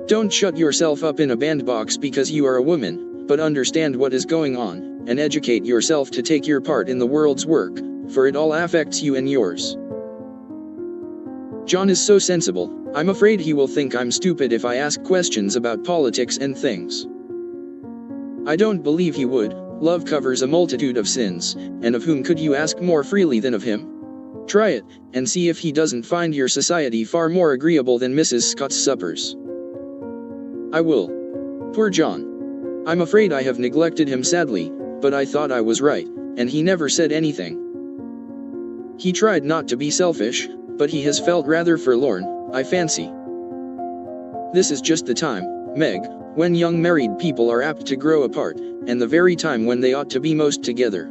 Don't shut yourself up in a bandbox because you are a woman, but understand what is going on, and educate yourself to take your part in the world's work, for it all affects you and yours. John is so sensible, I'm afraid he will think I'm stupid if I ask questions about politics and things. I don't believe he would. Love covers a multitude of sins, and of whom could you ask more freely than of him? Try it, and see if he doesn't find your society far more agreeable than Mrs. Scott's suppers. I will. Poor John. I'm afraid I have neglected him sadly, but I thought I was right, and he never said anything. He tried not to be selfish, but he has felt rather forlorn, I fancy. This is just the time, Meg, when young married people are apt to grow apart, and the very time when they ought to be most together.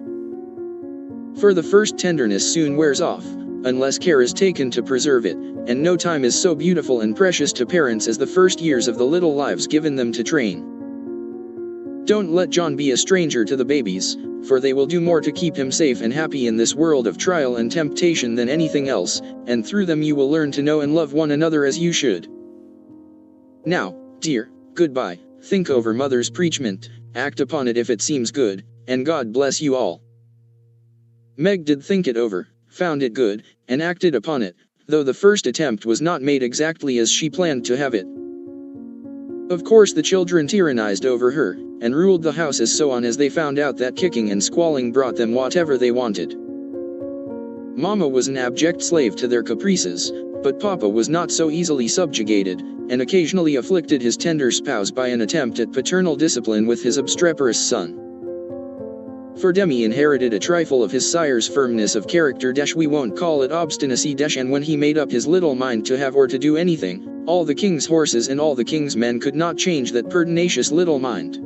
For the first tenderness soon wears off, unless care is taken to preserve it, and no time is so beautiful and precious to parents as the first years of the little lives given them to train. Don't let John be a stranger to the babies, for they will do more to keep him safe and happy in this world of trial and temptation than anything else, and through them you will learn to know and love one another as you should. Now, dear, goodbye, think over mother's preachment, act upon it if it seems good, and God bless you all. Meg did think it over, found it good, and acted upon it, though the first attempt was not made exactly as she planned to have it. Of course the children tyrannized over her, and ruled the house as they found out that kicking and squalling brought them whatever they wanted. Mama was an abject slave to their caprices, but Papa was not so easily subjugated, and occasionally afflicted his tender spouse by an attempt at paternal discipline with his obstreperous son. For Demi inherited a trifle of his sire's firmness of character. We won't call it obstinacy. And when he made up his little mind to have or to do anything, all the king's horses and all the king's men could not change that pertinacious little mind.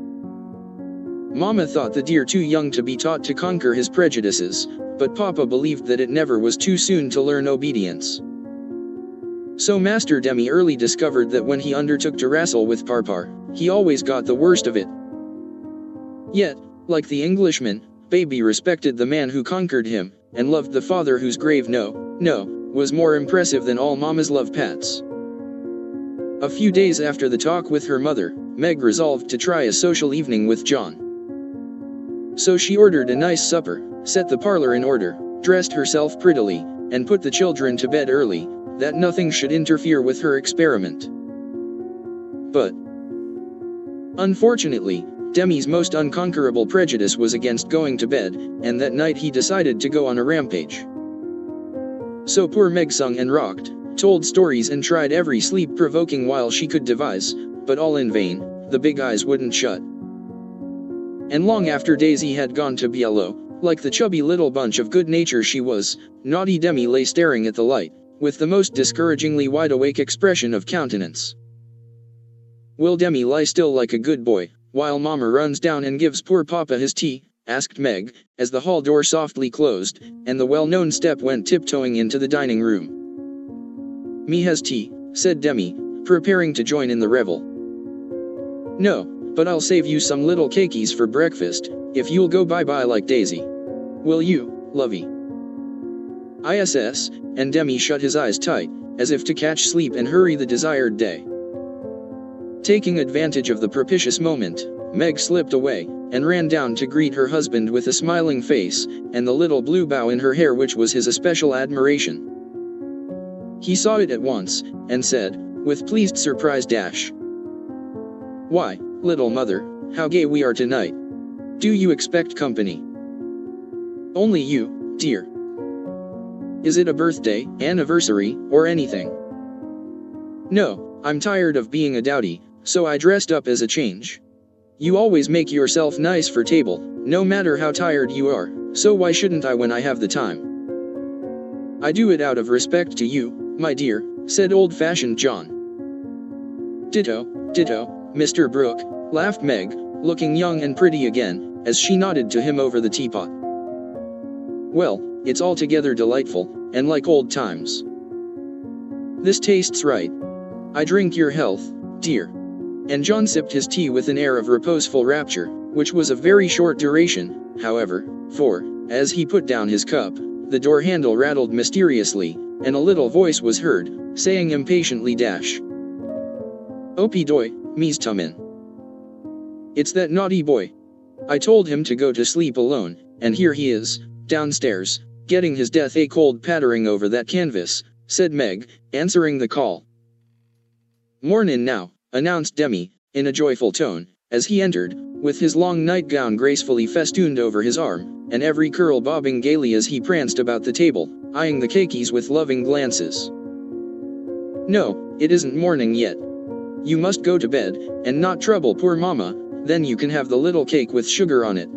Mama thought the dear too young to be taught to conquer his prejudices, but Papa believed that it never was too soon to learn obedience. So Master Demi early discovered that when he undertook to wrestle with Parpar, he always got the worst of it. Yet, like the Englishman, Baby respected the man who conquered him, and loved the father whose grave no, was more impressive than all Mama's love pats. A few days after the talk with her mother, Meg resolved to try a social evening with John. So she ordered a nice supper, set the parlor in order, dressed herself prettily, and put the children to bed early, that nothing should interfere with her experiment. But unfortunately, Demi's most unconquerable prejudice was against going to bed, and that night he decided to go on a rampage. So poor Meg sung and rocked, told stories and tried every sleep-provoking while she could devise, but all in vain, the big eyes wouldn't shut. And long after Daisy had gone to Biello, like the chubby little bunch of good nature she was, naughty Demi lay staring at the light, with the most discouragingly wide-awake expression of countenance. Will Demi lie still like a good boy, while Mama runs down and gives poor Papa his tea? Asked Meg, as the hall door softly closed, and the well-known step went tiptoeing into the dining room. Me has tea, said Demi, preparing to join in the revel. No, but I'll save you some little cakeys for breakfast, if you'll go bye-bye like Daisy. Will you, lovey? ISS, and Demi shut his eyes tight, as if to catch sleep and hurry the desired day. Taking advantage of the propitious moment, Meg slipped away, and ran down to greet her husband with a smiling face, and the little blue bow in her hair which was his especial admiration. He saw it at once, and said, with pleased surprise dash, "Why, little mother, how gay we are tonight. Do you expect company?" "Only you, dear." "Is it a birthday, anniversary, or anything?" "No, I'm tired of being a dowdy, so I dressed up as a change. You always make yourself nice for table, no matter how tired you are, so why shouldn't I when I have the time?" "I do it out of respect to you, my dear," said old-fashioned John. "Ditto, ditto, Mr. Brooke," laughed Meg, looking young and pretty again, as she nodded to him over the teapot. "Well, it's altogether delightful, and like old times. This tastes right. I drink your health, dear." And John sipped his tea with an air of reposeful rapture, which was of very short duration, however, for, as he put down his cup, the door handle rattled mysteriously, and a little voice was heard, saying impatiently dash, "Opie doy, me's tummin'. It's that naughty boy. I told him to go to sleep alone, and here he is, downstairs, getting his death a cold pattering over that canvas," said Meg, answering the call. "Mornin' now," announced Demi, in a joyful tone, as he entered, with his long nightgown gracefully festooned over his arm, and every curl bobbing gaily as he pranced about the table, eyeing the cakeys with loving glances. "No, it isn't morning yet. You must go to bed, and not trouble poor mama, then you can have the little cake with sugar on it."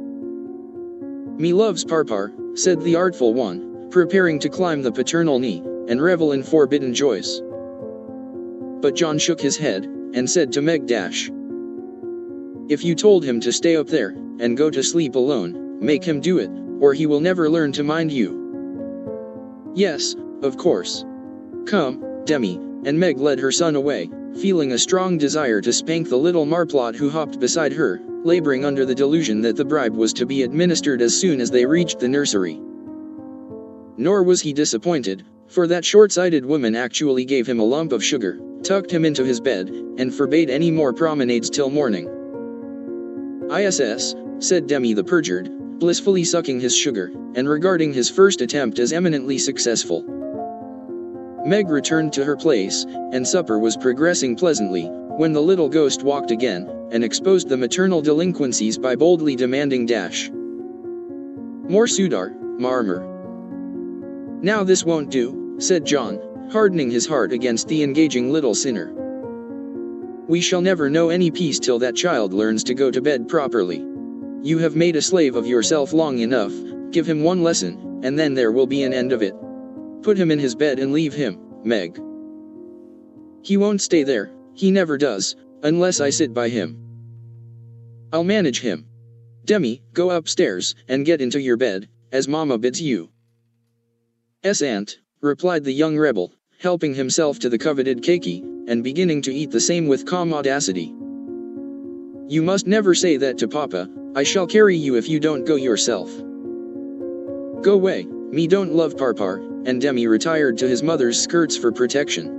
"Me loves parpar," said the artful one, preparing to climb the paternal knee, and revel in forbidden joys. But John shook his head, and said to Meg dash, "If you told him to stay up there, and go to sleep alone, make him do it, or he will never learn to mind you." "Yes, of course. Come, Demi," and Meg led her son away, feeling a strong desire to spank the little marplot who hopped beside her, laboring under the delusion that the bribe was to be administered as soon as they reached the nursery. Nor was he disappointed, for that short-sighted woman actually gave him a lump of sugar, tucked him into his bed, and forbade any more promenades till morning. "ISS," said Demi the perjured, blissfully sucking his sugar, and regarding his first attempt as eminently successful. Meg returned to her place, and supper was progressing pleasantly, when the little ghost walked again, and exposed the maternal delinquencies by boldly demanding dash, "More sudar, marmor." "Now this won't do," said John, hardening his heart against the engaging little sinner. "We shall never know any peace till that child learns to go to bed properly. You have made a slave of yourself long enough, give him one lesson, and then there will be an end of it. Put him in his bed and leave him, Meg." "He won't stay there, he never does, unless I sit by him." "I'll manage him. Demi, go upstairs, and get into your bed, as Mama bids you." "'S aunt," replied the young rebel, helping himself to the coveted cakey, and beginning to eat the same with calm audacity. "You must never say that to Papa, I shall carry you if you don't go yourself." "Go away, me don't love parpar," and Demi retired to his mother's skirts for protection.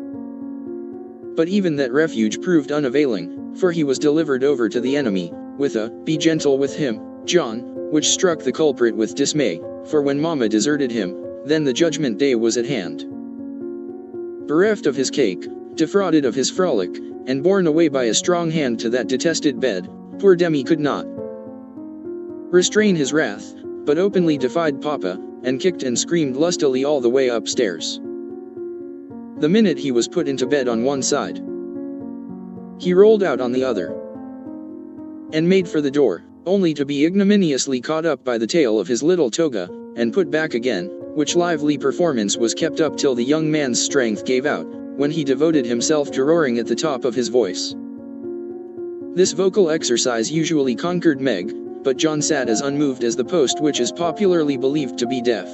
But even that refuge proved unavailing, for he was delivered over to the enemy, with a, "Be gentle with him, John," which struck the culprit with dismay, for when Mama deserted him, then the judgment day was at hand. Bereft of his cake, defrauded of his frolic, and borne away by a strong hand to that detested bed, poor Demi could not restrain his wrath, but openly defied Papa, and kicked and screamed lustily all the way upstairs. The minute he was put into bed on one side, he rolled out on the other, and made for the door, only to be ignominiously caught up by the tail of his little toga, and put back again, which lively performance was kept up till the young man's strength gave out, when he devoted himself to roaring at the top of his voice. This vocal exercise usually conquered Meg, but John sat as unmoved as the post which is popularly believed to be deaf.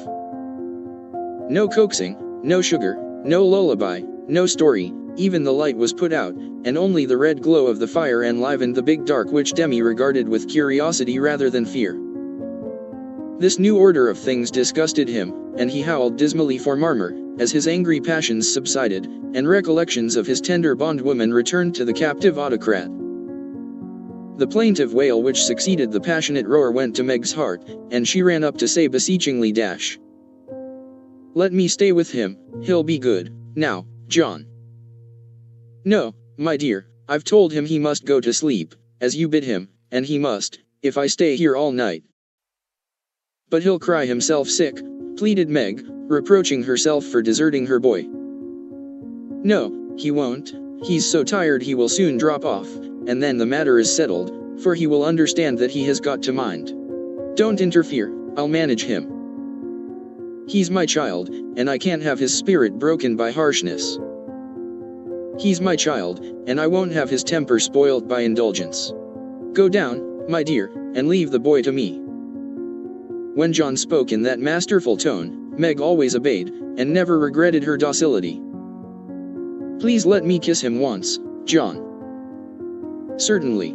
No coaxing, no sugar, no lullaby, no story, Even the light was put out, and only the red glow of the fire enlivened the big dark which Demi regarded with curiosity rather than fear. This new order of things disgusted him, and he howled dismally for Marmor, as his angry passions subsided, and recollections of his tender bondwoman returned to the captive autocrat. The plaintive wail which succeeded the passionate roar went to Meg's heart, and she ran up to say beseechingly, "Let me stay with him, he'll be good, now, John." "No, my dear, I've told him he must go to sleep, as you bid him, and he must, if I stay here all night." "But he'll cry himself sick," pleaded Meg, reproaching herself for deserting her boy. "No, he won't, he's so tired he will soon drop off, and then the matter is settled, for he will understand that he has got to mind. Don't interfere, I'll manage him. He's my child, and I can't have his spirit broken by harshness. He's my child, and I won't have his temper spoiled by indulgence. Go down, my dear, and leave the boy to me." When John spoke in that masterful tone, Meg always obeyed, and never regretted her docility. "Please let me kiss him once, John." "Certainly.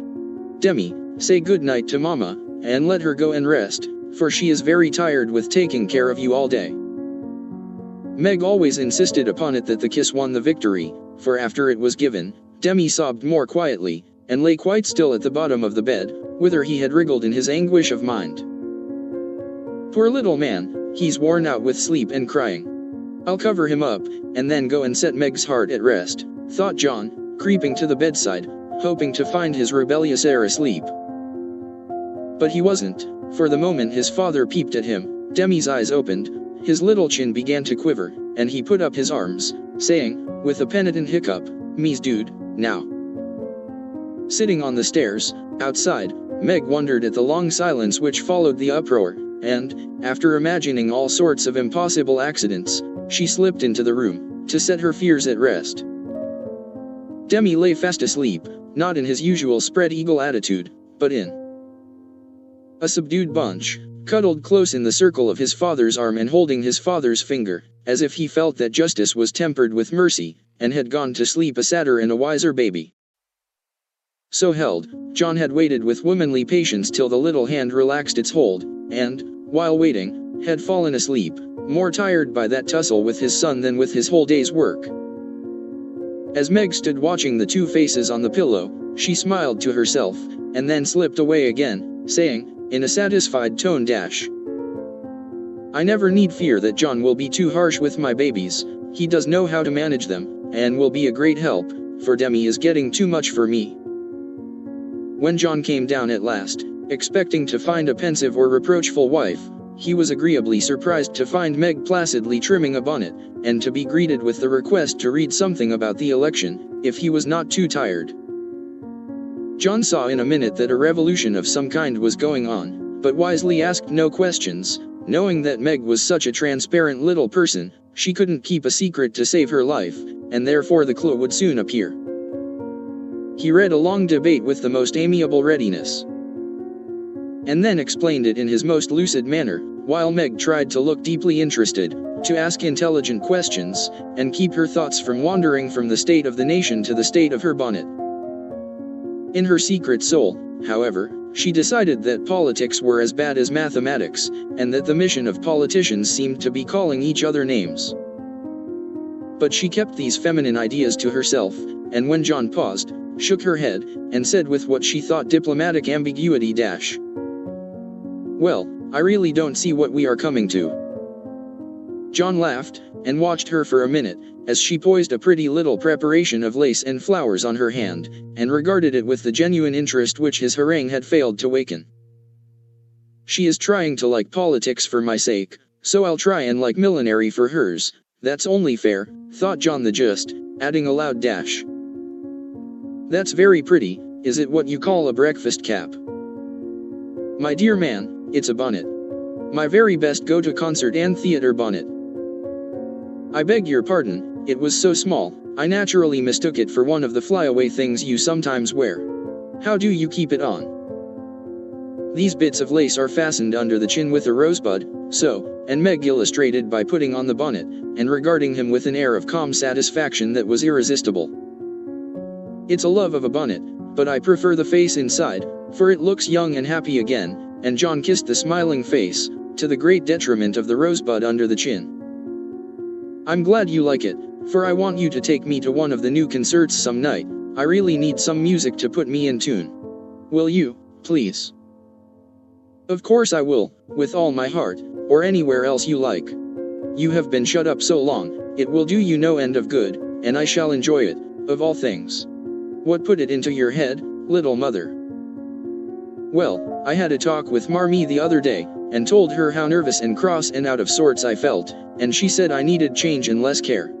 Demi, say good night to Mama, and let her go and rest, for she is very tired with taking care of you all day." Meg always insisted upon it that the kiss won the victory, for after it was given, Demi sobbed more quietly, and lay quite still at the bottom of the bed, whither he had wriggled in his anguish of mind. "Poor little man, he's worn out with sleep and crying. I'll cover him up, and then go and set Meg's heart at rest," thought John, creeping to the bedside, hoping to find his rebellious heir asleep. But he wasn't, for the moment his father peeped at him, Demi's eyes opened, his little chin began to quiver, and he put up his arms, saying, with a penitent hiccup, "Me's dude, now." Sitting on the stairs, outside, Meg wondered at the long silence which followed the uproar, and, after imagining all sorts of impossible accidents, she slipped into the room, to set her fears at rest. Demi lay fast asleep, not in his usual spread-eagle attitude, but in a subdued bunch, cuddled close in the circle of his father's arm and holding his father's finger, as if he felt that justice was tempered with mercy, and had gone to sleep a sadder and a wiser baby. So held, John had waited with womanly patience till the little hand relaxed its hold, and, while waiting, had fallen asleep, more tired by that tussle with his son than with his whole day's work. As Meg stood watching the two faces on the pillow, she smiled to herself, and then slipped away again, saying, in a satisfied tone, "I never need fear that John will be too harsh with my babies, he does know how to manage them, and will be a great help, for Demi is getting too much for me." When John came down at last, expecting to find a pensive or reproachful wife, he was agreeably surprised to find Meg placidly trimming a bonnet, and to be greeted with the request to read something about the election, if he was not too tired. John saw in a minute that a revolution of some kind was going on, but wisely asked no questions, knowing that Meg was such a transparent little person, she couldn't keep a secret to save her life, and therefore the clue would soon appear. He read a long debate with the most amiable readiness, and then explained it in his most lucid manner, while Meg tried to look deeply interested, to ask intelligent questions, and keep her thoughts from wandering from the state of the nation to the state of her bonnet. In her secret soul, however, she decided that politics were as bad as mathematics, and that the mission of politicians seemed to be calling each other names. But she kept these feminine ideas to herself, and when John paused, shook her head, and said with what she thought diplomatic ambiguity, "Well, I really don't see what we are coming to." John laughed, and watched her for a minute, as she poised a pretty little preparation of lace and flowers on her hand, and regarded it with the genuine interest which his harangue had failed to waken. "She is trying to like politics for my sake, so I'll try and like millinery for hers, that's only fair," thought John the Just, adding aloud, "That's very pretty, is it what you call a breakfast cap?" "My dear man, it's a bonnet. My very best go-to-concert and theater bonnet. I beg your pardon, it was so small, I naturally mistook it for one of the flyaway things you sometimes wear. How do you keep it on?" These bits of lace are fastened under the chin with a rosebud, so, and Meg illustrated by putting on the bonnet, and regarding him with an air of calm satisfaction that was irresistible. It's a love of a bonnet, but I prefer the face inside, for it looks young and happy again, and John kissed the smiling face, to the great detriment of the rosebud under the chin. I'm glad you like it, for I want you to take me to one of the new concerts some night. I really need some music to put me in tune. Will you, please? Of course I will, with all my heart, or anywhere else you like. You have been shut up so long, it will do you no end of good, and I shall enjoy it, of all things. What put it into your head, little mother? Well, I had a talk with Marmee the other day, and told her how nervous and cross and out of sorts I felt, and she said I needed change and less care.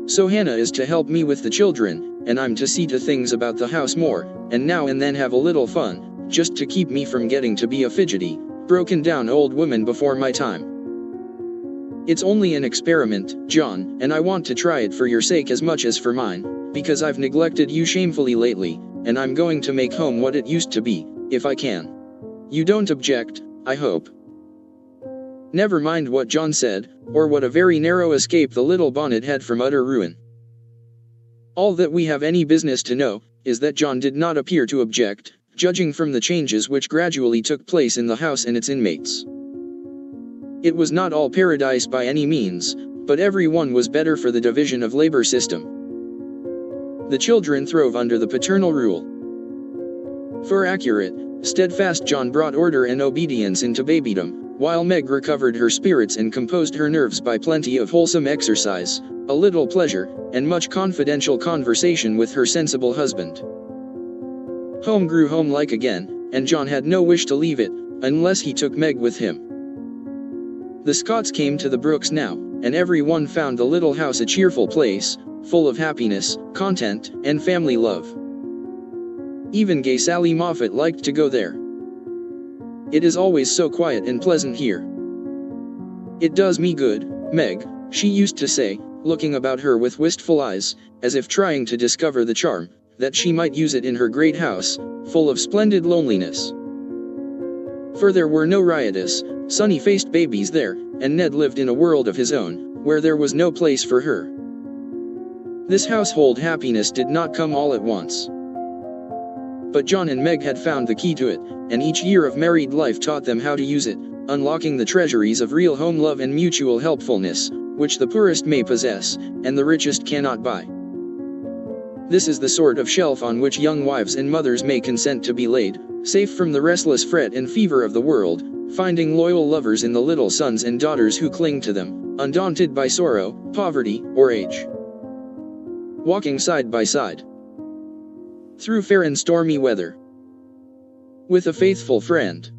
So Hannah is to help me with the children, and I'm to see to things about the house more, and now and then have a little fun, just to keep me from getting to be a fidgety, broken down old woman before my time. It's only an experiment, John, and I want to try it for your sake as much as for mine, because I've neglected you shamefully lately, and I'm going to make home what it used to be, if I can. You don't object, I hope. Never mind what John said, or what a very narrow escape the little bonnet had from utter ruin. All that we have any business to know, is that John did not appear to object, judging from the changes which gradually took place in the house and its inmates. It was not all paradise by any means, but every one was better for the division of labor system. The children throve under the paternal rule. For accurate, steadfast John brought order and obedience into babydom, while Meg recovered her spirits and composed her nerves by plenty of wholesome exercise, a little pleasure, and much confidential conversation with her sensible husband. Home grew home-like again, and John had no wish to leave it, unless he took Meg with him. The Scotts came to the Brooks now, and every one found the little house a cheerful place, full of happiness, content, and family love. Even gay Sally Moffat liked to go there. It is always so quiet and pleasant here. It does me good, Meg, she used to say, looking about her with wistful eyes, as if trying to discover the charm, that she might use it in her great house, full of splendid loneliness. For there were no riotous, sunny-faced babies there, and Ned lived in a world of his own, where there was no place for her. This household happiness did not come all at once. But John and Meg had found the key to it, and each year of married life taught them how to use it, unlocking the treasuries of real home love and mutual helpfulness, which the poorest may possess, and the richest cannot buy. This is the sort of shelf on which young wives and mothers may consent to be laid, safe from the restless fret and fever of the world, finding loyal lovers in the little sons and daughters who cling to them, undaunted by sorrow, poverty, or age. Walking side by side through fair and stormy weather, with a faithful friend,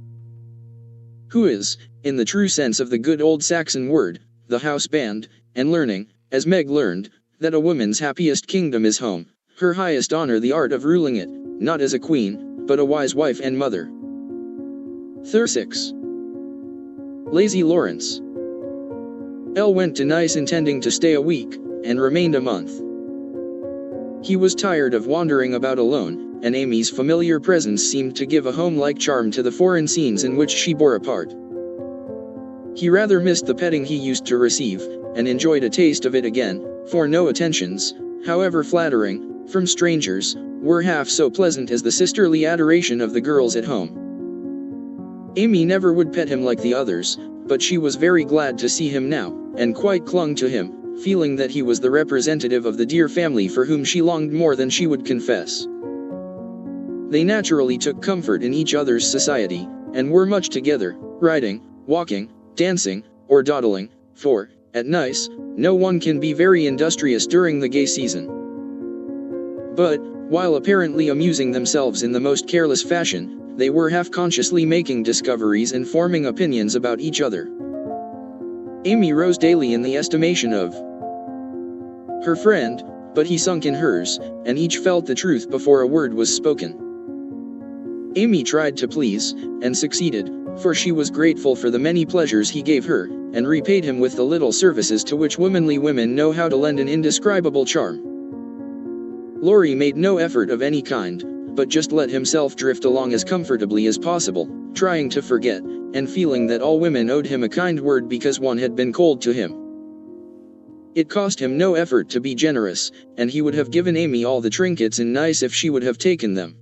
who is, in the true sense of the good old Saxon word, the house band, and learning, as Meg learned, that a woman's happiest kingdom is home, her highest honor the art of ruling it, not as a queen, but a wise wife and mother. 36. Lazy Lawrence. Elle went to Nice intending to stay a week, and remained a month. He was tired of wandering about alone, and Amy's familiar presence seemed to give a home-like charm to the foreign scenes in which she bore a part. He rather missed the petting he used to receive, and enjoyed a taste of it again, for no attentions, however flattering, from strangers, were half so pleasant as the sisterly adoration of the girls at home. Amy never would pet him like the others, but she was very glad to see him now, and quite clung to him, feeling that he was the representative of the dear family for whom she longed more than she would confess. They naturally took comfort in each other's society, and were much together, riding, walking, dancing, or dawdling, for, at Nice, no one can be very industrious during the gay season. But, while apparently amusing themselves in the most careless fashion, they were half-consciously making discoveries and forming opinions about each other. Amy rose daily in the estimation of her friend, but he sunk in hers, and each felt the truth before a word was spoken. Amy tried to please, and succeeded, for she was grateful for the many pleasures he gave her, and repaid him with the little services to which womanly women know how to lend an indescribable charm. Laurie made no effort of any kind, but just let himself drift along as comfortably as possible, trying to forget, and feeling that all women owed him a kind word because one had been cold to him. It cost him no effort to be generous, and he would have given Amy all the trinkets and nice if she would have taken them.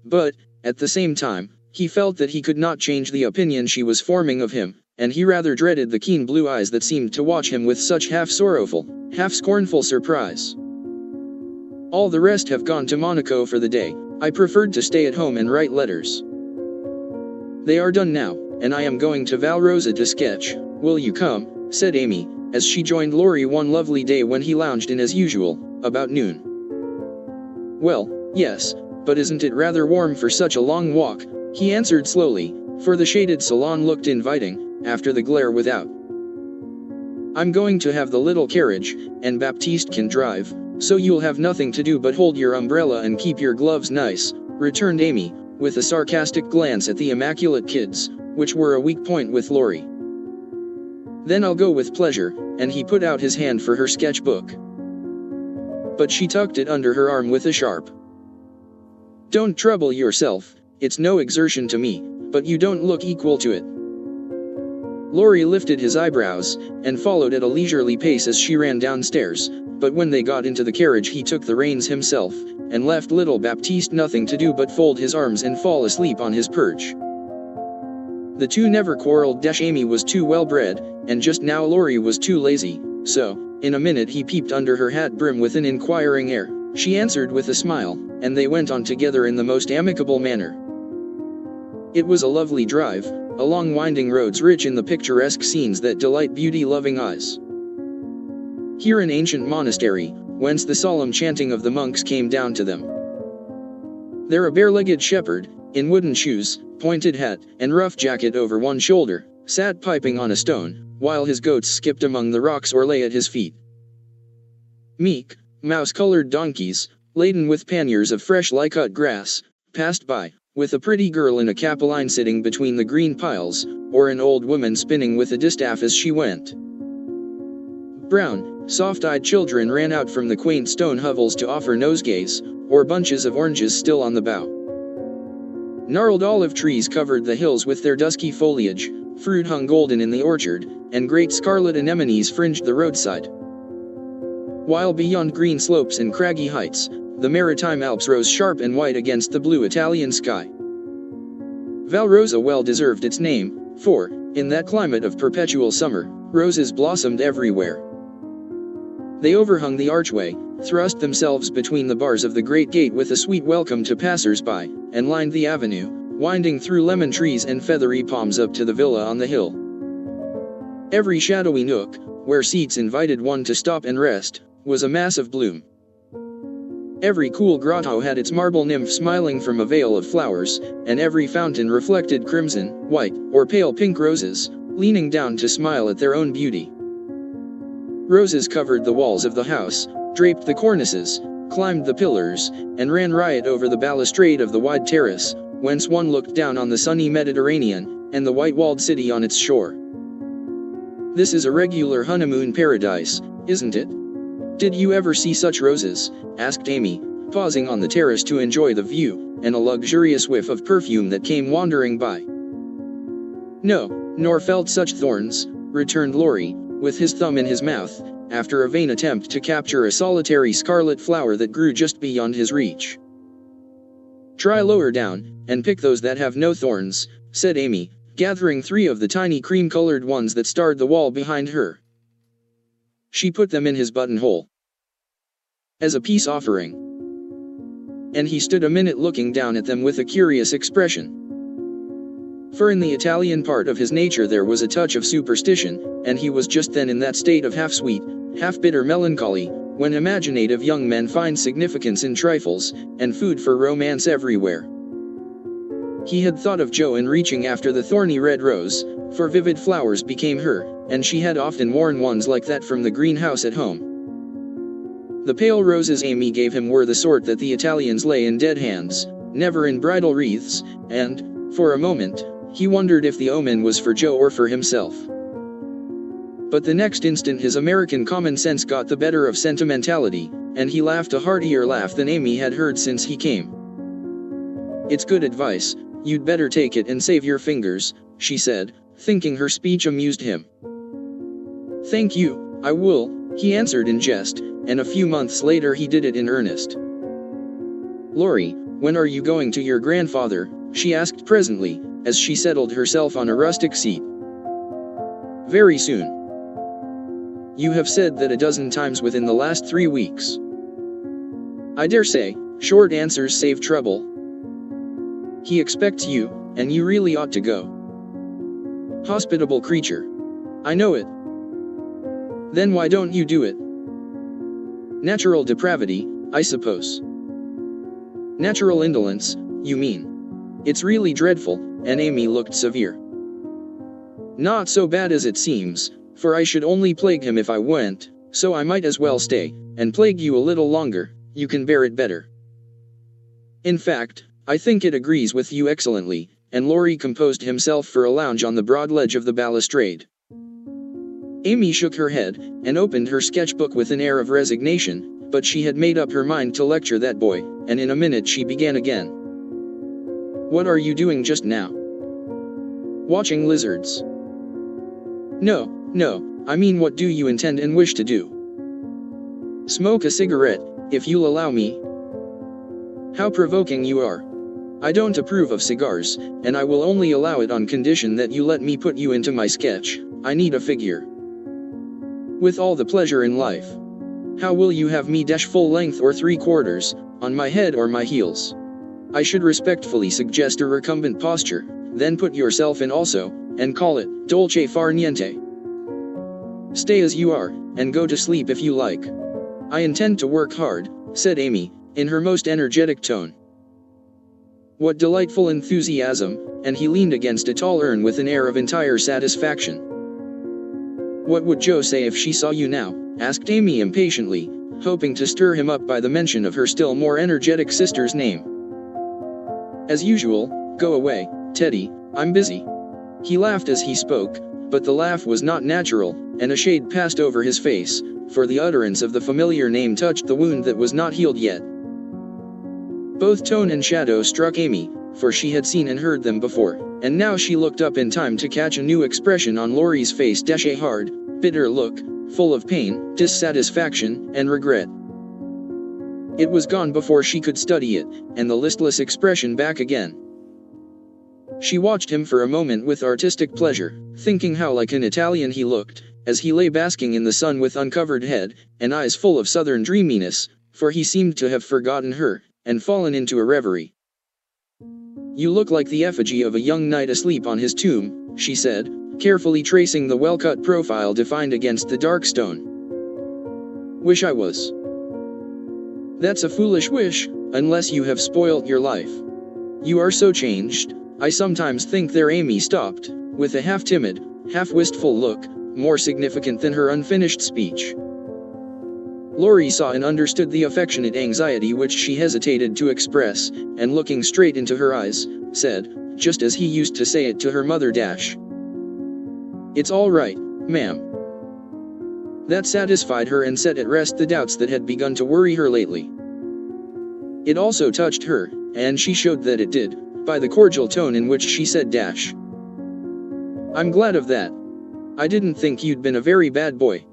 But, at the same time, he felt that he could not change the opinion she was forming of him, and he rather dreaded the keen blue eyes that seemed to watch him with such half-sorrowful, half-scornful surprise. All the rest have gone to Monaco for the day. I preferred to stay at home and write letters. They are done now, and I am going to Valrosa to sketch. Will you come? Said Amy, as she joined Laurie one lovely day when he lounged in as usual, about noon. Well, yes, but isn't it rather warm for such a long walk? He answered slowly, for the shaded salon looked inviting, after the glare without. I'm going to have the little carriage, and Baptiste can drive, so you'll have nothing to do but hold your umbrella and keep your gloves nice, returned Amy, with a sarcastic glance at the immaculate kids, which were a weak point with Laurie. Then I'll go with pleasure, and he put out his hand for her sketchbook. But she tucked it under her arm with a sharp. Don't trouble yourself, it's no exertion to me, but you don't look equal to it. Laurie lifted his eyebrows, and followed at a leisurely pace as she ran downstairs, but when they got into the carriage he took the reins himself, and left little Baptiste nothing to do but fold his arms and fall asleep on his perch. The two never quarreled. Amy was too well-bred, and just now Laurie was too lazy, so, in a minute he peeped under her hat brim with an inquiring air. She answered with a smile, and they went on together in the most amicable manner. It was a lovely drive, along winding roads rich in the picturesque scenes that delight beauty-loving eyes. Here an ancient monastery, whence the solemn chanting of the monks came down to them. There a bare-legged shepherd, in wooden shoes, pointed hat, and rough jacket over one shoulder, sat piping on a stone, while his goats skipped among the rocks or lay at his feet. Meek, mouse-colored donkeys, laden with panniers of freshly cut grass, passed by, with a pretty girl in a capeline sitting between the green piles, or an old woman spinning with a distaff as she went. Brown, soft-eyed children ran out from the quaint stone hovels to offer nosegays, or bunches of oranges still on the bough. Gnarled olive trees covered the hills with their dusky foliage, fruit hung golden in the orchard, and great scarlet anemones fringed the roadside. While beyond green slopes and craggy heights, the maritime Alps rose sharp and white against the blue Italian sky. Valrosa well deserved its name, for, in that climate of perpetual summer, roses blossomed everywhere. They overhung the archway, thrust themselves between the bars of the great gate with a sweet welcome to passers-by, and lined the avenue, winding through lemon trees and feathery palms up to the villa on the hill. Every shadowy nook, where seats invited one to stop and rest, was a mass of bloom. Every cool grotto had its marble nymph smiling from a veil of flowers, and every fountain reflected crimson, white, or pale pink roses, leaning down to smile at their own beauty. Roses covered the walls of the house, draped the cornices, climbed the pillars, and ran riot over the balustrade of the wide terrace, whence one looked down on the sunny Mediterranean, and the white-walled city on its shore. This is a regular honeymoon paradise, isn't it? Did you ever see such roses? Asked Amy, pausing on the terrace to enjoy the view, and a luxurious whiff of perfume that came wandering by. No, nor felt such thorns, returned Laurie, with his thumb in his mouth, after a vain attempt to capture a solitary scarlet flower that grew just beyond his reach. Try lower down, and pick those that have no thorns, said Amy, gathering 3 of the tiny cream-colored ones that starred the wall behind her. She put them in his buttonhole as a peace offering, and he stood a minute looking down at them with a curious expression. For in the Italian part of his nature there was a touch of superstition, and he was just then in that state of half-sweet, half-bitter melancholy, when imaginative young men find significance in trifles, and food for romance everywhere. He had thought of Jo in reaching after the thorny red rose, for vivid flowers became her, and she had often worn ones like that from the greenhouse at home. The pale roses Amy gave him were the sort that the Italians lay in dead hands, never in bridal wreaths, and, for a moment, he wondered if the omen was for Jo or for himself. But the next instant his American common sense got the better of sentimentality, and he laughed a heartier laugh than Amy had heard since he came. "It's good advice, you'd better take it and save your fingers," she said, thinking her speech amused him. "Thank you, I will," he answered in jest, and a few months later he did it in earnest. "Laurie, when are you going to your grandfather?" she asked presently, as she settled herself on a rustic seat. "Very soon. You have said that a dozen times within the last 3 weeks." "I dare say, short answers save trouble." "He expects you, and you really ought to go." "Hospitable creature. I know it." "Then why don't you do it?" "Natural depravity, I suppose." "Natural indolence, you mean. It's really dreadful," and Amy looked severe. "Not so bad as it seems, for I should only plague him if I went, so I might as well stay, and plague you a little longer. You can bear it better. In fact, I think it agrees with you excellently," and Laurie composed himself for a lounge on the broad ledge of the balustrade. Amy shook her head, and opened her sketchbook with an air of resignation, but she had made up her mind to lecture that boy, and in a minute she began again. "What are you doing just now?" "Watching lizards." No, I mean what do you intend and wish to do?" "Smoke a cigarette, if you'll allow me." "How provoking you are. I don't approve of cigars, and I will only allow it on condition that you let me put you into my sketch. I need a figure." "With all the pleasure in life. How will you have me dash full length or 3/4, on my head or my heels?" "I should respectfully suggest a recumbent posture, then put yourself in also, and call it dolce far niente. Stay as you are, and go to sleep if you like." "I intend to work hard," said Amy, in her most energetic tone. "What delightful enthusiasm," and he leaned against a tall urn with an air of entire satisfaction. "What would Jo say if she saw you now?" asked Amy impatiently, hoping to stir him up by the mention of her still more energetic sister's name. "As usual, go away, Teddy, I'm busy." He laughed as he spoke, but the laugh was not natural, and a shade passed over his face, for the utterance of the familiar name touched the wound that was not healed yet. Both tone and shadow struck Amy, for she had seen and heard them before, and now she looked up in time to catch a new expression on Laurie's face, a hard, bitter look, full of pain, dissatisfaction, and regret. It was gone before she could study it, and the listless expression back again. She watched him for a moment with artistic pleasure, thinking how like an Italian he looked, as he lay basking in the sun with uncovered head, and eyes full of southern dreaminess, for he seemed to have forgotten her, and fallen into a reverie. "You look like the effigy of a young knight asleep on his tomb," she said, carefully tracing the well-cut profile defined against the dark stone. "Wish I was." "That's a foolish wish, unless you have spoilt your life. You are so changed, I sometimes think there." Amy stopped, with a half-timid, half-wistful look, more significant than her unfinished speech. Laurie saw and understood the affectionate anxiety which she hesitated to express, and looking straight into her eyes, said, just as he used to say it to her mother, "It's all right, ma'am." That satisfied her and set at rest the doubts that had begun to worry her lately. It also touched her, and she showed that it did, by the cordial tone in which she said, "I'm glad of that. I didn't think you'd been a very bad boy.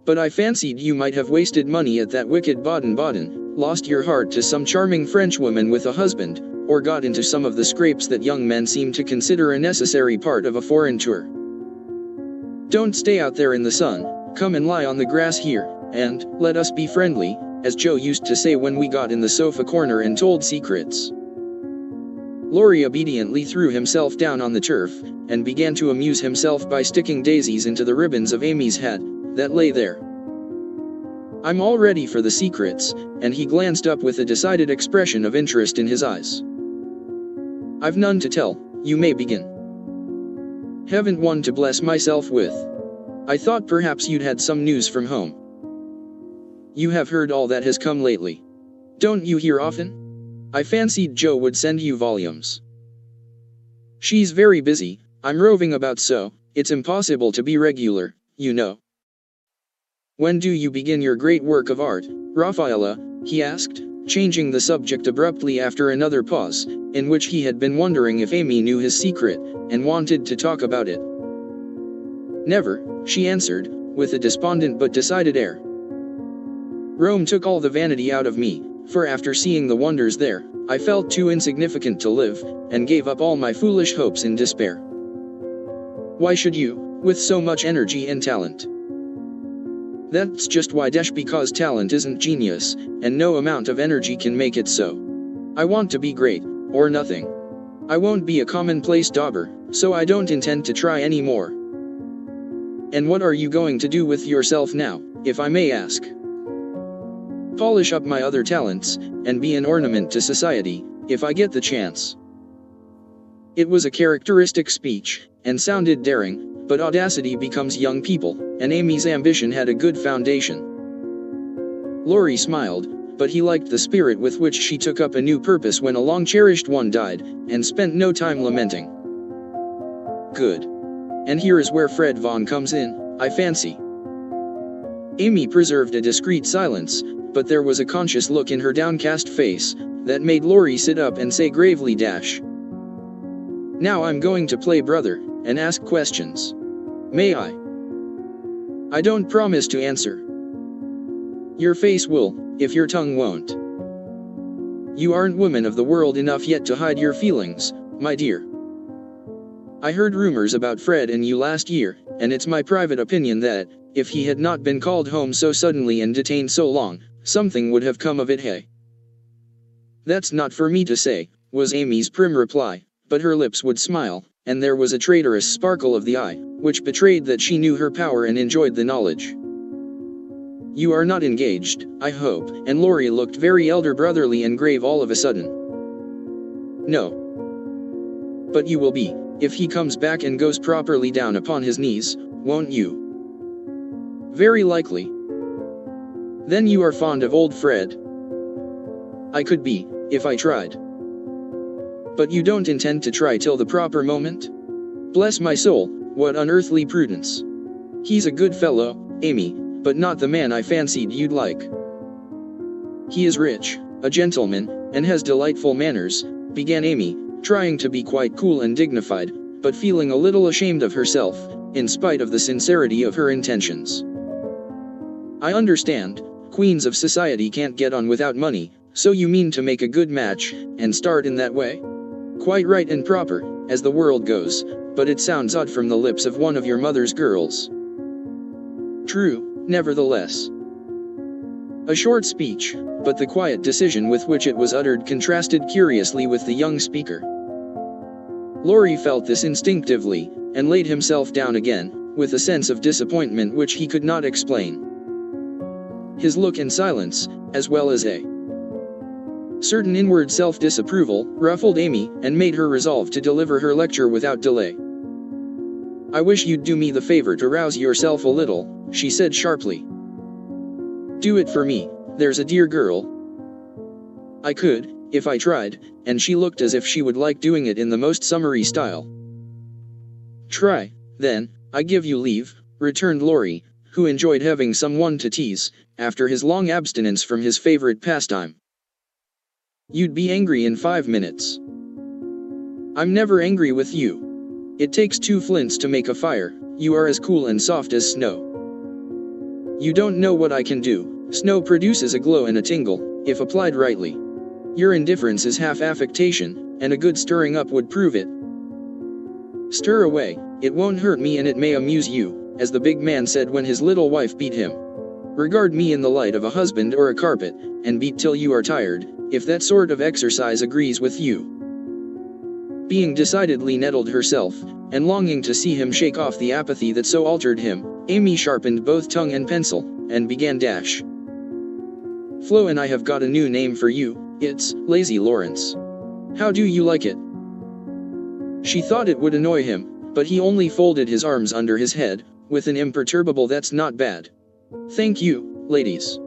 But I fancied you might have wasted money at that wicked Baden-Baden, lost your heart to some charming Frenchwoman with a husband, or got into some of the scrapes that young men seem to consider a necessary part of a foreign tour. Don't stay out there in the sun, come and lie on the grass here, and let us be friendly, as Jo used to say when we got in the sofa corner and told secrets." Laurie obediently threw himself down on the turf, and began to amuse himself by sticking daisies into the ribbons of Amy's hat, that lay there. "I'm all ready for the secrets," and he glanced up with a decided expression of interest in his eyes. "I've none to tell, you may begin." "Haven't one to bless myself with. I thought perhaps you'd had some news from home." "You have heard all that has come lately. Don't you hear often? I fancied Jo would send you volumes." "She's very busy, I'm roving about so, it's impossible to be regular, you know. When do you begin your great work of art, Rafaela? He asked, changing the subject abruptly after another pause, in which he had been wondering if Amy knew his secret, and wanted to talk about it. Never, she answered, with a despondent but decided air. Rome took all the vanity out of me, for after seeing the wonders there, I felt too insignificant to live, and gave up all my foolish hopes in despair. Why should you, with so much energy and talent? That's just why because talent isn't genius, and no amount of energy can make it so. I want to be great, or nothing. I won't be a commonplace dauber, so I don't intend to try any more. And what are you going to do with yourself now, if I may ask? Polish up my other talents, and be an ornament to society, if I get the chance. It was a characteristic speech, and sounded daring, but audacity becomes young people, and Amy's ambition had a good foundation. Laurie smiled, but he liked the spirit with which she took up a new purpose when a long-cherished one died, and spent no time lamenting. Good. And here is where Fred Vaughn comes in, I fancy. Amy preserved a discreet silence, but there was a conscious look in her downcast face, that made Laurie sit up and say gravely, Now I'm going to play brother, and ask questions. May I? I don't promise to answer. Your face will, if your tongue won't. You aren't woman of the world enough yet to hide your feelings, my dear. I heard rumors about Fred and you last year, and it's my private opinion that, if he had not been called home so suddenly and detained so long, something would have come of it, hey? That's not for me to say, was Amy's prim reply, but her lips would smile, and there was a traitorous sparkle of the eye, which betrayed that she knew her power and enjoyed the knowledge. You are not engaged, I hope, and Laurie looked very elder brotherly and grave all of a sudden. No. But you will be, if he comes back and goes properly down upon his knees, won't you? Very likely. Then you are fond of old Fred? I could be, if I tried. But you don't intend to try till the proper moment? Bless my soul, what unearthly prudence. He's a good fellow, Amy, but not the man I fancied you'd like. He is rich, a gentleman, and has delightful manners, began Amy, trying to be quite cool and dignified, but feeling a little ashamed of herself, in spite of the sincerity of her intentions. I understand, queens of society can't get on without money, so you mean to make a good match, and start in that way? Quite right and proper, as the world goes, but it sounds odd from the lips of one of your mother's girls. True, nevertheless. A short speech, but the quiet decision with which it was uttered contrasted curiously with the young speaker. Laurie felt this instinctively, and laid himself down again, with a sense of disappointment which he could not explain. His look and silence, as well as a certain inward self-disapproval, ruffled Amy, and made her resolve to deliver her lecture without delay. I wish you'd do me the favor to rouse yourself a little, she said sharply. Do it for me, there's a dear girl. I could, if I tried, and she looked as if she would like doing it in the most summary style. Try, then, I give you leave, returned Laurie, who enjoyed having someone to tease, after his long abstinence from his favorite pastime. You'd be angry in 5 minutes. I'm never angry with you. It takes 2 flints to make a fire, you are as cool and soft as snow. You don't know what I can do, snow produces a glow and a tingle, if applied rightly. Your indifference is half affectation, and a good stirring up would prove it. Stir away, it won't hurt me and it may amuse you, as the big man said when his little wife beat him. Regard me in the light of a husband or a carpet, and beat till you are tired, if that sort of exercise agrees with you. Being decidedly nettled herself, and longing to see him shake off the apathy that so altered him, Amy sharpened both tongue and pencil, and began Flo and I have got a new name for you, it's Lazy Lawrence. How do you like it? She thought it would annoy him, but he only folded his arms under his head, with an imperturbable "That's not bad. Thank you, ladies.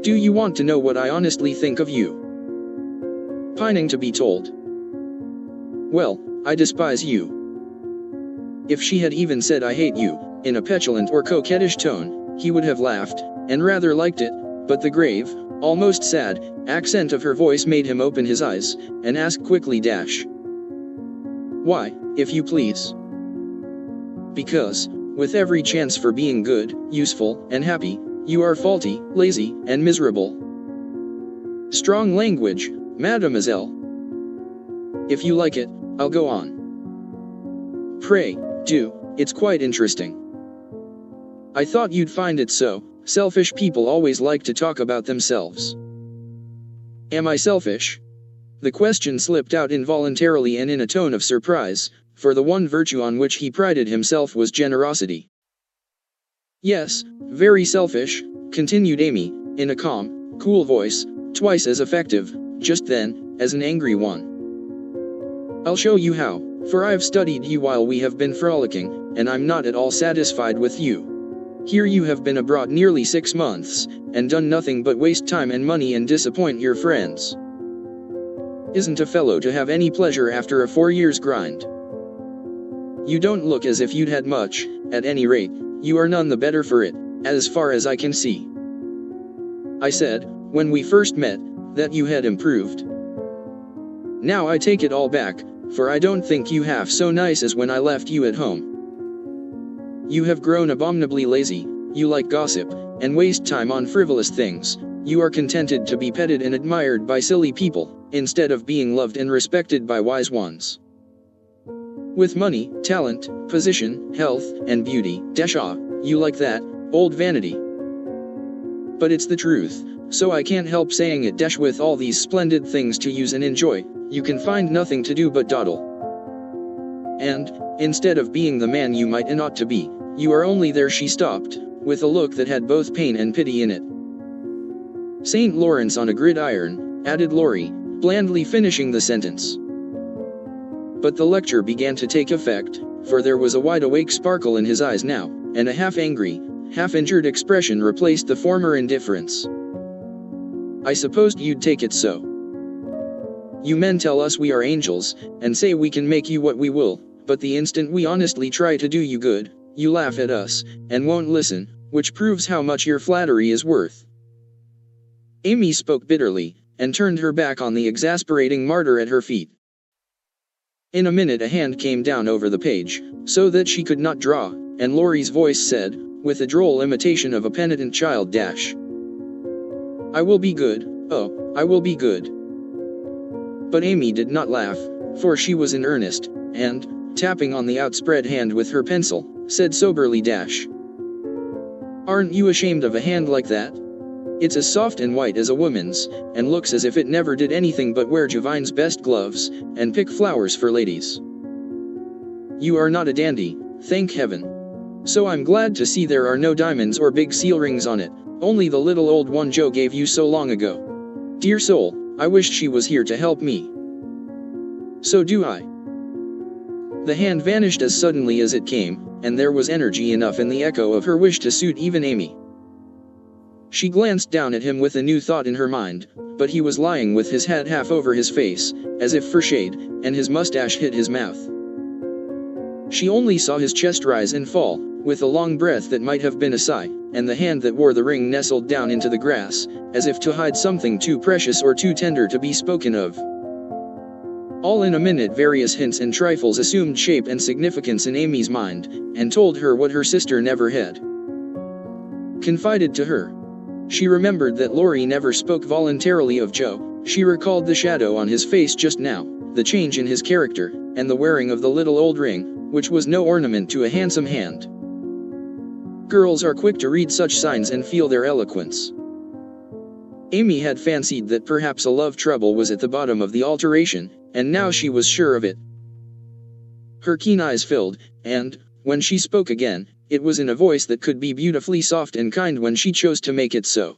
Do you want to know what I honestly think of you? Pining to be told. Well, I despise you. If she had even said "I hate you," in a petulant or coquettish tone, he would have laughed, and rather liked it, but the grave, almost sad, accent of her voice made him open his eyes, and ask quickly "Why, if you please?" "Because, with every chance for being good, useful, and happy, you are faulty, lazy, and miserable." "Strong language, mademoiselle. If you like it, I'll go on." "Pray, do, it's quite interesting." "I thought you'd find it so. Selfish people always like to talk about themselves." "Am I selfish?" The question slipped out involuntarily and in a tone of surprise, for the one virtue on which he prided himself was generosity. "Yes, very selfish," continued Amy, in a calm, cool voice, twice as effective, just then, as an angry one. "I'll show you how, for I've studied you while we have been frolicking, and I'm not at all satisfied with you. Here you have been abroad nearly 6 months, and done nothing but waste time and money and disappoint your friends. Isn't a fellow to have any pleasure after a 4 years' grind? You don't look as if you'd had much. At any rate, you are none the better for it, as far as I can see. I said, when we first met, that you had improved. Now I take it all back, for I don't think you half so nice as when I left you at home. You have grown abominably lazy, you like gossip, and waste time on frivolous things. You are contented to be petted and admired by silly people, instead of being loved and respected by wise ones. With money, talent, position, health, and beauty, you like that, old vanity. But it's the truth, so I can't help saying it. With all these splendid things to use and enjoy, you can find nothing to do but dawdle. And, instead of being the man you might and ought to be, you are only there." She stopped, with a look that had both pain and pity in it. "St. Lawrence on a gridiron," added Laurie, blandly finishing the sentence. But the lecture began to take effect, for there was a wide-awake sparkle in his eyes now, and a half-angry, half-injured expression replaced the former indifference. "I supposed you'd take it so. You men tell us we are angels, and say we can make you what we will, but the instant we honestly try to do you good, you laugh at us, and won't listen, which proves how much your flattery is worth." Amy spoke bitterly, and turned her back on the exasperating martyr at her feet. In a minute a hand came down over the page, so that she could not draw, and Laurie's voice said, with a droll imitation of a penitent child, "I will be good, oh, I will be good." But Amy did not laugh, for she was in earnest, and, tapping on the outspread hand with her pencil, said soberly, "Aren't you ashamed of a hand like that? It's as soft and white as a woman's, and looks as if it never did anything but wear Javine's best gloves, and pick flowers for ladies. You are not a dandy, thank heaven. So I'm glad to see there are no diamonds or big seal rings on it, only the little old one Joe gave you so long ago. Dear soul, I wished she was here to help me." "So do I." The hand vanished as suddenly as it came, and there was energy enough in the echo of her wish to suit even Amy. She glanced down at him with a new thought in her mind, but he was lying with his hat half over his face, as if for shade, and his mustache hid his mouth. She only saw his chest rise and fall, with a long breath that might have been a sigh, and the hand that wore the ring nestled down into the grass, as if to hide something too precious or too tender to be spoken of. All in a minute various hints and trifles assumed shape and significance in Amy's mind, and told her what her sister never had confided to her. She remembered that Laurie never spoke voluntarily of Joe. She recalled the shadow on his face just now, the change in his character, and the wearing of the little old ring, which was no ornament to a handsome hand. Girls are quick to read such signs and feel their eloquence. Amy had fancied that perhaps a love trouble was at the bottom of the alteration, and now she was sure of it. Her keen eyes filled, and, when she spoke again, it was in a voice that could be beautifully soft and kind when she chose to make it so.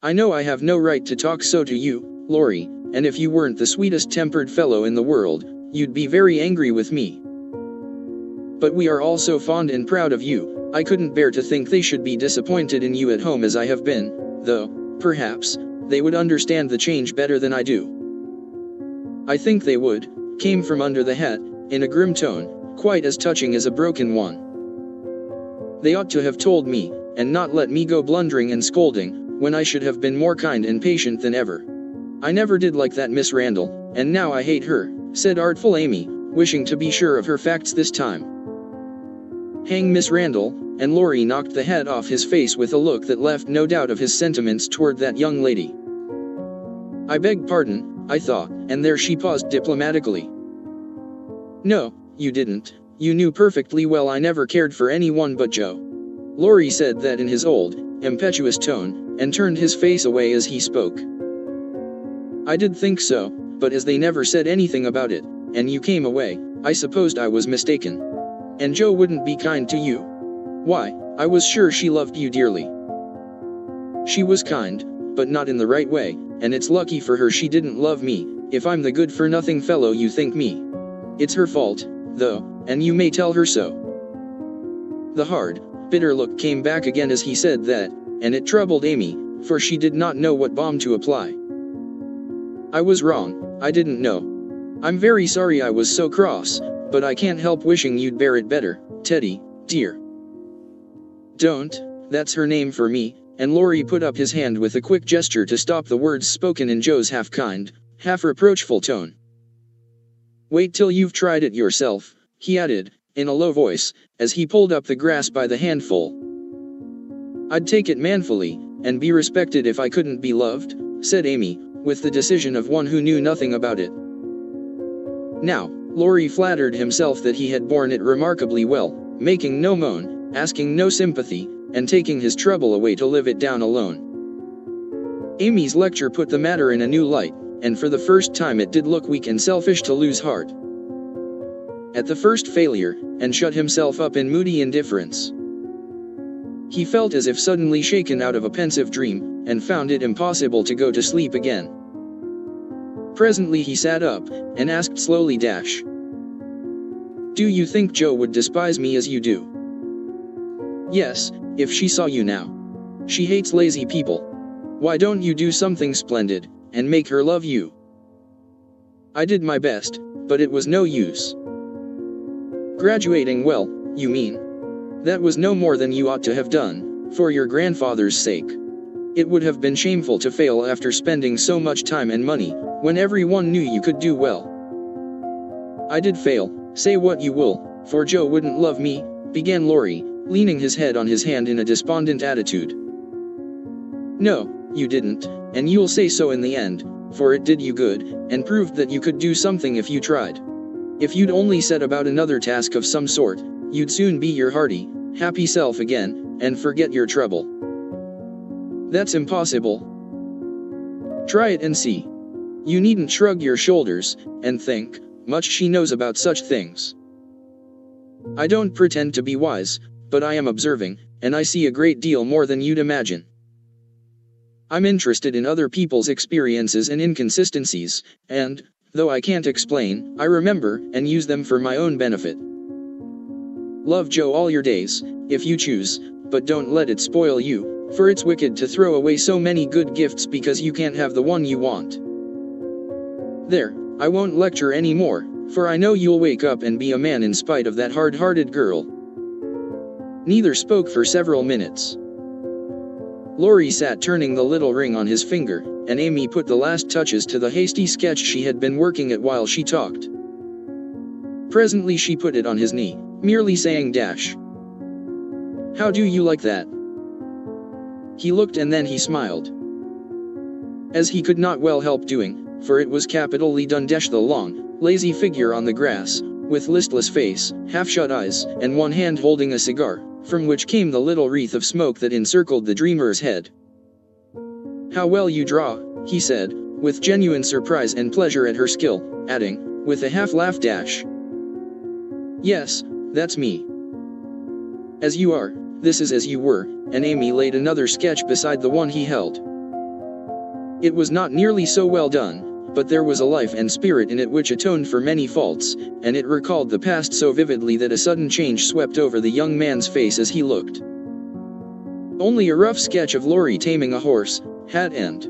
"I know I have no right to talk so to you, Laurie, and if you weren't the sweetest-tempered fellow in the world, you'd be very angry with me. But we are all so fond and proud of you, I couldn't bear to think they should be disappointed in you at home as I have been, though, perhaps, they would understand the change better than I do." "I think they would," came from under the hat, in a grim tone, quite as touching as a broken one. They ought to have told me, and not let me go blundering and scolding, when I should have been more kind and patient than ever. I never did like that Miss Randall, and now I hate her, said artful Amy, wishing to be sure of her facts this time. Hang Miss Randall, and Laurie knocked the hat off his face with a look that left no doubt of his sentiments toward that young lady. I beg pardon, I thought, and there she paused diplomatically. No, you didn't. You knew perfectly well I never cared for anyone but Joe. Laurie said that in his old, impetuous tone, and turned his face away as he spoke. I did think so, but as they never said anything about it, and you came away, I supposed I was mistaken. And Joe wouldn't be kind to you? Why, I was sure she loved you dearly. She was kind, but not in the right way, and it's lucky for her she didn't love me, if I'm the good-for-nothing fellow you think me. It's her fault, though, and you may tell her so. The hard, bitter look came back again as he said that, and it troubled Amy, for she did not know what balm to apply. I was wrong, I didn't know. I'm very sorry I was so cross, but I can't help wishing you'd bear it better, Teddy, dear. Don't, that's her name for me, and Laurie put up his hand with a quick gesture to stop the words spoken in Joe's half-kind, half-reproachful tone. Wait till you've tried it yourself, he added, in a low voice, as he pulled up the grass by the handful. I'd take it manfully, and be respected if I couldn't be loved, said Amy, with the decision of one who knew nothing about it. Now, Laurie flattered himself that he had borne it remarkably well, making no moan, asking no sympathy, and taking his trouble away to live it down alone. Amy's lecture put the matter in a new light, and for the first time it did look weak and selfish to lose heart at the first failure, and shut himself up in moody indifference. He felt as if suddenly shaken out of a pensive dream, and found it impossible to go to sleep again. Presently he sat up, and asked slowly, Do you think Joe would despise me as you do? Yes, if she saw you now. She hates lazy people. Why don't you do something splendid, and make her love you? I did my best, but it was no use. Graduating well, you mean? That was no more than you ought to have done, for your grandfather's sake. It would have been shameful to fail after spending so much time and money, when everyone knew you could do well. I did fail, say what you will, for Joe wouldn't love me, began Laurie, leaning his head on his hand in a despondent attitude. No, you didn't, and you'll say so in the end, for it did you good, and proved that you could do something if you tried. If you'd only set about another task of some sort, you'd soon be your hearty, happy self again, and forget your trouble. That's impossible. Try it and see. You needn't shrug your shoulders, and think, much she knows about such things. I don't pretend to be wise, but I am observing, and I see a great deal more than you'd imagine. I'm interested in other people's experiences and inconsistencies, and, though I can't explain, I remember, and use them for my own benefit. Love Joe all your days, if you choose, but don't let it spoil you, for it's wicked to throw away so many good gifts because you can't have the one you want. There, I won't lecture any more, for I know you'll wake up and be a man in spite of that hard-hearted girl. Neither spoke for several minutes. Laurie sat turning the little ring on his finger, and Amy put the last touches to the hasty sketch she had been working at while she talked. Presently she put it on his knee, merely saying, How do you like that? He looked and then he smiled. As he could not well help doing, for it was capitally done. The long, lazy figure on the grass, with listless face, half-shut eyes, and one hand holding a cigar, from which came the little wreath of smoke that encircled the dreamer's head. How well you draw, he said, with genuine surprise and pleasure at her skill, adding, with a half-laugh, Yes, that's me. As you are, this is as you were, and Amy laid another sketch beside the one he held. It was not nearly so well done, but there was a life and spirit in it which atoned for many faults, and it recalled the past so vividly that a sudden change swept over the young man's face as he looked. Only a rough sketch of Laurie taming a horse, hat and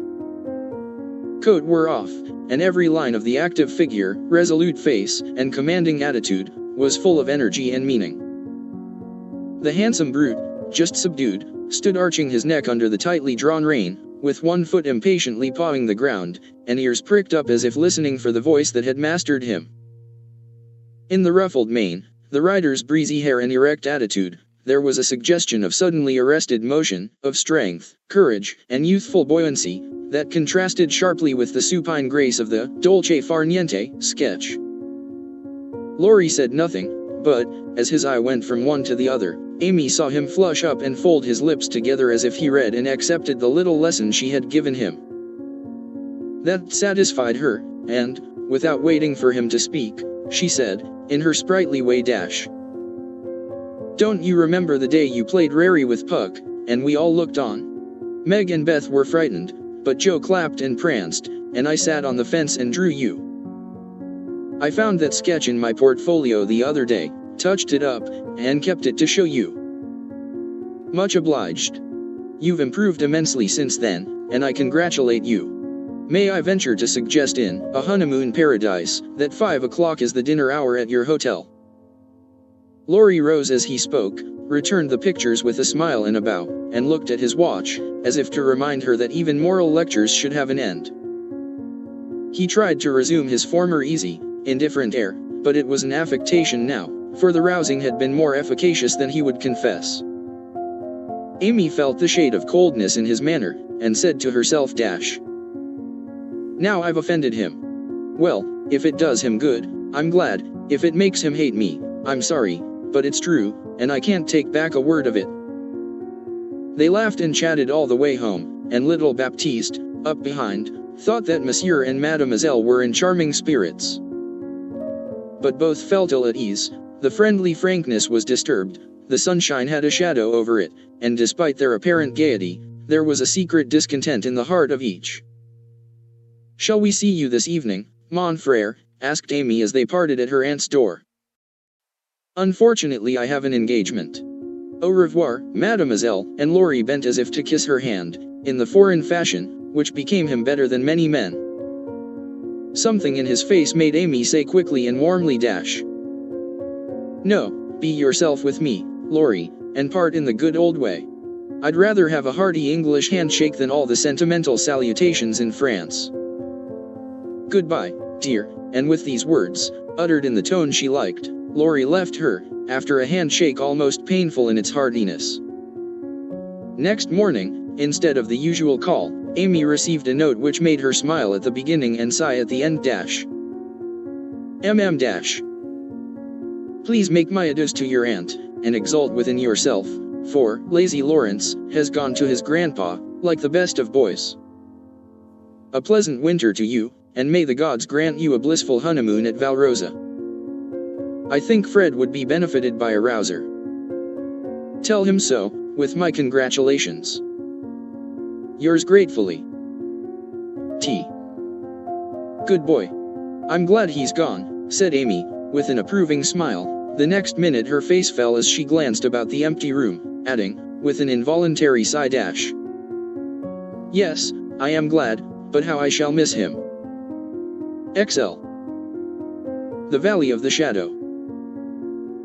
coat were off, and every line of the active figure, resolute face, and commanding attitude, was full of energy and meaning. The handsome brute, just subdued, stood arching his neck under the tightly drawn rein, with one foot impatiently pawing the ground, and ears pricked up as if listening for the voice that had mastered him. In the ruffled mane, the rider's breezy hair and erect attitude, there was a suggestion of suddenly arrested motion, of strength, courage, and youthful buoyancy, that contrasted sharply with the supine grace of the dolce far niente sketch. Laurie said nothing, but, as his eye went from one to the other, Amy saw him flush up and fold his lips together as if he read and accepted the little lesson she had given him. That satisfied her, and, without waiting for him to speak, she said, in her sprightly way, "Don't you remember the day you played rarey with Puck, and we all looked on? Meg and Beth were frightened, but Joe clapped and pranced, and I sat on the fence and drew you. I found that sketch in my portfolio the other day, touched it up, and kept it to show you. Much obliged. You've improved immensely since then, and I congratulate you. May I venture to suggest in a honeymoon paradise that 5 o'clock is the dinner hour at your hotel?" Laurie rose as he spoke, returned the pictures with a smile and a bow, and looked at his watch, as if to remind her that even moral lectures should have an end. He tried to resume his former easy, indifferent air, but it was an affectation now, for the rousing had been more efficacious than he would confess. Amy felt the shade of coldness in his manner, and said to herself, "Now I've offended him. Well, if it does him good, I'm glad. If it makes him hate me, I'm sorry, but it's true, and I can't take back a word of it." They laughed and chatted all the way home, and little Baptiste, up behind, thought that Monsieur and Mademoiselle were in charming spirits. But both felt ill at ease. The friendly frankness was disturbed, the sunshine had a shadow over it, and despite their apparent gaiety, there was a secret discontent in the heart of each. "Shall we see you this evening, mon frère?" asked Amy as they parted at her aunt's door. "Unfortunately, I have an engagement. Au revoir, mademoiselle," and Laurie bent as if to kiss her hand, in the foreign fashion, which became him better than many men. Something in his face made Amy say quickly and warmly, "No, be yourself with me, Laurie, and part in the good old way. I'd rather have a hearty English handshake than all the sentimental salutations in France. Goodbye, dear," and with these words, uttered in the tone she liked, Laurie left her, after a handshake almost painful in its heartiness. Next morning, instead of the usual call, Amy received a note which made her smile at the beginning and sigh at the end. "Please make my adieus to your aunt, and exult within yourself, for lazy Lawrence has gone to his grandpa, like the best of boys. A pleasant winter to you, and may the gods grant you a blissful honeymoon at Valrosa. I think Fred would be benefited by a rouser. Tell him so, with my congratulations. Yours gratefully, T." "Good boy. I'm glad he's gone," said Amy, with an approving smile. The next minute her face fell as she glanced about the empty room, adding, with an involuntary sigh, "Yes, I am glad, but how I shall miss him. XL. The Valley of the Shadow.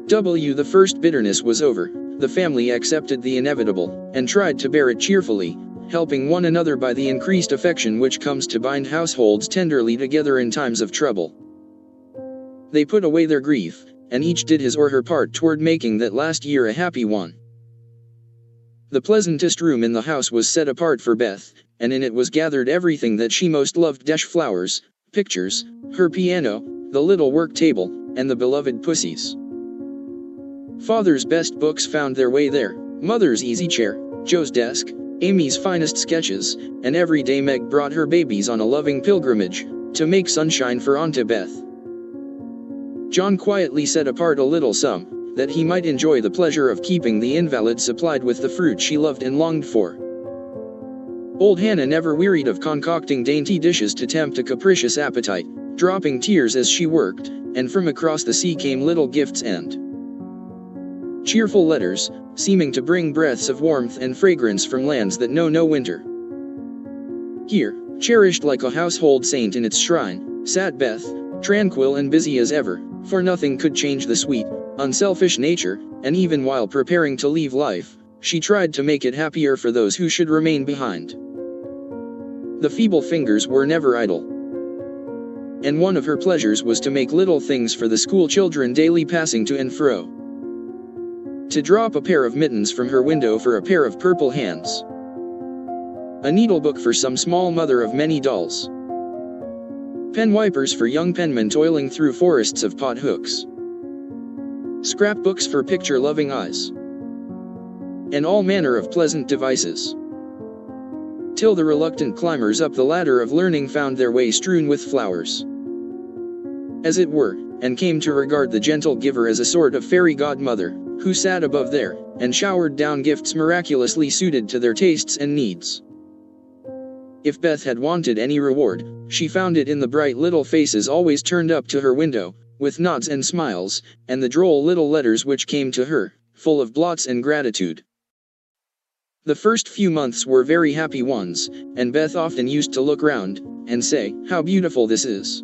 The first bitterness was over. The family accepted the inevitable, and tried to bear it cheerfully, helping one another by the increased affection which comes to bind households tenderly together in times of trouble. They put away their grief, and each did his or her part toward making that last year a happy one. The pleasantest room in the house was set apart for Beth, and in it was gathered everything that she most loved: flowers, pictures, her piano, the little work table, and the beloved pussies. Father's best books found their way there, Mother's easy chair, Joe's desk, Amy's finest sketches, and every day Meg brought her babies on a loving pilgrimage, to make sunshine for Auntie Beth. John quietly set apart a little sum, that he might enjoy the pleasure of keeping the invalid supplied with the fruit she loved and longed for. Old Hannah never wearied of concocting dainty dishes to tempt a capricious appetite, dropping tears as she worked, and from across the sea came little gifts and cheerful letters, seeming to bring breaths of warmth and fragrance from lands that know no winter. Here, cherished like a household saint in its shrine, sat Beth, tranquil and busy as ever, for nothing could change the sweet, unselfish nature, and even while preparing to leave life, she tried to make it happier for those who should remain behind. The feeble fingers were never idle, and one of her pleasures was to make little things for the school children daily passing to and fro. To drop a pair of mittens from her window for a pair of purple hands. A needlebook for some small mother of many dolls. Pen wipers for young penmen toiling through forests of pot hooks. Scrapbooks for picture-loving eyes. And all manner of pleasant devices. Till the reluctant climbers up the ladder of learning found their way strewn with flowers, as it were, and came to regard the gentle giver as a sort of fairy godmother, who sat above there, and showered down gifts miraculously suited to their tastes and needs. If Beth had wanted any reward, she found it in the bright little faces always turned up to her window, with nods and smiles, and the droll little letters which came to her, full of blots and gratitude. The first few months were very happy ones, and Beth often used to look round, and say, "How beautiful this is,"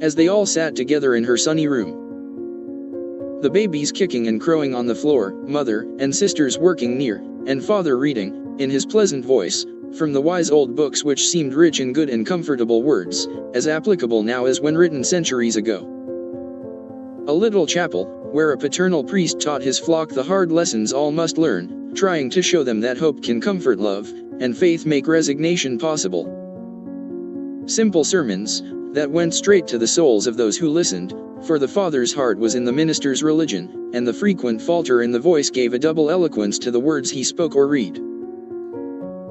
as they all sat together in her sunny room. The babies kicking and crowing on the floor, mother and sisters working near, and father reading, in his pleasant voice, from the wise old books which seemed rich in good and comfortable words, as applicable now as when written centuries ago. A little chapel, where a paternal priest taught his flock the hard lessons all must learn, trying to show them that hope can comfort love, and faith make resignation possible. Simple sermons, that went straight to the souls of those who listened, for the father's heart was in the minister's religion, and the frequent falter in the voice gave a double eloquence to the words he spoke or read.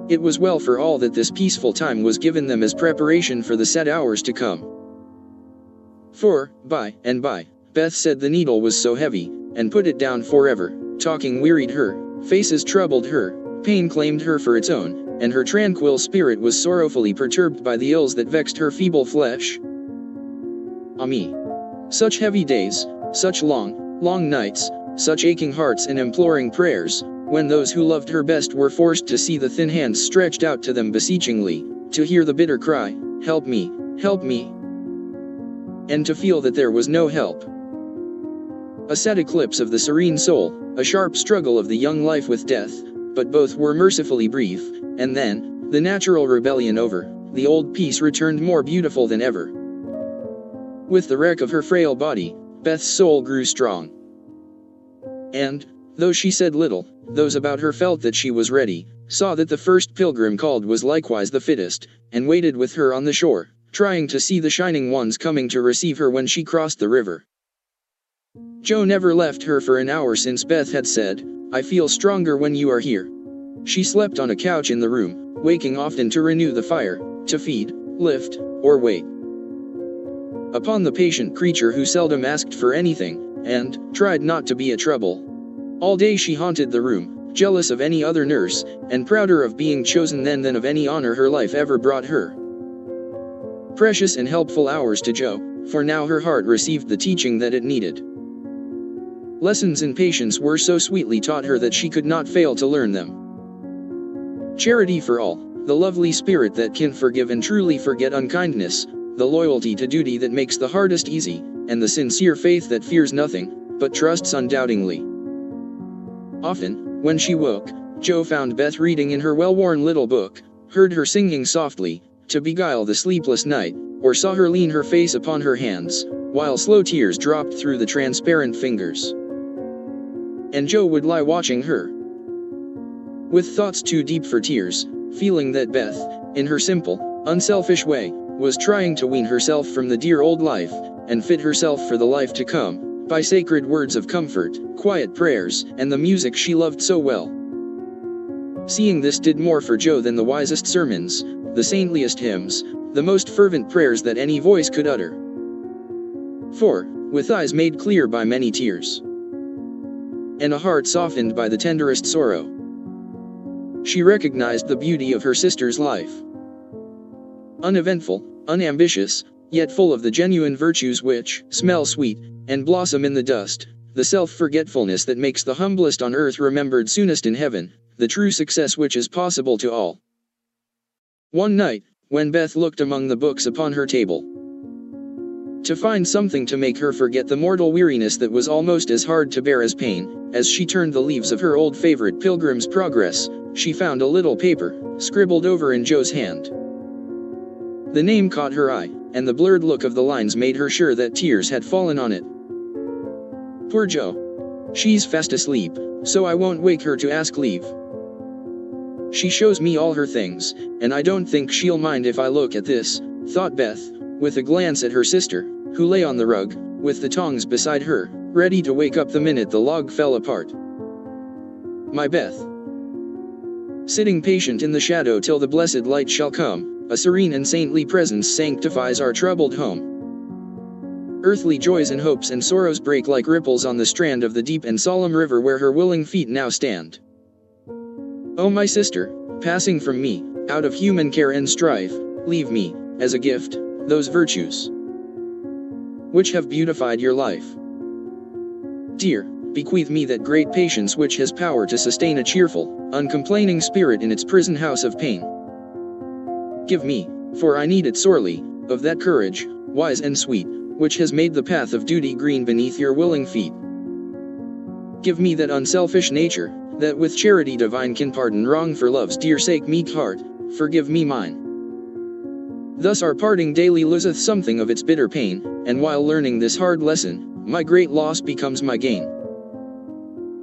It was well for all that this peaceful time was given them as preparation for the set hours to come. For, by and by, Beth said the needle was so heavy, and put it down forever. Talking wearied her, faces troubled her, pain claimed her for its own, and her tranquil spirit was sorrowfully perturbed by the ills that vexed her feeble flesh. Ah me! Such heavy days, such long, long nights, such aching hearts and imploring prayers, when those who loved her best were forced to see the thin hands stretched out to them beseechingly, to hear the bitter cry, "Help me, help me," and to feel that there was no help. A sad eclipse of the serene soul, a sharp struggle of the young life with death, but both were mercifully brief, and then, the natural rebellion over, the old peace returned more beautiful than ever. With the wreck of her frail body, Beth's soul grew strong. And, though she said little, those about her felt that she was ready, saw that the first pilgrim called was likewise the fittest, and waited with her on the shore, trying to see the shining ones coming to receive her when she crossed the river. Joe never left her for an hour since Beth had said, "I feel stronger when you are here." She slept on a couch in the room, waking often to renew the fire, to feed, lift, or wait upon the patient creature who seldom asked for anything, and tried not to be a trouble. All day she haunted the room, jealous of any other nurse, and prouder of being chosen then than of any honor her life ever brought her. Precious and helpful hours to Joe, for now her heart received the teaching that it needed. Lessons in patience were so sweetly taught her that she could not fail to learn them. Charity for all, the lovely spirit that can forgive and truly forget unkindness, the loyalty to duty that makes the hardest easy, and the sincere faith that fears nothing, but trusts undoubtingly. Often, when she woke, Joe found Beth reading in her well-worn little book, heard her singing softly, to beguile the sleepless night, or saw her lean her face upon her hands, while slow tears dropped through the transparent fingers. And Joe would lie watching her, with thoughts too deep for tears, feeling that Beth, in her simple, unselfish way, was trying to wean herself from the dear old life, and fit herself for the life to come, by sacred words of comfort, quiet prayers, and the music she loved so well. Seeing this did more for Joe than the wisest sermons, the saintliest hymns, the most fervent prayers that any voice could utter. For, with eyes made clear by many tears, and a heart softened by the tenderest sorrow, she recognized the beauty of her sister's life. Uneventful, unambitious, yet full of the genuine virtues which smell sweet, and blossom in the dust, the self-forgetfulness that makes the humblest on earth remembered soonest in heaven, the true success which is possible to all. One night, when Beth looked among the books upon her table, to find something to make her forget the mortal weariness that was almost as hard to bear as pain. As she turned the leaves of her old favorite Pilgrim's Progress, she found a little paper, scribbled over in Joe's hand. The name caught her eye, and the blurred look of the lines made her sure that tears had fallen on it. Poor Joe. She's fast asleep, so I won't wake her to ask leave. She shows me all her things, and I don't think she'll mind if I look at this, thought Beth, with a glance at her sister, who lay on the rug, with the tongs beside her, ready to wake up the minute the log fell apart. My Beth. Sitting patient in the shadow till the blessed light shall come, a serene and saintly presence sanctifies our troubled home. Earthly joys and hopes and sorrows break like ripples on the strand of the deep and solemn river where her willing feet now stand. O my sister, passing from me, out of human care and strife, leave me, as a gift, those virtues which have beautified your life. Dear, bequeath me that great patience which has power to sustain a cheerful, uncomplaining spirit in its prison house of pain. Give me, for I need it sorely, of that courage, wise and sweet, which has made the path of duty green beneath your willing feet. Give me that unselfish nature, that with charity divine can pardon wrong for love's dear sake. Meek heart, forgive me mine. Thus our parting daily loseth something of its bitter pain, and while learning this hard lesson, my great loss becomes my gain.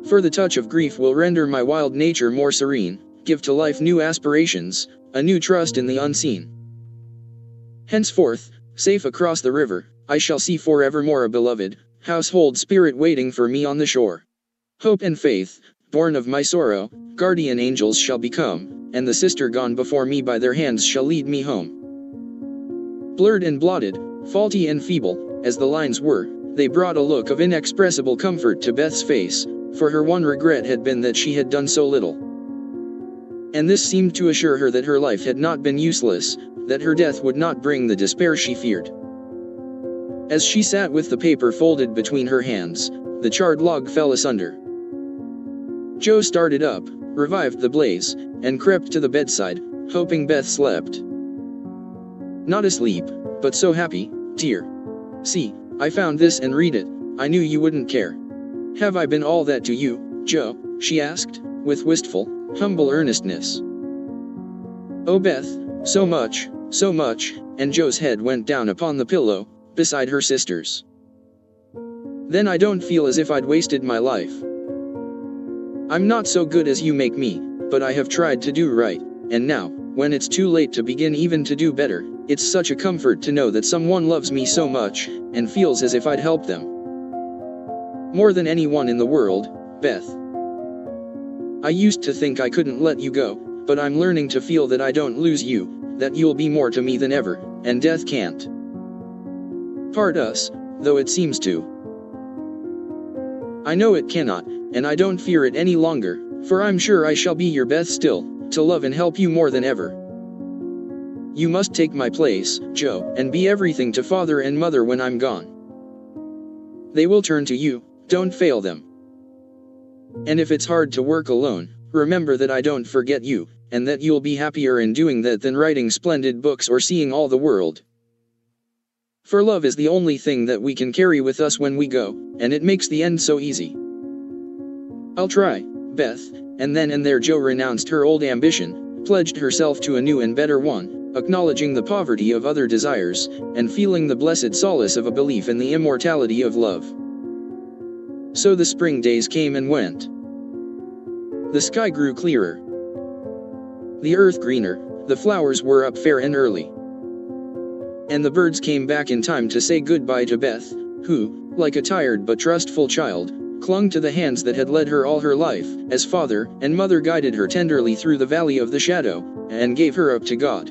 For the touch of grief will render my wild nature more serene, give to life new aspirations, a new trust in the unseen. Henceforth, safe across the river, I shall see forevermore a beloved, household spirit waiting for me on the shore. Hope and faith, born of my sorrow, guardian angels shall become, and the sister gone before me by their hands shall lead me home. Blurred and blotted, faulty and feeble, as the lines were, they brought a look of inexpressible comfort to Beth's face, for her one regret had been that she had done so little. And this seemed to assure her that her life had not been useless, that her death would not bring the despair she feared. As she sat with the paper folded between her hands, the charred log fell asunder. Joe started up, revived the blaze, and crept to the bedside, hoping Beth slept. Not asleep, but so happy, dear. See, I found this and read it, I knew you wouldn't care. Have I been all that to you, Joe? She asked, with wistful, humble earnestness. Oh Beth, so much, and Joe's head went down upon the pillow, beside her sister's. Then I don't feel as if I'd wasted my life. I'm not so good as you make me, but I have tried to do right, and now, when it's too late to begin even to do better, it's such a comfort to know that someone loves me so much, and feels as if I'd help them. More than anyone in the world, Beth. I used to think I couldn't let you go, but I'm learning to feel that I don't lose you, that you'll be more to me than ever, and death can't part us, though it seems to. I know it cannot, and I don't fear it any longer, for I'm sure I shall be your Beth still, to love and help you more than ever. You must take my place, Joe, and be everything to father and mother when I'm gone. They will turn to you, don't fail them. And if it's hard to work alone, remember that I don't forget you, and that you'll be happier in doing that than writing splendid books or seeing all the world. For love is the only thing that we can carry with us when we go, and it makes the end so easy. I'll try, Beth, and then and there Joe renounced her old ambition, pledged herself to a new and better one, acknowledging the poverty of other desires, and feeling the blessed solace of a belief in the immortality of love. So the spring days came and went. The sky grew clearer, the earth greener, the flowers were up fair and early. And the birds came back in time to say goodbye to Beth, who, like a tired but trustful child, clung to the hands that had led her all her life, as father and mother guided her tenderly through the valley of the shadow, and gave her up to God.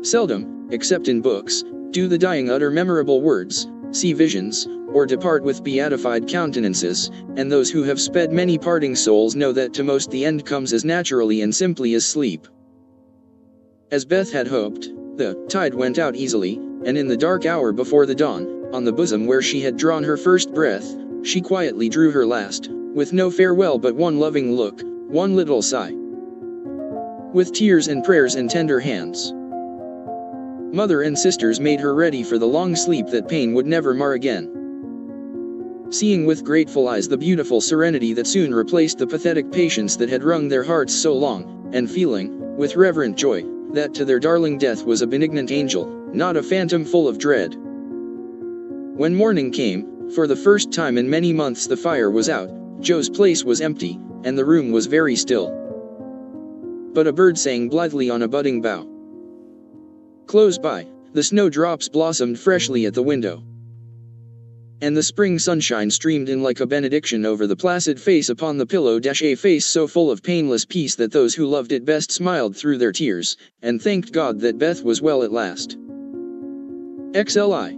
Seldom, except in books, do the dying utter memorable words, see visions, or depart with beatified countenances, and those who have sped many parting souls know that to most the end comes as naturally and simply as sleep. As Beth had hoped, the tide went out easily, and in the dark hour before the dawn, on the bosom where she had drawn her first breath, she quietly drew her last, with no farewell but one loving look, one little sigh. With tears and prayers and tender hands. Mother and sisters made her ready for the long sleep that pain would never mar again. Seeing with grateful eyes the beautiful serenity that soon replaced the pathetic patience that had wrung their hearts so long, and feeling, with reverent joy, that to their darling death was a benignant angel, not a phantom full of dread. When morning came, for the first time in many months the fire was out, Joe's place was empty, and the room was very still. But a bird sang blithely on a budding bough. Close by, the snowdrops blossomed freshly at the window, and the spring sunshine streamed in like a benediction over the placid face upon the pillow, a face so full of painless peace that those who loved it best smiled through their tears, and thanked God that Beth was well at last. XLI.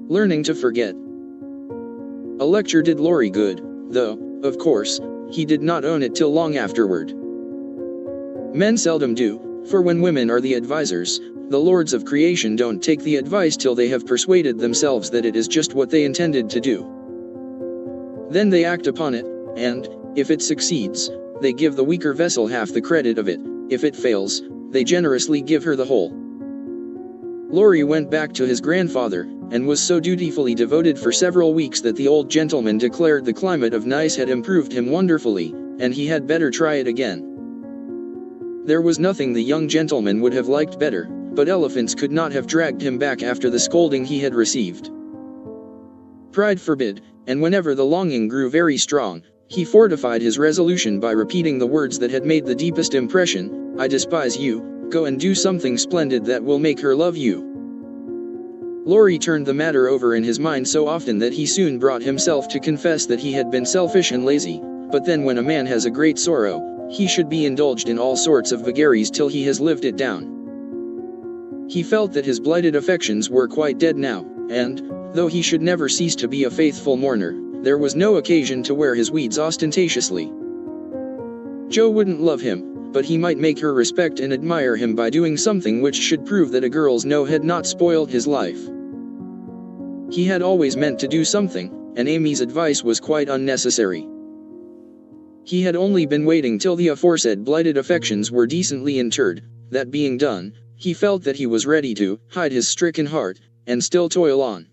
Learning to forget. A lecture did Laurie good, though, of course, he did not own it till long afterward. Men seldom do, for when women are the advisers, the lords of creation don't take the advice till they have persuaded themselves that it is just what they intended to do. Then they act upon it, and, if it succeeds, they give the weaker vessel half the credit of it. If it fails, they generously give her the whole. Laurie went back to his grandfather, and was so dutifully devoted for several weeks that the old gentleman declared the climate of Nice had improved him wonderfully, and he had better try it again. There was nothing the young gentleman would have liked better, but elephants could not have dragged him back after the scolding he had received. Pride forbid, and whenever the longing grew very strong, he fortified his resolution by repeating the words that had made the deepest impression: "I despise you, go and do something splendid that will make her love you." Laurie turned the matter over in his mind so often that he soon brought himself to confess that he had been selfish and lazy, but then when a man has a great sorrow, he should be indulged in all sorts of vagaries till he has lived it down. He felt that his blighted affections were quite dead now, and, though he should never cease to be a faithful mourner, there was no occasion to wear his weeds ostentatiously. Joe wouldn't love him, but he might make her respect and admire him by doing something which should prove that a girl's no had not spoiled his life. He had always meant to do something, and Amy's advice was quite unnecessary. He had only been waiting till the aforesaid blighted affections were decently interred. That being done, he felt that he was ready to hide his stricken heart, and still toil on.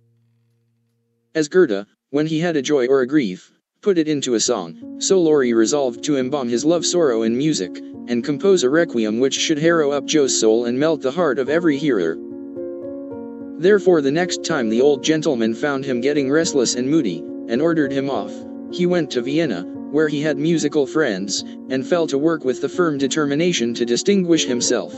As Gerda, when he had a joy or a grief, put it into a song, so Laurie resolved to embalm his love-sorrow in music, and compose a requiem which should harrow up Joe's soul and melt the heart of every hearer. Therefore the next time the old gentleman found him getting restless and moody, and ordered him off, he went to Vienna, where he had musical friends, and fell to work with the firm determination to distinguish himself.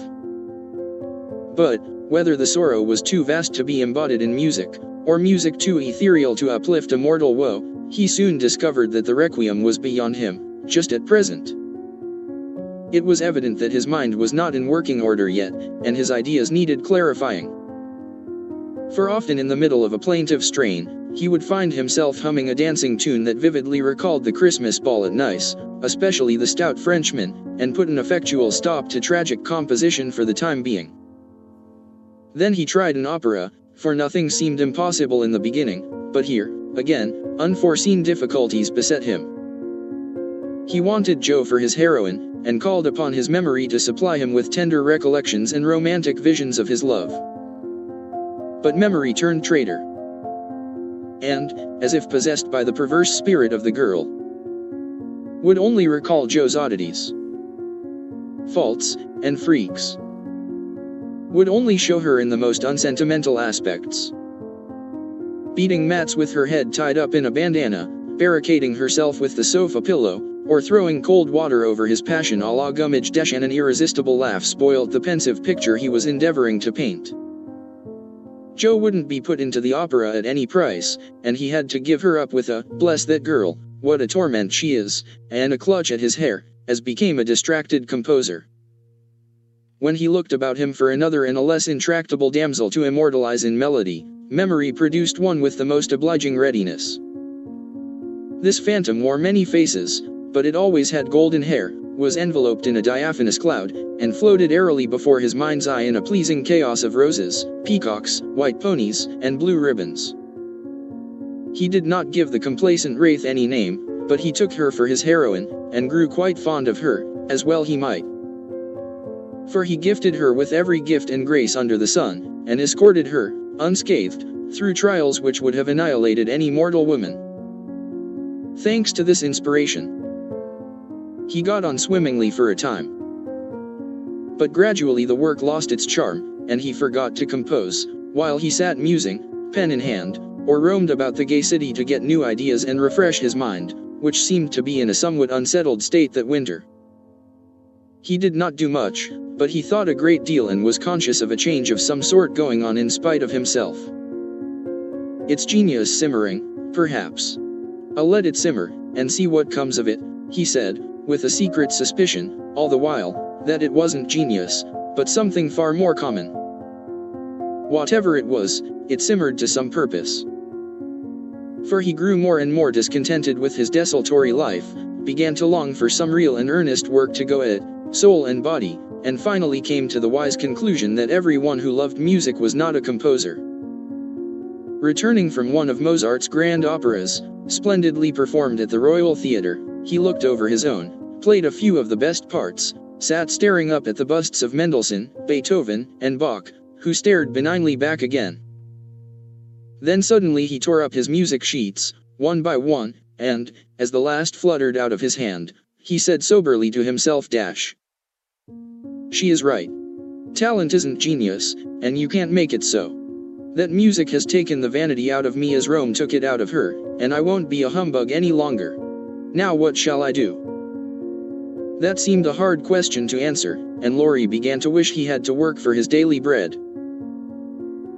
But, whether the sorrow was too vast to be embodied in music, or music too ethereal to uplift a mortal woe, he soon discovered that the requiem was beyond him, just at present. It was evident that his mind was not in working order yet, and his ideas needed clarifying. For often in the middle of a plaintive strain, he would find himself humming a dancing tune that vividly recalled the Christmas ball at Nice, especially the Stout Frenchman, and put an effectual stop to tragic composition for the time being. Then he tried an opera, for nothing seemed impossible in the beginning, but here, again, unforeseen difficulties beset him. He wanted Joe for his heroine, and called upon his memory to supply him with tender recollections and romantic visions of his love. But memory turned traitor, and, as if possessed by the perverse spirit of the girl, would only recall Joe's oddities, faults, and freaks. Would only show her in the most unsentimental aspects. Beating mats with her head tied up in a bandana, barricading herself with the sofa pillow, or throwing cold water over his passion a la Gummidge Desch, and an irresistible laugh spoiled the pensive picture he was endeavoring to paint. Joe wouldn't be put into the opera at any price, and he had to give her up with a "bless that girl, what a torment she is," and a clutch at his hair, as became a distracted composer. When he looked about him for another and a less intractable damsel to immortalize in melody, memory produced one with the most obliging readiness. This phantom wore many faces, but it always had golden hair, was enveloped in a diaphanous cloud, and floated airily before his mind's eye in a pleasing chaos of roses, peacocks, white ponies, and blue ribbons. He did not give the complacent wraith any name, but he took her for his heroine, and grew quite fond of her, as well he might. For he gifted her with every gift and grace under the sun, and escorted her, unscathed, through trials which would have annihilated any mortal woman. Thanks to this inspiration, he got on swimmingly for a time. But gradually the work lost its charm, and he forgot to compose, while he sat musing, pen in hand, or roamed about the gay city to get new ideas and refresh his mind, which seemed to be in a somewhat unsettled state that winter. He did not do much, but he thought a great deal and was conscious of a change of some sort going on in spite of himself. It's genius simmering, perhaps. I'll let it simmer, and see what comes of it, he said, with a secret suspicion, all the while, that it wasn't genius, but something far more common. Whatever it was, it simmered to some purpose. For he grew more and more discontented with his desultory life, began to long for some real and earnest work to go at, soul and body, and finally came to the wise conclusion that everyone who loved music was not a composer. Returning from one of Mozart's grand operas, splendidly performed at the Royal Theatre, he looked over his own, played a few of the best parts, sat staring up at the busts of Mendelssohn, Beethoven, and Bach, who stared benignly back again. Then suddenly he tore up his music sheets, one by one, and, as the last fluttered out of his hand, he said soberly to himself, "She is right. Talent isn't genius, and you can't make it so. That music has taken the vanity out of me as Rome took it out of her, and I won't be a humbug any longer. Now what shall I do?" That seemed a hard question to answer, and Laurie began to wish he had to work for his daily bread.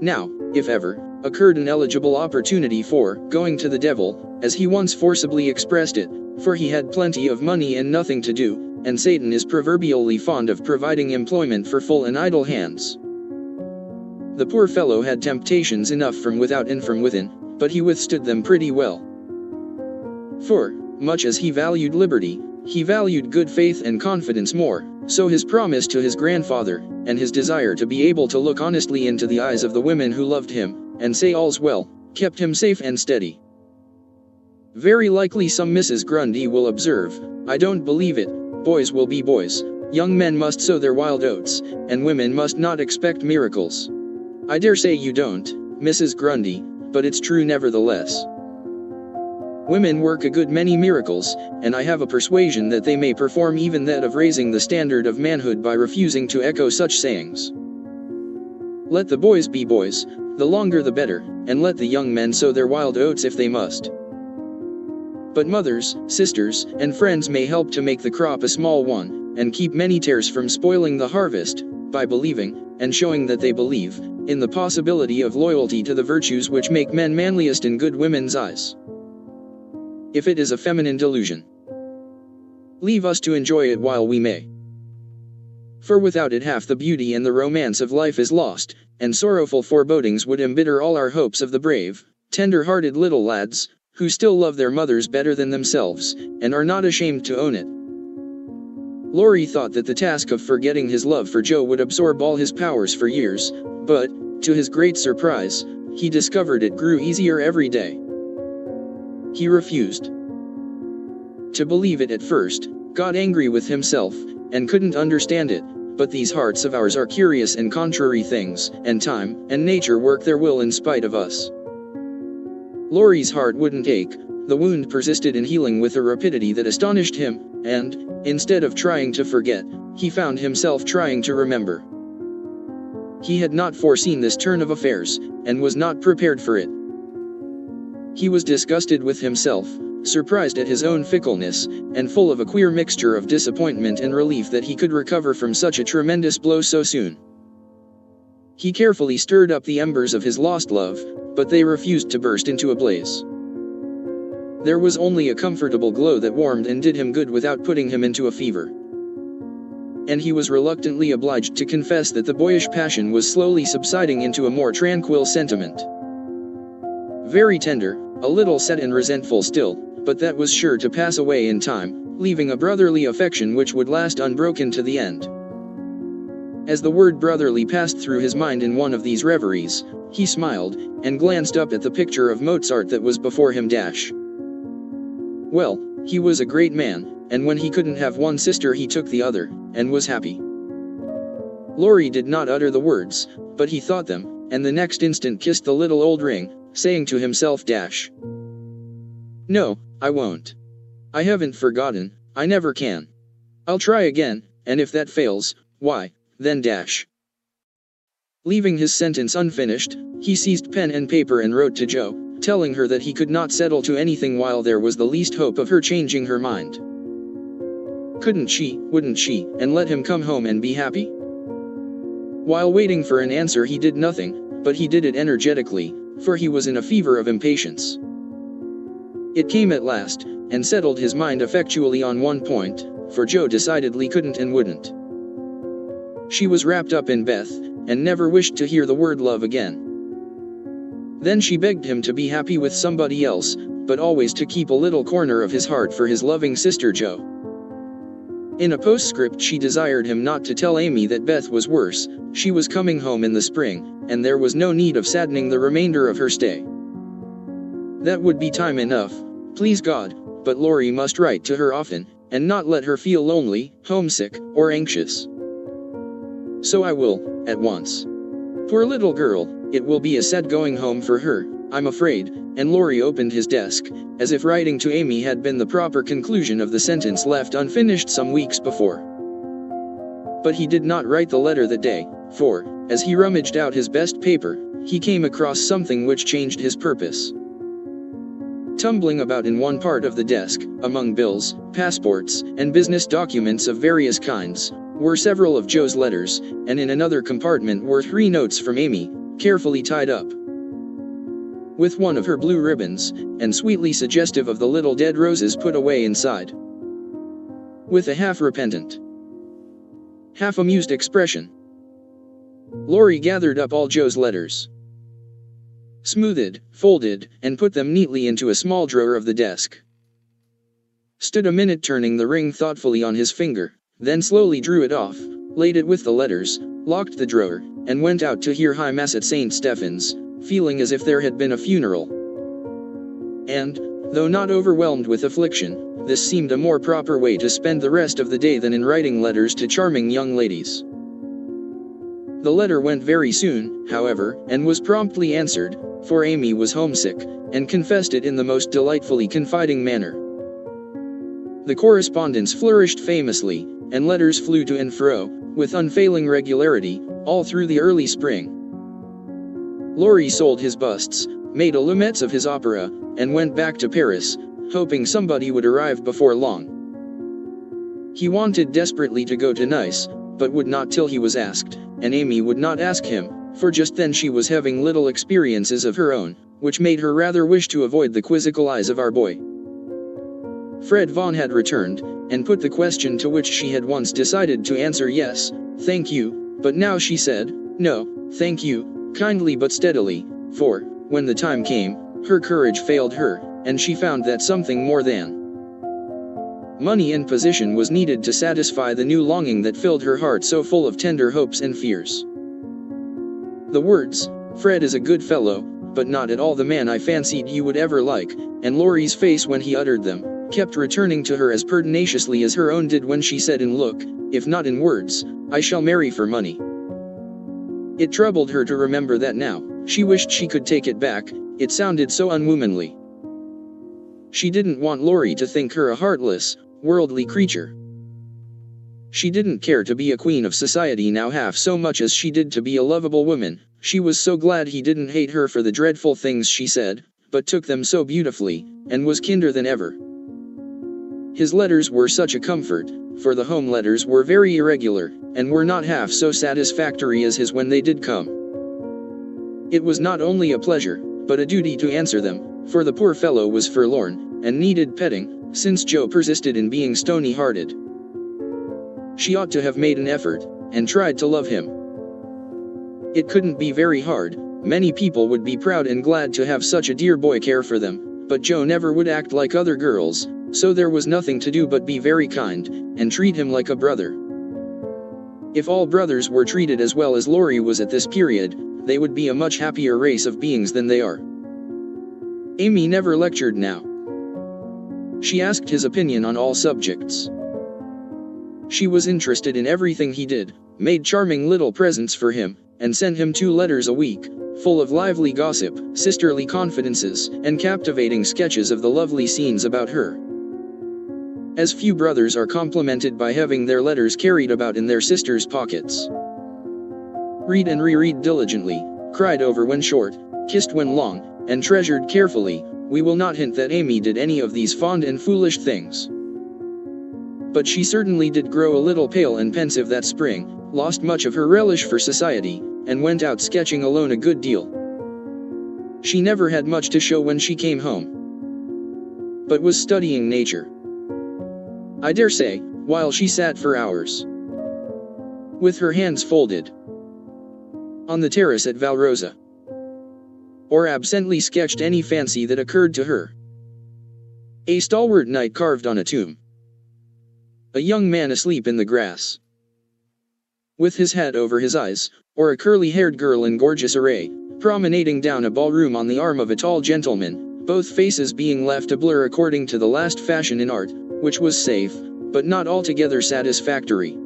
Now, if ever, occurred an eligible opportunity for going to the devil, as he once forcibly expressed it, for he had plenty of money and nothing to do, and Satan is proverbially fond of providing employment for full and idle hands. The poor fellow had temptations enough from without and from within, but he withstood them pretty well. For, much as he valued liberty, he valued good faith and confidence more, so his promise to his grandfather, and his desire to be able to look honestly into the eyes of the women who loved him, and say all's well, kept him safe and steady. Very likely some Mrs. Grundy will observe, "I don't believe it, boys will be boys, young men must sow their wild oats, and women must not expect miracles." I dare say you don't, Mrs. Grundy, but it's true nevertheless. Women work a good many miracles, and I have a persuasion that they may perform even that of raising the standard of manhood by refusing to echo such sayings. Let the boys be boys, the longer the better, and let the young men sow their wild oats if they must. But mothers, sisters, and friends may help to make the crop a small one, and keep many tares from spoiling the harvest, by believing, and showing that they believe, in the possibility of loyalty to the virtues which make men manliest in good women's eyes. If it is a feminine delusion, leave us to enjoy it while we may. For without it half the beauty and the romance of life is lost, and sorrowful forebodings would embitter all our hopes of the brave, tender-hearted little lads, who still love their mothers better than themselves, and are not ashamed to own it. Laurie thought that the task of forgetting his love for Joe would absorb all his powers for years, but, to his great surprise, he discovered it grew easier every day. He refused to believe it at first, got angry with himself, and couldn't understand it, but these hearts of ours are curious and contrary things, and time and nature work their will in spite of us. Laurie's heart wouldn't ache, the wound persisted in healing with a rapidity that astonished him, and, instead of trying to forget, he found himself trying to remember. He had not foreseen this turn of affairs, and was not prepared for it. He was disgusted with himself, surprised at his own fickleness, and full of a queer mixture of disappointment and relief that he could recover from such a tremendous blow so soon. He carefully stirred up the embers of his lost love, but they refused to burst into a blaze. There was only a comfortable glow that warmed and did him good without putting him into a fever. And he was reluctantly obliged to confess that the boyish passion was slowly subsiding into a more tranquil sentiment. Very tender, a little set and resentful still, but that was sure to pass away in time, leaving a brotherly affection which would last unbroken to the end. As the word brotherly passed through his mind in one of these reveries, he smiled, and glanced up at the picture of Mozart that was before him. Well, he was a great man, and when he couldn't have one sister he took the other, and was happy. Laurie did not utter the words, but he thought them, and the next instant kissed the little old ring, saying to himself, "No, I won't. I haven't forgotten, I never can. I'll try again, and if that fails, why, then . Leaving his sentence unfinished, he seized pen and paper and wrote to Jo, telling her that he could not settle to anything while there was the least hope of her changing her mind. Couldn't she, wouldn't she, and let him come home and be happy? While waiting for an answer he did nothing, but he did it energetically, for he was in a fever of impatience. It came at last, and settled his mind effectually on one point, for Jo decidedly couldn't and wouldn't. She was wrapped up in Beth, and never wished to hear the word love again. Then she begged him to be happy with somebody else, but always to keep a little corner of his heart for his loving sister Jo. In a postscript she desired him not to tell Amy that Beth was worse, she was coming home in the spring, and there was no need of saddening the remainder of her stay. That would be time enough, please God, but Laurie must write to her often, and not let her feel lonely, homesick, or anxious. So I will, at once. Poor little girl, it will be a sad going home for her, I'm afraid, and Laurie opened his desk, as if writing to Amy had been the proper conclusion of the sentence left unfinished some weeks before. But he did not write the letter that day, for, as he rummaged out his best paper, he came across something which changed his purpose. Tumbling about in one part of the desk, among bills, passports, and business documents of various kinds, were several of Jo's letters, and in another compartment were 3 notes from Amy, carefully tied up, with one of her blue ribbons, and sweetly suggestive of the little dead roses put away inside. With a half-repentant, half-amused expression, Laurie gathered up all Jo's letters, smoothed, folded, and put them neatly into a small drawer of the desk. Stood a minute turning the ring thoughtfully on his finger, then slowly drew it off, laid it with the letters, locked the drawer, and went out to hear High Mass at St. Stephen's, feeling as if there had been a funeral. And, though not overwhelmed with affliction, this seemed a more proper way to spend the rest of the day than in writing letters to charming young ladies. The letter went very soon, however, and was promptly answered, for Amy was homesick, and confessed it in the most delightfully confiding manner. The correspondence flourished famously, and letters flew to and fro, with unfailing regularity, all through the early spring. Laurie sold his busts, made allumettes of his opera, and went back to Paris, hoping somebody would arrive before long. He wanted desperately to go to Nice, but would not till he was asked, and Amy would not ask him, for just then she was having little experiences of her own, which made her rather wish to avoid the quizzical eyes of our boy. Fred Vaughn had returned, and put the question to which she had once decided to answer yes, thank you, but now she said, no, thank you, kindly but steadily, for, when the time came, her courage failed her, and she found that something more than money and position was needed to satisfy the new longing that filled her heart so full of tender hopes and fears. The words, "Fred is a good fellow, but not at all the man I fancied you would ever like," and Laurie's face when he uttered them, kept returning to her as pertinaciously as her own did when she said in look, if not in words, "I shall marry for money." It troubled her to remember that now. She wished she could take it back, it sounded so unwomanly. She didn't want Laurie to think her a heartless, worldly creature. She didn't care to be a queen of society now half so much as she did to be a lovable woman. She was so glad he didn't hate her for the dreadful things she said, but took them so beautifully, and was kinder than ever. His letters were such a comfort, for the home letters were very irregular, and were not half so satisfactory as his when they did come. It was not only a pleasure, but a duty to answer them, for the poor fellow was forlorn, and needed petting, since Jo persisted in being stony-hearted. She ought to have made an effort, and tried to love him. It couldn't be very hard, many people would be proud and glad to have such a dear boy care for them, but Jo never would act like other girls, so there was nothing to do but be very kind, and treat him like a brother. If all brothers were treated as well as Laurie was at this period, they would be a much happier race of beings than they are. Amy never lectured now. She asked his opinion on all subjects. She was interested in everything he did, made charming little presents for him, and sent him 2 letters a week, full of lively gossip, sisterly confidences, and captivating sketches of the lovely scenes about her. As few brothers are complimented by having their letters carried about in their sisters' pockets. Read and reread diligently, cried over when short, kissed when long, and treasured carefully, we will not hint that Amy did any of these fond and foolish things. But she certainly did grow a little pale and pensive that spring, lost much of her relish for society, and went out sketching alone a good deal. She never had much to show when she came home, but was studying nature. I dare say, while she sat for hours, with her hands folded, on the terrace at Valrosa, or absently sketched any fancy that occurred to her. A stalwart knight carved on a tomb, a young man asleep in the grass, with his hat over his eyes, or a curly-haired girl in gorgeous array, promenading down a ballroom on the arm of a tall gentleman, both faces being left a blur according to the last fashion in art, which was safe, but not altogether satisfactory.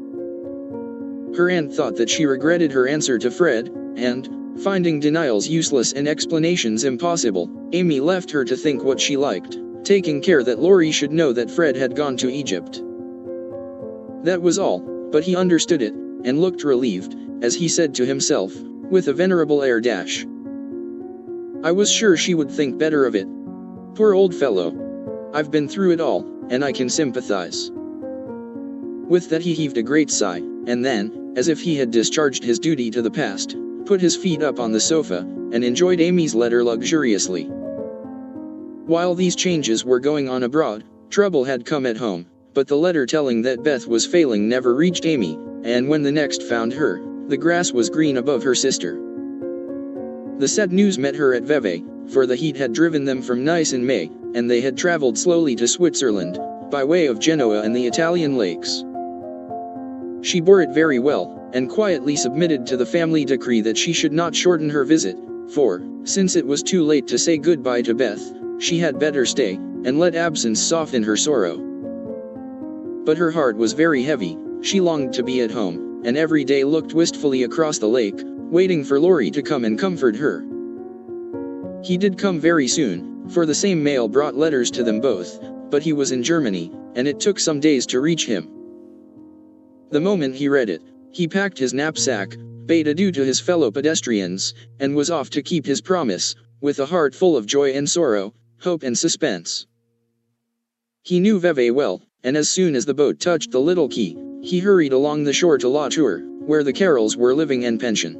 Her aunt thought that she regretted her answer to Fred, and, finding denials useless and explanations impossible, Amy left her to think what she liked, taking care that Laurie should know that Fred had gone to Egypt. That was all, but he understood it, and looked relieved, as he said to himself, with a venerable air dash. I was sure she would think better of it. Poor old fellow. I've been through it all, and I can sympathize. With that he heaved a great sigh, and then, as if he had discharged his duty to the past, put his feet up on the sofa, and enjoyed Amy's letter luxuriously. While these changes were going on abroad, trouble had come at home, but the letter telling that Beth was failing never reached Amy, and when the next found her, the grass was green above her sister. The sad news met her at Vevey, for the heat had driven them from Nice in May, and they had traveled slowly to Switzerland, by way of Genoa and the Italian lakes. She bore it very well, and quietly submitted to the family decree that she should not shorten her visit, for, since it was too late to say goodbye to Beth, she had better stay, and let absence soften her sorrow. But her heart was very heavy, she longed to be at home, and every day looked wistfully across the lake, waiting for Laurie to come and comfort her. He did come very soon, for the same mail brought letters to them both, but he was in Germany, and it took some days to reach him. The moment he read it, he packed his knapsack, bade adieu to his fellow pedestrians, and was off to keep his promise, with a heart full of joy and sorrow, hope and suspense. He knew Vevey well, and as soon as the boat touched the little quay, he hurried along the shore to La Tour, where the Carrolls were living en pension.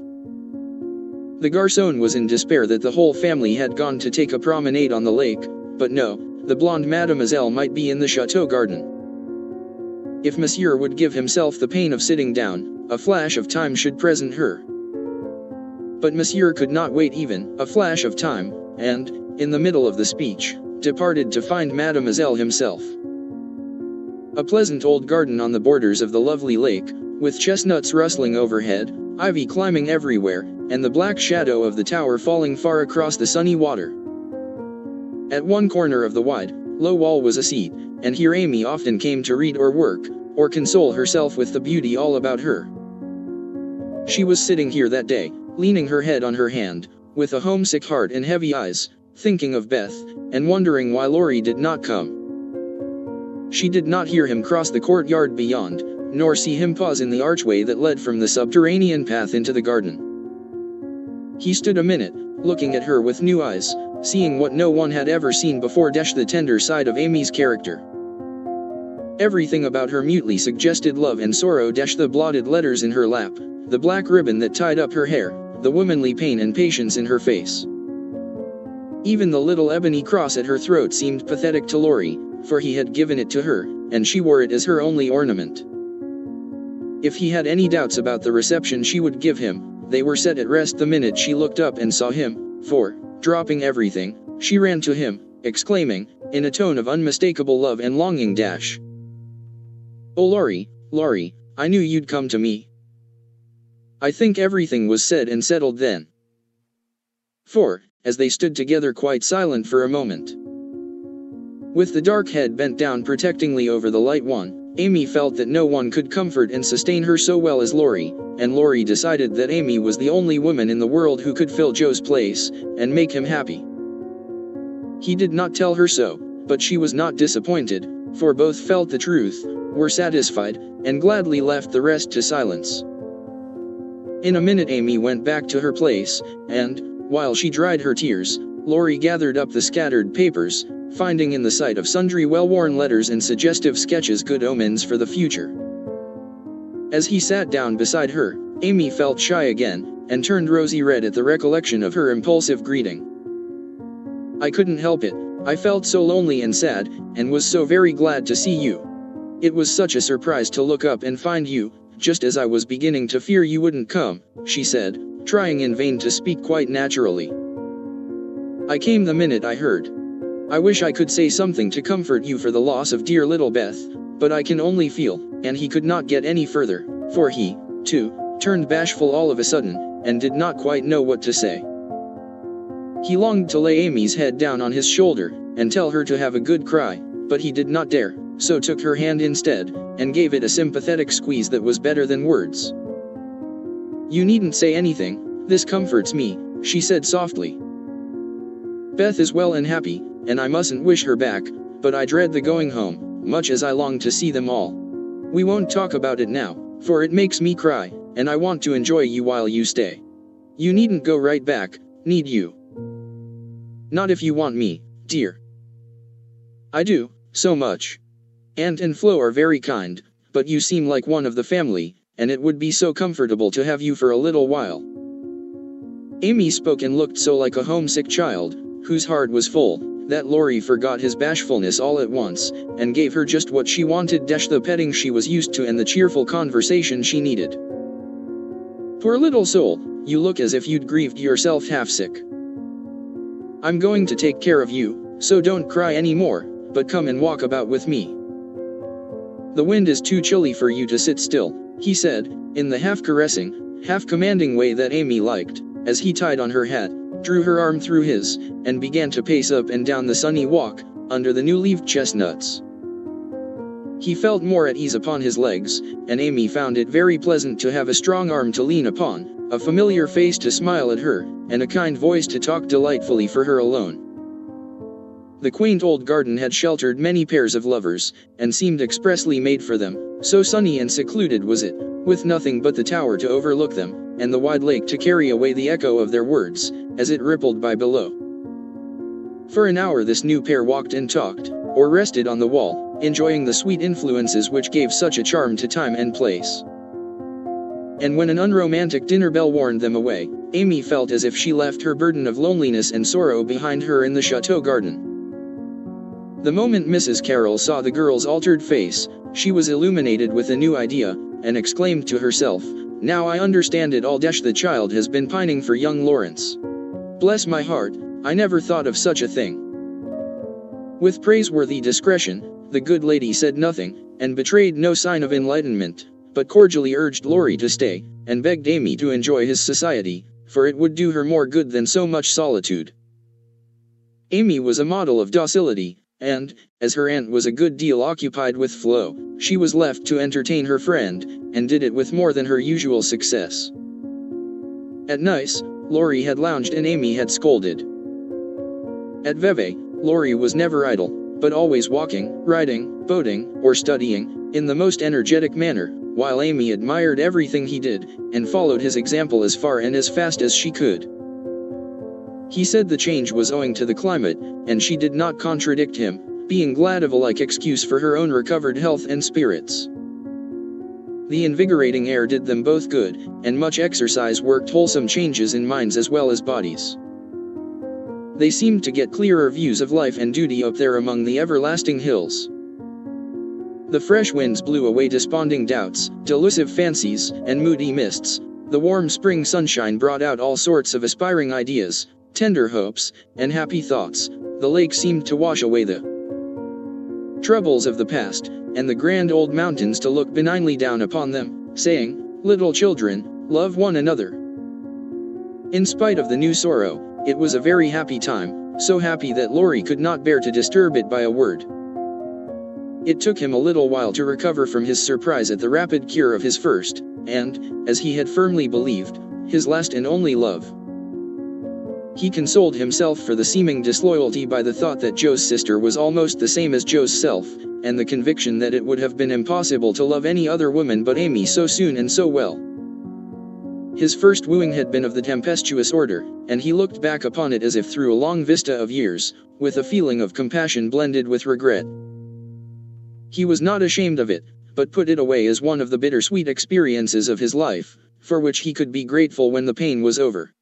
The garçon was in despair that the whole family had gone to take a promenade on the lake, but no, the blonde mademoiselle might be in the chateau garden. If Monsieur would give himself the pain of sitting down, a flash of time should present her. But Monsieur could not wait even a flash of time, and, in the middle of the speech, departed to find Mademoiselle himself. A pleasant old garden on the borders of the lovely lake, with chestnuts rustling overhead, ivy climbing everywhere, and the black shadow of the tower falling far across the sunny water. At one corner of the wide, low wall was a seat, and here Amy often came to read or work, or console herself with the beauty all about her. She was sitting here that day, leaning her head on her hand, with a homesick heart and heavy eyes, thinking of Beth, and wondering why Laurie did not come. She did not hear him cross the courtyard beyond, nor see him pause in the archway that led from the subterranean path into the garden. He stood a minute, looking at her with new eyes, seeing what no one had ever seen before, the tender side of Amy's character. Everything about her mutely suggested love and sorrow, the blotted letters in her lap, the black ribbon that tied up her hair, the womanly pain and patience in her face. Even the little ebony cross at her throat seemed pathetic to Laurie, for he had given it to her, and she wore it as her only ornament. If he had any doubts about the reception she would give him, they were set at rest the minute she looked up and saw him, for, dropping everything, she ran to him, exclaiming, in a tone of unmistakable love and longing, "Oh Laurie, Laurie, I knew you'd come to me." I think everything was said and settled then. For, as they stood together quite silent for a moment, with the dark head bent down protectingly over the light one, Amy felt that no one could comfort and sustain her so well as Lori, and Lori decided that Amy was the only woman in the world who could fill Joe's place and make him happy. He did not tell her so, but she was not disappointed, for both felt the truth, were satisfied, and gladly left the rest to silence. In a minute Amy went back to her place, and, while she dried her tears, Lori gathered up the scattered papers, finding in the sight of sundry well-worn letters and suggestive sketches good omens for the future. As he sat down beside her, Amy felt shy again, and turned rosy red at the recollection of her impulsive greeting. "I couldn't help it, I felt so lonely and sad, and was so very glad to see you. It was such a surprise to look up and find you, just as I was beginning to fear you wouldn't come," she said, trying in vain to speak quite naturally. "I came the minute I heard. I wish I could say something to comfort you for the loss of dear little Beth, but I can only feel," and he could not get any further, for he, too, turned bashful all of a sudden, and did not quite know what to say. He longed to lay Amy's head down on his shoulder, and tell her to have a good cry, but he did not dare, so took her hand instead, and gave it a sympathetic squeeze that was better than words. "You needn't say anything, this comforts me," she said softly. "Beth is well and happy, and I mustn't wish her back, but I dread the going home, much as I long to see them all. We won't talk about it now, for it makes me cry, and I want to enjoy you while you stay. You needn't go right back, need you? Not if you want me, dear. I do, so much. Aunt and Flo are very kind, but you seem like one of the family, and it would be so comfortable to have you for a little while." Amy spoke and looked so like a homesick child, whose heart was full, that Lori forgot his bashfulness all at once, and gave her just what she wanted, the petting she was used to and the cheerful conversation she needed. "Poor little soul, you look as if you'd grieved yourself half sick. I'm going to take care of you, so don't cry anymore, but come and walk about with me. The wind is too chilly for you to sit still," he said, in the half-caressing, half-commanding way that Amy liked, as he tied on her hat, drew her arm through his, and began to pace up and down the sunny walk, under the new-leaved chestnuts. He felt more at ease upon his legs, and Amy found it very pleasant to have a strong arm to lean upon, a familiar face to smile at her, and a kind voice to talk delightfully for her alone. The quaint old garden had sheltered many pairs of lovers, and seemed expressly made for them, so sunny and secluded was it, with nothing but the tower to overlook them, and the wide lake to carry away the echo of their words, as it rippled by below. For an hour this new pair walked and talked, or rested on the wall, enjoying the sweet influences which gave such a charm to time and place. And when an unromantic dinner bell warned them away, Amy felt as if she left her burden of loneliness and sorrow behind her in the chateau garden. The moment Mrs. Carroll saw the girl's altered face, she was illuminated with a new idea, and exclaimed to herself, "Now I understand it all. The child has been pining for young Lawrence. Bless my heart, I never thought of such a thing." With praiseworthy discretion, the good lady said nothing, and betrayed no sign of enlightenment, but cordially urged Lori to stay, and begged Amy to enjoy his society, for it would do her more good than so much solitude. Amy was a model of docility, and, as her aunt was a good deal occupied with Flo, she was left to entertain her friend, and did it with more than her usual success. At Nice, Lori had lounged and Amy had scolded. At Vevey, Lori was never idle, but always walking, riding, boating, or studying, in the most energetic manner, while Amy admired everything he did, and followed his example as far and as fast as she could. He said the change was owing to the climate, and she did not contradict him, being glad of a like excuse for her own recovered health and spirits. The invigorating air did them both good, and much exercise worked wholesome changes in minds as well as bodies. They seemed to get clearer views of life and duty up there among the everlasting hills. The fresh winds blew away desponding doubts, delusive fancies, and moody mists. The warm spring sunshine brought out all sorts of aspiring ideas, tender hopes, and happy thoughts. The lake seemed to wash away the troubles of the past, and the grand old mountains to look benignly down upon them, saying, "Little children, love one another." In spite of the new sorrow, it was a very happy time, so happy that Lori could not bear to disturb it by a word. It took him a little while to recover from his surprise at the rapid cure of his first, and, as he had firmly believed, his last and only love. He consoled himself for the seeming disloyalty by the thought that Joe's sister was almost the same as Joe's self, and the conviction that it would have been impossible to love any other woman but Amy so soon and so well. His first wooing had been of the tempestuous order, and he looked back upon it as if through a long vista of years, with a feeling of compassion blended with regret. He was not ashamed of it, but put it away as one of the bittersweet experiences of his life, for which he could be grateful when the pain was over.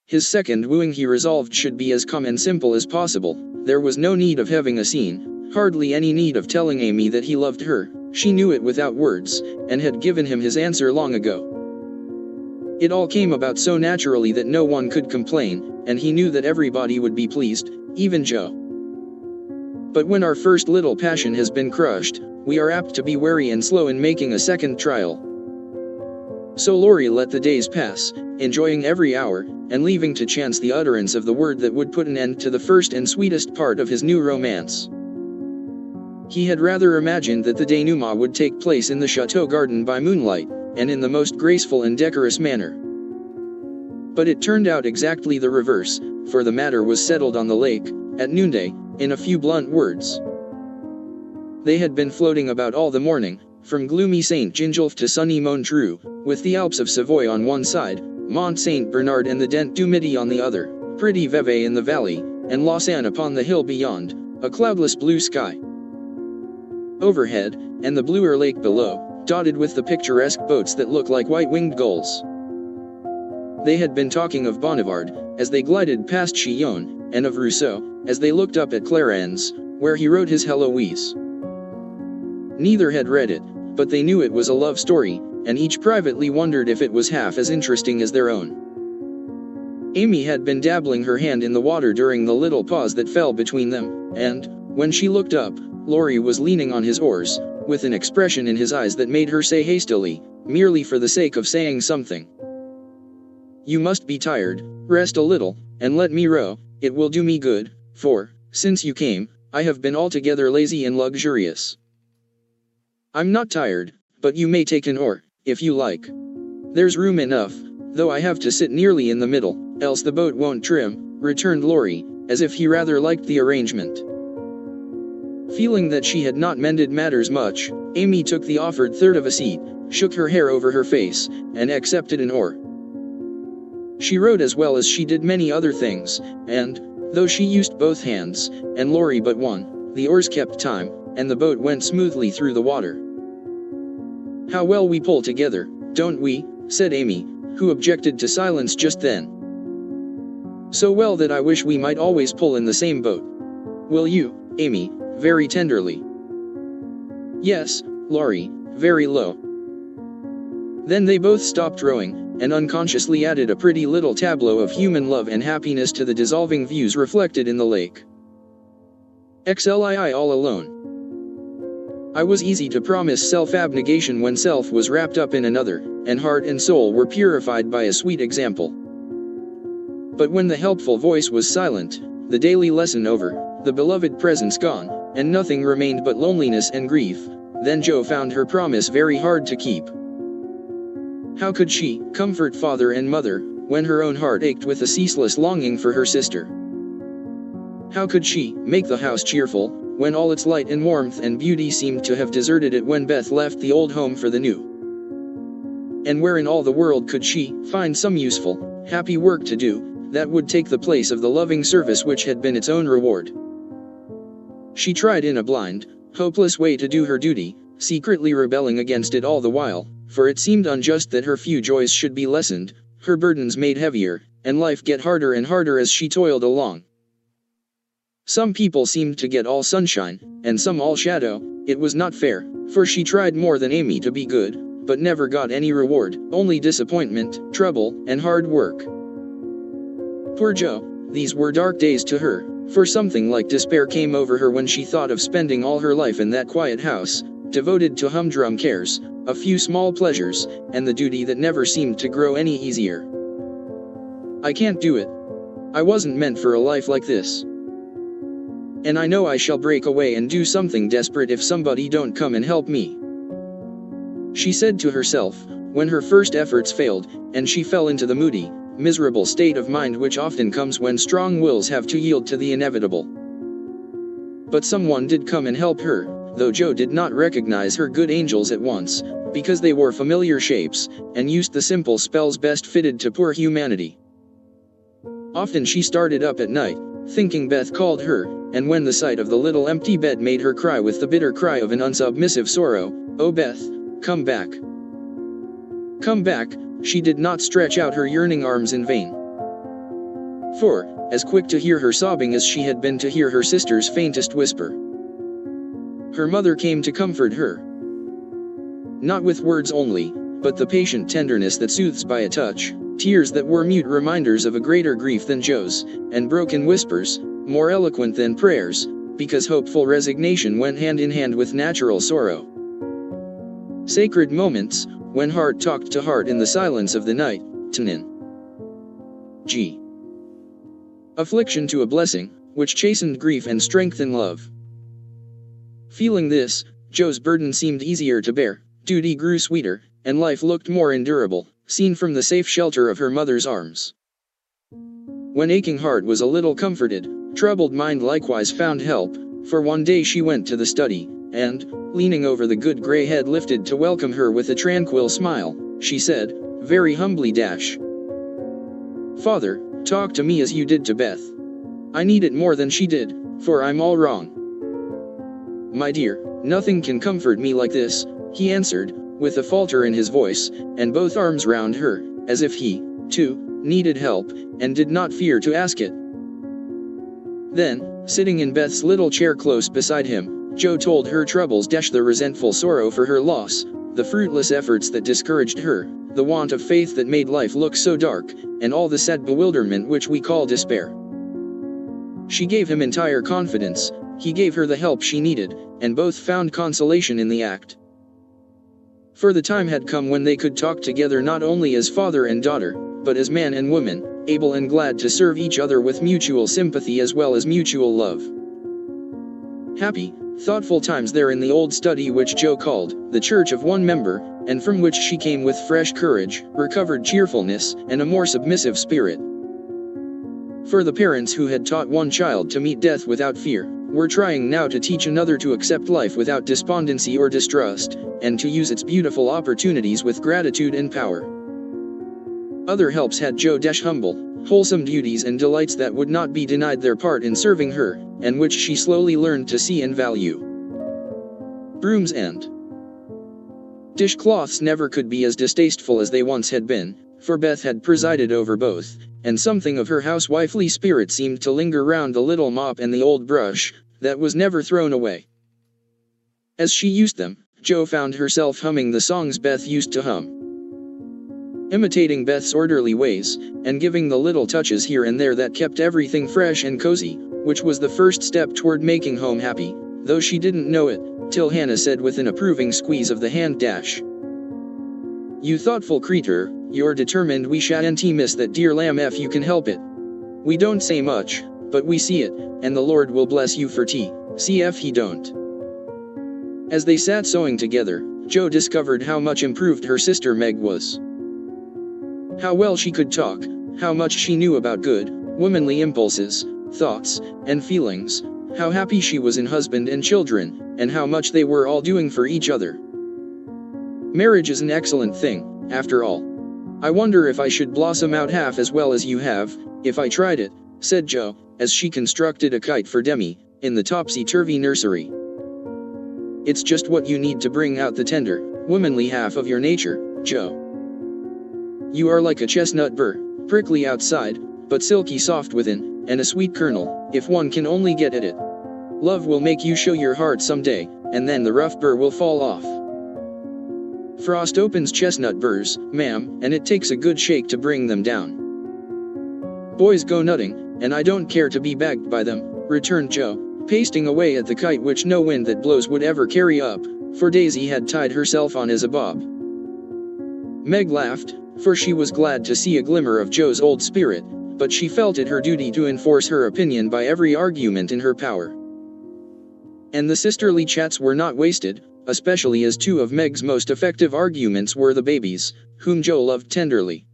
His second wooing he resolved should be as calm and simple as possible. There was no need of having a scene, hardly any need of telling Amy that he loved her. She knew it without words, and had given him his answer long ago. It all came about so naturally that no one could complain, and he knew that everybody would be pleased, even Joe. But when our first little passion has been crushed, we are apt to be wary and slow in making a second trial. So Laurie let the days pass, enjoying every hour, and leaving to chance the utterance of the word that would put an end to the first and sweetest part of his new romance. He had rather imagined that the denouement would take place in the chateau garden by moonlight, and in the most graceful and decorous manner. But it turned out exactly the reverse, for the matter was settled on the lake, at noonday, in a few blunt words. They had been floating about all the morning, from gloomy St. Gingolph to sunny Montreux, with the Alps of Savoy on one side, Mont St. Bernard and the Dent du Midi on the other, pretty Vevey in the valley, and Lausanne upon the hill beyond, a cloudless blue sky overhead, and the bluer lake below, dotted with the picturesque boats that look like white-winged gulls. They had been talking of Bonnivard, as they glided past Chillon, and of Rousseau, as they looked up at Clarens, where he wrote his Heloise. Neither had read it, but they knew it was a love story, and each privately wondered if it was half as interesting as their own. Amy had been dabbling her hand in the water during the little pause that fell between them, and, when she looked up, Laurie was leaning on his oars, with an expression in his eyes that made her say hastily, merely for the sake of saying something, "You must be tired, rest a little, and let me row, it will do me good, for, since you came, I have been altogether lazy and luxurious." "I'm not tired, but you may take an oar, if you like. There's room enough, though I have to sit nearly in the middle, else the boat won't trim," returned Laurie, as if he rather liked the arrangement. Feeling that she had not mended matters much, Amy took the offered third of a seat, shook her hair over her face, and accepted an oar. She rowed as well as she did many other things, and, though she used both hands, and Laurie but one, the oars kept time, and the boat went smoothly through the water. "How well we pull together, don't we?" said Amy, who objected to silence just then. "So well that I wish we might always pull in the same boat. Will you, Amy?" very tenderly. "Yes, Laurie," very low. Then they both stopped rowing, and unconsciously added a pretty little tableau of human love and happiness to the dissolving views reflected in the lake. XLII all alone. I was easy to promise self-abnegation when self was wrapped up in another, and heart and soul were purified by a sweet example. But when the helpful voice was silent, the daily lesson over, the beloved presence gone, and nothing remained but loneliness and grief, then Joe found her promise very hard to keep. How could she comfort father and mother, when her own heart ached with a ceaseless longing for her sister? How could she make the house cheerful, when all its light and warmth and beauty seemed to have deserted it when Beth left the old home for the new? And where in all the world could she find some useful, happy work to do, that would take the place of the loving service which had been its own reward? She tried in a blind, hopeless way to do her duty, secretly rebelling against it all the while, for it seemed unjust that her few joys should be lessened, her burdens made heavier, and life get harder and harder as she toiled along. Some people seemed to get all sunshine, and some all shadow. It was not fair, for she tried more than Amy to be good, but never got any reward, only disappointment, trouble, and hard work. Poor Joe, these were dark days to her, for something like despair came over her when she thought of spending all her life in that quiet house, devoted to humdrum cares, a few small pleasures, and the duty that never seemed to grow any easier. "I can't do it. I wasn't meant for a life like this." And I know I shall break away and do something desperate if somebody don't come and help me," she said to herself, when her first efforts failed, and she fell into the moody, miserable state of mind which often comes when strong wills have to yield to the inevitable. But someone did come and help her, though Jo did not recognize her good angels at once, because they wore familiar shapes, and used the simple spells best fitted to poor humanity. Often she started up at night, thinking Beth called her, and when the sight of the little empty bed made her cry with the bitter cry of an unsubmissive sorrow, "Oh Beth, come back. Come back," she did not stretch out her yearning arms in vain. For, as quick to hear her sobbing as she had been to hear her sister's faintest whisper, her mother came to comfort her. Not with words only, but the patient tenderness that soothes by a touch, tears that were mute reminders of a greater grief than Jo's, and broken whispers, more eloquent than prayers, because hopeful resignation went hand in hand with natural sorrow. Sacred moments, when heart talked to heart in the silence of the night. Tanin. G. Affliction to a blessing, which chastened grief and strengthened love. Feeling this, Jo's burden seemed easier to bear, duty grew sweeter, and life looked more endurable, seen from the safe shelter of her mother's arms. When aching heart was a little comforted, troubled mind likewise found help, for one day she went to the study, and, leaning over the good gray head lifted to welcome her with a tranquil smile, she said, very humbly, "Father, talk to me as you did to Beth. I need it more than she did, for I'm all wrong." "My dear, nothing can comfort me like this," he answered, with a falter in his voice, and both arms round her, as if he, too, needed help, and did not fear to ask it. Then, sitting in Beth's little chair close beside him, Jo told her troubles, the resentful sorrow for her loss, the fruitless efforts that discouraged her, the want of faith that made life look so dark, and all the sad bewilderment which we call despair. She gave him entire confidence, he gave her the help she needed, and both found consolation in the act. For the time had come when they could talk together not only as father and daughter, but as man and woman, able and glad to serve each other with mutual sympathy as well as mutual love. Happy, thoughtful times there in the old study which Jo called the church of one member, and from which she came with fresh courage, recovered cheerfulness, and a more submissive spirit. For the parents who had taught one child to meet death without fear, were trying now to teach another to accept life without despondency or distrust, and to use its beautiful opportunities with gratitude and power. Other helps had Jo humble, wholesome duties and delights that would not be denied their part in serving her, and which she slowly learned to see and value. Brooms and dishcloths never could be as distasteful as they once had been, for Beth had presided over both, and something of her housewifely spirit seemed to linger round the little mop and the old brush, that was never thrown away. As she used them, Jo found herself humming the songs Beth used to hum. Imitating Beth's orderly ways, and giving the little touches here and there that kept everything fresh and cozy, which was the first step toward making home happy, though she didn't know it, till Hannah said with an approving squeeze of the hand, "You thoughtful creature, you're determined we shan't miss that dear lamb if you can help it. We don't say much, but we see it, and the Lord will bless you for see if he don't." As they sat sewing together, Jo discovered how much improved her sister Meg was. How well she could talk, how much she knew about good, womanly impulses, thoughts, and feelings, how happy she was in husband and children, and how much they were all doing for each other. Marriage is an excellent thing, after all. I wonder if I should blossom out half as well as you have, if I tried it, said Jo, as she constructed a kite for Demi, in the topsy-turvy nursery. It's just what you need to bring out the tender, womanly half of your nature, Jo. You are like a chestnut burr, prickly outside, but silky soft within, and a sweet kernel, if one can only get at it. Love will make you show your heart someday, and then the rough burr will fall off. Frost opens chestnut burrs, ma'am, and it takes a good shake to bring them down. Boys go nutting, and I don't care to be bagged by them, returned Jo, pasting away at the kite which no wind that blows would ever carry up, for Daisy had tied herself on as a bob. Meg laughed, for she was glad to see a glimmer of Jo's old spirit, but she felt it her duty to enforce her opinion by every argument in her power. And the sisterly chats were not wasted, especially as two of Meg's most effective arguments were the babies, whom Joe loved tenderly.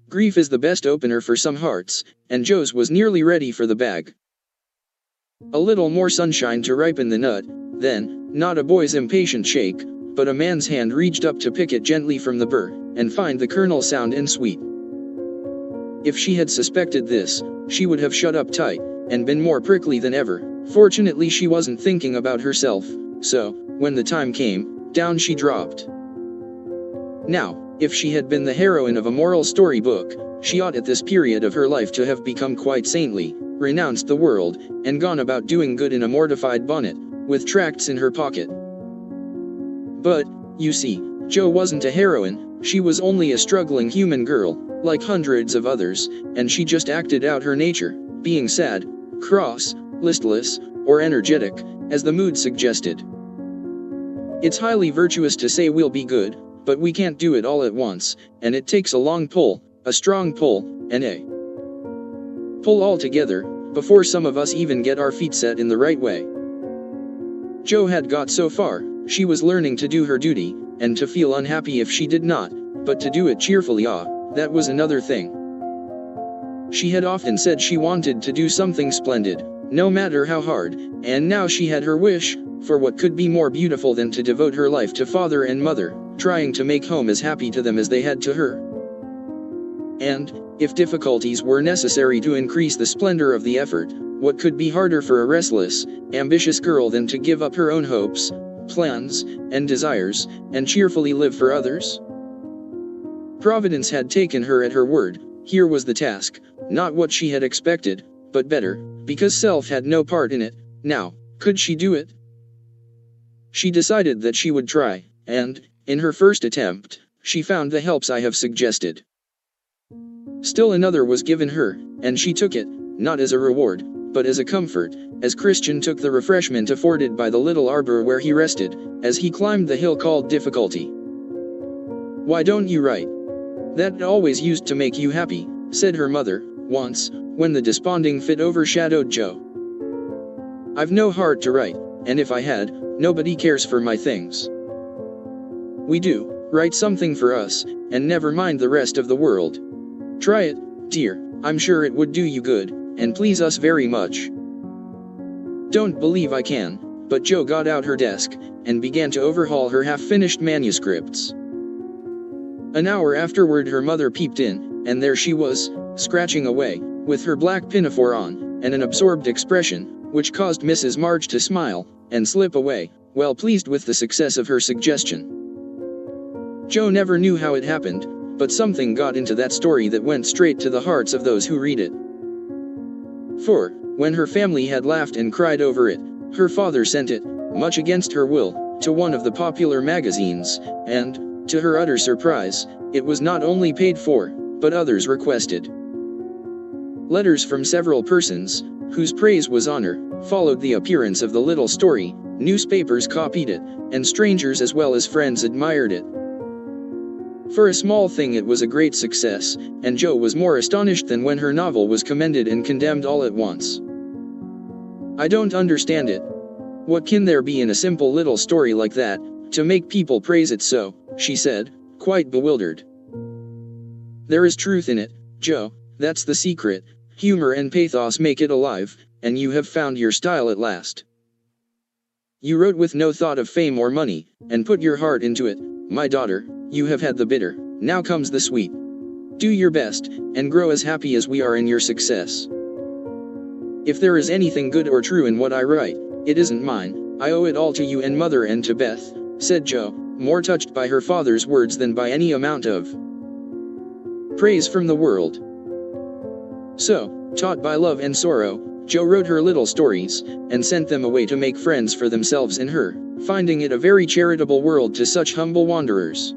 Grief is the best opener for some hearts, and Joe's was nearly ready for the bag. A little more sunshine to ripen the nut, then, not a boy's impatient shake, but a man's hand reached up to pick it gently from the burr, and find the kernel sound and sweet. If she had suspected this, she would have shut up tight, and been more prickly than ever. Fortunately she wasn't thinking about herself, so, when the time came, down she dropped. Now, if she had been the heroine of a moral storybook, she ought at this period of her life to have become quite saintly, renounced the world, and gone about doing good in a mortified bonnet, with tracts in her pocket. But, you see, Jo wasn't a heroine, she was only a struggling human girl, like hundreds of others, and she just acted out her nature, being sad, cross, listless, or energetic, as the mood suggested. It's highly virtuous to say we'll be good, but we can't do it all at once, and it takes a long pull, a strong pull, and a pull all together, before some of us even get our feet set in the right way. Jo had got so far, she was learning to do her duty, and to feel unhappy if she did not, but to do it cheerfully, that was another thing. She had often said she wanted to do something splendid, no matter how hard, and now she had her wish, for what could be more beautiful than to devote her life to father and mother, trying to make home as happy to them as they had to her. And, if difficulties were necessary to increase the splendor of the effort, what could be harder for a restless, ambitious girl than to give up her own hopes, plans, and desires, and cheerfully live for others? Providence had taken her at her word. Here was the task, not what she had expected, but better, because self had no part in it. Now, could she do it? She decided that she would try, and, in her first attempt, she found the helps I have suggested. Still another was given her, and she took it, not as a reward, but as a comfort, as Christian took the refreshment afforded by the little arbor where he rested, as he climbed the hill called Difficulty. "Why don't you write? That always used to make you happy," said her mother, once, when the desponding fit overshadowed Jo. "I've no heart to write, and if I had, nobody cares for my things." "We do, write something for us, and never mind the rest of the world. Try it, dear, I'm sure it would do you good, and please us very much." Don't believe I can, but Jo got out her desk, and began to overhaul her half-finished manuscripts. An hour afterward her mother peeped in, and there she was, scratching away, with her black pinafore on, and an absorbed expression, which caused Mrs. March to smile, and slip away, well pleased with the success of her suggestion. Jo never knew how it happened, but something got into that story that went straight to the hearts of those who read it. For, when her family had laughed and cried over it, her father sent it, much against her will, to one of the popular magazines, and, to her utter surprise, it was not only paid for, but others requested. Letters from several persons, whose praise was honor, followed the appearance of the little story, newspapers copied it, and strangers as well as friends admired it. For a small thing it was a great success, and Jo was more astonished than when her novel was commended and condemned all at once. "I don't understand it. What can there be in a simple little story like that, to make people praise it so?" she said, quite bewildered. "There is truth in it, Jo, that's the secret. Humor and pathos make it alive, and you have found your style at last. You wrote with no thought of fame or money, and put your heart into it, my daughter. You have had the bitter, now comes the sweet. Do your best, and grow as happy as we are in your success. If there is anything good or true in what I write, it isn't mine, I owe it all to you and Mother and to Beth," said Jo, more touched by her father's words than by any amount of praise from the world. So, taught by love and sorrow, Jo wrote her little stories, and sent them away to make friends for themselves and her, finding it a very charitable world to such humble wanderers.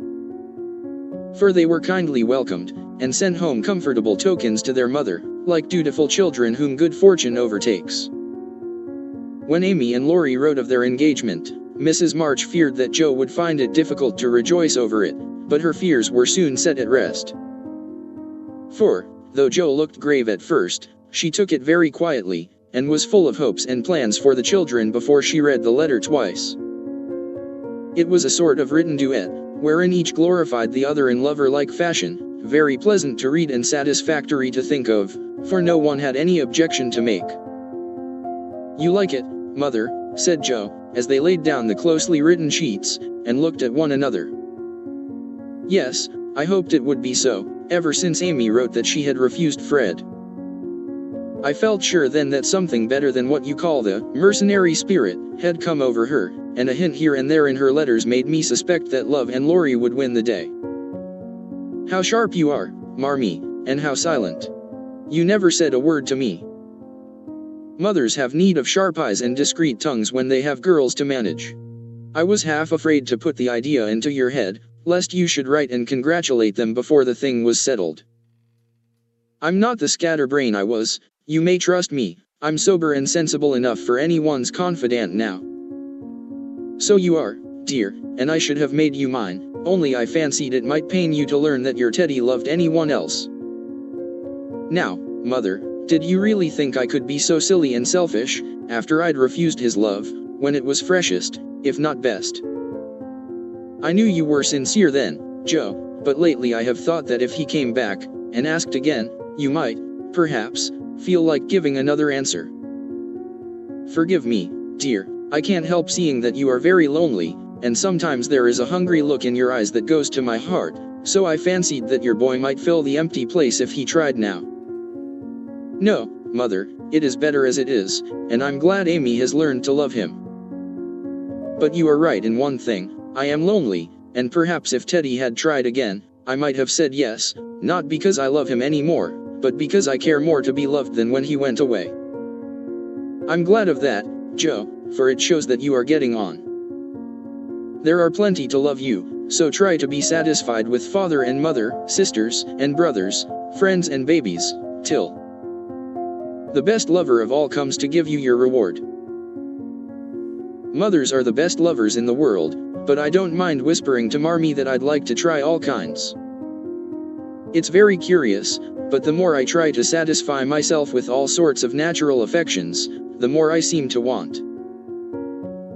For they were kindly welcomed, and sent home comfortable tokens to their mother, like dutiful children whom good fortune overtakes. When Amy and Laurie wrote of their engagement, Mrs. March feared that Jo would find it difficult to rejoice over it, but her fears were soon set at rest. For, though Jo looked grave at first, she took it very quietly, and was full of hopes and plans for the children before she read the letter twice. It was a sort of written duet, wherein each glorified the other in lover-like fashion, very pleasant to read and satisfactory to think of, for no one had any objection to make. "You like it, Mother," said Joe, as they laid down the closely written sheets, and looked at one another. "Yes, I hoped it would be so, ever since Amy wrote that she had refused Fred. I felt sure then that something better than what you call the mercenary spirit had come over her, and a hint here and there in her letters made me suspect that love and Laurie would win the day. How sharp you are, Marmee, and how silent. You never said a word to me. Mothers have need of sharp eyes and discreet tongues when they have girls to manage. I was half afraid to put the idea into your head, lest you should write and congratulate them before the thing was settled. I'm not the scatterbrain I was, you may trust me, I'm sober and sensible enough for anyone's confidant now. So you are, dear, and I should have made you mine, only I fancied it might pain you to learn that your Teddy loved anyone else. Now, Mother, did you really think I could be so silly and selfish, after I'd refused his love, when it was freshest, if not best? I knew you were sincere then, Joe, but lately I have thought that if he came back, and asked again, you might, perhaps, feel like giving another answer. Forgive me, dear, I can't help seeing that you are very lonely, and sometimes there is a hungry look in your eyes that goes to my heart, so I fancied that your boy might fill the empty place if he tried now. No, Mother, it is better as it is, and I'm glad Amy has learned to love him. But you are right in one thing, I am lonely, and perhaps if Teddy had tried again, I might have said yes, not because I love him anymore, but because I care more to be loved than when he went away. I'm glad of that, Joe, for it shows that you are getting on. There are plenty to love you, so try to be satisfied with father and mother, sisters and brothers, friends and babies, till the best lover of all comes to give you your reward. Mothers are the best lovers in the world, but I don't mind whispering to Marmee that I'd like to try all kinds. It's very curious, but the more I try to satisfy myself with all sorts of natural affections, the more I seem to want.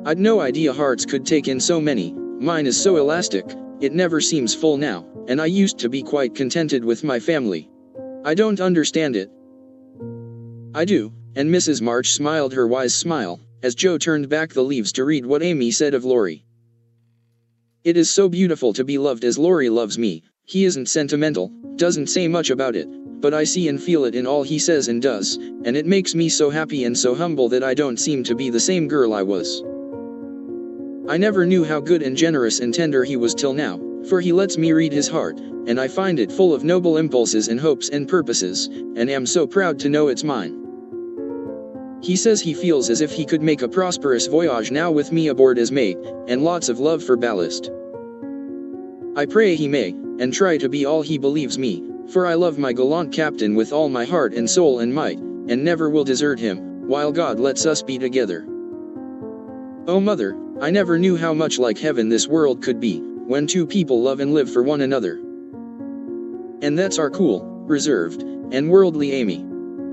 I'd no idea hearts could take in so many, mine is so elastic, it never seems full now, and I used to be quite contented with my family. I don't understand it. I do, and Mrs. March smiled her wise smile, as Joe turned back the leaves to read what Amy said of Laurie. It is so beautiful to be loved as Laurie loves me. He isn't sentimental, doesn't say much about it, but I see and feel it in all he says and does, and it makes me so happy and so humble that I don't seem to be the same girl I was. I never knew how good and generous and tender he was till now, for he lets me read his heart, and I find it full of noble impulses and hopes and purposes, and am so proud to know it's mine. He says he feels as if he could make a prosperous voyage now with me aboard as mate, and lots of love for ballast. I pray he may, and try to be all he believes me, for I love my gallant captain with all my heart and soul and might, and never will desert him, while God lets us be together. Oh Mother, I never knew how much like heaven this world could be, when two people love and live for one another. And that's our cool, reserved, and worldly Amy.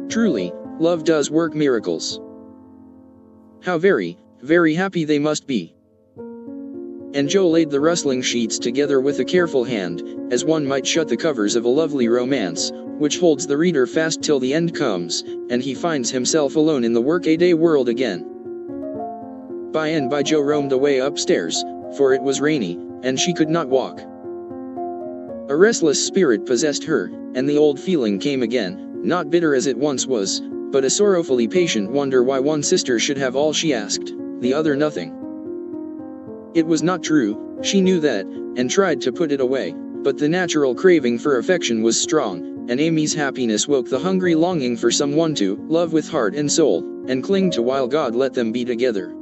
Truly, love does work miracles. How very, very happy they must be. And Joe laid the rustling sheets together with a careful hand, as one might shut the covers of a lovely romance, which holds the reader fast till the end comes, and he finds himself alone in the workaday world again. By and by Joe roamed away upstairs, for it was rainy, and she could not walk. A restless spirit possessed her, and the old feeling came again, not bitter as it once was, but a sorrowfully patient wonder why one sister should have all she asked, the other nothing. It was not true, she knew that, and tried to put it away, but the natural craving for affection was strong, and Amy's happiness woke the hungry longing for someone to love with heart and soul, and cling to while God let them be together.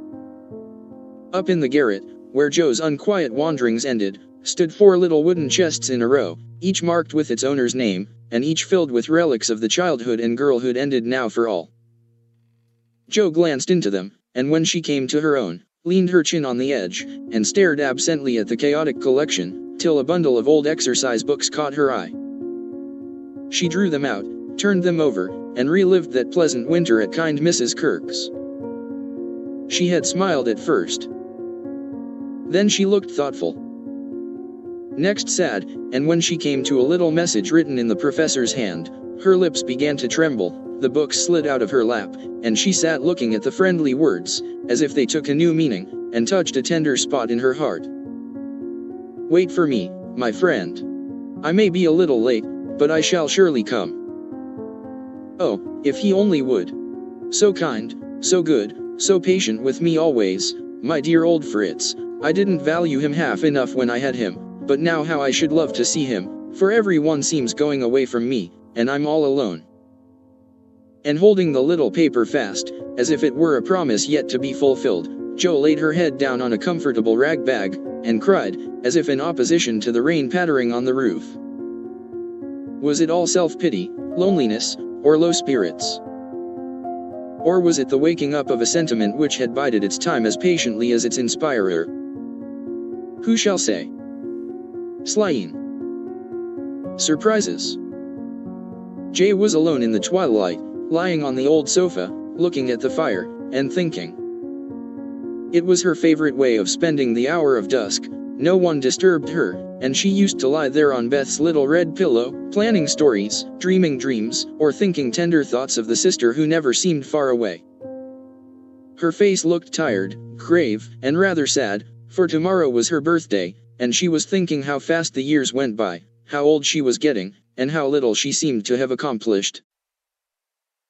Up in the garret, where Joe's unquiet wanderings ended, stood 4 little wooden chests in a row, each marked with its owner's name, and each filled with relics of the childhood and girlhood ended now for all. Joe glanced into them, and when she came to her own, leaned her chin on the edge, and stared absently at the chaotic collection, till a bundle of old exercise books caught her eye. She drew them out, turned them over, and relived that pleasant winter at kind Mrs. Kirk's. She had smiled at first. Then she looked thoughtful. Next sad, and when she came to a little message written in the professor's hand, her lips began to tremble, the book slid out of her lap, and she sat looking at the friendly words, as if they took a new meaning, and touched a tender spot in her heart. "Wait for me, my friend. I may be a little late, but I shall surely come." Oh, if he only would. So kind, so good, so patient with me always, my dear old Fritz. I didn't value him half enough when I had him, but now how I should love to see him, for everyone seems going away from me, and I'm all alone. And holding the little paper fast, as if it were a promise yet to be fulfilled, Jo laid her head down on a comfortable rag bag, and cried, as if in opposition to the rain pattering on the roof. Was it all self-pity, loneliness, or low spirits? Or was it the waking up of a sentiment which had bided its time as patiently as its inspirer? Who shall say? Slying. Surprises. Jay was alone in the twilight, lying on the old sofa, looking at the fire, and thinking. It was her favorite way of spending the hour of dusk. No one disturbed her, and she used to lie there on Beth's little red pillow, planning stories, dreaming dreams, or thinking tender thoughts of the sister who never seemed far away. Her face looked tired, grave, and rather sad, for tomorrow was her birthday, and she was thinking how fast the years went by, how old she was getting, and how little she seemed to have accomplished.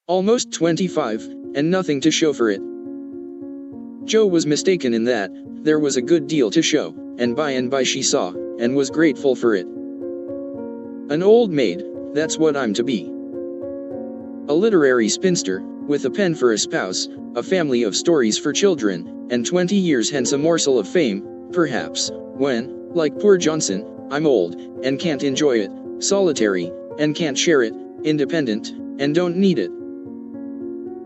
Almost 25, and nothing to show for it. Jo was mistaken in that. There was a good deal to show, and by she saw, and was grateful for it. An old maid, that's what I'm to be. A literary spinster, with a pen for a spouse, a family of stories for children, and 20 years hence a morsel of fame, perhaps, when, like poor Johnson, I'm old, and can't enjoy it, solitary, and can't share it, independent, and don't need it.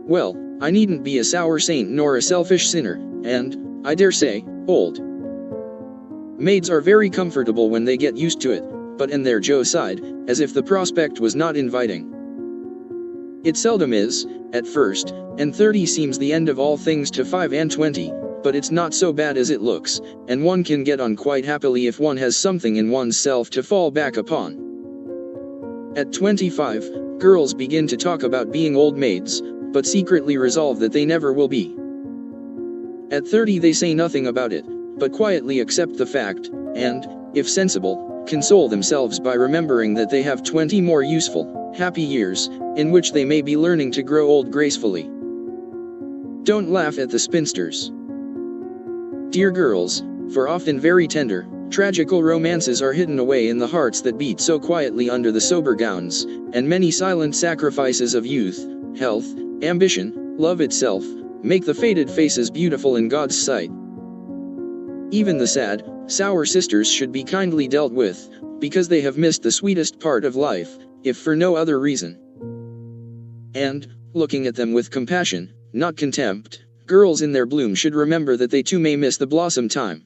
Well, I needn't be a sour saint nor a selfish sinner, and, I dare say, old. Maids are very comfortable when they get used to it, but and there Jo sighed, as if the prospect was not inviting. It seldom is, at first, and 30 seems the end of all things to 5 and 20, but it's not so bad as it looks, and one can get on quite happily if one has something in one's self to fall back upon. At 25, girls begin to talk about being old maids, but secretly resolve that they never will be. At 30 they say nothing about it, but quietly accept the fact, and, if sensible, console themselves by remembering that they have 20 more useful, happy years, in which they may be learning to grow old gracefully. Don't laugh at the spinsters. Dear girls, for often very tender, tragical romances are hidden away in the hearts that beat so quietly under the sober gowns, and many silent sacrifices of youth, health, ambition, love itself, make the faded faces beautiful in God's sight. Even the sad, sour sisters should be kindly dealt with, because they have missed the sweetest part of life, if for no other reason. And, looking at them with compassion, not contempt, girls in their bloom should remember that they too may miss the blossom time.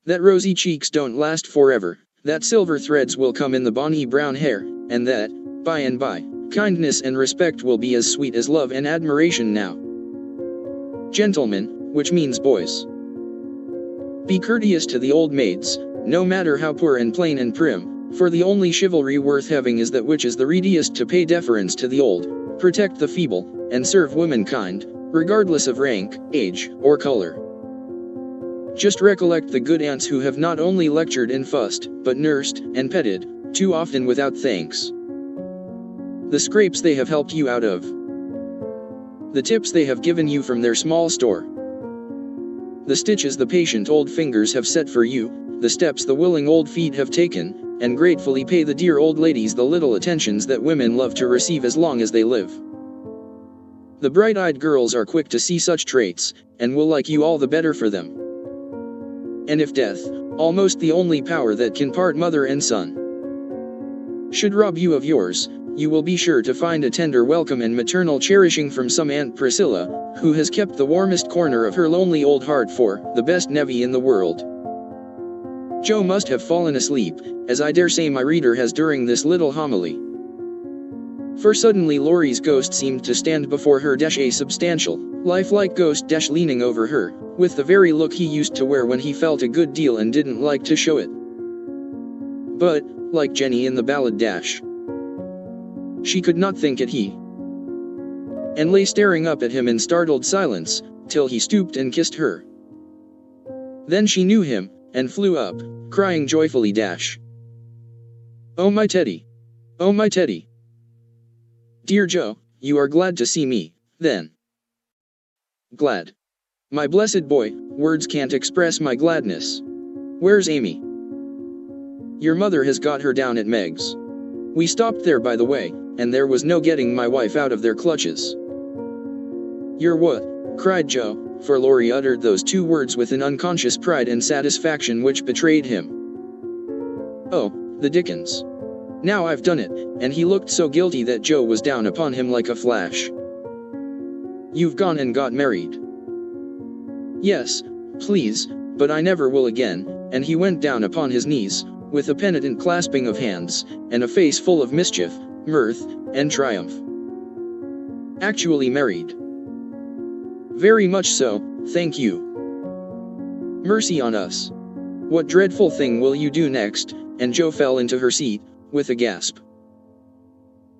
That rosy cheeks don't last forever, that silver threads will come in the bonny brown hair, and that, by and by, kindness and respect will be as sweet as love and admiration now. Gentlemen, which means boys. Be courteous to the old maids, no matter how poor and plain and prim, for the only chivalry worth having is that which is the readiest to pay deference to the old, protect the feeble, and serve womankind, regardless of rank, age, or color. Just recollect the good aunts who have not only lectured and fussed, but nursed, and petted, too often without thanks. The scrapes they have helped you out of. The tips they have given you from their small store. The stitches the patient old fingers have set for you, the steps the willing old feet have taken, and gratefully pay the dear old ladies the little attentions that women love to receive as long as they live. The bright-eyed girls are quick to see such traits, and will like you all the better for them. And if death, almost the only power that can part mother and son, should rob you of yours, you will be sure to find a tender welcome and maternal cherishing from some Aunt Priscilla, who has kept the warmest corner of her lonely old heart for the best nevy in the world. Jo must have fallen asleep, as I dare say my reader has during this little homily. For suddenly Laurie's ghost seemed to stand before her, a substantial, lifelike ghost leaning over her, with the very look he used to wear when he felt a good deal and didn't like to show it. But, like Jenny in the ballad she could not think it he, and lay staring up at him in startled silence, till he stooped and kissed her. Then she knew him, and flew up, crying joyfully "Oh my Teddy! Oh my Teddy! Dear Joe, you are glad to see me, then?" "Glad? My blessed boy, words can't express my gladness. Where's Amy?" "Your mother has got her down at Meg's. We stopped there by the way, and there was no getting my wife out of their clutches." "You're what?" cried Joe, for Laurie uttered those two words with an unconscious pride and satisfaction which betrayed him. "Oh, the dickens. Now I've done it," and he looked so guilty that Joe was down upon him like a flash. "You've gone and got married?" "Yes, please, but I never will again," and he went down upon his knees, with a penitent clasping of hands, and a face full of mischief, mirth, and triumph. "Actually married?" "Very much so, thank you." "Mercy on us. What dreadful thing will you do next?" and Joe fell into her seat, with a gasp.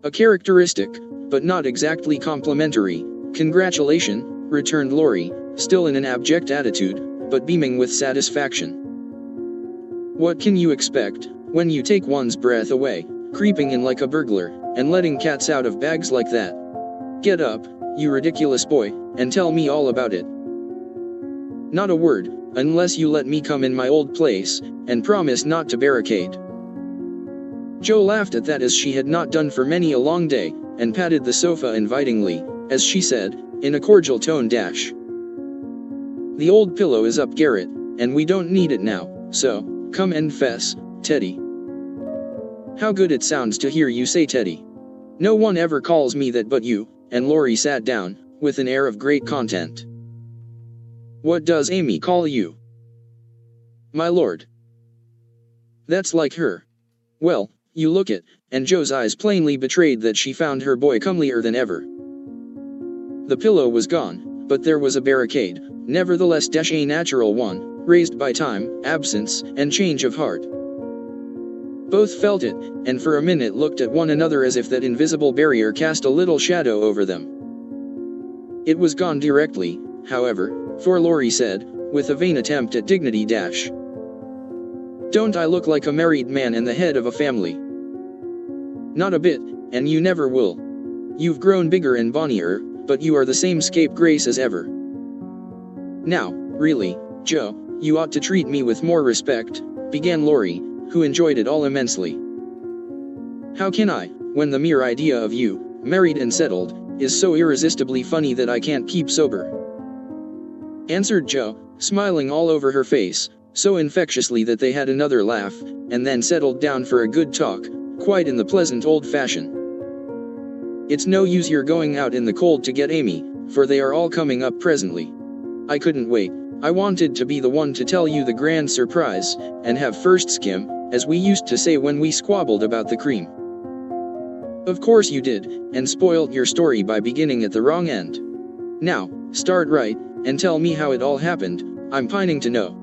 "A characteristic, but not exactly complimentary, congratulation," returned Laurie, still in an abject attitude, but beaming with satisfaction. "What can you expect, when you take one's breath away, creeping in like a burglar, and letting cats out of bags like that? Get up, you ridiculous boy, and tell me all about it." "Not a word, unless you let me come in my old place, and promise not to barricade." Joe laughed at that, as she had not done for many a long day, and patted the sofa invitingly, as she said, in a cordial tone "The old pillow is up garret, and we don't need it now, so, come and fess, Teddy." "How good it sounds to hear you say Teddy. No one ever calls me that but you," and Laurie sat down, with an air of great content. "What does Amy call you?" "My lord." "That's like her. Well, you look it," and Joe's eyes plainly betrayed that she found her boy comelier than ever. The pillow was gone, but there was a barricade, nevertheless a natural one, raised by time, absence, and change of heart. Both felt it, and for a minute looked at one another as if that invisible barrier cast a little shadow over them. It was gone directly, however, for Laurie said, with a vain attempt at dignity "Don't I look like a married man and the head of a family?" "Not a bit, and you never will. You've grown bigger and bonnier, but you are the same scapegrace as ever." "Now, really, Joe, you ought to treat me with more respect," began Laurie, who enjoyed it all immensely. "How can I, when the mere idea of you, married and settled, is so irresistibly funny that I can't keep sober?" answered Joe, smiling all over her face, so infectiously that they had another laugh, and then settled down for a good talk, quite in the pleasant old fashion. "It's no use your going out in the cold to get Amy, for they are all coming up presently. I couldn't wait. I wanted to be the one to tell you the grand surprise, and have first skim, as we used to say when we squabbled about the cream. Of course you did, and spoilt your story by beginning at the wrong end. Now, start right, and tell me how it all happened. I'm pining to know."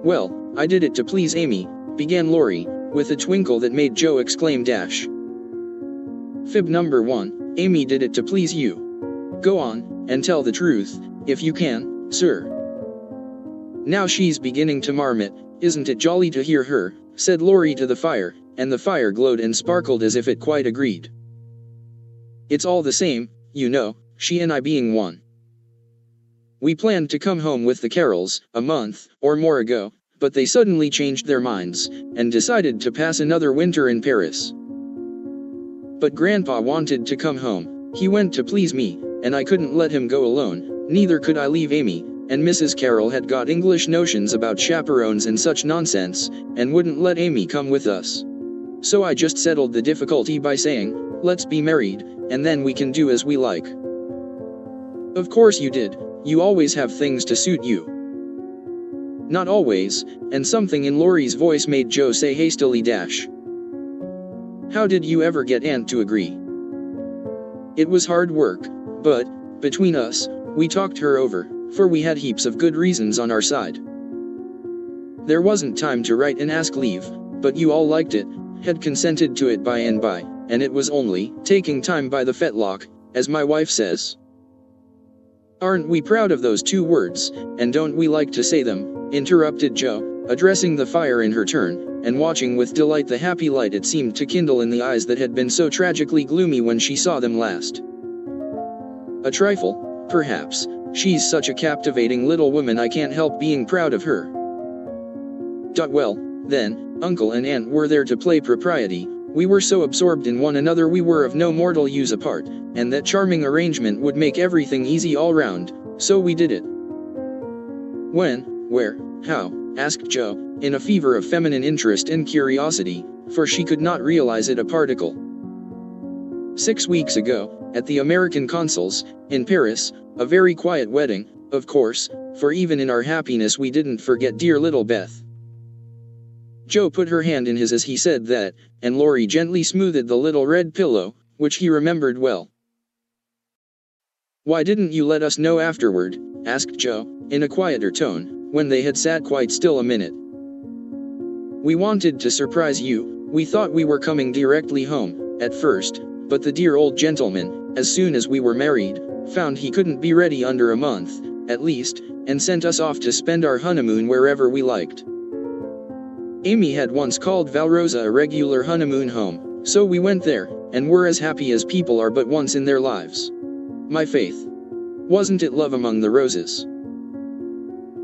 "Well, I did it to please Amy," began Laurie, with a twinkle that made Joe exclaim "Fib number 1, Amy did it to please you. Go on, and tell the truth, if you can, sir." "Now she's beginning to marmot, isn't it jolly to hear her?" said Laurie to the fire, and the fire glowed and sparkled as if it quite agreed. "It's all the same, you know, she and I being one. We planned to come home with the Carrolls, a month or more ago, but they suddenly changed their minds, and decided to pass another winter in Paris. But Grandpa wanted to come home. He went to please me, and I couldn't let him go alone, neither could I leave Amy, and Mrs. Carroll had got English notions about chaperones and such nonsense, and wouldn't let Amy come with us. So I just settled the difficulty by saying, 'Let's be married, and then we can do as we like.' Of course you did. You always have things to suit you." "Not always," and something in Laurie's voice made Joe say hastily How did you ever get Aunt to agree? It was hard work, but, between us, we talked her over, for we had heaps of good reasons on our side. There wasn't time to write and ask leave, but you all liked it, had consented to it by and by, and it was only taking time by the fetlock, as my wife says. Aren't we proud of those 2 words, and don't we like to say them? Interrupted Jo, addressing the fire in her turn, and watching with delight the happy light it seemed to kindle in the eyes that had been so tragically gloomy when she saw them last. A trifle, perhaps. She's such a captivating little woman I can't help being proud of her. Well, then, Uncle and Aunt were there to play propriety. We were so absorbed in one another we were of no mortal use apart, and that charming arrangement would make everything easy all round, so we did it. When, where, how? Asked Jo, in a fever of feminine interest and curiosity, for she could not realize it a particle. 6 weeks ago, at the American Consul's, in Paris, a very quiet wedding, of course, for even in our happiness we didn't forget dear little Beth. Jo put her hand in his as he said that, and Laurie gently smoothed the little red pillow, which he remembered well. Why didn't you let us know afterward? Asked Jo, in a quieter tone, when they had sat quite still a minute. We wanted to surprise you. We thought we were coming directly home, at first, but the dear old gentleman, as soon as we were married, found he couldn't be ready under a month, at least, and sent us off to spend our honeymoon wherever we liked. Amy had once called Valrosa a regular honeymoon home, so we went there, and were as happy as people are but once in their lives. My faith. Wasn't it love among the roses?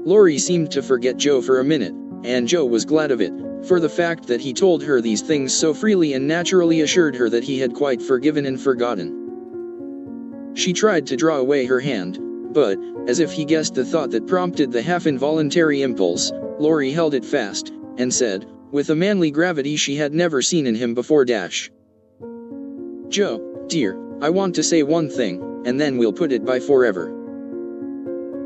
Laurie seemed to forget Jo for a minute, and Jo was glad of it, for the fact that he told her these things so freely and naturally assured her that he had quite forgiven and forgotten. She tried to draw away her hand, but, as if he guessed the thought that prompted the half-involuntary impulse, Laurie held it fast, and said, with a manly gravity she had never seen in him before, Jo, dear, I want to say one thing, and then we'll put it by forever.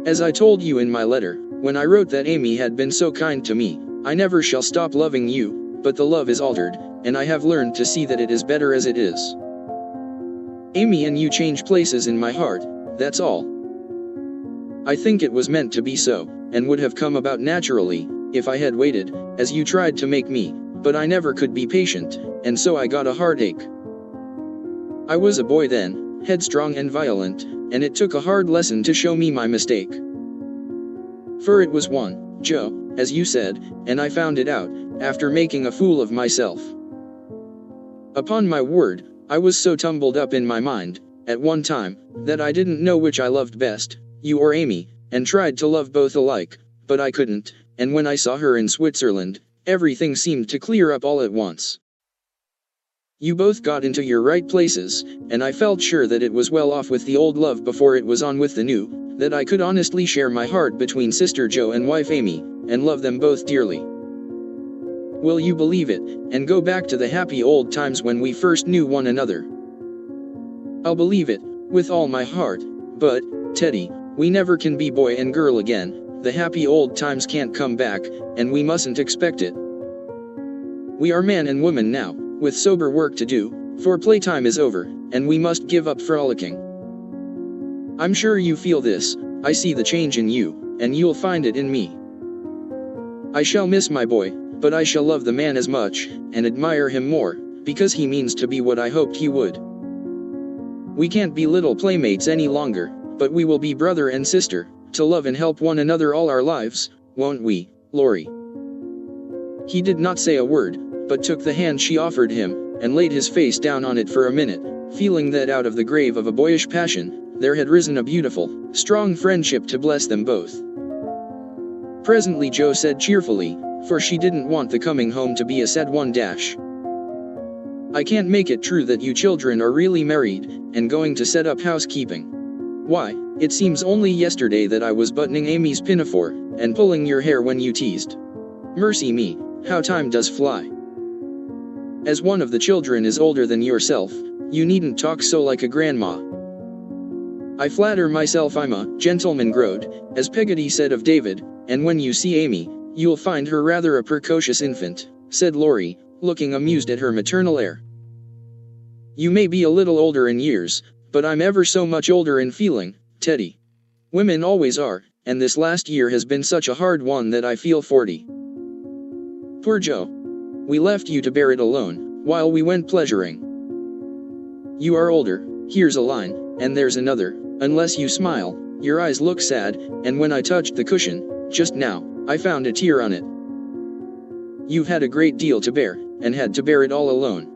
As I told you in my letter, when I wrote that Amy had been so kind to me, I never shall stop loving you, but the love is altered, and I have learned to see that it is better as it is. Amy and you change places in my heart, that's all. I think it was meant to be so, and would have come about naturally, if I had waited, as you tried to make me, but I never could be patient, and so I got a heartache. I was a boy then, headstrong and violent, and it took a hard lesson to show me my mistake. For it was one, Jo, as you said, and I found it out, after making a fool of myself. Upon my word, I was so tumbled up in my mind, at one time, that I didn't know which I loved best, you or Amy, and tried to love both alike, but I couldn't, and when I saw her in Switzerland, everything seemed to clear up all at once. You both got into your right places, and I felt sure that it was well off with the old love before it was on with the new, that I could honestly share my heart between Sister Jo and wife Amy, and love them both dearly. Will you believe it, and go back to the happy old times when we first knew one another? I'll believe it, with all my heart, but, Teddy, we never can be boy and girl again. The happy old times can't come back, and we mustn't expect it. We are man and woman now, with sober work to do, for playtime is over, and we must give up frolicking. I'm sure you feel this, I see the change in you, and you'll find it in me. I shall miss my boy, but I shall love the man as much, and admire him more, because he means to be what I hoped he would. We can't be little playmates any longer, but we will be brother and sister, to love and help one another all our lives, won't we, Laurie? He did not say a word, but took the hand she offered him, and laid his face down on it for a minute, feeling that out of the grave of a boyish passion, there had risen a beautiful, strong friendship to bless them both. Presently Jo said cheerfully, for she didn't want the coming home to be a sad one. I can't make it true that you children are really married, and going to set up housekeeping. Why, it seems only yesterday that I was buttoning Amy's pinafore, and pulling your hair when you teased. Mercy me, how time does fly. As one of the children is older than yourself, you needn't talk so like a grandma. I flatter myself I'm a gentleman growed, as Peggotty said of David, and when you see Amy, you'll find her rather a precocious infant, said Laurie, looking amused at her maternal air. You may be a little older in years, but I'm ever so much older in feeling, Teddy. Women always are, and this last year has been such a hard one that I feel 40. Poor Joe. We left you to bear it alone, while we went pleasuring. You are older, here's a line, and there's another, unless you smile, your eyes look sad, and when I touched the cushion, just now, I found a tear on it. You've had a great deal to bear, and had to bear it all alone.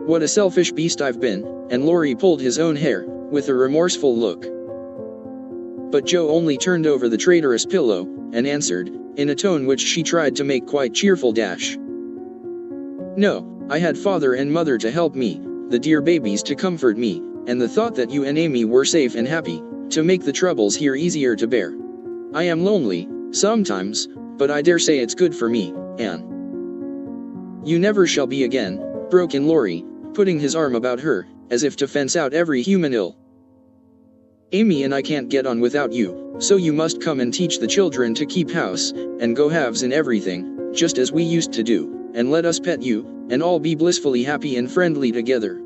What a selfish beast I've been, and Laurie pulled his own hair, with a remorseful look. But Joe only turned over the traitorous pillow, and answered, in a tone which she tried to make quite cheerful. No, I had father and mother to help me, the dear babies to comfort me, and the thought that you and Amy were safe and happy, to make the troubles here easier to bear. I am lonely, sometimes, but I dare say it's good for me, Anne. You never shall be again, broke in Laurie, putting his arm about her, as if to fence out every human ill. Amy and I can't get on without you, so you must come and teach the children to keep house, and go halves in everything, just as we used to do, and let us pet you, and all be blissfully happy and friendly together.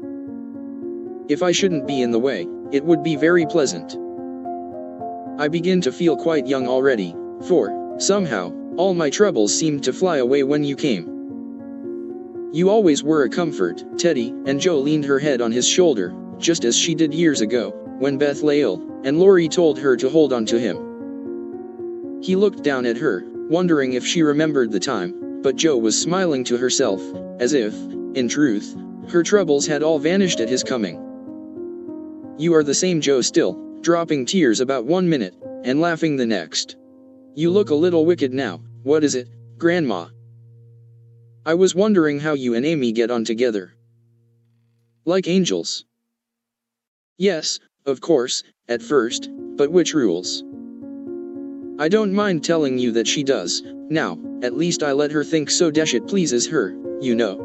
If I shouldn't be in the way, it would be very pleasant. I begin to feel quite young already, for, somehow, all my troubles seemed to fly away when you came. You always were a comfort, Teddy, and Joe leaned her head on his shoulder, just as she did years ago, when Beth lay ill, and Laurie told her to hold on to him. He looked down at her, wondering if she remembered the time, but Joe was smiling to herself, as if, in truth, her troubles had all vanished at his coming. You are the same Joe still, dropping tears about 1 minute, and laughing the next. You look a little wicked now. What is it, Grandma? I was wondering how you and Amy get on together. Like angels. Yes, of course, at first, but which rules? I don't mind telling you that she does, now, at least I let her think so it pleases her, you know.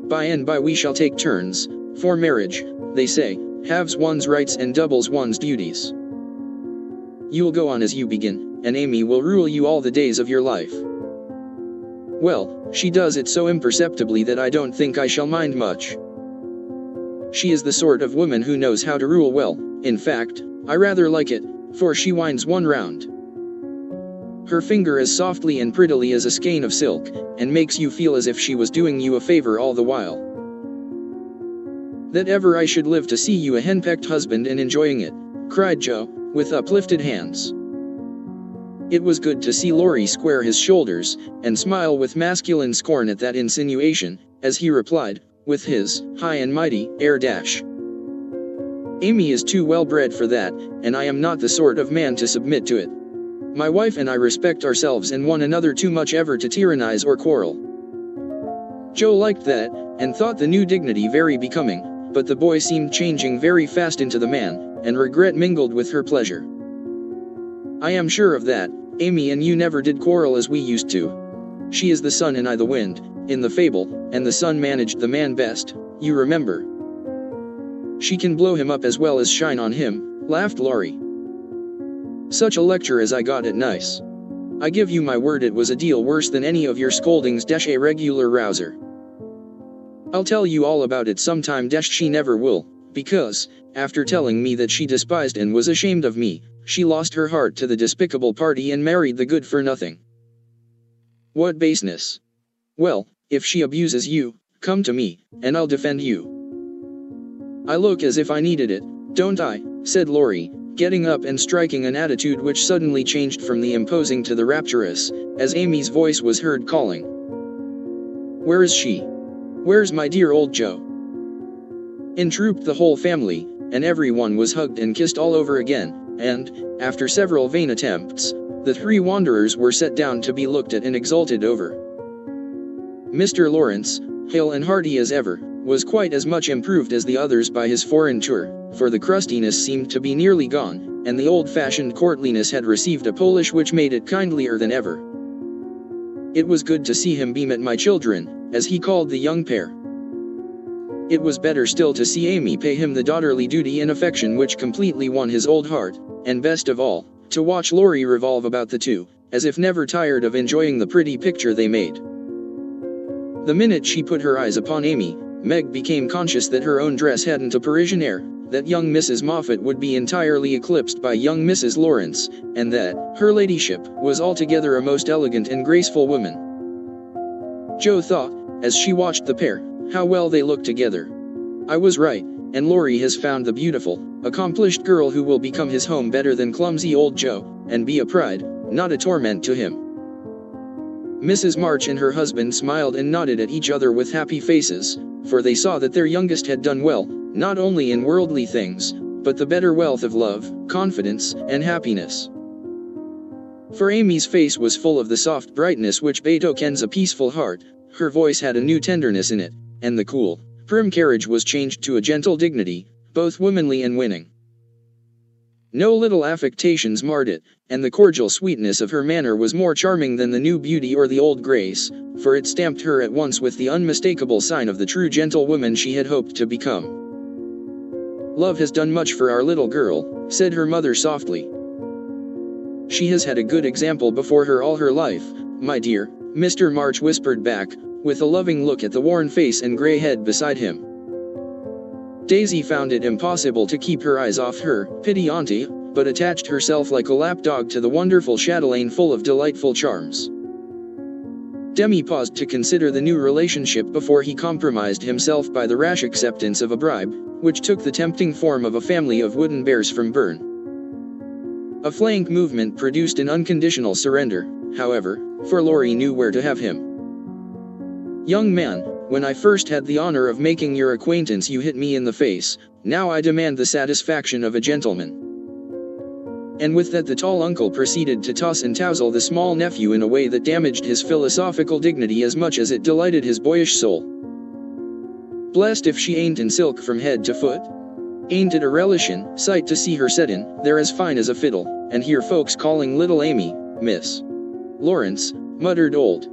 By and by we shall take turns, for marriage, they say, halves one's rights and doubles one's duties. You'll go on as you begin, and Amy will rule you all the days of your life. Well, she does it so imperceptibly that I don't think I shall mind much. She is the sort of woman who knows how to rule well. In fact, I rather like it, for she winds one round. Her finger as softly and prettily as a skein of silk, and makes you feel as if she was doing you a favor all the while. That ever I should live to see you a henpecked husband and enjoying it, cried Joe, with uplifted hands. It was good to see Laurie square his shoulders, and smile with masculine scorn at that insinuation, as he replied, with his high and mighty air. Amy is too well bred for that, and I am not the sort of man to submit to it. My wife and I respect ourselves and one another too much ever to tyrannize or quarrel. Joe liked that, and thought the new dignity very becoming, but the boy seemed changing very fast into the man, and regret mingled with her pleasure. I am sure of that, Amy and you never did quarrel as we used to. She is the sun and I the wind, in the fable, and the sun managed the man best, you remember. She can blow him up as well as shine on him, laughed Laurie. Such a lecture as I got at nice. I give you my word it was a deal worse than any of your scoldings. A regular rouser. I'll tell you all about it sometime. She never will, because, after telling me that she despised and was ashamed of me, she lost her heart to the despicable party and married the good-for-nothing. What baseness! Well, if she abuses you, come to me, and I'll defend you. I look as if I needed it, don't I? Said Laurie, getting up and striking an attitude which suddenly changed from the imposing to the rapturous, as Amy's voice was heard calling. Where is she? Where's my dear old Joe? In trooped the whole family, and everyone was hugged and kissed all over again, and, after several vain attempts, the three wanderers were set down to be looked at and exulted over. Mr. Lawrence, hale and hearty as ever, was quite as much improved as the others by his foreign tour, for the crustiness seemed to be nearly gone, and the old-fashioned courtliness had received a polish which made it kindlier than ever. It was good to see him beam at my children, as he called the young pair. It was better still to see Amy pay him the daughterly duty and affection which completely won his old heart, and best of all, to watch Laurie revolve about the two, as if never tired of enjoying the pretty picture they made. The minute she put her eyes upon Amy, Meg became conscious that her own dress hadn't a Parisian air, that young Mrs. Moffat would be entirely eclipsed by young Mrs. Lawrence, and that her ladyship was altogether a most elegant and graceful woman. Jo thought, as she watched the pair, how well they looked together. I was right, and Laurie has found the beautiful, accomplished girl who will become his home better than clumsy old Joe, and be a pride, not a torment to him. Mrs. March and her husband smiled and nodded at each other with happy faces, for they saw that their youngest had done well, not only in worldly things, but the better wealth of love, confidence, and happiness. For Amy's face was full of the soft brightness which betokens a peaceful heart, her voice had a new tenderness in it, and the cool, prim carriage was changed to a gentle dignity, both womanly and winning. No little affectations marred it, and the cordial sweetness of her manner was more charming than the new beauty or the old grace, for it stamped her at once with the unmistakable sign of the true gentlewoman she had hoped to become. "Love has done much for our little girl," said her mother softly. "She has had a good example before her all her life, my dear," Mr. March whispered back, with a loving look at the worn face and gray head beside him. Daisy found it impossible to keep her eyes off her pretty auntie, but attached herself like a lapdog to the wonderful chatelaine full of delightful charms. Demi paused to consider the new relationship before he compromised himself by the rash acceptance of a bribe, which took the tempting form of a family of wooden bears from Bern. A flank movement produced an unconditional surrender, however, for Laurie knew where to have him. "Young man, when I first had the honor of making your acquaintance you hit me in the face, now I demand the satisfaction of a gentleman." And with that the tall uncle proceeded to toss and touzle the small nephew in a way that damaged his philosophical dignity as much as it delighted his boyish soul. "Blessed if she ain't in silk from head to foot. Ain't it a relishin' sight to see her set in, there as fine as a fiddle, and hear folks calling little Amy, Miss Lawrence," muttered old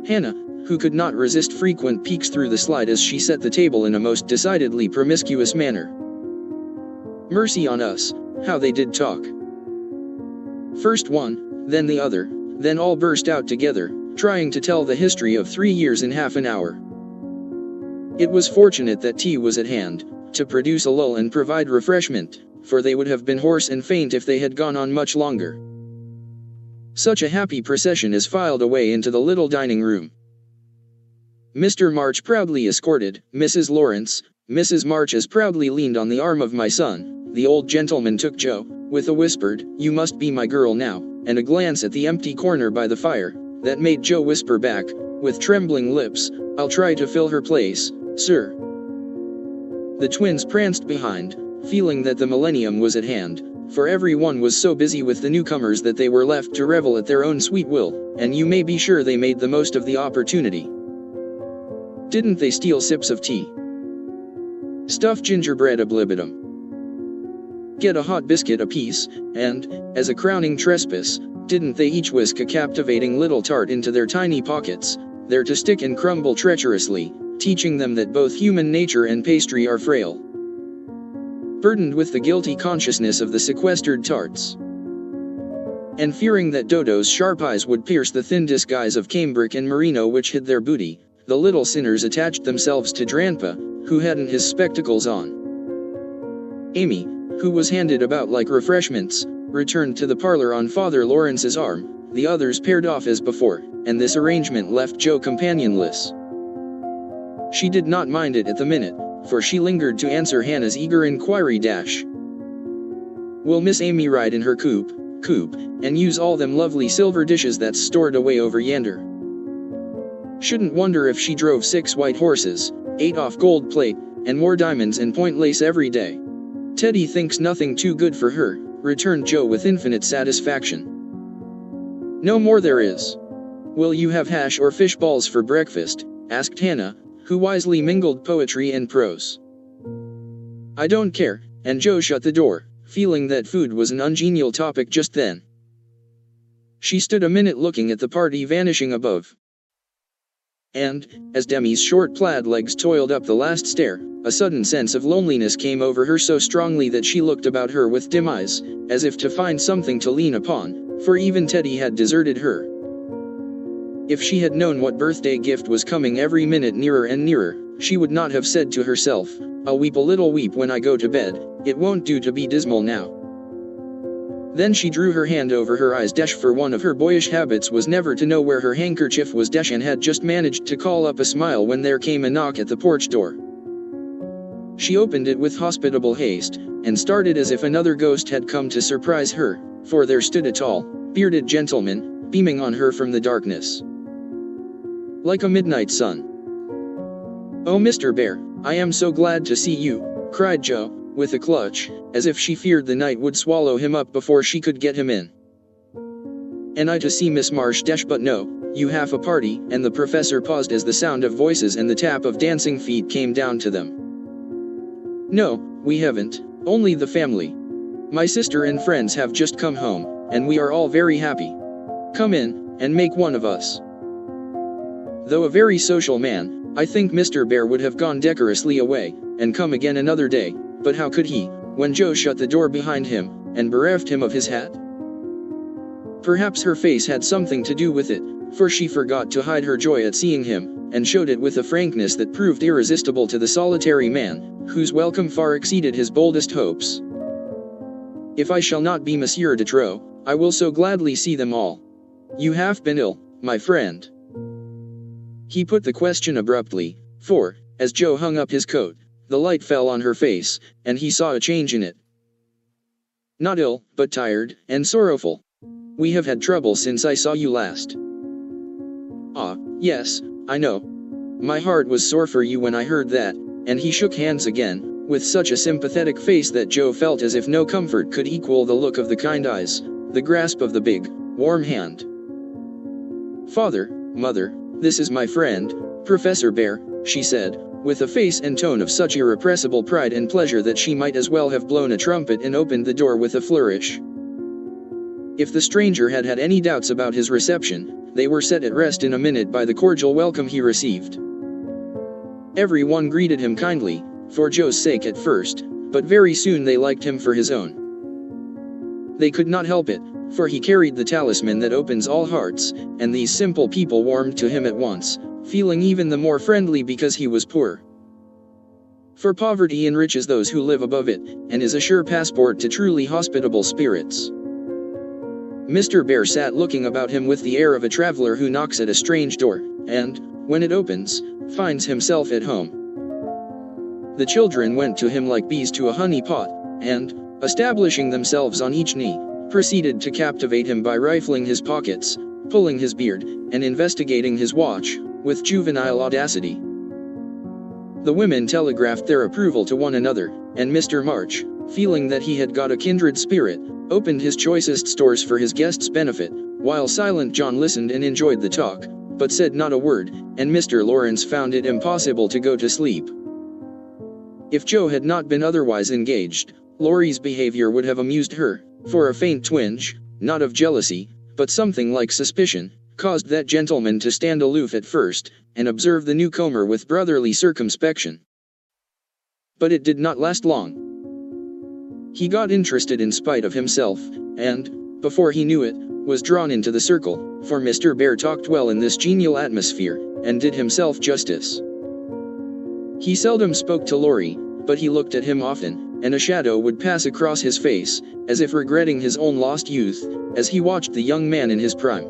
Hannah, who could not resist frequent peeks through the slide as she set the table in a most decidedly promiscuous manner. Mercy on us, how they did talk. First one, then the other, then all burst out together, trying to tell the history of 3 years in half an hour. It was fortunate that tea was at hand, to produce a lull and provide refreshment, for they would have been hoarse and faint if they had gone on much longer. Such a happy procession as filed away into the little dining room. Mr. March proudly escorted Mrs. Lawrence. Mrs. March as proudly leaned on the arm of "My son." The old gentleman took Jo, with a whispered, "You must be my girl now," and a glance at the empty corner by the fire, that made Jo whisper back, with trembling lips, "I'll try to fill her place, sir." The twins pranced behind, feeling that the millennium was at hand, for everyone was so busy with the newcomers that they were left to revel at their own sweet will, and you may be sure they made the most of the opportunity. Didn't they steal sips of tea? Stuff gingerbread oblivitum. Get a hot biscuit apiece, and, as a crowning trespass, didn't they each whisk a captivating little tart into their tiny pockets, there to stick and crumble treacherously, teaching them that both human nature and pastry are frail? Burdened with the guilty consciousness of the sequestered tarts, and fearing that Dodo's sharp eyes would pierce the thin disguise of cambric and merino which hid their booty, the little sinners attached themselves to Dranpa, who hadn't his spectacles on. Amy, who was handed about like refreshments, returned to the parlor on Father Lawrence's arm. The others paired off as before, and this arrangement left Jo companionless. She did not mind it at the minute, for she lingered to answer Hannah's eager inquiry. "Will Miss Amy ride in her coupe, and use all them lovely silver dishes that's stored away over yonder? Shouldn't wonder if she drove 6 white horses, 8 off gold plate, and wore diamonds and point lace every day. Teddy thinks nothing too good for her," returned Jo with infinite satisfaction. "No more there is. Will you have hash or fish balls for breakfast?" asked Hannah, who wisely mingled poetry and prose. "I don't care," and Jo shut the door, feeling that food was an ungenial topic just then. She stood a minute looking at the party vanishing above. And, as Demi's short plaid legs toiled up the last stair, a sudden sense of loneliness came over her so strongly that she looked about her with dim eyes, as if to find something to lean upon, for even Teddy had deserted her. If she had known what birthday gift was coming every minute nearer and nearer, she would not have said to herself, "I'll weep a little weep when I go to bed, it won't do to be dismal now." Then she drew her hand over her eyes. For one of her boyish habits was never to know where her handkerchief was, and had just managed to call up a smile when there came a knock at the porch door. She opened it with hospitable haste, and started as if another ghost had come to surprise her, for there stood a tall, bearded gentleman, beaming on her from the darkness like a midnight sun. "Oh, Mr. Bear, I am so glad to see you," cried Jo, with a clutch, as if she feared the night would swallow him up before she could get him in. "And I to see Miss Marsh but no, you have a party," and the professor paused as the sound of voices and the tap of dancing feet came down to them. "No, we haven't, only the family. My sister and friends have just come home, and we are all very happy. Come in, and make one of us." Though a very social man, I think Mr. Bear would have gone decorously away, and come again another day, but how could he, when Jo shut the door behind him, and bereft him of his hat? Perhaps her face had something to do with it, for she forgot to hide her joy at seeing him, and showed it with a frankness that proved irresistible to the solitary man, whose welcome far exceeded his boldest hopes. "If I shall not be Monsieur de Trop, I will so gladly see them all. You have been ill, my friend?" He put the question abruptly, for, as Jo hung up his coat, the light fell on her face, and he saw a change in it. "Not ill, but tired, and sorrowful. We have had trouble since I saw you last." "Ah, yes, I know. My heart was sore for you when I heard that," and he shook hands again, with such a sympathetic face that Jo felt as if no comfort could equal the look of the kind eyes, the grasp of the big, warm hand. "Father, Mother, this is my friend, Professor Bear," she said, with a face and tone of such irrepressible pride and pleasure that she might as well have blown a trumpet and opened the door with a flourish. If the stranger had had any doubts about his reception, they were set at rest in a minute by the cordial welcome he received. Everyone greeted him kindly, for Jo's sake at first, but very soon they liked him for his own. They could not help it, for he carried the talisman that opens all hearts, and these simple people warmed to him at once, feeling even the more friendly because he was poor. For poverty enriches those who live above it, and is a sure passport to truly hospitable spirits. Mr. Bear sat looking about him with the air of a traveler who knocks at a strange door, and, when it opens, finds himself at home. The children went to him like bees to a honey pot, and, establishing themselves on each knee, proceeded to captivate him by rifling his pockets, pulling his beard, and investigating his watch, with juvenile audacity. The women telegraphed their approval to one another, and Mr. March, feeling that he had got a kindred spirit, opened his choicest stores for his guests' benefit, while Silent John listened and enjoyed the talk, but said not a word, and Mr. Lawrence found it impossible to go to sleep. If Jo had not been otherwise engaged, Laurie's behavior would have amused her, for a faint twinge, not of jealousy, but something like suspicion, caused that gentleman to stand aloof at first, and observe the newcomer with brotherly circumspection. But it did not last long. He got interested in spite of himself, and, before he knew it, was drawn into the circle, for Mr. Bear talked well in this genial atmosphere, and did himself justice. He seldom spoke to Laurie, but he looked at him often, and a shadow would pass across his face, as if regretting his own lost youth, as he watched the young man in his prime.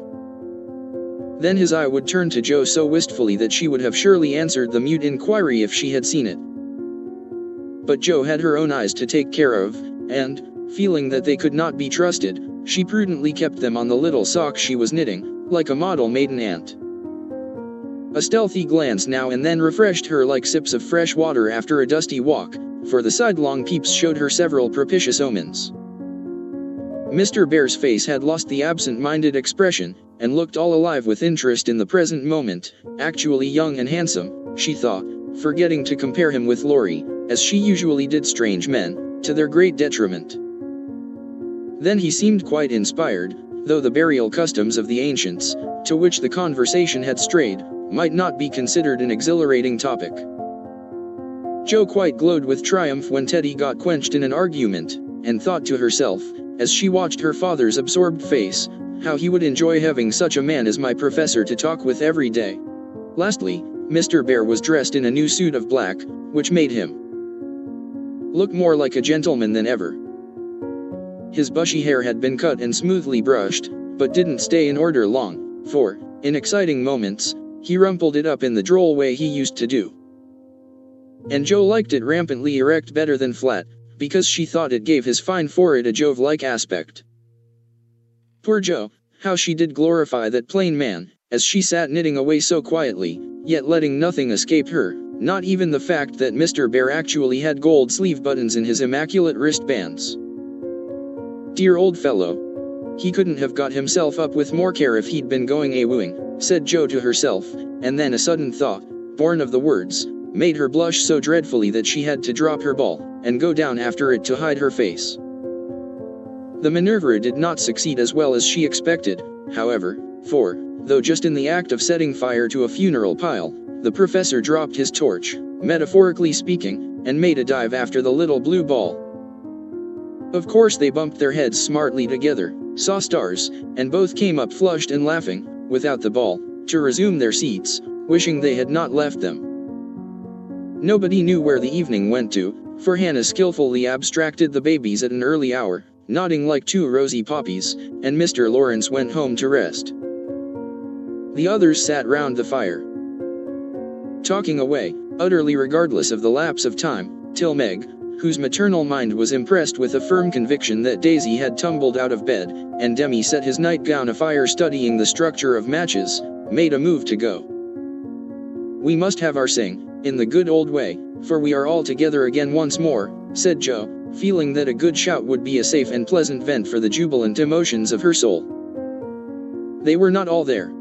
Then his eye would turn to Jo so wistfully that she would have surely answered the mute inquiry if she had seen it. But Jo had her own eyes to take care of, and, feeling that they could not be trusted, she prudently kept them on the little sock she was knitting, like a model maiden aunt. A stealthy glance now and then refreshed her like sips of fresh water after a dusty walk, for the sidelong peeps showed her several propitious omens. Mr. Bear's face had lost the absent-minded expression, and looked all alive with interest in the present moment, actually young and handsome, she thought, forgetting to compare him with Laurie, as she usually did strange men, to their great detriment. Then he seemed quite inspired, though the burial customs of the ancients, to which the conversation had strayed, might not be considered an exhilarating topic. Jo quite glowed with triumph when Teddy got quenched in an argument, and thought to herself, as she watched her father's absorbed face, how he would enjoy having such a man as my professor to talk with every day. Lastly, Mr. Bear was dressed in a new suit of black, which made him look more like a gentleman than ever. His bushy hair had been cut and smoothly brushed, but didn't stay in order long, for, in exciting moments, he rumpled it up in the droll way he used to do. And Jo liked it rampantly erect better than flat, because she thought it gave his fine forehead a Jove-like aspect. Poor Jo, how she did glorify that plain man, as she sat knitting away so quietly, yet letting nothing escape her, not even the fact that Mr. Bear actually had gold sleeve buttons in his immaculate wristbands. Dear old fellow. He couldn't have got himself up with more care if he'd been going a-wooing, said Jo to herself, and then a sudden thought, born of the words, made her blush so dreadfully that she had to drop her ball, and go down after it to hide her face. The maneuver did not succeed as well as she expected, however, for, though just in the act of setting fire to a funeral pile, the professor dropped his torch, metaphorically speaking, and made a dive after the little blue ball. Of course they bumped their heads smartly together, saw stars, and both came up flushed and laughing, without the ball, to resume their seats, wishing they had not left them. Nobody knew where the evening went to, for Hannah skillfully abstracted the babies at an early hour, nodding like two rosy poppies, and Mr. Lawrence went home to rest. The others sat round the fire, talking away, utterly regardless of the lapse of time, till Meg, whose maternal mind was impressed with a firm conviction that Daisy had tumbled out of bed, and Demi set his nightgown afire studying the structure of matches, made a move to go. We must have our sing, in the good old way, for we are all together again once more, said Jo, feeling that a good shout would be a safe and pleasant vent for the jubilant emotions of her soul. They were not all there.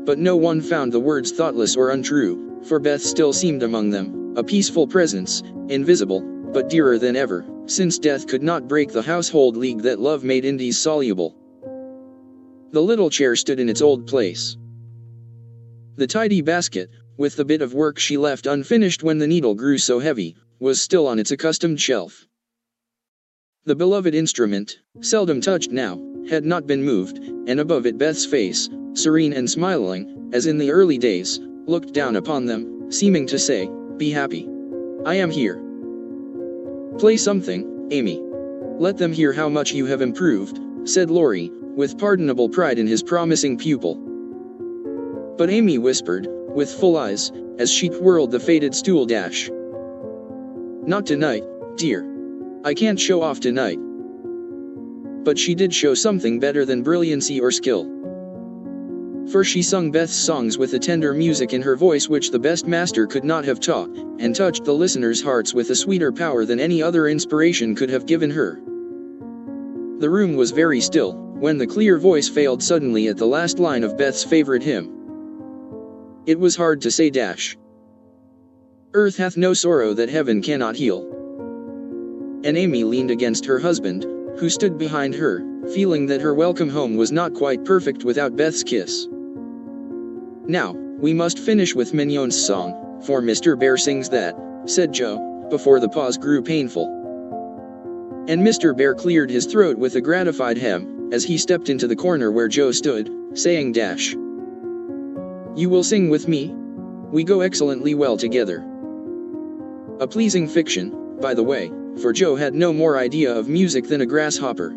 But no one found the words thoughtless or untrue, for Beth still seemed among them, a peaceful presence, invisible, but dearer than ever, since death could not break the household league that love made indissoluble. The little chair stood in its old place. The tidy basket, with the bit of work she left unfinished when the needle grew so heavy, was still on its accustomed shelf. The beloved instrument, seldom touched now, had not been moved, and above it Beth's face, serene and smiling, as in the early days, looked down upon them, seeming to say, "Be happy. I am here. Play something, Amy. Let them hear how much you have improved," said Laurie, with pardonable pride in his promising pupil. But Amy whispered, with full eyes, as she twirled the faded stool dash. "Not tonight, dear. I can't show off tonight." But she did show something better than brilliancy or skill. For she sung Beth's songs with a tender music in her voice which the best master could not have taught, and touched the listeners' hearts with a sweeter power than any other inspiration could have given her. The room was very still, when the clear voice failed suddenly at the last line of Beth's favorite hymn. It was hard to say dash. Earth hath no sorrow that heaven cannot heal. And Amy leaned against her husband, who stood behind her, feeling that her welcome home was not quite perfect without Beth's kiss. "Now, we must finish with Mignon's song, for Mr. Bear sings that," said Jo, before the pause grew painful. And Mr. Bear cleared his throat with a gratified hem, as he stepped into the corner where Jo stood, saying dash. "You will sing with me? We go excellently well together." A pleasing fiction, by the way, for Jo had no more idea of music than a grasshopper.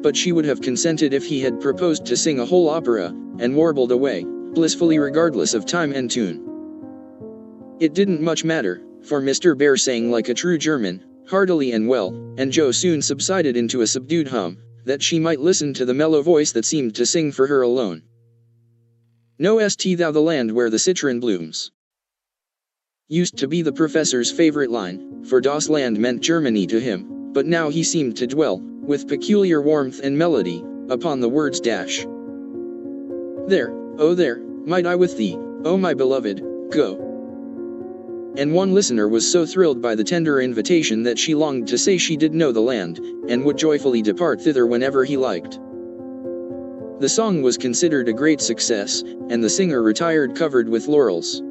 But she would have consented if he had proposed to sing a whole opera, and warbled away, blissfully regardless of time and tune. It didn't much matter, for Mr. Bear sang like a true German, heartily and well, and Jo soon subsided into a subdued hum, that she might listen to the mellow voice that seemed to sing for her alone. "Knowest thou the land where the citron blooms?" Used to be the professor's favorite line, for Das Land meant Germany to him, but now he seemed to dwell, with peculiar warmth and melody, upon the words dash. "There, oh there, might I with thee, oh my beloved, go." And one listener was so thrilled by the tender invitation that she longed to say she did know the land, and would joyfully depart thither whenever he liked. The song was considered a great success, and the singer retired covered with laurels.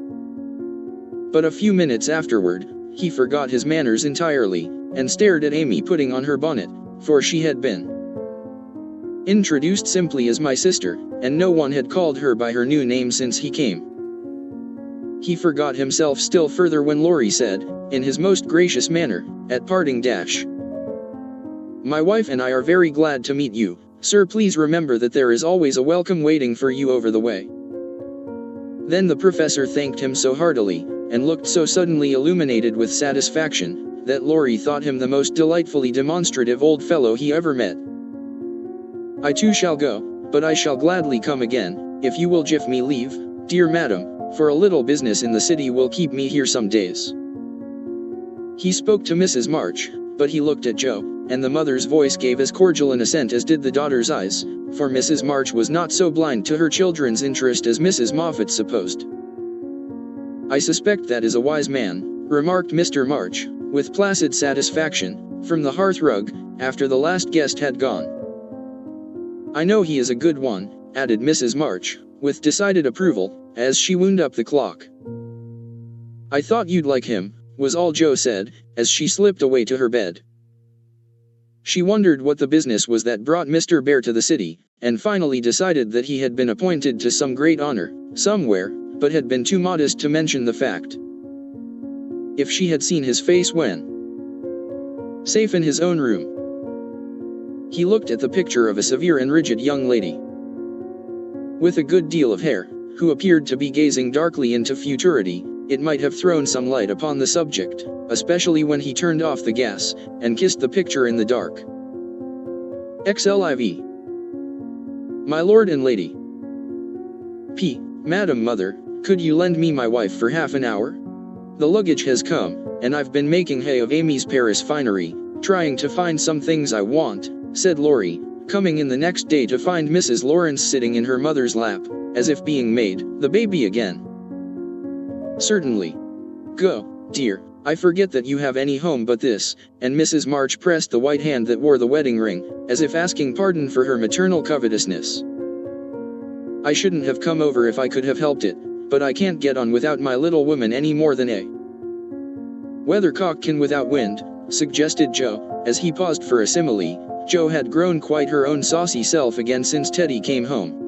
But a few minutes afterward, he forgot his manners entirely, and stared at Amy putting on her bonnet, for she had been introduced simply as my sister, and no one had called her by her new name since he came. He forgot himself still further when Laurie said, in his most gracious manner, at parting dash, "My wife and I are very glad to meet you, sir. Please remember that there is always a welcome waiting for you over the way." Then the professor thanked him so heartily, and looked so suddenly illuminated with satisfaction, that Laurie thought him the most delightfully demonstrative old fellow he ever met. "I too shall go, but I shall gladly come again, if you will give me leave, dear madam, for a little business in the city will keep me here some days." He spoke to Mrs. March, but he looked at Joe, and the mother's voice gave as cordial an assent as did the daughter's eyes, for Mrs. March was not so blind to her children's interest as Mrs. Moffat supposed. "I suspect that is a wise man," remarked Mr. March, with placid satisfaction, from the hearthrug, after the last guest had gone. "I know he is a good one," added Mrs. March, with decided approval, as she wound up the clock. "I thought you'd like him," was all Joe said, as she slipped away to her bed. She wondered what the business was that brought Mr. Bear to the city, and finally decided that he had been appointed to some great honor, somewhere, but had been too modest to mention the fact. If she had seen his face when safe in his own room. He looked at the picture of a severe and rigid young lady with a good deal of hair, who appeared to be gazing darkly into futurity. It might have thrown some light upon the subject, especially when he turned off the gas, and kissed the picture in the dark. XLIV. My lord and lady. P. Madam Mother, could you lend me my wife for half an hour? The luggage has come, and I've been making hay of Amy's Paris finery, trying to find some things I want, said Laurie, coming in the next day to find Mrs. Lawrence sitting in her mother's lap, as if being made the baby again. Certainly. Go, dear, I forget that you have any home but this, and Mrs. March pressed the white hand that wore the wedding ring, as if asking pardon for her maternal covetousness. I shouldn't have come over if I could have helped it, but I can't get on without my little woman any more than a weathercock can without wind, suggested Joe, as he paused for a simile. Joe had grown quite her own saucy self again since Teddy came home.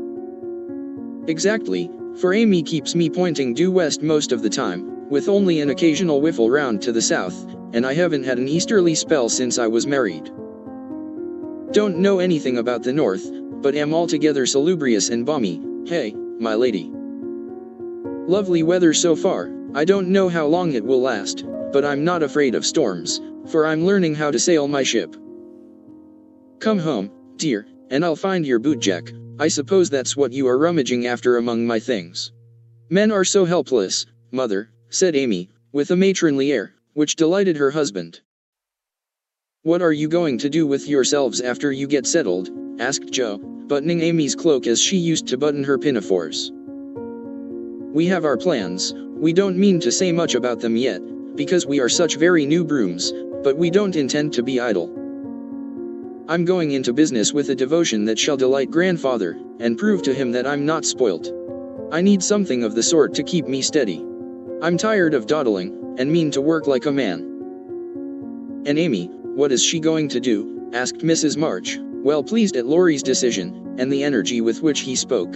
Exactly, for Amy keeps me pointing due west most of the time, with only an occasional whiffle round to the south, and I haven't had an easterly spell since I was married. Don't know anything about the north, but am altogether salubrious and balmy, hey, my lady. Lovely weather so far. I don't know how long it will last, but I'm not afraid of storms, for I'm learning how to sail my ship. Come home, dear, and I'll find your bootjack. I suppose that's what you are rummaging after among my things. Men are so helpless, mother, said Amy, with a matronly air, which delighted her husband. What are you going to do with yourselves after you get settled? Asked Joe, buttoning Amy's cloak as she used to button her pinafores. We have our plans. We don't mean to say much about them yet, because we are such very new brooms, but we don't intend to be idle. I'm going into business with a devotion that shall delight grandfather, and prove to him that I'm not spoilt. I need something of the sort to keep me steady. I'm tired of dawdling, and mean to work like a man. And Amy, what is she going to do? Asked Mrs. March, well pleased at Laurie's decision, and the energy with which he spoke.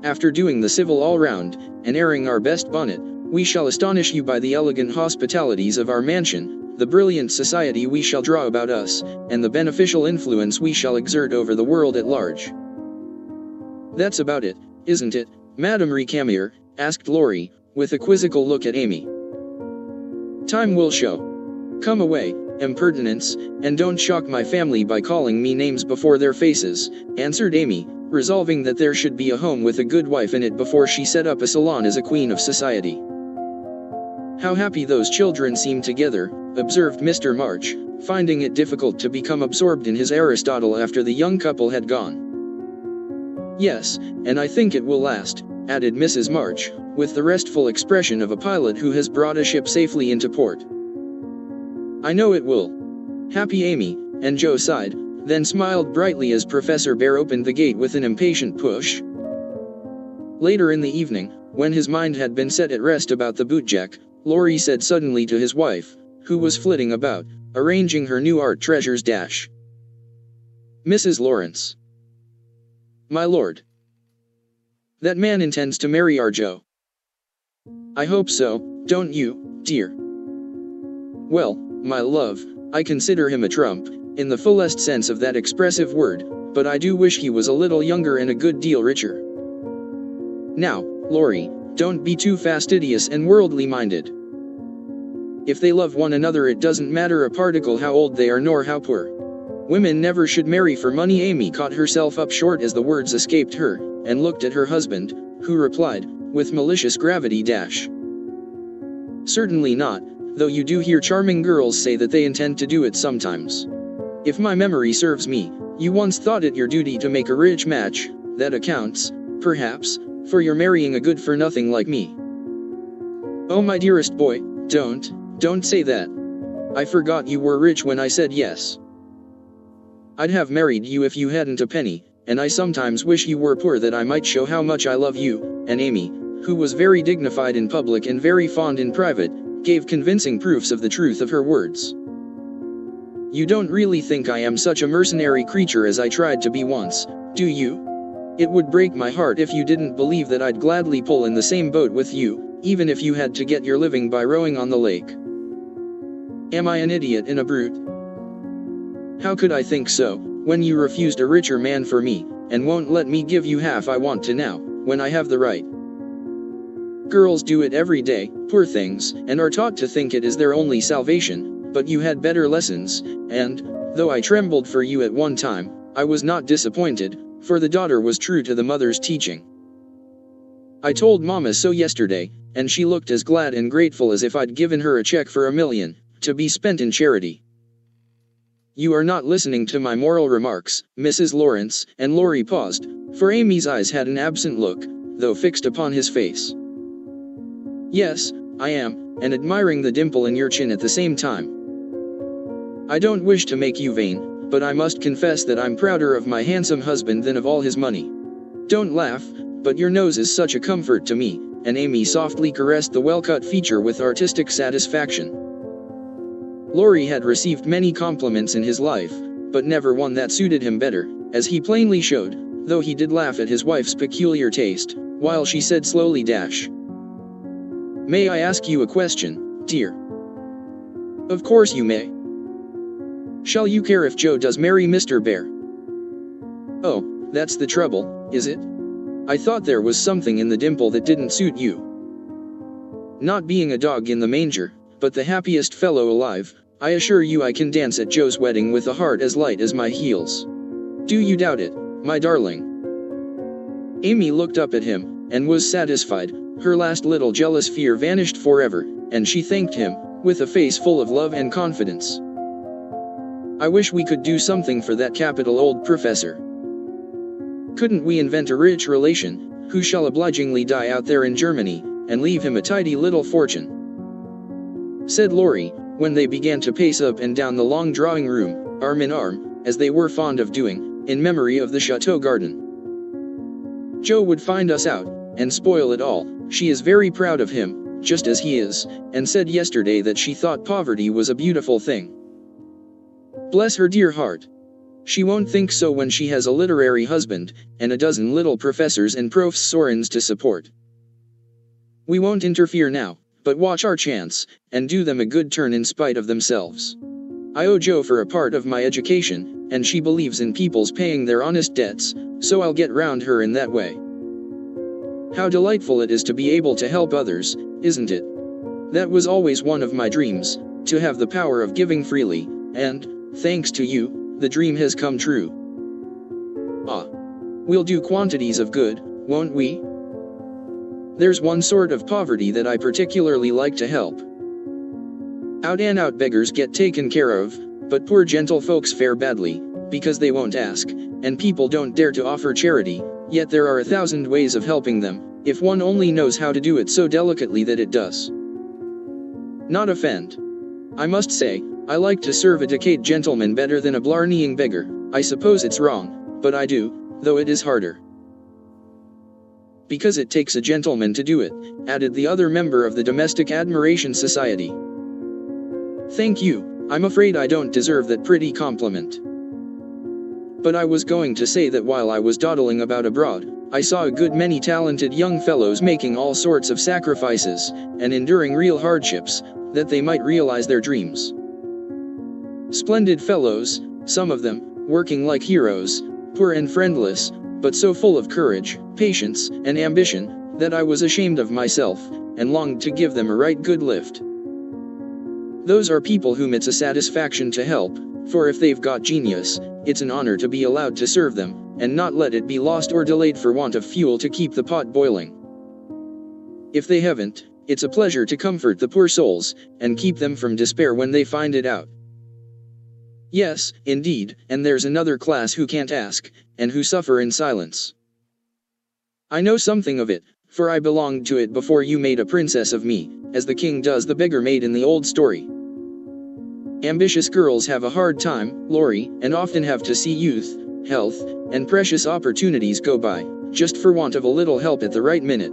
After doing the civil all round, and airing our best bonnet, we shall astonish you by the elegant hospitalities of our mansion, the brilliant society we shall draw about us, and the beneficial influence we shall exert over the world at large. That's about it, isn't it, Madame Recamier? Asked Laurie, with a quizzical look at Amy. Time will show. Come away, impertinence, and don't shock my family by calling me names before their faces, answered Amy, resolving that there should be a home with a good wife in it before she set up a salon as a queen of society. How happy those children seem together, observed Mr. March, finding it difficult to become absorbed in his Aristotle after the young couple had gone. Yes, and I think it will last, added Mrs. March, with the restful expression of a pilot who has brought a ship safely into port. I know it will. Happy Amy, and Joe sighed, then smiled brightly as Professor Bear opened the gate with an impatient push. Later in the evening, when his mind had been set at rest about the bootjack, Laurie said suddenly to his wife, who was flitting about, arranging her new art treasures dash. Mrs. Lawrence. My lord. That man intends to marry our Joe. I hope so, don't you, dear? Well, my love, I consider him a trump, in the fullest sense of that expressive word, but I do wish he was a little younger and a good deal richer. Now, Laurie, don't be too fastidious and worldly minded. If they love one another, it doesn't matter a particle how old they are nor how poor. Women never should marry for money. Amy caught herself up short as the words escaped her, and looked at her husband, who replied, with malicious gravity, Certainly not, though you do hear charming girls say that they intend to do it sometimes. If my memory serves me, you once thought it your duty to make a rich match. That accounts, perhaps, for your marrying a good-for-nothing like me. Oh my dearest boy, don't say that. I forgot you were rich when I said yes. I'd have married you if you hadn't a penny, and I sometimes wish you were poor that I might show how much I love you. And Amy, who was very dignified in public and very fond in private, gave convincing proofs of the truth of her words. You don't really think I am such a mercenary creature as I tried to be once, do you? It would break my heart if you didn't believe that I'd gladly pull in the same boat with you, even if you had to get your living by rowing on the lake. Am I an idiot and a brute? How could I think so, when you refused a richer man for me, and won't let me give you half I want to now, when I have the right? Girls do it every day, poor things, and are taught to think it is their only salvation, but you had better lessons, and, though I trembled for you at one time, I was not disappointed, for the daughter was true to the mother's teaching. I told Mama so yesterday, and she looked as glad and grateful as if I'd given her a check for $1 million, to be spent in charity. You are not listening to my moral remarks, Mrs. Lawrence, and Laurie paused, for Amy's eyes had an absent look, though fixed upon his face. Yes, I am, and admiring the dimple in your chin at the same time. I don't wish to make you vain, but I must confess that I'm prouder of my handsome husband than of all his money. Don't laugh, but your nose is such a comfort to me, and Amy softly caressed the well-cut feature with artistic satisfaction. Laurie had received many compliments in his life, but never one that suited him better, as he plainly showed, though he did laugh at his wife's peculiar taste, while she said slowly, May I ask you a question, dear? Of course you may. Shall you care if Joe does marry Mr. Bear? Oh, that's the trouble, is it? I thought there was something in the dimple that didn't suit you. Not being a dog in the manger, but the happiest fellow alive, I assure you I can dance at Joe's wedding with a heart as light as my heels. Do you doubt it, my darling? Amy looked up at him, and was satisfied. Her last little jealous fear vanished forever, and she thanked him, with a face full of love and confidence. I wish we could do something for that capital old professor. Couldn't we invent a rich relation, who shall obligingly die out there in Germany, and leave him a tidy little fortune? Said Laurie, when they began to pace up and down the long drawing room, arm in arm, as they were fond of doing, in memory of the chateau garden. Joe would find us out, and spoil it all. She is very proud of him, just as he is, and said yesterday that she thought poverty was a beautiful thing. Bless her dear heart. She won't think so when she has a literary husband, and a dozen little professors and professorins to support. We won't interfere now, but watch our chance, and do them a good turn in spite of themselves. I owe Joe for a part of my education, and she believes in people's paying their honest debts, so I'll get round her in that way. How delightful it is to be able to help others, isn't it? That was always one of my dreams, to have the power of giving freely, and, thanks to you, the dream has come true. Ah. We'll do quantities of good, won't we? There's one sort of poverty that I particularly like to help. Out-and-out beggars get taken care of, but poor gentle folks fare badly, because they won't ask, and people don't dare to offer charity, yet there are 1,000 ways of helping them, if one only knows how to do it so delicately that it does not offend. I must say, I like to serve a decayed gentleman better than a blarneying beggar. I suppose it's wrong, but I do, though it is harder. Because it takes a gentleman to do it, added the other member of the Domestic Admiration Society. Thank you, I'm afraid I don't deserve that pretty compliment. But I was going to say that while I was dawdling about abroad, I saw a good many talented young fellows making all sorts of sacrifices, and enduring real hardships, that they might realize their dreams. Splendid fellows, some of them, working like heroes, poor and friendless, but so full of courage, patience, and ambition, that I was ashamed of myself, and longed to give them a right good lift. Those are people whom it's a satisfaction to help, for if they've got genius, it's an honor to be allowed to serve them, and not let it be lost or delayed for want of fuel to keep the pot boiling. If they haven't, it's a pleasure to comfort the poor souls, and keep them from despair when they find it out. Yes, indeed, and there's another class who can't ask, and who suffer in silence. I know something of it, for I belonged to it before you made a princess of me, as the king does the beggar maid in the old story. Ambitious girls have a hard time, Laurie, and often have to see youth, health, and precious opportunities go by, just for want of a little help at the right minute.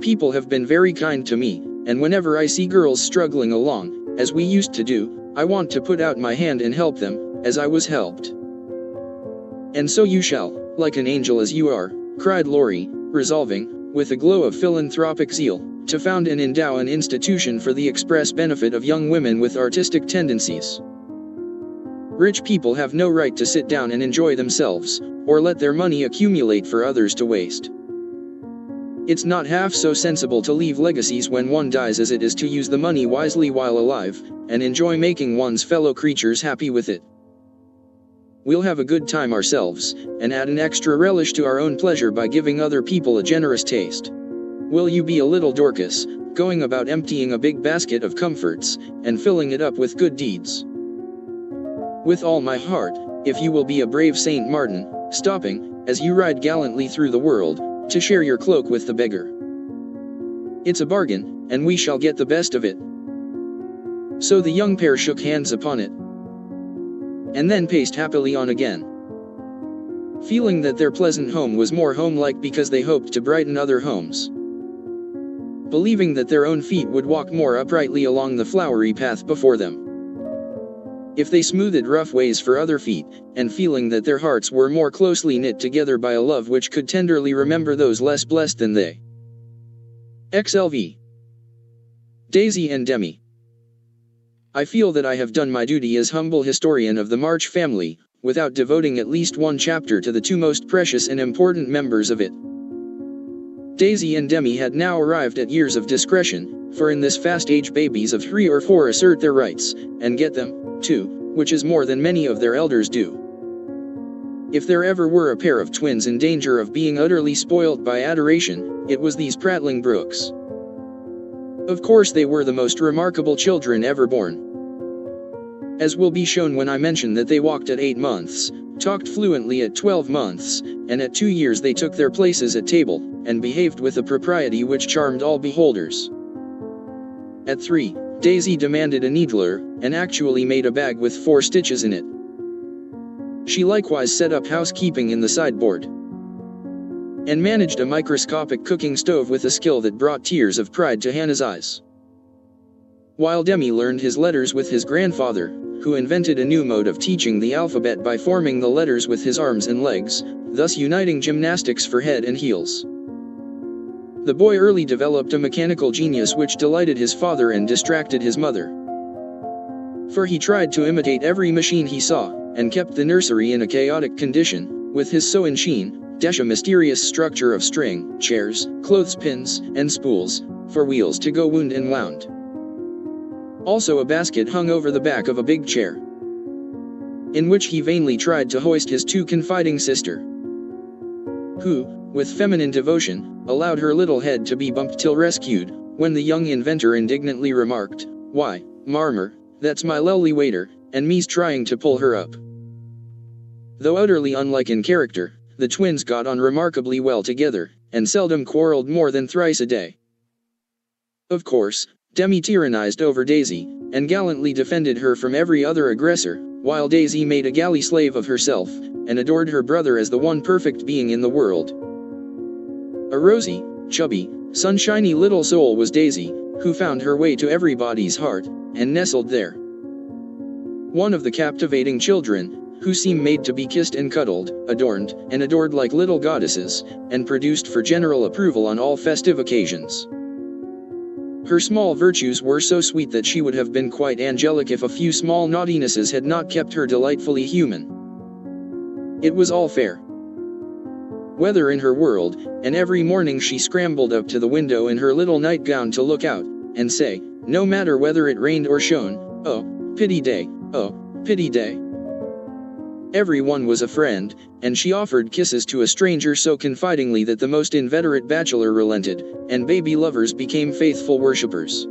People have been very kind to me, and whenever I see girls struggling along, as we used to do, I want to put out my hand and help them, as I was helped. And so you shall, like an angel as you are, cried Laurie, resolving, with a glow of philanthropic zeal, to found and endow an institution for the express benefit of young women with artistic tendencies. Rich people have no right to sit down and enjoy themselves, or let their money accumulate for others to waste. It's not half so sensible to leave legacies when one dies as it is to use the money wisely while alive, and enjoy making one's fellow creatures happy with it. We'll have a good time ourselves, and add an extra relish to our own pleasure by giving other people a generous taste. Will you be a little Dorcas, going about emptying a big basket of comforts, and filling it up with good deeds? With all my heart, if you will be a brave Saint Martin, stopping, as you ride gallantly through the world, to share your cloak with the beggar. It's a bargain, and we shall get the best of it. So the young pair shook hands upon it, and then paced happily on again, feeling that their pleasant home was more home-like because they hoped to brighten other homes, believing that their own feet would walk more uprightly along the flowery path before them, if they smoothed rough ways for other feet, and feeling that their hearts were more closely knit together by a love which could tenderly remember those less blessed than they. XLV. Daisy and Demi. I feel that I have done my duty as humble historian of the March family, without devoting at least one chapter to the two most precious and important members of it. Daisy and Demi had now arrived at years of discretion, for in this fast age babies of 3 or 4 assert their rights, and get them, too, which is more than many of their elders do. If there ever were a pair of twins in danger of being utterly spoilt by adoration, it was these prattling brooks. Of course they were the most remarkable children ever born, as will be shown when I mention that they walked at 8 months, talked fluently at 12 months, and at 2 years they took their places at table, and behaved with a propriety which charmed all beholders. At 3, Daisy demanded a needler, and actually made a bag with 4 stitches in it. She likewise set up housekeeping in the sideboard, and managed a microscopic cooking stove with a skill that brought tears of pride to Hannah's eyes. While Demi learned his letters with his grandfather, who invented a new mode of teaching the alphabet by forming the letters with his arms and legs, thus uniting gymnastics for head and heels. The boy early developed a mechanical genius which delighted his father and distracted his mother, for he tried to imitate every machine he saw, and kept the nursery in a chaotic condition, with his sew and sheen, dash a mysterious structure of string, chairs, clothespins, and spools, for wheels to go wound and wound. Also a basket hung over the back of a big chair, in which he vainly tried to hoist his too confiding sister, who, with feminine devotion, allowed her little head to be bumped till rescued, when the young inventor indignantly remarked, "Why, Marmer, that's my lowly waiter, and me's trying to pull her up." Though utterly unlike in character, the twins got on remarkably well together, and seldom quarreled more than thrice a day. Of course, Demi tyrannized over Daisy, and gallantly defended her from every other aggressor, while Daisy made a galley slave of herself, and adored her brother as the one perfect being in the world. A rosy, chubby, sunshiny little soul was Daisy, who found her way to everybody's heart, and nestled there. One of the captivating children, who seem made to be kissed and cuddled, adorned, and adored like little goddesses, and produced for general approval on all festive occasions. Her small virtues were so sweet that she would have been quite angelic if a few small naughtinesses had not kept her delightfully human. It was all fair weather in her world, and every morning she scrambled up to the window in her little nightgown to look out, and say, no matter whether it rained or shone, "Oh, pity day, oh, pity day." Everyone was a friend, and she offered kisses to a stranger so confidingly that the most inveterate bachelor relented, and baby lovers became faithful worshippers.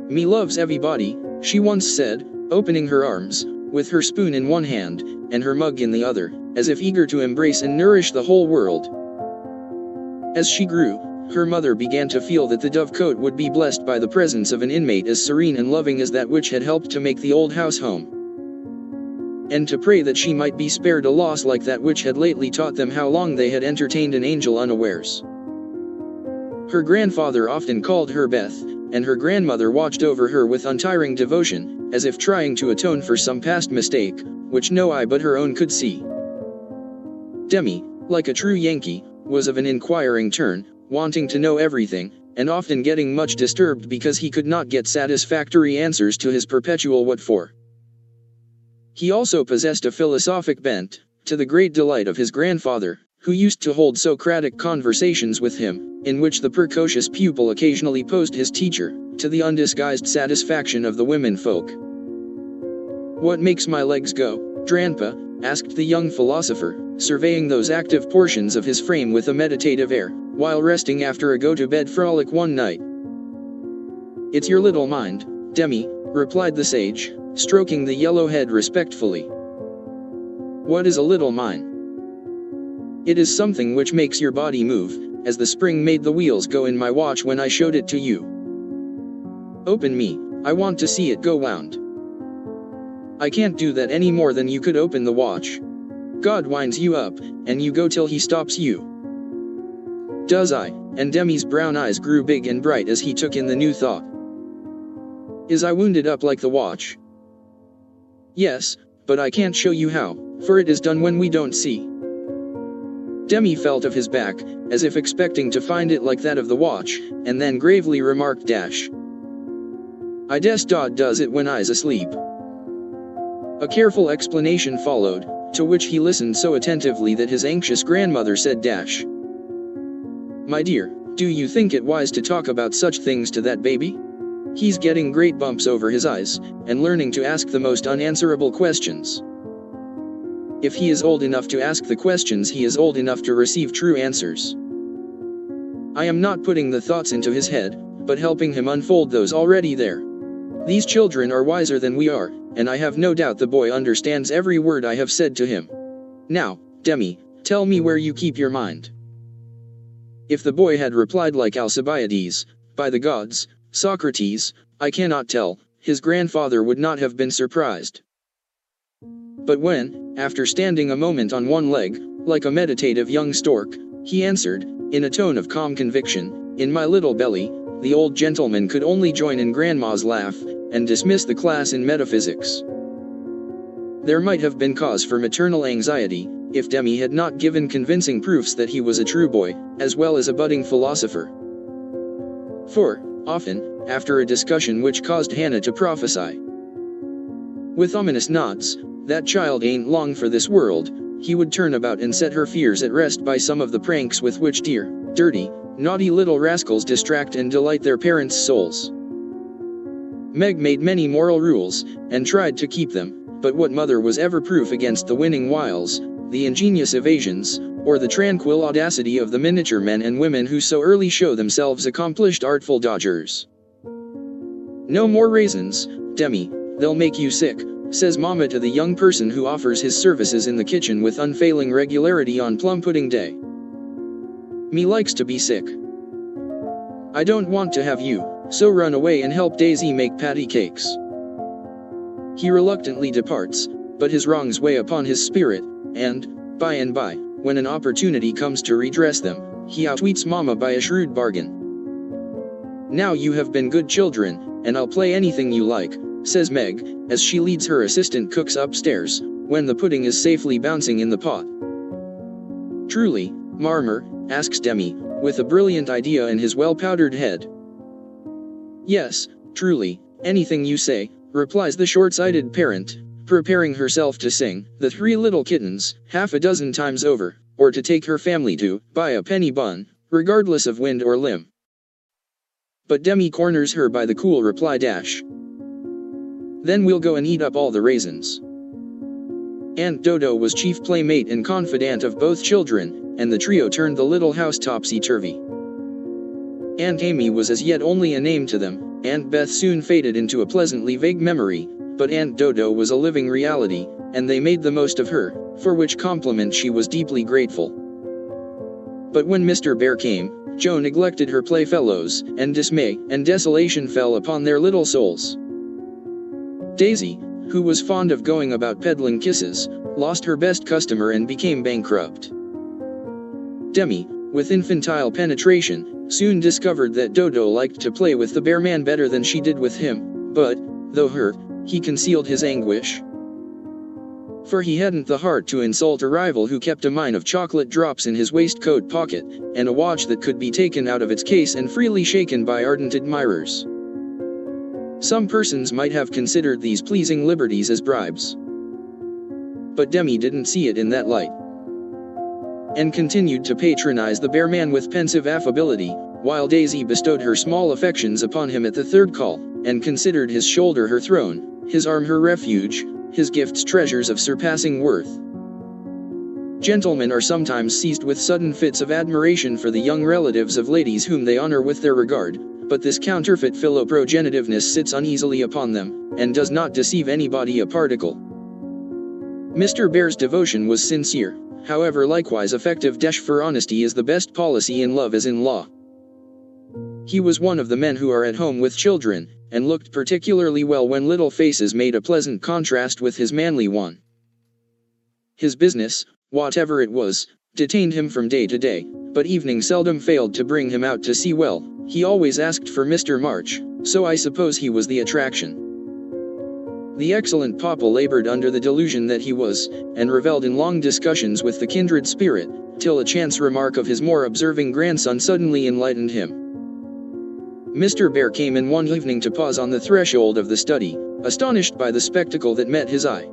"Me loves everybody," she once said, opening her arms, with her spoon in one hand, and her mug in the other, as if eager to embrace and nourish the whole world. As she grew, her mother began to feel that the dovecote would be blessed by the presence of an inmate as serene and loving as that which had helped to make the old house home, and to pray that she might be spared a loss like that which had lately taught them how long they had entertained an angel unawares. Her grandfather often called her Beth, and her grandmother watched over her with untiring devotion, as if trying to atone for some past mistake, which no eye but her own could see. Demi, like a true Yankee, was of an inquiring turn, wanting to know everything, and often getting much disturbed because he could not get satisfactory answers to his perpetual what for. He also possessed a philosophic bent, to the great delight of his grandfather, who used to hold Socratic conversations with him, in which the precocious pupil occasionally posed his teacher, to the undisguised satisfaction of the women folk. "What makes my legs go, Dranpa?" asked the young philosopher, surveying those active portions of his frame with a meditative air, while resting after a go-to-bed frolic one night. "It's your little mind, Demi," replied the sage, stroking the yellow head respectfully. "What is a little mind?" "It is something which makes your body move, as the spring made the wheels go in my watch when I showed it to you. Open me, I want to see it go wound." "I can't do that any more than you could open the watch. God winds you up, and you go till he stops you." "Does I?" And Demi's brown eyes grew big and bright as he took in the new thought. "Is I wounded up like the watch?" "Yes, but I can't show you how, for it is done when we don't see." Demi felt of his back, as if expecting to find it like that of the watch, and then gravely remarked, "I does it when I's asleep." A careful explanation followed, to which he listened so attentively that his anxious grandmother said, "My dear, do you think it wise to talk about such things to that baby? He's getting great bumps over his eyes, and learning to ask the most unanswerable questions. If he is old enough to ask the questions, he is old enough to receive true answers. I am not putting the thoughts into his head, but helping him unfold those already there. These children are wiser than we are, and I have no doubt the boy understands every word I have said to him. Now, Demi, tell me where you keep your mind." If the boy had replied like Alcibiades, "By the gods, Socrates, I cannot tell," his grandfather would not have been surprised. But when, after standing a moment on one leg, like a meditative young stork, he answered, in a tone of calm conviction, "In my little belly," the old gentleman could only join in grandma's laugh, and dismiss the class in metaphysics. There might have been cause for maternal anxiety, if Demi had not given convincing proofs that he was a true boy, as well as a budding philosopher. For, often, after a discussion which caused Hannah to prophesy, with ominous nods, "That child ain't long for this world," he would turn about and set her fears at rest by some of the pranks with which dear, dirty, naughty little rascals distract and delight their parents' souls. Meg made many moral rules, and tried to keep them, but what mother was ever proof against the winning wiles, the ingenious evasions, or the tranquil audacity of the miniature men and women who so early show themselves accomplished artful dodgers? "No more raisins, Demi, they'll make you sick," says Mama to the young person who offers his services in the kitchen with unfailing regularity on plum pudding day. "Me likes to be sick. I don't want to have you, so run away and help Daisy make patty cakes." He reluctantly departs, but his wrongs weigh upon his spirit, and, by and by, when an opportunity comes to redress them, he outwits Mama by a shrewd bargain. "Now you have been good children, and I'll play anything you like," says Meg, as she leads her assistant cooks upstairs, when the pudding is safely bouncing in the pot. Truly, Marmor? Asks Demi, with a brilliant idea in his well-powdered head. Yes, truly, anything you say, replies the short-sighted parent, preparing herself to sing The Three Little Kittens half a dozen times over, or to take her family to buy a penny bun, regardless of wind or limb. But Demi corners her by the cool reply dash. Then we'll go and eat up all the raisins. Aunt Dodo was chief playmate and confidant of both children, and the trio turned the little house topsy-turvy. Aunt Amy was as yet only a name to them, Aunt Beth soon faded into a pleasantly vague memory, but Aunt Dodo was a living reality, and they made the most of her, for which compliment she was deeply grateful. But when Mr. Bear came, Jo neglected her playfellows, and dismay and desolation fell upon their little souls. Daisy, who was fond of going about peddling kisses, lost her best customer and became bankrupt. Demi, with infantile penetration, soon discovered that Dodo liked to play with the bear man better than she did with him, but, though hurt, he concealed his anguish. For he hadn't the heart to insult a rival who kept a mine of chocolate drops in his waistcoat pocket, and a watch that could be taken out of its case and freely shaken by ardent admirers. Some persons might have considered these pleasing liberties as bribes. But Demi didn't see it in that light, and continued to patronize the bear man with pensive affability, while Daisy bestowed her small affections upon him at the third call, and considered his shoulder her throne, his arm her refuge, his gifts treasures of surpassing worth. Gentlemen are sometimes seized with sudden fits of admiration for the young relatives of ladies whom they honor with their regard, but this counterfeit philoprogenitiveness sits uneasily upon them, and does not deceive anybody a particle. Mr. Bear's devotion was sincere, however likewise effective. For honesty is the best policy in love as in law. He was one of the men who are at home with children, and looked particularly well when little faces made a pleasant contrast with his manly one. His business, whatever it was, detained him from day to day, but evening seldom failed to bring him out to see well. He always asked for Mr. March, so I suppose he was the attraction. The excellent Papa labored under the delusion that he was, and revelled in long discussions with the kindred spirit, till a chance remark of his more observing grandson suddenly enlightened him. Mr. Bear came in one evening to pause on the threshold of the study, astonished by the spectacle that met his eye.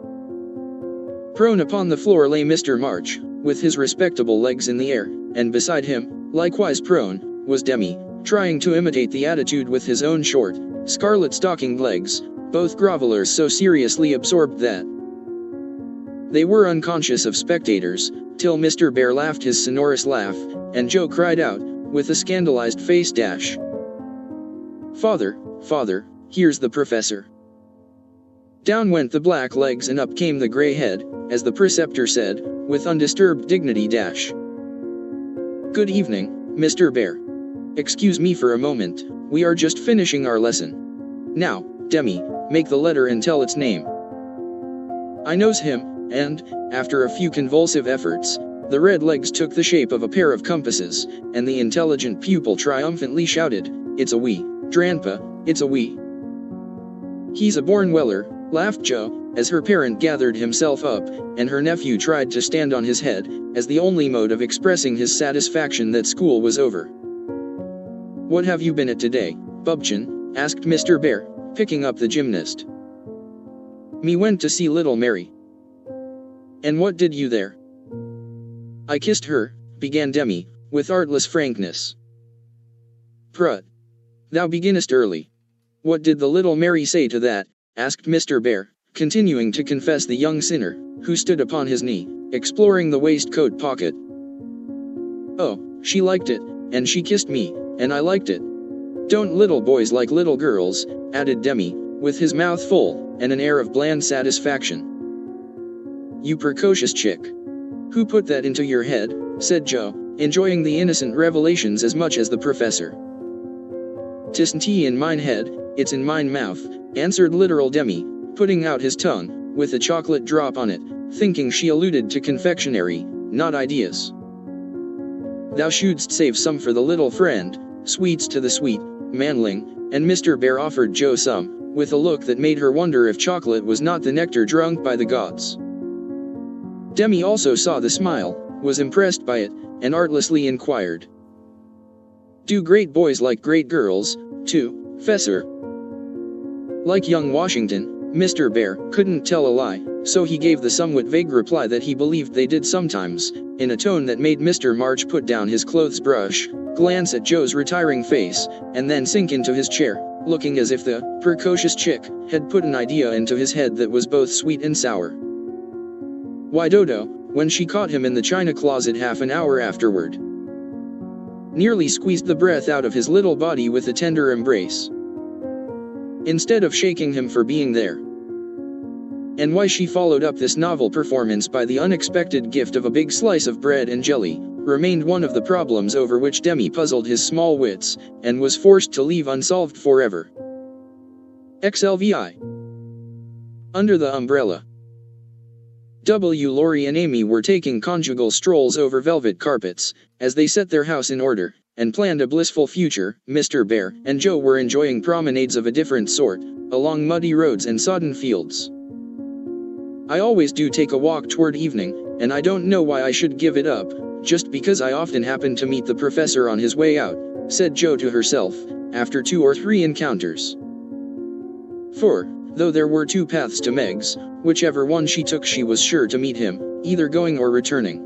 Prone upon the floor lay Mr. March, with his respectable legs in the air, and beside him, likewise prone, was Demi, trying to imitate the attitude with his own short, scarlet-stockinged legs, both grovelers so seriously absorbed that they were unconscious of spectators, till Mr. Bear laughed his sonorous laugh, and Jo cried out, with a scandalized face dash, "Father, father, here's the professor." Down went the black legs and up came the gray head, as the preceptor said, with undisturbed dignity dash, "Good evening, Mr. Bear. Excuse me for a moment, we are just finishing our lesson. Now, Demi, make the letter and tell its name." I knows him, and, after a few convulsive efforts, the red legs took the shape of a pair of compasses, and the intelligent pupil triumphantly shouted, "It's a we, Dranpa, it's a we." "He's a born weller," laughed Jo, as her parent gathered himself up, and her nephew tried to stand on his head, as the only mode of expressing his satisfaction that school was over. "What have you been at today, Bubchin?" asked Mr. Bear, picking up the gymnast. "Me went to see little Mary." "And what did you there?" "I kissed her," began Demi, with artless frankness. "Prut! Thou beginnest early. What did the little Mary say to that?" asked Mr. Bear, continuing to confess the young sinner, who stood upon his knee, exploring the waistcoat pocket. "Oh, she liked it, and she kissed me, and I liked it. Don't little boys like little girls?" added Demi, with his mouth full, and an air of bland satisfaction. "You precocious chick. Who put that into your head?" said Jo, enjoying the innocent revelations as much as the professor. "'Tisn't in mine head, it's in mine mouth," answered literal Demi, putting out his tongue, with a chocolate drop on it, thinking she alluded to confectionery, not ideas. "Thou shouldst save some for the little friend, sweets to the sweet, manling," and Mr. Bear offered Jo some, with a look that made her wonder if chocolate was not the nectar drunk by the gods. Demi also saw the smile, was impressed by it, and artlessly inquired. Do great boys like great girls, too, Fessor? Like young Washington, Mr. Bear couldn't tell a lie, so he gave the somewhat vague reply that he believed they did sometimes, in a tone that made Mr. March put down his clothes brush, glance at Joe's retiring face, and then sink into his chair, looking as if the precocious chick had put an idea into his head that was both sweet and sour. Why Dodo, when she caught him in the china closet half an hour afterward, nearly squeezed the breath out of his little body with a tender embrace, instead of shaking him for being there. And why she followed up this novel performance by the unexpected gift of a big slice of bread and jelly, remained one of the problems over which Demi puzzled his small wits, and was forced to leave unsolved forever. XLVI. Under the umbrella. Laurie and Amy were taking conjugal strolls over velvet carpets, as they set their house in order, and planned a blissful future. Mr. Bear and Joe were enjoying promenades of a different sort, along muddy roads and sodden fields. I always do take a walk toward evening, and I don't know why I should give it up, just because I often happen to meet the professor on his way out, said Joe to herself, after 2 or 3 encounters. For, though there were 2 paths to Meg's, whichever one she took she was sure to meet him, either going or returning.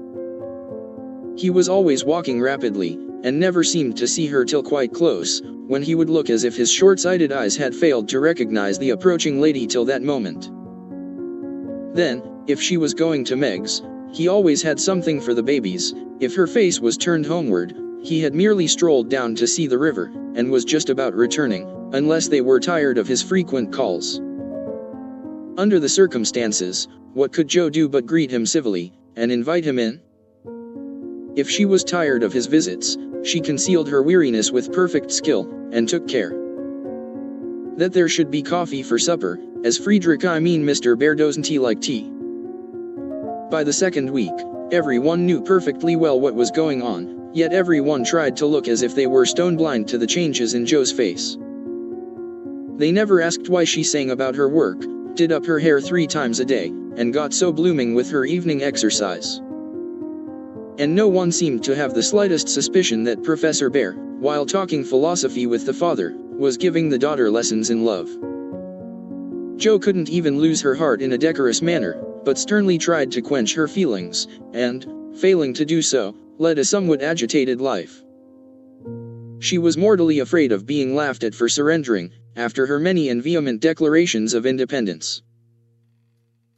He was always walking rapidly, and never seemed to see her till quite close, when he would look as if his short-sighted eyes had failed to recognize the approaching lady till that moment. Then, if she was going to Meg's, he always had something for the babies. If her face was turned homeward, he had merely strolled down to see the river, and was just about returning, unless they were tired of his frequent calls. Under the circumstances, what could Joe do but greet him civilly, and invite him in? If she was tired of his visits, she concealed her weariness with perfect skill, and took care that there should be coffee for supper, as Mr. Bear doesn't like tea. By the second week, everyone knew perfectly well what was going on, yet everyone tried to look as if they were stone blind to the changes in Joe's face. They never asked why she sang about her work, did up her hair 3 times a day, and got so blooming with her evening exercise. And no one seemed to have the slightest suspicion that Professor Bear, while talking philosophy with the father, was giving the daughter lessons in love. Joe couldn't even lose her heart in a decorous manner, but sternly tried to quench her feelings, and, failing to do so, led a somewhat agitated life. She was mortally afraid of being laughed at for surrendering, after her many and vehement declarations of independence.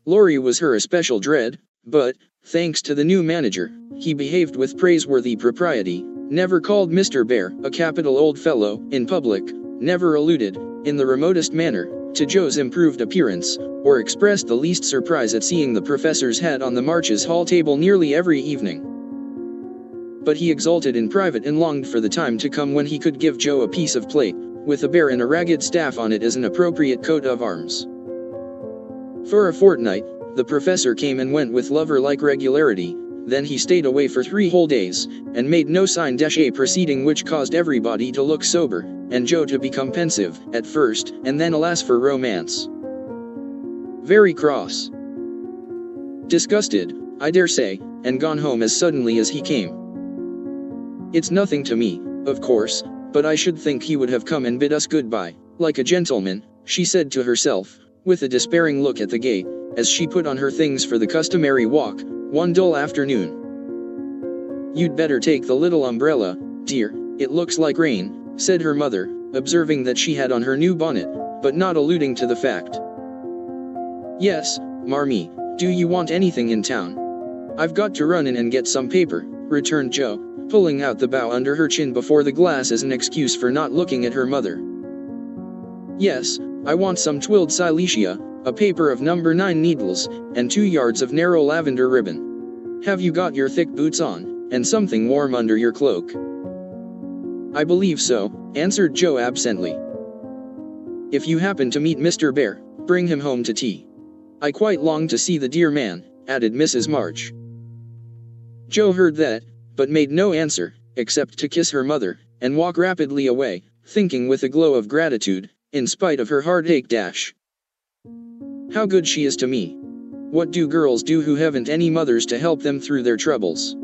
Laurie was her especial dread, but, thanks to the new manager, he behaved with praiseworthy propriety, never called Mr. Bear a capital old fellow in public, never alluded, in the remotest manner, to Joe's improved appearance, or expressed the least surprise at seeing the professor's hat on the March's hall table nearly every evening. But he exulted in private and longed for the time to come when he could give Joe a piece of plate, with a bear and a ragged staff on it as an appropriate coat of arms. For a fortnight, the professor came and went with lover-like regularity, then he stayed away for 3 whole days, and made no sign d'eche, proceeding which caused everybody to look sober, and Joe to become pensive, at first, and then alas for romance. Very cross. Disgusted, I dare say, and gone home as suddenly as he came. It's nothing to me, of course, but I should think he would have come and bid us goodbye, like a gentleman, she said to herself, with a despairing look at the gate, as she put on her things for the customary walk, one dull afternoon. You'd better take the little umbrella, dear, it looks like rain, said her mother, observing that she had on her new bonnet, but not alluding to the fact. Yes, Marmee, do you want anything in town? I've got to run in and get some paper, returned Joe, pulling out the bow under her chin before the glass as an excuse for not looking at her mother. Yes, I want some twilled silesia, a paper of number 9 needles, and 2 yards of narrow lavender ribbon. Have you got your thick boots on, and something warm under your cloak? I believe so, answered Joe absently. If you happen to meet Mr. Bear, bring him home to tea. I quite long to see the dear man, added Mrs. March. Joe heard that, but made no answer, except to kiss her mother, and walk rapidly away, thinking with a glow of gratitude, in spite of her heartache. How good she is to me. What do girls do who haven't any mothers to help them through their troubles?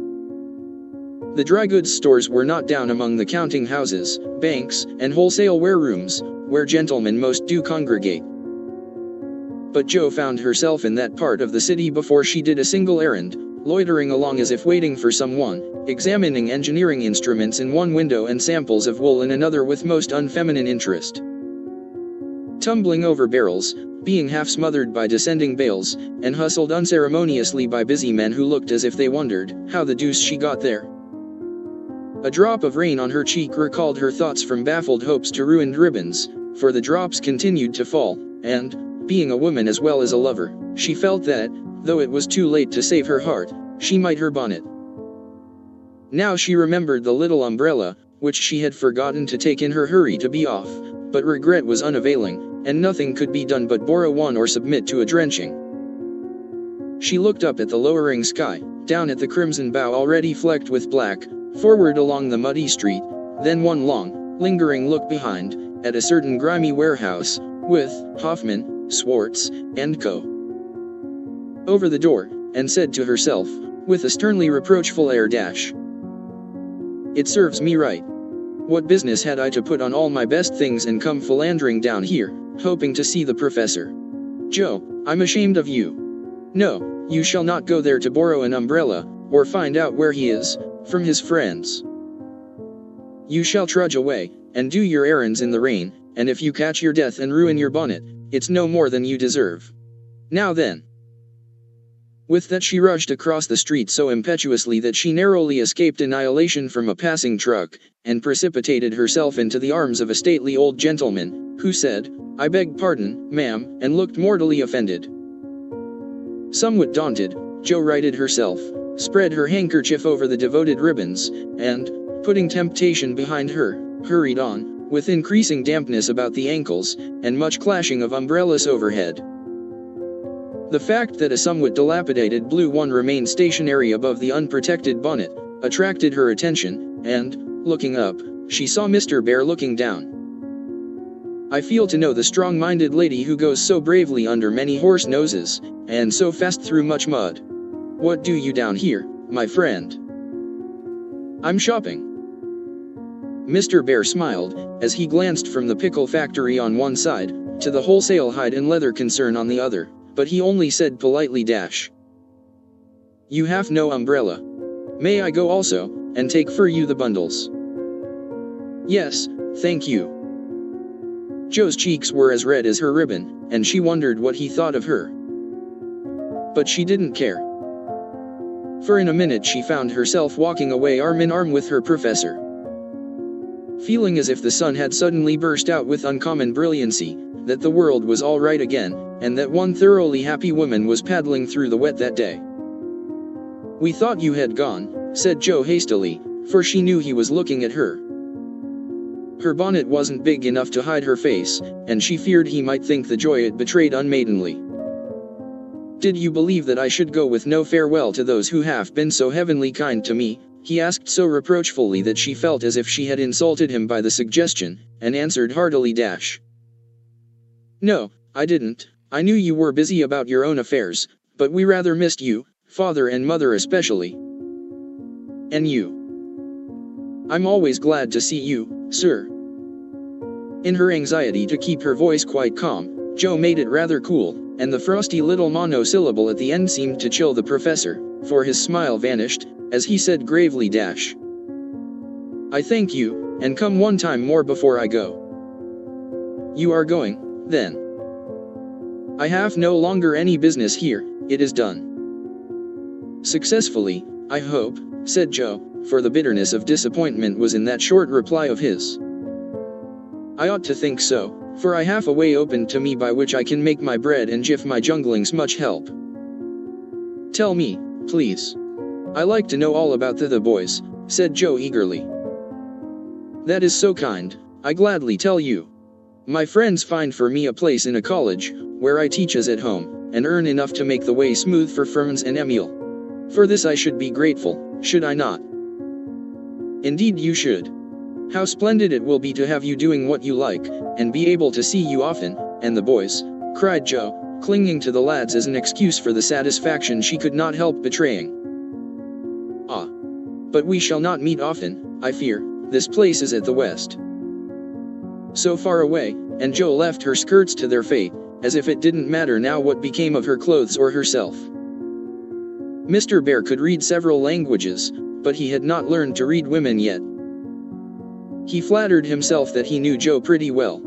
The dry goods stores were not down among the counting houses, banks, and wholesale warerooms, where gentlemen most do congregate. But Jo found herself in that part of the city before she did a single errand, loitering along as if waiting for someone, examining engineering instruments in one window and samples of wool in another with most unfeminine interest. Tumbling over barrels, being half smothered by descending bales, and hustled unceremoniously by busy men who looked as if they wondered how the deuce she got there. A drop of rain on her cheek recalled her thoughts from baffled hopes to ruined ribbons, for the drops continued to fall, and, being a woman as well as a lover, she felt that, though it was too late to save her heart, she might her bonnet. Now she remembered the little umbrella, which she had forgotten to take in her hurry to be off, but regret was unavailing, and nothing could be done but borrow one or submit to a drenching. She looked up at the lowering sky, down at the crimson bow already flecked with black, forward along the muddy street, then one long, lingering look behind, at a certain grimy warehouse, with Hoffman, Swartz, and Co. over the door, and said to herself, with a sternly reproachful air, "It serves me right. What business had I to put on all my best things and come philandering down here, hoping to see the professor? Jo, I'm ashamed of you. No, you shall not go there to borrow an umbrella, or find out where he is, from his friends. You shall trudge away, and do your errands in the rain, and if you catch your death and ruin your bonnet, it's no more than you deserve. Now then." With that she rushed across the street so impetuously that she narrowly escaped annihilation from a passing truck, and precipitated herself into the arms of a stately old gentleman, who said, "I beg pardon, ma'am," and looked mortally offended. Somewhat daunted, Jo righted herself, spread her handkerchief over the devoted ribbons, and, putting temptation behind her, hurried on, with increasing dampness about the ankles, and much clashing of umbrellas overhead. The fact that a somewhat dilapidated blue one remained stationary above the unprotected bonnet, attracted her attention, and, looking up, she saw Mr. Bear looking down. "I feel to know the strong-minded lady who goes so bravely under many horse noses, and so fast through much mud. What do you down here, my friend?" "I'm shopping." Mr. Bear smiled, as he glanced from the pickle factory on one side, to the wholesale hide and leather concern on the other, but he only said politely, "You have no umbrella. May I go also, and take for you the bundles?" "Yes, thank you." Jo's cheeks were as red as her ribbon, and she wondered what he thought of her. But she didn't care. For in a minute she found herself walking away arm in arm with her professor. Feeling as if the sun had suddenly burst out with uncommon brilliancy, that the world was all right again, and that one thoroughly happy woman was paddling through the wet that day. "We thought you had gone," said Jo hastily, for she knew he was looking at her. Her bonnet wasn't big enough to hide her face, and she feared he might think the joy it betrayed unmaidenly. "Did you believe that I should go with no farewell to those who have been so heavenly kind to me?" he asked so reproachfully that she felt as if she had insulted him by the suggestion, and answered heartily, "No, I didn't. I knew you were busy about your own affairs, but we rather missed you, father and mother especially." "And you?" "I'm always glad to see you, sir." In her anxiety to keep her voice quite calm, Jo made it rather cool, and the frosty little monosyllable at the end seemed to chill the professor, for his smile vanished, as he said gravely, "I thank you, and come one time more before I go." "You are going, then?" "I have no longer any business here, it is done." "Successfully, I hope," said Jo, for the bitterness of disappointment was in that short reply of his. "I ought to think so, for I have a way opened to me by which I can make my bread and give my junglings much help." "Tell me, please. I like to know all about the boys," said Jo eagerly. "That is so kind, I gladly tell you. My friends find for me a place in a college, where I teach as at home, and earn enough to make the way smooth for Ferns and Emil. For this I should be grateful, should I not?" "Indeed you should. How splendid it will be to have you doing what you like, and be able to see you often, and the boys," cried Jo, clinging to the lads as an excuse for the satisfaction she could not help betraying. "Ah. But we shall not meet often, I fear. This place is at the west. So far away," and Jo left her skirts to their fate, as if it didn't matter now what became of her clothes or herself. Mr. Bear could read several languages, but he had not learned to read women yet. He flattered himself that he knew Jo pretty well,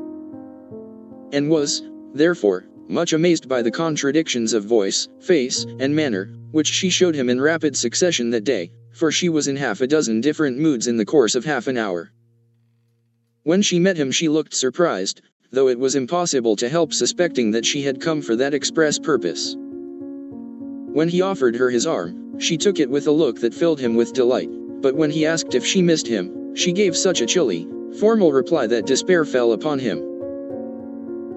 and was, therefore, much amazed by the contradictions of voice, face, and manner, which she showed him in rapid succession that day, for she was in half a dozen different moods in the course of half an hour. When she met him she looked surprised, though it was impossible to help suspecting that she had come for that express purpose. When he offered her his arm, she took it with a look that filled him with delight, but when he asked if she missed him, she gave such a chilly, formal reply that despair fell upon him.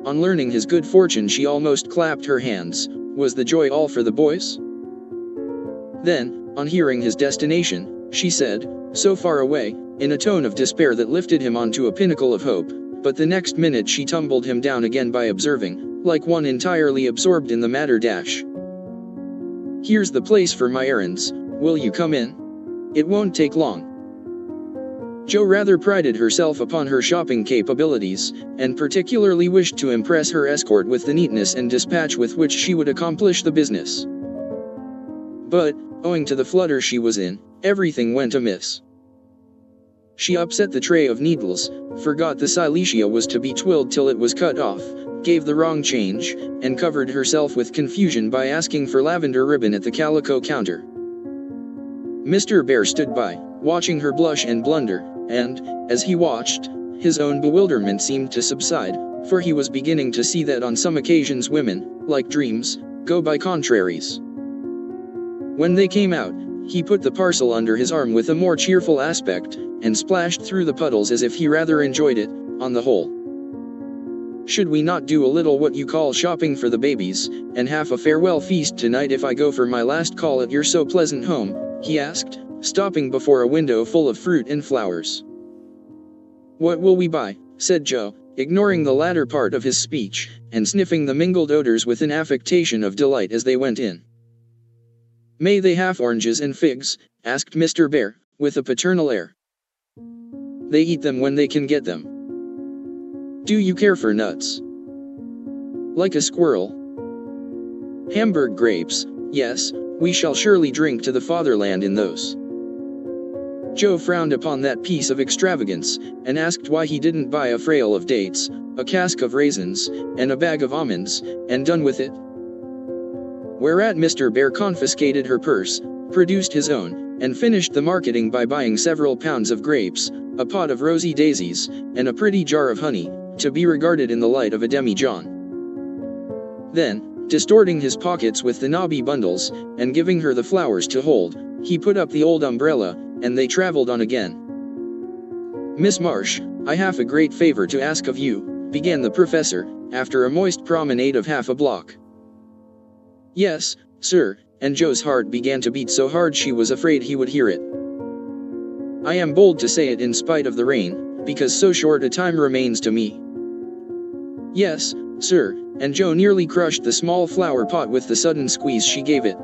On learning his good fortune she almost clapped her hands. Was the joy all for the boys? Then, on hearing his destination, she said, "So far away," in a tone of despair that lifted him onto a pinnacle of hope, but the next minute she tumbled him down again by observing, like one entirely absorbed in the matter, "Here's the place for my errands, will you come in? It won't take long." Jo rather prided herself upon her shopping capabilities, and particularly wished to impress her escort with the neatness and dispatch with which she would accomplish the business. But, owing to the flutter she was in, everything went amiss. She upset the tray of needles, forgot the silesia was to be twilled till it was cut off, gave the wrong change, and covered herself with confusion by asking for lavender ribbon at the calico counter. Mr. Bear stood by, watching her blush and blunder, and, as he watched, his own bewilderment seemed to subside, for he was beginning to see that on some occasions women, like dreams, go by contraries. When they came out, he put the parcel under his arm with a more cheerful aspect, and splashed through the puddles as if he rather enjoyed it, on the whole. "Should we not do a little what you call shopping for the babies, and have a farewell feast tonight if I go for my last call at your so pleasant home?" he asked, stopping before a window full of fruit and flowers. "What will we buy?" said Jo, ignoring the latter part of his speech, and sniffing the mingled odors with an affectation of delight as they went in. "May they have oranges and figs?" asked Mr. Bear, with a paternal air. "They eat them when they can get them." "Do you care for nuts?" "Like a squirrel." "Hamburg grapes, yes, we shall surely drink to the fatherland in those." Jo frowned upon that piece of extravagance, and asked why he didn't buy a frail of dates, a cask of raisins, and a bag of almonds, and done with it. Whereat Mr. Bear confiscated her purse, produced his own, and finished the marketing by buying several pounds of grapes, a pot of rosy daisies, and a pretty jar of honey, to be regarded in the light of a demijohn. Then, distorting his pockets with the knobby bundles, and giving her the flowers to hold, he put up the old umbrella, and they traveled on again. "Miss Marsh, I have a great favor to ask of you," began the professor, after a moist promenade of half a block. "Yes, sir," and Jo's heart began to beat so hard she was afraid he would hear it. "I am bold to say it in spite of the rain, because so short a time remains to me." "Yes, sir," and Jo nearly crushed the small flower pot with the sudden squeeze she gave it.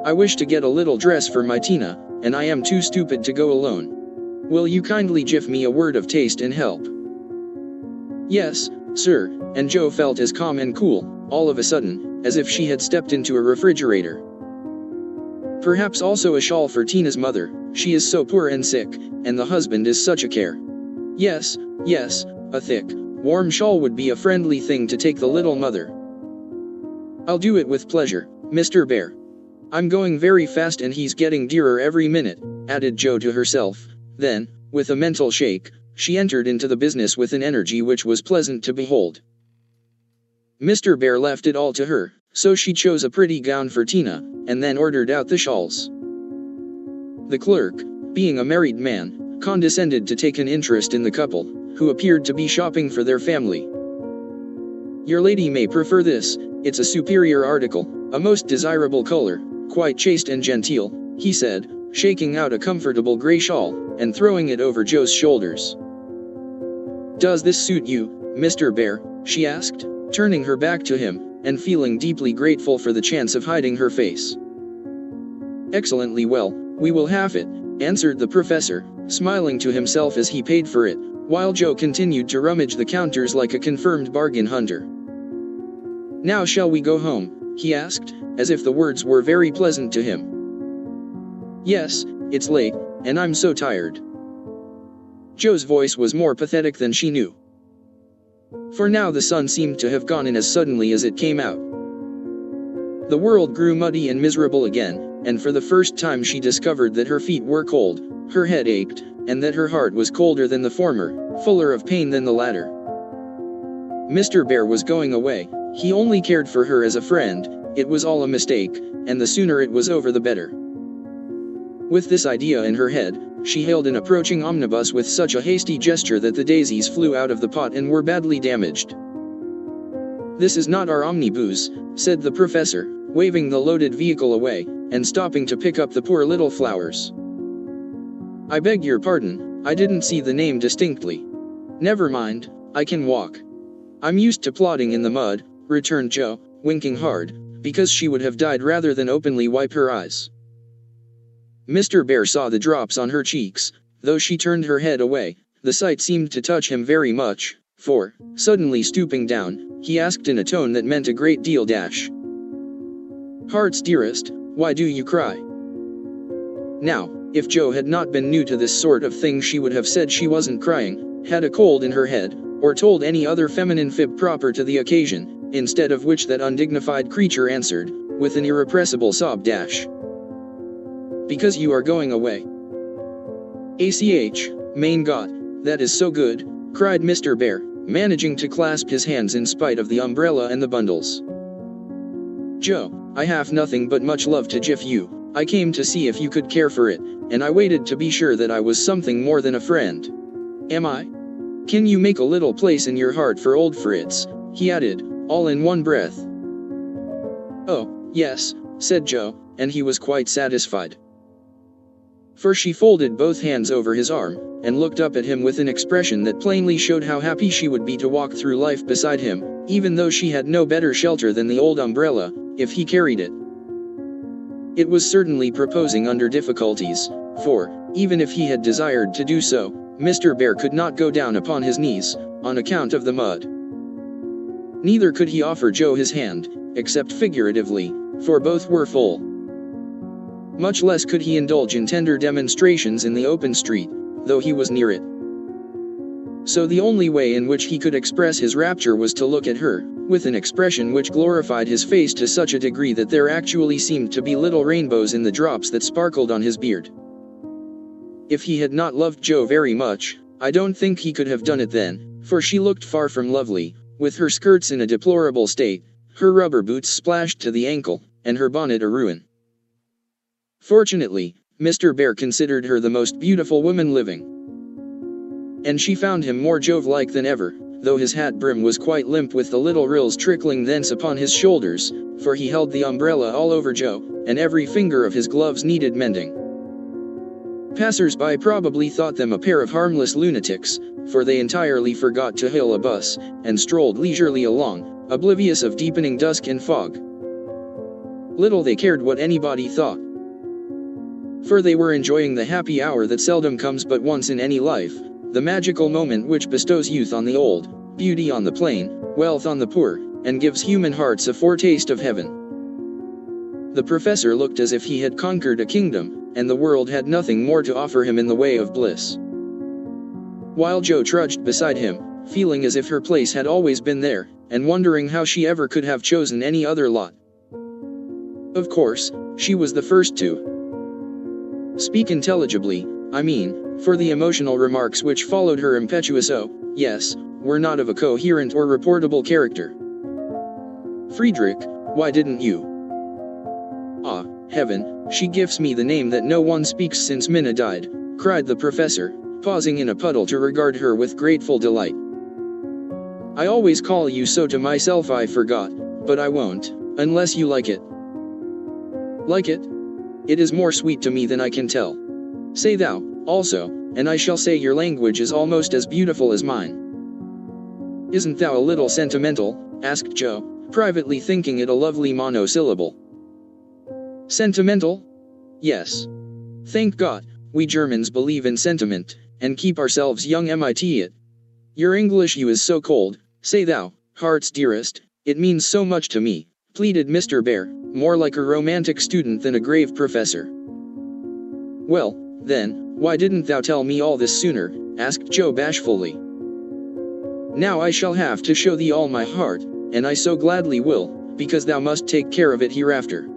"I wish to get a little dress for my Tina, and I am too stupid to go alone. Will you kindly give me a word of taste and help?" "Yes, sir," and Jo felt as calm and cool, all of a sudden, as if she had stepped into a refrigerator. "Perhaps also a shawl for Tina's mother, she is so poor and sick, and the husband is such a care." Yes, a thick, warm shawl would be a friendly thing to take the little mother." "I'll do it with pleasure, Mr. Bear. I'm going very fast and he's getting dearer every minute," added Jo to herself. Then, with a mental shake, she entered into the business with an energy which was pleasant to behold. Mr. Bear left it all to her, so she chose a pretty gown for Tina, and then ordered out the shawls. The clerk, being a married man, condescended to take an interest in the couple, who appeared to be shopping for their family. "Your lady may prefer this, it's a superior article, a most desirable color, quite chaste and genteel," he said, shaking out a comfortable gray shawl, and throwing it over Jo's shoulders. "Does this suit you, Mr. Bear?" she asked, turning her back to him, and feeling deeply grateful for the chance of hiding her face. "Excellently well, we will have it," answered the professor, smiling to himself as he paid for it, while Joe continued to rummage the counters like a confirmed bargain hunter. "Now shall we go home?" he asked, as if the words were very pleasant to him. "Yes, it's late, and I'm so tired." Joe's voice was more pathetic than she knew. For now the sun seemed to have gone in as suddenly as it came out. The world grew muddy and miserable again, and for the first time she discovered that her feet were cold, her head ached, and that her heart was colder than the former, fuller of pain than the latter. Mr. Bear was going away. He only cared for her as a friend. It was all a mistake, and the sooner it was over the better. With this idea in her head, she hailed an approaching omnibus with such a hasty gesture that the daisies flew out of the pot and were badly damaged. "This is not our omnibus," said the professor, waving the loaded vehicle away, and stopping to pick up the poor little flowers. "I beg your pardon, I didn't see the name distinctly." "Never mind, I can walk. I'm used to plodding in the mud," returned Joe, winking hard, because she would have died rather than openly wipe her eyes. Mr. Bear saw the drops on her cheeks. Though she turned her head away, the sight seemed to touch him very much, for, suddenly stooping down, he asked in a tone that meant a great deal. "Heart's dearest, why do you cry?" Now, if Joe had not been new to this sort of thing, she would have said she wasn't crying, had a cold in her head, or told any other feminine fib proper to the occasion, instead of which that undignified creature answered, with an irrepressible sob. "Because you are going away." "Ach, main God, that is so good," cried Mr. Bear, managing to clasp his hands in spite of the umbrella and the bundles. "Joe, I have nothing but much love to give you. I came to see if you could care for it, and I waited to be sure that I was something more than a friend. Am I? Can you make a little place in your heart for old Fritz?" he added, all in one breath. "Oh, yes," said Joe, and he was quite satisfied. For she folded both hands over his arm, and looked up at him with an expression that plainly showed how happy she would be to walk through life beside him, even though she had no better shelter than the old umbrella, if he carried it. It was certainly proposing under difficulties, for, even if he had desired to do so, Mr. Bear could not go down upon his knees, on account of the mud. Neither could he offer Joe his hand, except figuratively, for both were full. Much less could he indulge in tender demonstrations in the open street, though he was near it. So the only way in which he could express his rapture was to look at her, with an expression which glorified his face to such a degree that there actually seemed to be little rainbows in the drops that sparkled on his beard. If he had not loved Joe very much, I don't think he could have done it then, for she looked far from lovely, with her skirts in a deplorable state, her rubber boots splashed to the ankle, and her bonnet a ruin. Fortunately, Mr. Bear considered her the most beautiful woman living. And she found him more Jove-like than ever, though his hat brim was quite limp with the little rills trickling thence upon his shoulders, for he held the umbrella all over Joe, and every finger of his gloves needed mending. Passers-by probably thought them a pair of harmless lunatics, for they entirely forgot to hail a bus, and strolled leisurely along, oblivious of deepening dusk and fog. Little they cared what anybody thought. For they were enjoying the happy hour that seldom comes but once in any life, the magical moment which bestows youth on the old, beauty on the plain, wealth on the poor, and gives human hearts a foretaste of heaven. The professor looked as if he had conquered a kingdom, and the world had nothing more to offer him in the way of bliss. While Joe trudged beside him, feeling as if her place had always been there, and wondering how she ever could have chosen any other lot. Of course, she was the first to speak intelligibly, I mean, for the emotional remarks which followed her impetuous "oh, yes," were not of a coherent or reportable character. "Friedrich, why didn't you?" "Ah, heaven, she gives me the name that no one speaks since Minna died," cried the professor, pausing in a puddle to regard her with grateful delight. "I always call you so to myself. I forgot, but I won't, unless you like it." "Like it? It is more sweet to me than I can tell. Say thou, also, and I shall say your language is almost as beautiful as mine." "Isn't thou a little sentimental?" asked Joe, privately thinking it a lovely monosyllable. Sentimental? Yes. Thank God, we Germans believe in sentiment, and keep ourselves young it. Your English you is so cold, say thou, heart's dearest, it means so much to me, pleaded Mr. Bear, more like a romantic student than a grave professor. Well, then, why didn't thou tell me all this sooner, asked Joe bashfully. Now I shall have to show thee all my heart, and I so gladly will, because thou must take care of it hereafter.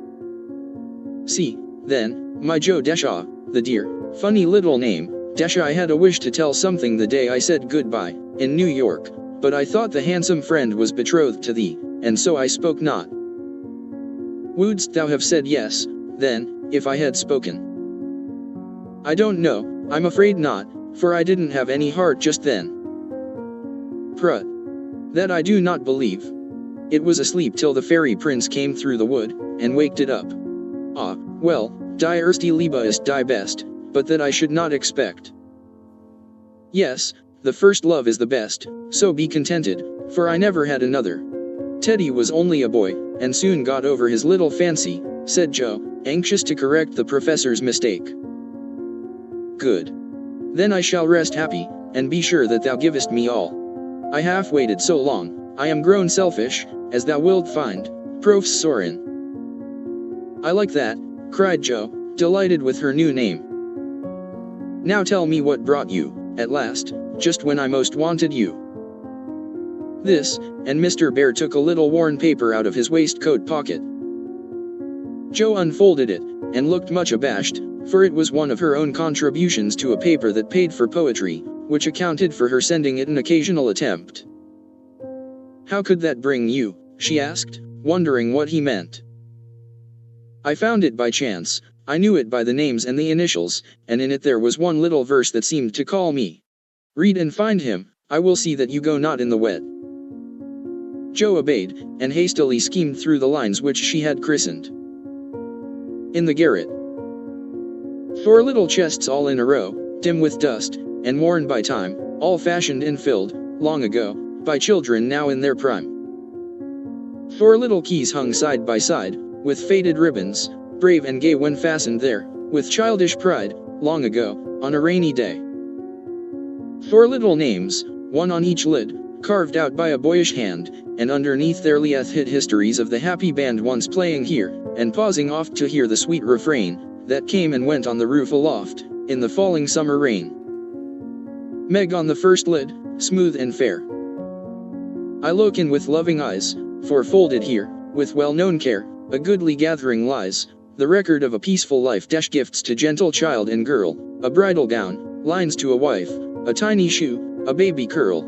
See, then, my Joe Desha, the dear, funny little name, Desha, I had a wish to tell something the day I said goodbye, in New York, but I thought the handsome friend was betrothed to thee, and so I spoke not. Wouldst thou have said yes, then, if I had spoken? I don't know, I'm afraid not, for I didn't have any heart just then. Prut. That I do not believe. It was asleep till the fairy prince came through the wood, and waked it up. Ah, well, die erste Liebe ist die best, but that I should not expect. Yes, the first love is the best, so be contented, for I never had another. Teddy was only a boy, and soon got over his little fancy, said Joe, anxious to correct the professor's mistake. Good. Then I shall rest happy, and be sure that thou givest me all. I have waited so long, I am grown selfish, as thou wilt find, Prof. Sorin. I like that, cried Joe, delighted with her new name. Now tell me what brought you, at last, just when I most wanted you. This, and Mr. Bear took a little worn paper out of his waistcoat pocket. Joe unfolded it, and looked much abashed, for it was one of her own contributions to a paper that paid for poetry, which accounted for her sending it an occasional attempt. How could that bring you? She asked, wondering what he meant. I found it by chance, I knew it by the names and the initials, and in it there was one little verse that seemed to call me. Read and find him, I will see that you go not in the wet. Joe obeyed, and hastily schemed through the lines which she had christened. In the garret. 4 little chests all in a row, dim with dust, and worn by time, all fashioned and filled, long ago, by children now in their prime. 4 little keys hung side by side, with faded ribbons, brave and gay when fastened there, with childish pride, long ago, on a rainy day. 4 little names, one on each lid, carved out by a boyish hand, and underneath there lieth hid histories of the happy band once playing here, and pausing oft to hear the sweet refrain, that came and went on the roof aloft, in the falling summer rain. Meg on the first lid, smooth and fair. I look in with loving eyes, for folded here, with well-known care, a goodly gathering lies, the record of a peaceful life. Gifts to gentle child and girl, a bridal gown, lines to a wife, a tiny shoe, a baby curl.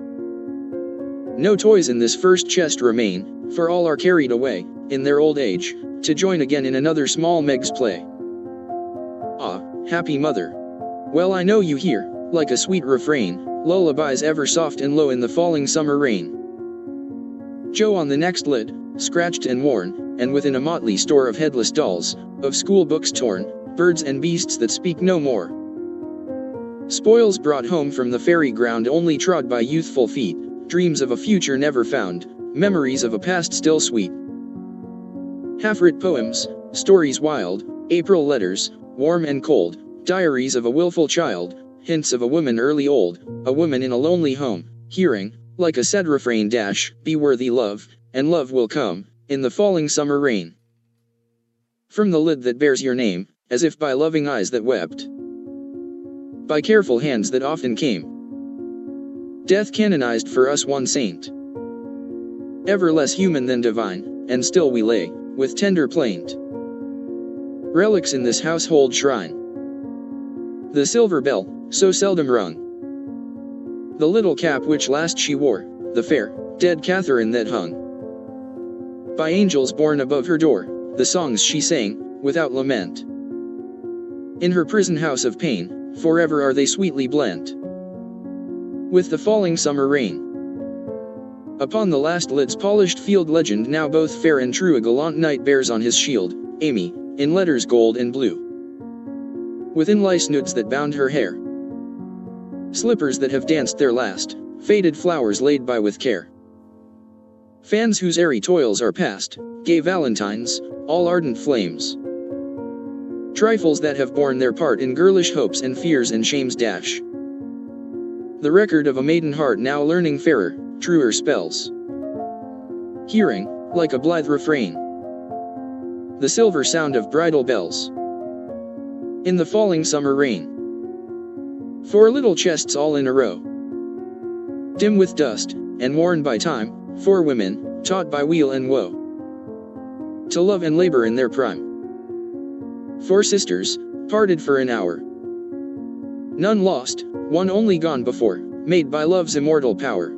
No toys in this first chest remain, for all are carried away, in their old age, to join again in another small Meg's play. Ah, happy mother. Well I know you hear, like a sweet refrain, lullabies ever soft and low in the falling summer rain. Joe on the next lid, scratched and worn, and within a motley store of headless dolls, of school books torn, birds and beasts that speak no more. Spoils brought home from the fairy ground only trod by youthful feet, dreams of a future never found, memories of a past still sweet. Half-writ poems, stories wild, April letters, warm and cold, diaries of a willful child, hints of a woman early old, a woman in a lonely home, hearing, like a sad refrain, be worthy love, and love will come, in the falling summer rain. From the lid that bears your name, as if by loving eyes that wept, by careful hands that often came. Death canonized for us one saint, ever less human than divine, and still we lay, with tender plaint, relics in this household shrine. The silver bell, so seldom rung, the little cap which last she wore, the fair, dead Catherine that hung by angels born above her door, the songs she sang, without lament, in her prison house of pain, forever are they sweetly blent with the falling summer rain. Upon the last lid's polished field legend, now both fair and true, a gallant knight bears on his shield, Amy, in letters gold and blue. Within lie snoods that bound her hair, slippers that have danced their last, faded flowers laid by with care. Fans whose airy toils are past, gay valentines, all ardent flames. Trifles that have borne their part in girlish hopes and fears and shames dash. The record of a maiden heart now learning fairer, truer spells. Hearing, like a blithe refrain, the silver sound of bridal bells. In the falling summer rain. 4 little chests all in a row. Dim with dust, and worn by time, 4 women, taught by weal and woe, to love and labor in their prime. 4 sisters, parted for an hour. None lost, one only gone before, made by love's immortal power.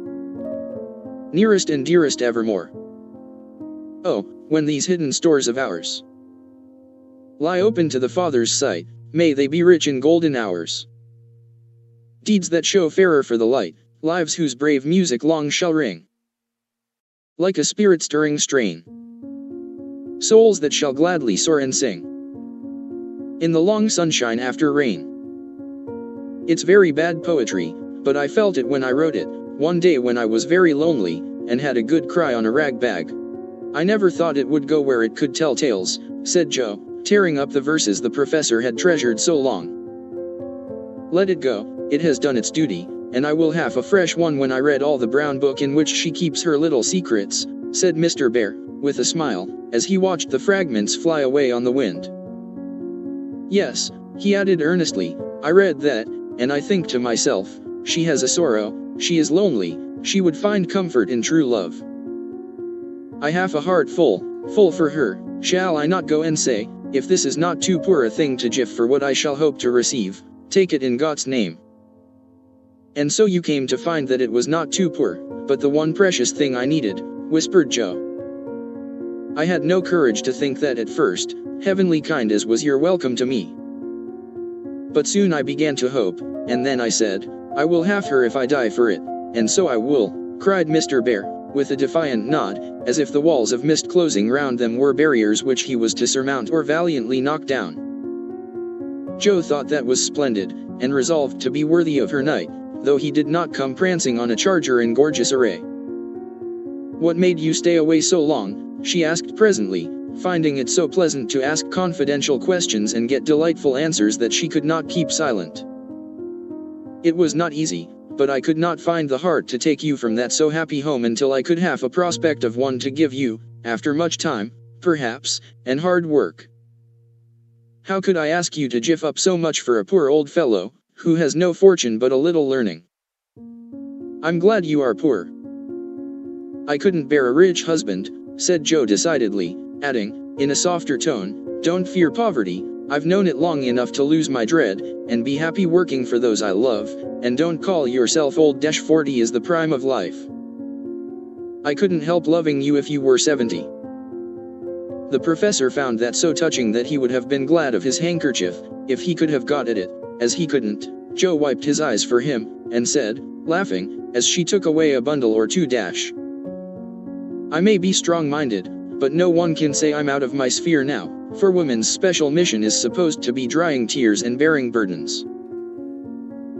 Nearest and dearest evermore. Oh, when these hidden stores of ours lie open to the Father's sight, may they be rich in golden hours. Deeds that show fairer for the light, lives whose brave music long shall ring, like a spirit-stirring strain. Souls that shall gladly soar and sing in the long sunshine after rain. It's very bad poetry, but I felt it when I wrote it, one day when I was very lonely, and had a good cry on a rag bag. I never thought it would go where it could tell tales, said Joe, tearing up the verses the professor had treasured so long. Let it go, it has done its duty, and I will have a fresh one when I read all the brown book in which she keeps her little secrets, said Mr. Bear, with a smile, as he watched the fragments fly away on the wind. Yes, he added earnestly, I read that, and I think to myself, she has a sorrow, she is lonely, she would find comfort in true love. I have a heart full for her, shall I not go and say, if this is not too poor a thing to give for what I shall hope to receive, take it in God's name. And so you came to find that it was not too poor, but the one precious thing I needed, whispered Joe. I had no courage to think that at first, heavenly kind as was your welcome to me. But soon I began to hope, and then I said, I will have her if I die for it, and so I will, cried Mr. Bear, with a defiant nod, as if the walls of mist closing round them were barriers which he was to surmount or valiantly knock down. Joe thought that was splendid, and resolved to be worthy of her knight, though he did not come prancing on a charger in gorgeous array. What made you stay away so long? She asked presently, finding it so pleasant to ask confidential questions and get delightful answers that she could not keep silent. It was not easy, but I could not find the heart to take you from that so happy home until I could have a prospect of one to give you, after much time, perhaps, and hard work. How could I ask you to give up so much for a poor old fellow, who has no fortune but a little learning? I'm glad you are poor. I couldn't bear a rich husband, said Joe decidedly, adding, in a softer tone, don't fear poverty, I've known it long enough to lose my dread, and be happy working for those I love, and don't call yourself old. 40 is the prime of life. I couldn't help loving you if you were 70. The professor found that so touching that he would have been glad of his handkerchief, if he could have got at it. As he couldn't, Joe wiped his eyes for him, and said, laughing, as she took away a bundle or two. I may be strong-minded, but no one can say I'm out of my sphere now, for women's special mission is supposed to be drying tears and bearing burdens.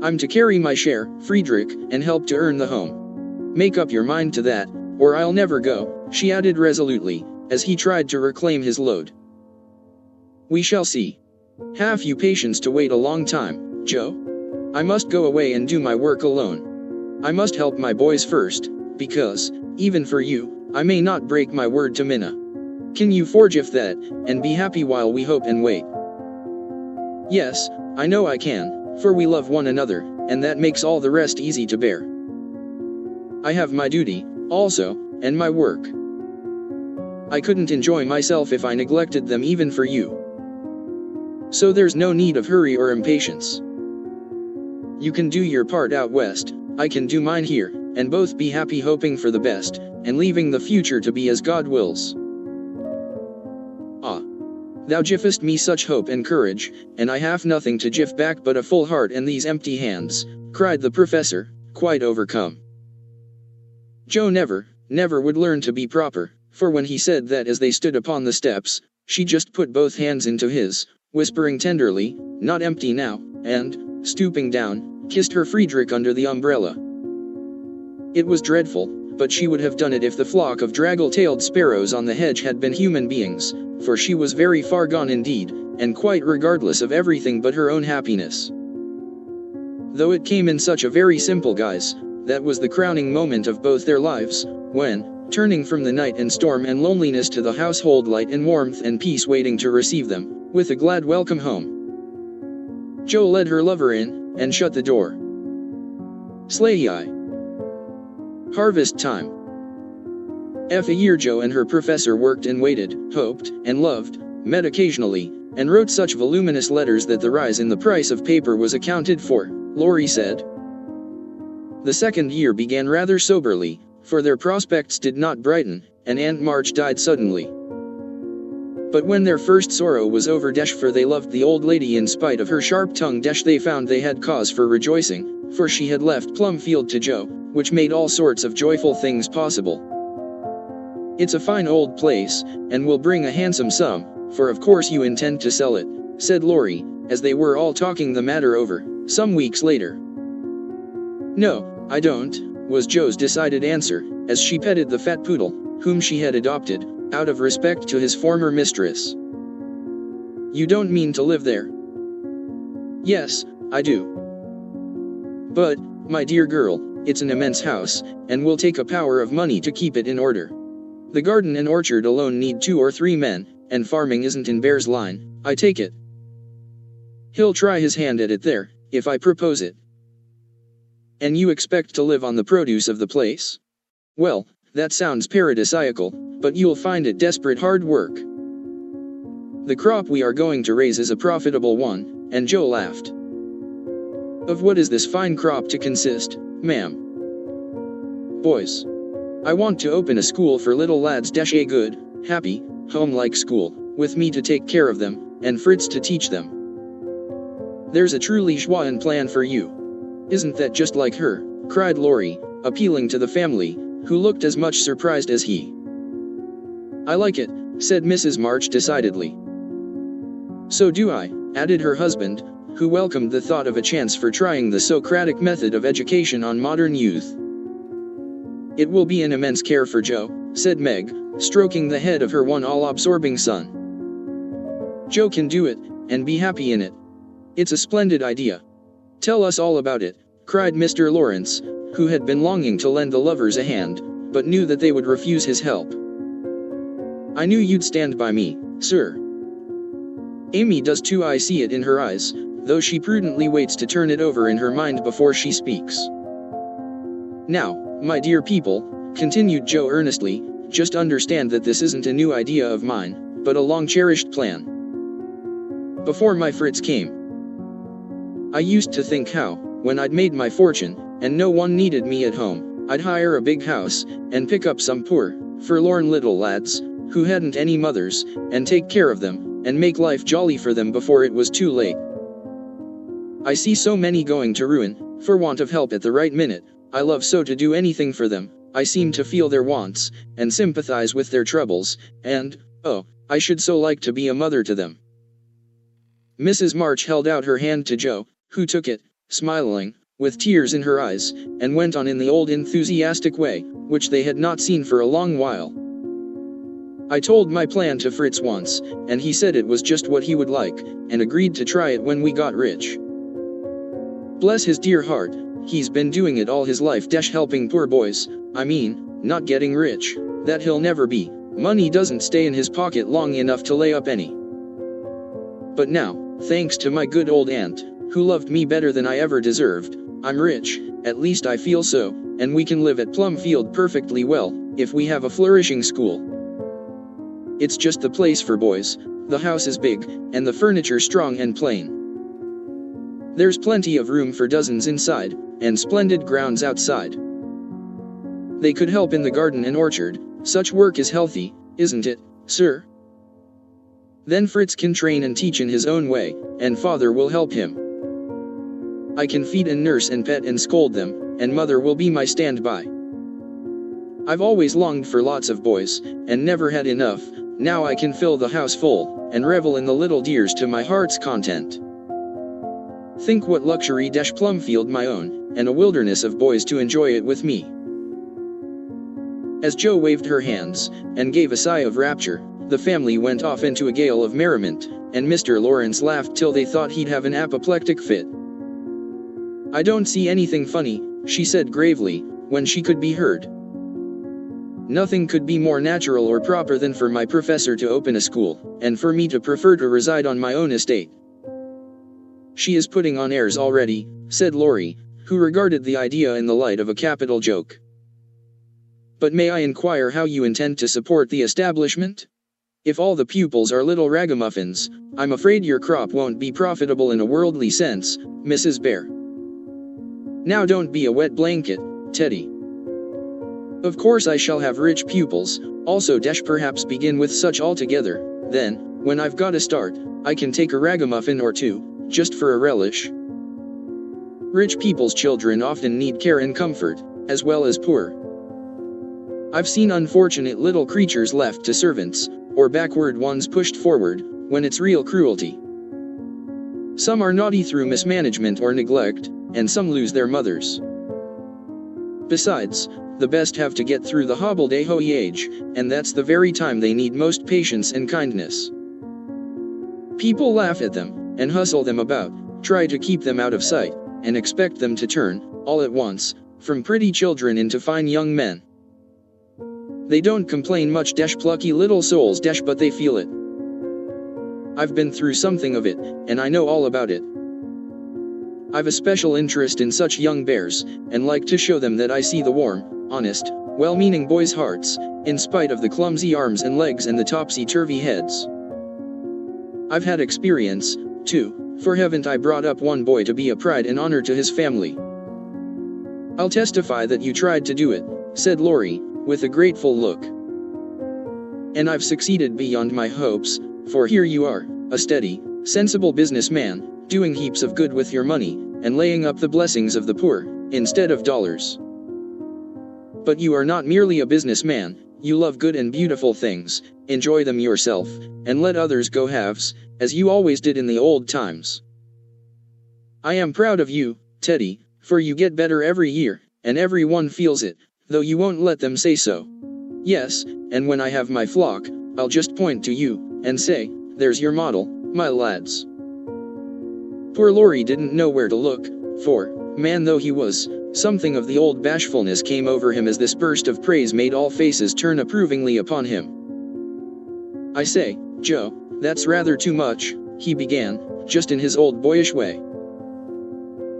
I'm to carry my share, Friedrich, and help to earn the home. Make up your mind to that, or I'll never go, she added resolutely, as he tried to reclaim his load. We shall see. Have you patience to wait a long time, Joe? I must go away and do my work alone. I must help my boys first, because, even for you, I may not break my word to Minna. Can you forgive that, and be happy while we hope and wait? Yes, I know I can, for we love one another, and that makes all the rest easy to bear. I have my duty, also, and my work. I couldn't enjoy myself if I neglected them even for you. So there's no need of hurry or impatience. You can do your part out west, I can do mine here, and both be happy hoping for the best, and leaving the future to be as God wills. Ah! Thou givest me such hope and courage, and I have nothing to give back but a full heart and these empty hands, cried the professor, quite overcome. Joe never would learn to be proper, for when he said that as they stood upon the steps, she just put both hands into his, whispering tenderly, not empty now, and, stooping down, kissed her Friedrich under the umbrella. It was dreadful, but she would have done it if the flock of draggle-tailed sparrows on the hedge had been human beings, for she was very far gone indeed, and quite regardless of everything but her own happiness. Though it came in such a very simple guise, that was the crowning moment of both their lives, when, turning from the night and storm and loneliness to the household light and warmth and peace waiting to receive them, with a glad welcome home, Jo led her lover in, and shut the door. Slayhi. Harvest time. A year Jo and her professor worked and waited, hoped, and loved, met occasionally, and wrote such voluminous letters that the rise in the price of paper was accounted for, Laurie said. The second year began rather soberly, for their prospects did not brighten, and Aunt March died suddenly. But when their first sorrow was over, for they loved the old lady in spite of her sharp tongue, they found they had cause for rejoicing, for she had left Plumfield to Jo, which made all sorts of joyful things possible. It's a fine old place, and will bring a handsome sum, for of course you intend to sell it, said Laurie, as they were all talking the matter over, some weeks later. No, I don't, was Jo's decided answer, as she petted the fat poodle, whom she had adopted, out of respect to his former mistress. You don't mean to live there? Yes, I do. But, my dear girl, it's an immense house, and will take a power of money to keep it in order. The garden and orchard alone need 2 or 3 men, and farming isn't in Bear's line, I take it. He'll try his hand at it there, if I propose it. And you expect to live on the produce of the place? Well, that sounds paradisiacal, but you'll find it desperate hard work. The crop we are going to raise is a profitable one, and Jo laughed. Of what is this fine crop to consist, ma'am? Boys. I want to open a school for little lads, a good, happy, home-like school, with me to take care of them, and Fritz to teach them. There's a truly joyeux plan for you. Isn't that just like her? Cried Laurie, appealing to the family, who looked as much surprised as he. I like it, said Mrs. March decidedly. So do I, added her husband, who welcomed the thought of a chance for trying the Socratic method of education on modern youth. It will be an immense care for Jo, said Meg, stroking the head of her one all-absorbing son. Jo can do it, and be happy in it. It's a splendid idea. Tell us all about it, cried Mr. Lawrence, who had been longing to lend the lovers a hand, but knew that they would refuse his help. I knew you'd stand by me, sir. Amy does too, I see it in her eyes, though she prudently waits to turn it over in her mind before she speaks. Now, my dear people, continued Jo earnestly, just understand that this isn't a new idea of mine, but a long-cherished plan. Before my Fritz came, I used to think how, when I'd made my fortune, and no one needed me at home, I'd hire a big house, and pick up some poor, forlorn little lads, who hadn't any mothers, and take care of them, and make life jolly for them before it was too late. I see so many going to ruin, for want of help at the right minute. I love so to do anything for them. I seem to feel their wants, and sympathize with their troubles, and, oh, I should so like to be a mother to them. Mrs. March held out her hand to Jo, who took it, smiling, with tears in her eyes, and went on in the old enthusiastic way, which they had not seen for a long while. I told my plan to Fritz once, and he said it was just what he would like, and agreed to try it when we got rich. Bless his dear heart, he's been doing it all his life, helping poor boys, I mean, not getting rich, that he'll never be. Money doesn't stay in his pocket long enough to lay up any. But now, thanks to my good old aunt, who loved me better than I ever deserved, I'm rich, at least I feel so, and we can live at Plumfield perfectly well, if we have a flourishing school. It's just the place for boys, the house is big, and the furniture strong and plain. There's plenty of room for dozens inside, and splendid grounds outside. They could help in the garden and orchard, such work is healthy, isn't it, sir? Then Fritz can train and teach in his own way, and father will help him. I can feed and nurse and pet and scold them, and mother will be my standby. I've always longed for lots of boys, and never had enough. Now I can fill the house full, and revel in the little dears to my heart's content. Think what luxury, Plumfield my own, and a wilderness of boys to enjoy it with me. As Jo waved her hands, and gave a sigh of rapture, the family went off into a gale of merriment, and Mr. Lawrence laughed till they thought he'd have an apoplectic fit. "I don't see anything funny," she said gravely, when she could be heard. "Nothing could be more natural or proper than for my professor to open a school, and for me to prefer to reside on my own estate." "She is putting on airs already," said Laurie, who regarded the idea in the light of a capital joke. "But may I inquire how you intend to support the establishment? If all the pupils are little ragamuffins, I'm afraid your crop won't be profitable in a worldly sense, Mrs. Bear." "Now don't be a wet blanket, Teddy. Of course I shall have rich pupils, also perhaps begin with such altogether, then, when I've got a start, I can take a ragamuffin or two, just for a relish. Rich people's children often need care and comfort, as well as poor. I've seen unfortunate little creatures left to servants, or backward ones pushed forward, when it's real cruelty. Some are naughty through mismanagement or neglect, and some lose their mothers. Besides, the best have to get through the hobble-de-hoy age, and that's the very time they need most patience and kindness. People laugh at them, and hustle them about, try to keep them out of sight, and expect them to turn, all at once, from pretty children into fine young men. They don't complain much plucky little souls but they feel it. I've been through something of it, and I know all about it. I've a special interest in such young bears, and like to show them that I see the warm, honest, well-meaning boys' hearts, in spite of the clumsy arms and legs and the topsy-turvy heads. I've had experience, too, for haven't I brought up one boy to be a pride and honor to his family?" "I'll testify that you tried to do it," said Laurie, with a grateful look. "And I've succeeded beyond my hopes, for here you are, a steady, sensible businessman, doing heaps of good with your money, and laying up the blessings of the poor, instead of dollars. But you are not merely a businessman, you love good and beautiful things, enjoy them yourself, and let others go halves, as you always did in the old times. I am proud of you, Teddy, for you get better every year, and everyone feels it, though you won't let them say so. Yes, and when I have my flock, I'll just point to you, and say, 'There's your model, my lads.'" Poor Laurie didn't know where to look, for, man though he was, something of the old bashfulness came over him as this burst of praise made all faces turn approvingly upon him. "I say, Jo, that's rather too much," he began, just in his old boyish way.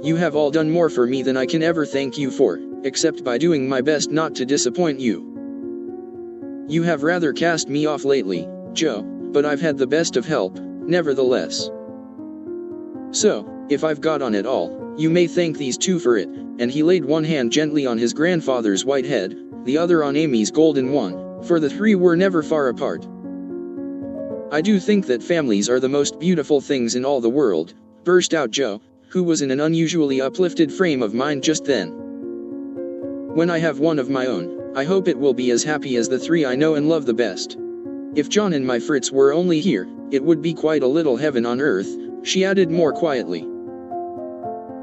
"You have all done more for me than I can ever thank you for, except by doing my best not to disappoint you. You have rather cast me off lately, Jo, but I've had the best of help, nevertheless. So, if I've got on at all, you may thank these two for it," and he laid one hand gently on his grandfather's white head, the other on Amy's golden one, for the three were never far apart. "I do think that families are the most beautiful things in all the world," burst out Jo, who was in an unusually uplifted frame of mind just then. "When I have one of my own, I hope it will be as happy as the three I know and love the best. If John and my Fritz were only here, it would be quite a little heaven on earth," she added more quietly.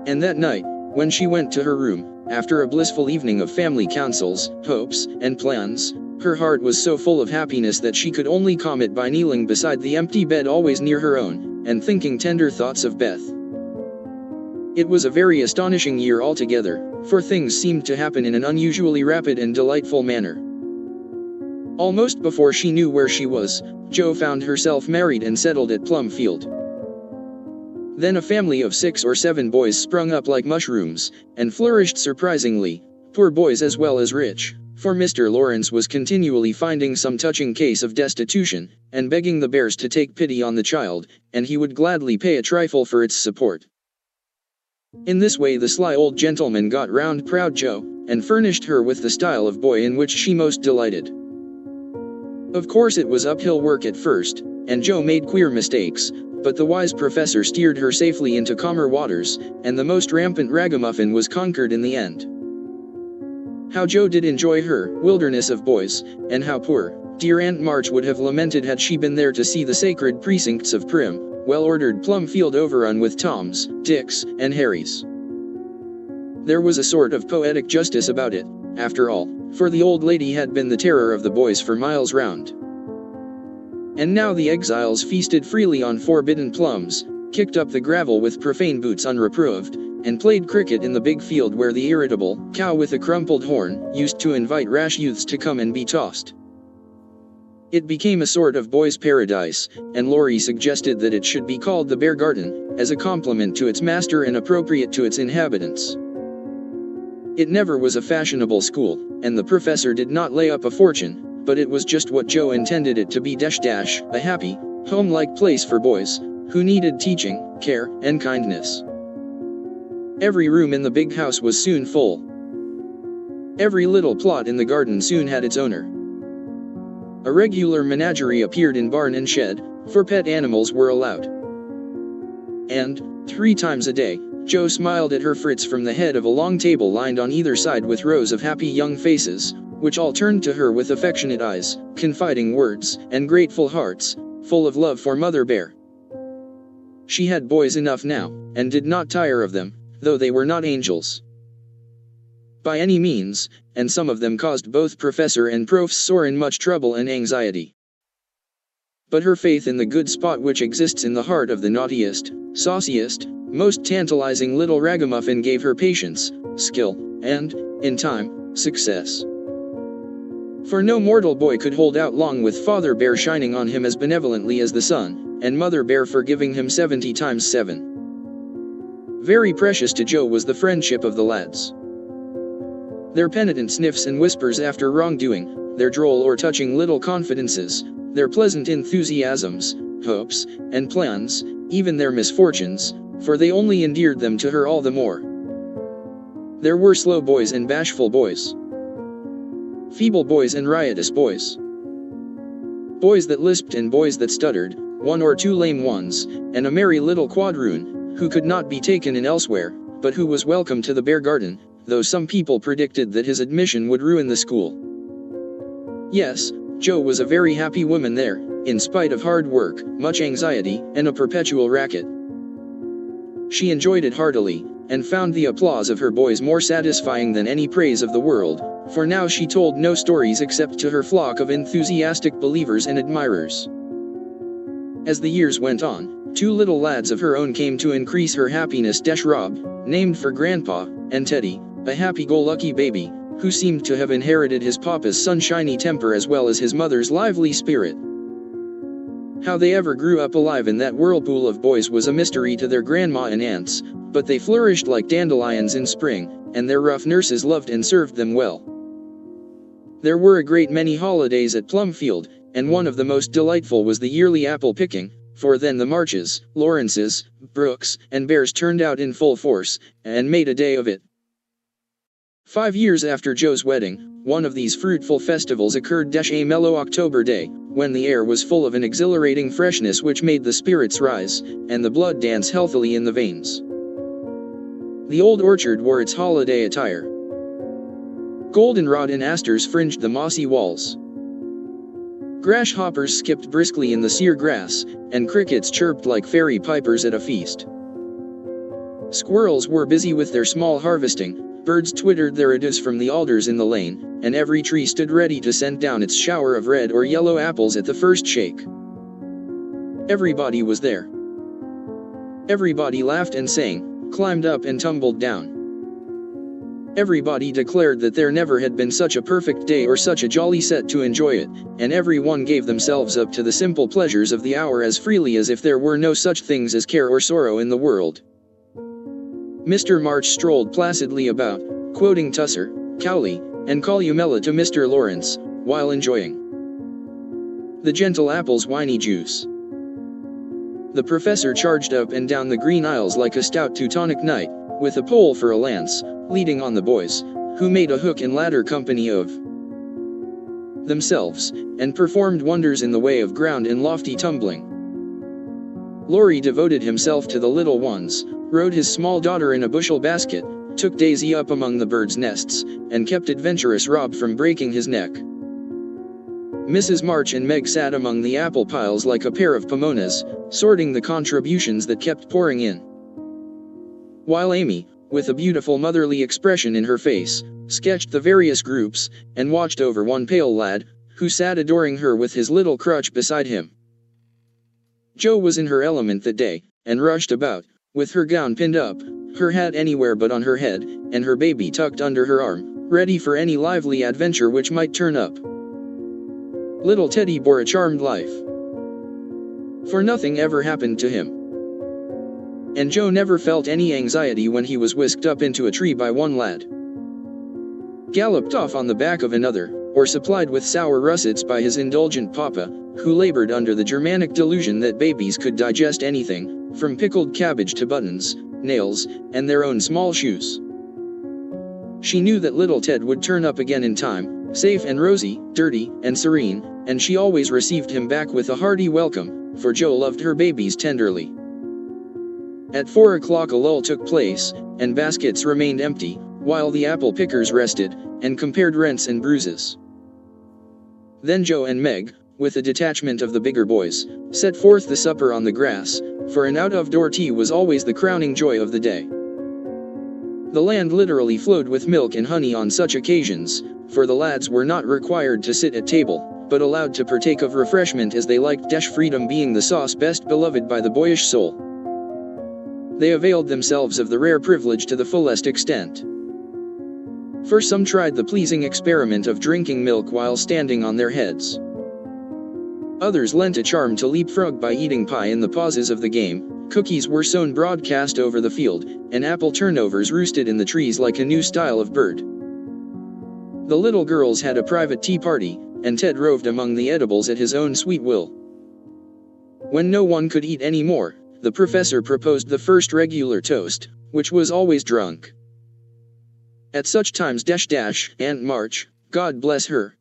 And that night, when she went to her room, after a blissful evening of family councils, hopes, and plans, her heart was so full of happiness that she could only calm it by kneeling beside the empty bed always near her own, and thinking tender thoughts of Beth. It was a very astonishing year altogether, for things seemed to happen in an unusually rapid and delightful manner. Almost before she knew where she was, Jo found herself married and settled at Plumfield. Then a family of 6 or 7 boys sprung up like mushrooms, and flourished surprisingly, poor boys as well as rich, for Mr. Lawrence was continually finding some touching case of destitution, and begging the Bears to take pity on the child, and he would gladly pay a trifle for its support. In this way the sly old gentleman got round proud Jo, and furnished her with the style of boy in which she most delighted. Of course it was uphill work at first, and Jo made queer mistakes, but the wise professor steered her safely into calmer waters, and the most rampant ragamuffin was conquered in the end. How Jo did enjoy her wilderness of boys, and how poor, dear Aunt March would have lamented had she been there to see the sacred precincts of prim, well-ordered Plumfield overrun with Toms, Dicks, and Harrys. There was a sort of poetic justice about it, after all, for the old lady had been the terror of the boys for miles round. And now the exiles feasted freely on forbidden plums, kicked up the gravel with profane boots unreproved, and played cricket in the big field where the irritable cow with a crumpled horn used to invite rash youths to come and be tossed. It became a sort of boys' paradise, and Laurie suggested that it should be called the Bear Garden, as a compliment to its master and appropriate to its inhabitants. It never was a fashionable school, and the professor did not lay up a fortune, but it was just what Joe intended it to be - a happy, home-like place for boys, who needed teaching, care, and kindness. Every room in the big house was soon full. Every little plot in the garden soon had its owner. A regular menagerie appeared in barn and shed, for pet animals were allowed. And, 3 times a day, Joe smiled at her Fritz from the head of a long table lined on either side with rows of happy young faces, which all turned to her with affectionate eyes, confiding words, and grateful hearts, full of love for Mother Bear. She had boys enough now, and did not tire of them, though they were not angels by any means, and some of them caused both Professor and Prof. Soren much trouble and anxiety. But her faith in the good spot which exists in the heart of the naughtiest, sauciest, most tantalizing little ragamuffin gave her patience, skill, and, in time, success. For no mortal boy could hold out long with Father Bear shining on him as benevolently as the sun, and Mother Bear forgiving him 70 times 7. Very precious to Joe was the friendship of the lads. Their penitent sniffs and whispers after wrongdoing, their droll or touching little confidences, their pleasant enthusiasms, hopes, and plans, even their misfortunes, for they only endeared them to her all the more. There were slow boys and bashful boys, feeble boys and riotous boys, boys that lisped and boys that stuttered, 1 or 2 lame ones, and a merry little quadroon, who could not be taken in elsewhere, but who was welcome to the Bear Garden, though some people predicted that his admission would ruin the school. Yes, Joe was a very happy woman there, in spite of hard work, much anxiety, and a perpetual racket. She enjoyed it heartily, and found the applause of her boys more satisfying than any praise of the world, for now she told no stories except to her flock of enthusiastic believers and admirers. As the years went on, 2 little lads of her own came to increase her happiness. Rob, named for Grandpa, and Teddy, a happy-go-lucky baby, who seemed to have inherited his papa's sunshiny temper as well as his mother's lively spirit. How they ever grew up alive in that whirlpool of boys was a mystery to their grandma and aunts, but they flourished like dandelions in spring, and their rough nurses loved and served them well. There were a great many holidays at Plumfield, and one of the most delightful was the yearly apple picking, for then the Marches, Lawrences, Brooks, and Bears turned out in full force, and made a day of it. 5 years after Joe's wedding, one of these fruitful festivals occurred. A mellow October day, when the air was full of an exhilarating freshness which made the spirits rise, and the blood dance healthily in the veins. The old orchard wore its holiday attire. Goldenrod and asters fringed the mossy walls. Grasshoppers skipped briskly in the sere grass, and crickets chirped like fairy pipers at a feast. Squirrels were busy with their small harvesting, birds twittered their adieus from the alders in the lane, and every tree stood ready to send down its shower of red or yellow apples at the first shake. Everybody was there. Everybody laughed and sang, climbed up and tumbled down. Everybody declared that there never had been such a perfect day or such a jolly set to enjoy it, and everyone gave themselves up to the simple pleasures of the hour as freely as if there were no such things as care or sorrow in the world. Mr. March strolled placidly about, quoting Tusser, Cowley, and Columella to Mr. Lawrence, while enjoying the gentle apple's winey juice. The professor charged up and down the green aisles like a stout Teutonic knight, with a pole for a lance, leading on the boys, who made a hook and ladder company of themselves, and performed wonders in the way of ground and lofty tumbling. Laurie devoted himself to the little ones, rode his small daughter in a bushel basket, took Daisy up among the birds' nests, and kept adventurous Rob from breaking his neck. Mrs. March and Meg sat among the apple piles like a pair of pomonas, sorting the contributions that kept pouring in. While Amy, with a beautiful motherly expression in her face, sketched the various groups, and watched over one pale lad, who sat adoring her with his little crutch beside him. Jo was in her element that day, and rushed about, with her gown pinned up, her hat anywhere but on her head, and her baby tucked under her arm, ready for any lively adventure which might turn up. Little Teddy bore a charmed life, for nothing ever happened to him. And Jo never felt any anxiety when he was whisked up into a tree by one lad, galloped off on the back of another, or supplied with sour russets by his indulgent papa, who labored under the Germanic delusion that babies could digest anything, from pickled cabbage to buttons, nails, and their own small shoes. She knew that little Ted would turn up again in time, safe and rosy, dirty and serene, and she always received him back with a hearty welcome, for Jo loved her babies tenderly. At 4 o'clock a lull took place, and baskets remained empty, while the apple pickers rested, and compared rents and bruises. Then Jo and Meg, with a detachment of the bigger boys, set forth the supper on the grass, for an out-of-door tea was always the crowning joy of the day. The land literally flowed with milk and honey on such occasions, for the lads were not required to sit at table, but allowed to partake of refreshment as they liked, freedom being the sauce best beloved by the boyish soul. They availed themselves of the rare privilege to the fullest extent. For some tried the pleasing experiment of drinking milk while standing on their heads. Others lent a charm to leapfrog by eating pie in the pauses of the game, cookies were sown broadcast over the field, and apple turnovers roosted in the trees like a new style of bird. The little girls had a private tea party, and Ted roved among the edibles at his own sweet will. When no one could eat any more, the professor proposed the first regular toast, which was always drunk. At such times Aunt March, God bless her.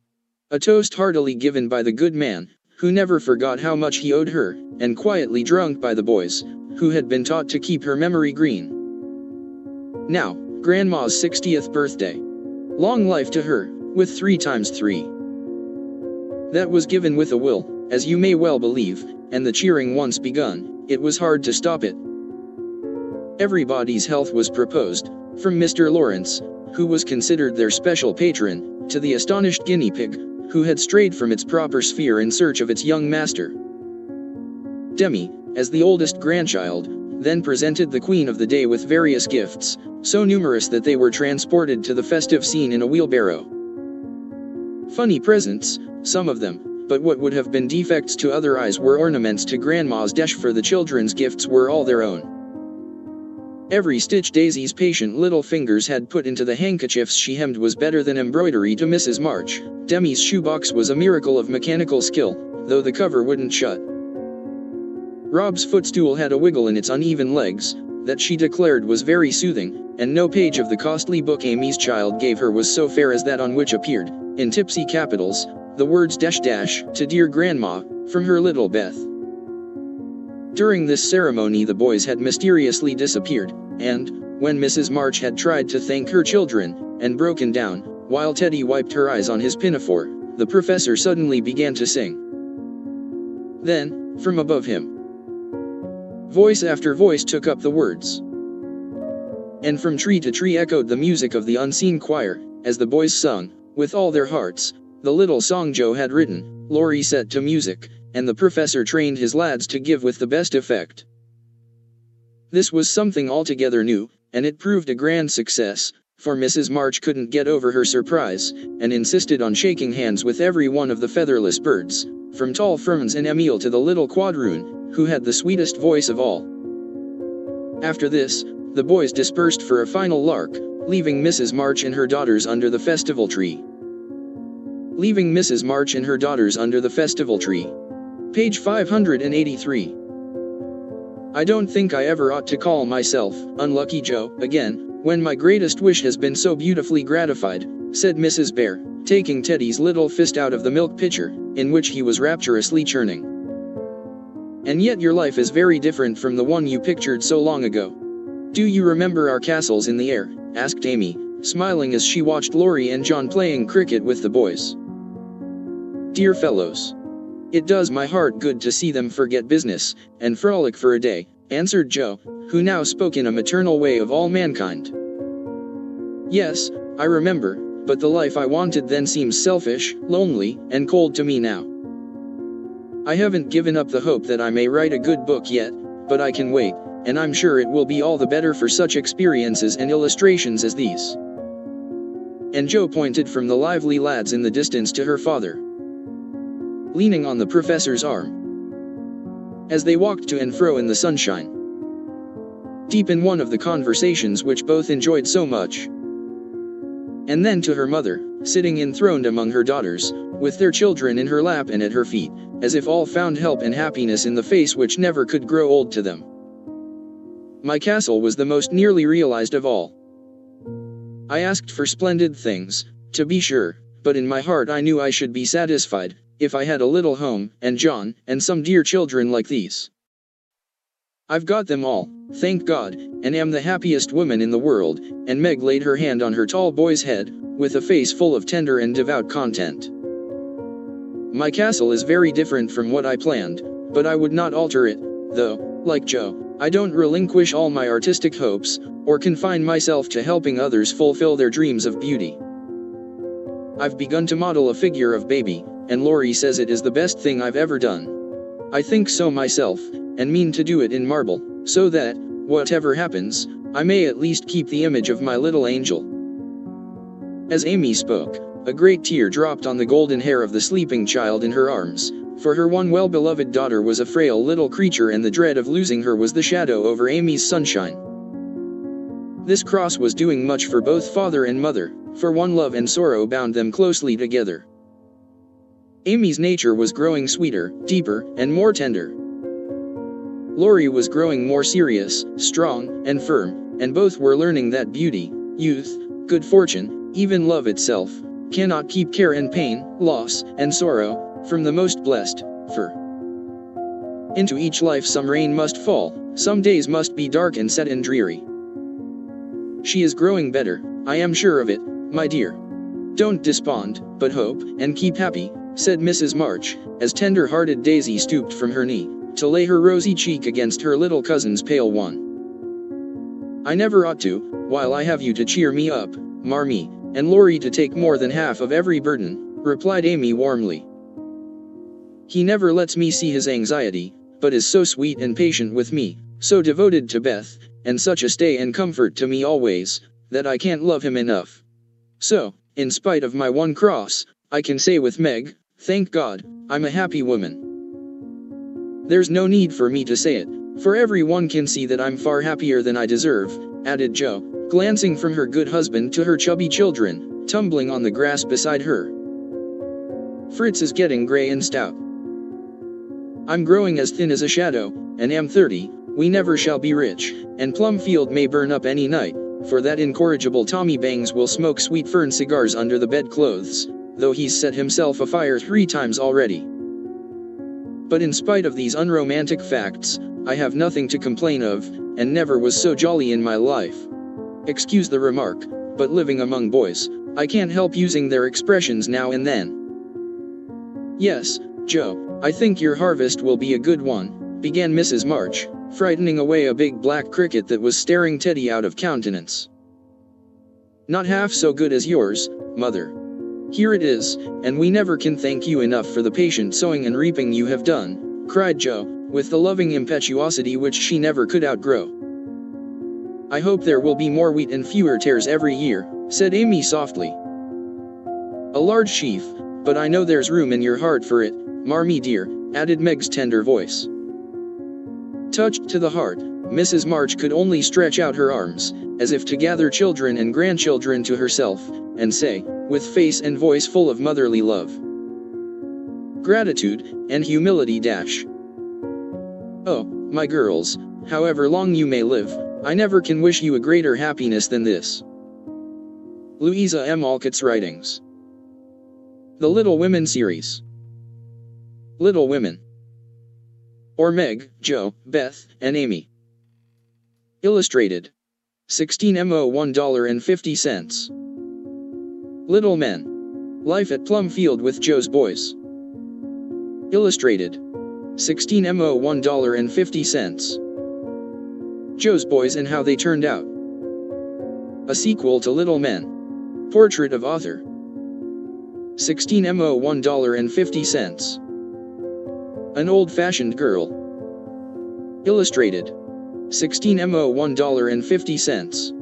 A toast heartily given by the good man, who never forgot how much he owed her, and quietly drunk by the boys, who had been taught to keep her memory green. Now, Grandma's 60th birthday. Long life to her, with 3 times 3. That was given with a will, as you may well believe, and the cheering once begun, it was hard to stop it. Everybody's health was proposed, from Mr. Lawrence, who was considered their special patron, to the astonished guinea pig, who had strayed from its proper sphere in search of its young master. Demi, as the oldest grandchild, then presented the queen of the day with various gifts, so numerous that they were transported to the festive scene in a wheelbarrow. Funny presents, some of them, but what would have been defects to other eyes were ornaments to Grandma's dish, for the children's gifts were all their own. Every stitch Daisy's patient little fingers had put into the handkerchiefs she hemmed was better than embroidery to Mrs. March. Demi's shoebox was a miracle of mechanical skill, though the cover wouldn't shut. Rob's footstool had a wiggle in its uneven legs, that she declared was very soothing, and no page of the costly book Amy's child gave her was so fair as that on which appeared, in tipsy capitals, the words "to dear Grandma, from her little Beth." During this ceremony the boys had mysteriously disappeared, and, when Mrs. March had tried to thank her children, and broken down, while Teddy wiped her eyes on his pinafore, the professor suddenly began to sing. Then, from above him, voice after voice took up the words. And from tree to tree echoed the music of the unseen choir, as the boys sung, with all their hearts, the little song Jo had written. Laurie set to music, and the professor trained his lads to give with the best effect. This was something altogether new, and it proved a grand success, for Mrs. March couldn't get over her surprise, and insisted on shaking hands with every one of the featherless birds, from tall ferns and Emile to the little quadroon, who had the sweetest voice of all. After this, the boys dispersed for a final lark, leaving Mrs. March and her daughters under the festival tree. Leaving Mrs. March and her daughters under the festival tree. Page 583. I don't think I ever ought to call myself unlucky Jo again, when my greatest wish has been so beautifully gratified, said Mrs. Bear, taking Teddy's little fist out of the milk pitcher, in which he was rapturously churning. And yet your life is very different from the one you pictured so long ago. Do you remember our castles in the air? Asked Amy, smiling as she watched Laurie and John playing cricket with the boys. Dear fellows. It does my heart good to see them forget business, and frolic for a day, answered Jo, who now spoke in a maternal way of all mankind. Yes, I remember, but the life I wanted then seems selfish, lonely, and cold to me now. I haven't given up the hope that I may write a good book yet, but I can wait, and I'm sure it will be all the better for such experiences and illustrations as these." And Jo pointed from the lively lads in the distance to her father, leaning on the professor's arm, as they walked to and fro in the sunshine, deep in one of the conversations which both enjoyed so much. And then to her mother, sitting enthroned among her daughters, with their children in her lap and at her feet, as if all found help and happiness in the face which never could grow old to them. My castle was the most nearly realized of all. I asked for splendid things, to be sure, but in my heart I knew I should be satisfied, if I had a little home, and John, and some dear children like these. I've got them all, thank God, and am the happiest woman in the world," and Meg laid her hand on her tall boy's head, with a face full of tender and devout content. "My castle is very different from what I planned, but I would not alter it, though, like Jo, I don't relinquish all my artistic hopes, or confine myself to helping others fulfill their dreams of beauty. I've begun to model a figure of baby, and Laurie says it is the best thing I've ever done. I think so myself, and mean to do it in marble, so that, whatever happens, I may at least keep the image of my little angel." As Amy spoke, a great tear dropped on the golden hair of the sleeping child in her arms, for her one well-beloved daughter was a frail little creature and the dread of losing her was the shadow over Amy's sunshine. This cross was doing much for both father and mother, for one love and sorrow bound them closely together. Amy's nature was growing sweeter, deeper, and more tender. Laurie was growing more serious, strong, and firm, and both were learning that beauty, youth, good fortune, even love itself, cannot keep care and pain, loss, and sorrow, from the most blessed, for into each life some rain must fall, some days must be dark and set and dreary. She is growing better, I am sure of it, my dear. Don't despond, but hope, and keep happy, said Mrs. March, as tender-hearted Daisy stooped from her knee, to lay her rosy cheek against her little cousin's pale one. "I never ought to, while I have you to cheer me up, Marmee, and Laurie to take more than half of every burden," replied Amy warmly. "He never lets me see his anxiety, but is so sweet and patient with me, so devoted to Beth, and such a stay and comfort to me always, that I can't love him enough. So, in spite of my one cross, I can say with Meg, thank God, I'm a happy woman. There's no need for me to say it, for everyone can see that I'm far happier than I deserve," added Jo, glancing from her good husband to her chubby children, tumbling on the grass beside her. "Fritz is getting gray and stout. I'm growing as thin as a shadow, and am 30, we never shall be rich, and Plumfield may burn up any night, for that incorrigible Tommy Bangs will smoke sweet fern cigars under the bedclothes, though he's set himself afire 3 times already. But in spite of these unromantic facts, I have nothing to complain of, and never was so jolly in my life. Excuse the remark, but living among boys, I can't help using their expressions now and then." "Yes, Jo, I think your harvest will be a good one," began Mrs. March, frightening away a big black cricket that was staring Teddy out of countenance. "Not half so good as yours, Mother. Here it is, and we never can thank you enough for the patient sowing and reaping you have done," cried Jo, with the loving impetuosity which she never could outgrow. "I hope there will be more wheat and fewer tares every year," said Amy softly. "A large sheaf, but I know there's room in your heart for it, Marmee dear," added Meg's tender voice. Touched to the heart, Mrs. March could only stretch out her arms, as if to gather children and grandchildren to herself, and say, with face and voice full of motherly love, gratitude, and humility dash. "Oh, my girls, however long you may live, I never can wish you a greater happiness than this." Louisa M. Alcott's Writings. The Little Women Series. Little Women. Or Meg, Jo, Beth, and Amy. Illustrated. 16mo $1.50. Little Men. Life at Plumfield with Jo's Boys. Illustrated. 16mo $1.50. Jo's Boys and How They Turned Out. A sequel to Little Men. Portrait of author. 16 mo $1.50. An old-fashioned girl. Illustrated. 16 mo $1.50.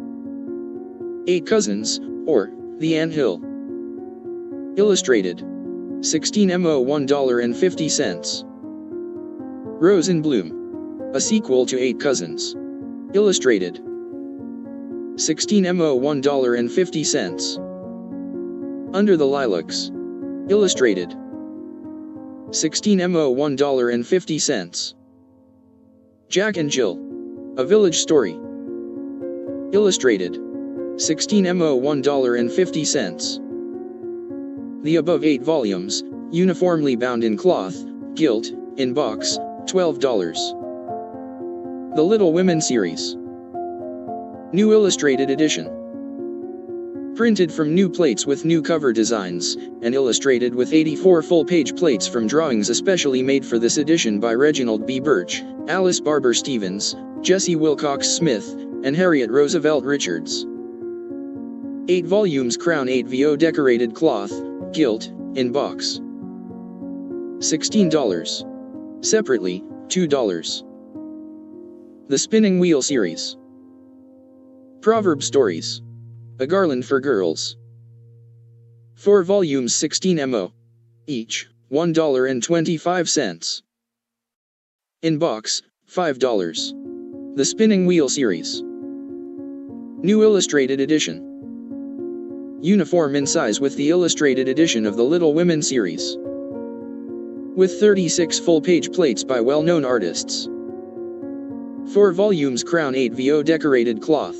8 cousins, or the anthill. Illustrated. 16 mo $1.50. Rose in Bloom. A sequel to 8 cousins. Illustrated. 16 mo $1.50. Under the Lilacs. Illustrated. 16 mo $1.50. Jack and Jill. A Village Story. Illustrated. 16 mo $1.50. The above 8 volumes, uniformly bound in cloth, gilt, in box, $12. The Little Women series. New Illustrated Edition. Printed from new plates with new cover designs, and illustrated with 84 full-page plates from drawings especially made for this edition by Reginald B. Birch, Alice Barber Stevens, Jessie Wilcox Smith, and Harriet Roosevelt Richards. 8 volumes crown 8 VO decorated cloth, gilt, in box. $16. Separately, $2. The Spinning Wheel series. Proverb Stories. A Garland for Girls. 4 volumes 16 mo. Each, $1.25. In box, $5. The Spinning Wheel series. New Illustrated Edition. Uniform in size with the Illustrated Edition of the Little Women series. With 36 full-page plates by well-known artists. 4 volumes crown 8 VO decorated cloth.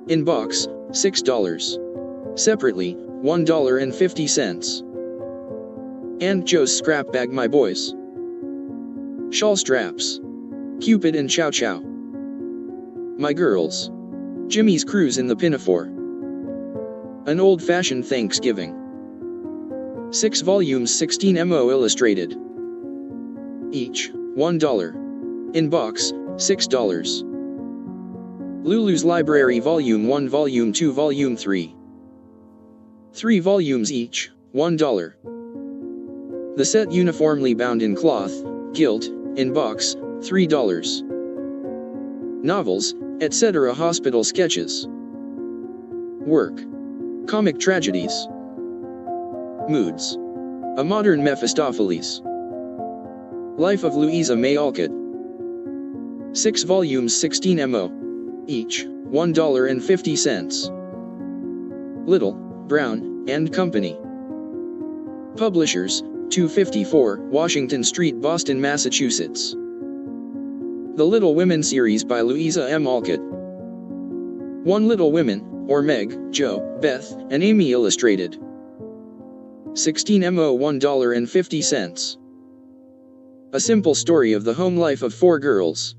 In box, $6. Separately, $1.50. And Joe's Scrap Bag My Boys. Shawl Straps. Cupid and Chow Chow. My Girls. Jimmy's Cruise in the Pinafore. An Old-Fashioned Thanksgiving. 6 volumes 16 mo illustrated. Each, $1. In box, $6. Lulu's Library Volume 1 Volume 2 Volume 3. 3 volumes each, $1. The set uniformly bound in cloth, gilt, in box, $3. Novels, etc. Hospital sketches. Work. Comic tragedies. Moods. A Modern Mephistopheles. Life of Louisa May Alcott. 6 volumes 16 mo. Each, $1.50. Little, Brown, and Company. Publishers, 254 Washington Street, Boston, Massachusetts. The Little Women series by Louisa M. Alcott. 1 Little Women, or Meg, Jo, Beth, and Amy illustrated. 16 mo $1.50. A simple story of the home life of 4 girls.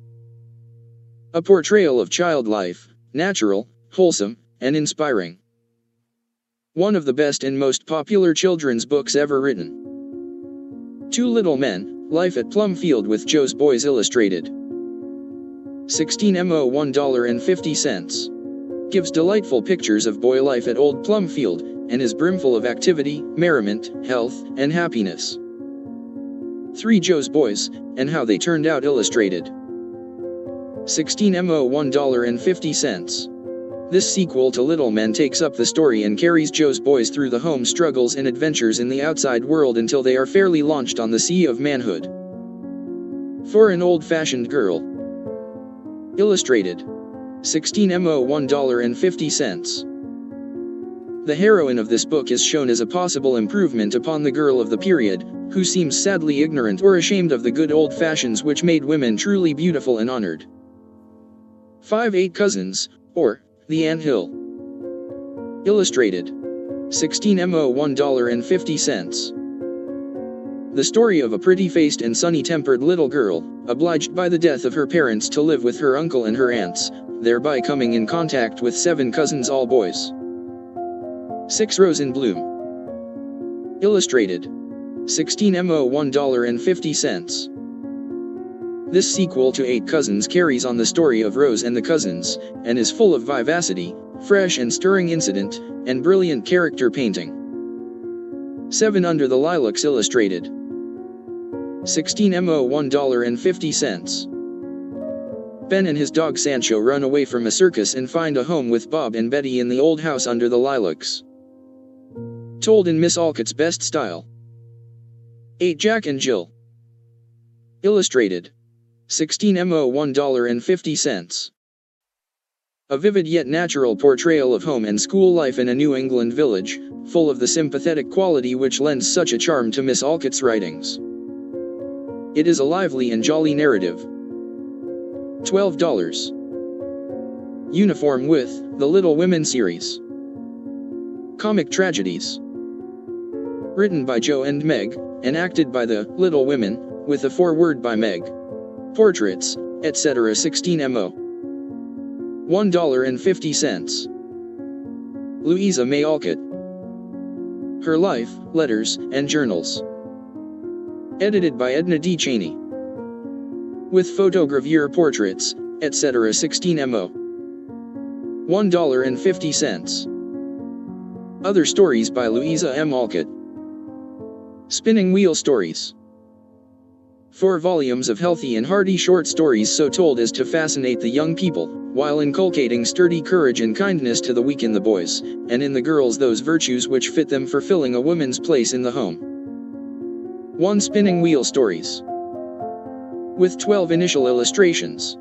A portrayal of child life, natural, wholesome, and inspiring. One of the best and most popular children's books ever written. 2 Little Men, Life at Plumfield with Joe's Boys illustrated. 16 mo $1.50. Gives delightful pictures of boy life at Old Plumfield, and is brimful of activity, merriment, health, and happiness. 3 Joe's Boys, and How They Turned Out illustrated. 16 mo $1.50. This sequel to Little Men takes up the story and carries Joe's boys through the home struggles and adventures in the outside world until they are fairly launched on the sea of manhood. For an Old-Fashioned Girl. Illustrated. 16 mo $1.50. The heroine of this book is shown as a possible improvement upon the girl of the period, who seems sadly ignorant or ashamed of the good old fashions which made women truly beautiful and honored. 5 8 Cousins, or The Anthill. Illustrated. 16 mo $1.50. The story of a pretty-faced and sunny-tempered little girl, obliged by the death of her parents to live with her uncle and her aunts, thereby coming in contact with 7 cousins, all boys. 6 Rose in Bloom. Illustrated. 16 mo $1.50. This sequel to 8 Cousins carries on the story of Rose and the cousins, and is full of vivacity, fresh and stirring incident, and brilliant character painting. 7 Under the Lilacs Illustrated. 16 MO $1.50. Ben and his dog Sancho run away from a circus and find a home with Bob and Betty in the old house under the lilacs. Told in Miss Alcott's best style. 8 Jack and Jill. Illustrated. 16 MO $1.50. A vivid yet natural portrayal of home and school life in a New England village, full of the sympathetic quality which lends such a charm to Miss Alcott's writings. It is a lively and jolly narrative. $12. Uniform with The Little Women series. Comic tragedies. Written by Joe and Meg, and acted by the Little Women, with a foreword by Meg. Portraits, etc. 16 MO $1.50. Louisa May Alcott. Her Life, Letters, and Journals. Edited by Edna D. Cheney. With photogravure portraits, etc. 16 MO $1.50. Other stories by Louisa M. Alcott. Spinning Wheel Stories. 4 volumes of healthy and hearty short stories so told as to fascinate the young people, while inculcating sturdy courage and kindness to the weak in the boys, and in the girls those virtues which fit them for filling a woman's place in the home. 1 Spinning Wheel Stories. With 12 initial illustrations.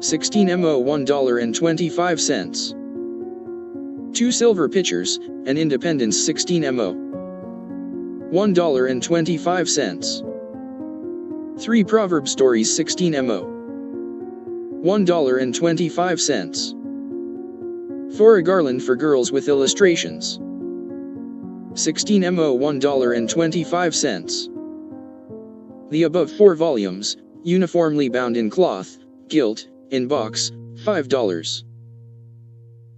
16 MO $1.25. 2 Silver Pitchers, and Independence 16 MO $1.25. 3 Proverb Stories 16 MO $1.25. 4 A Garland for Girls with Illustrations. 16 MO $1.25. The above 4 volumes, uniformly bound in cloth, gilt, in box, $5.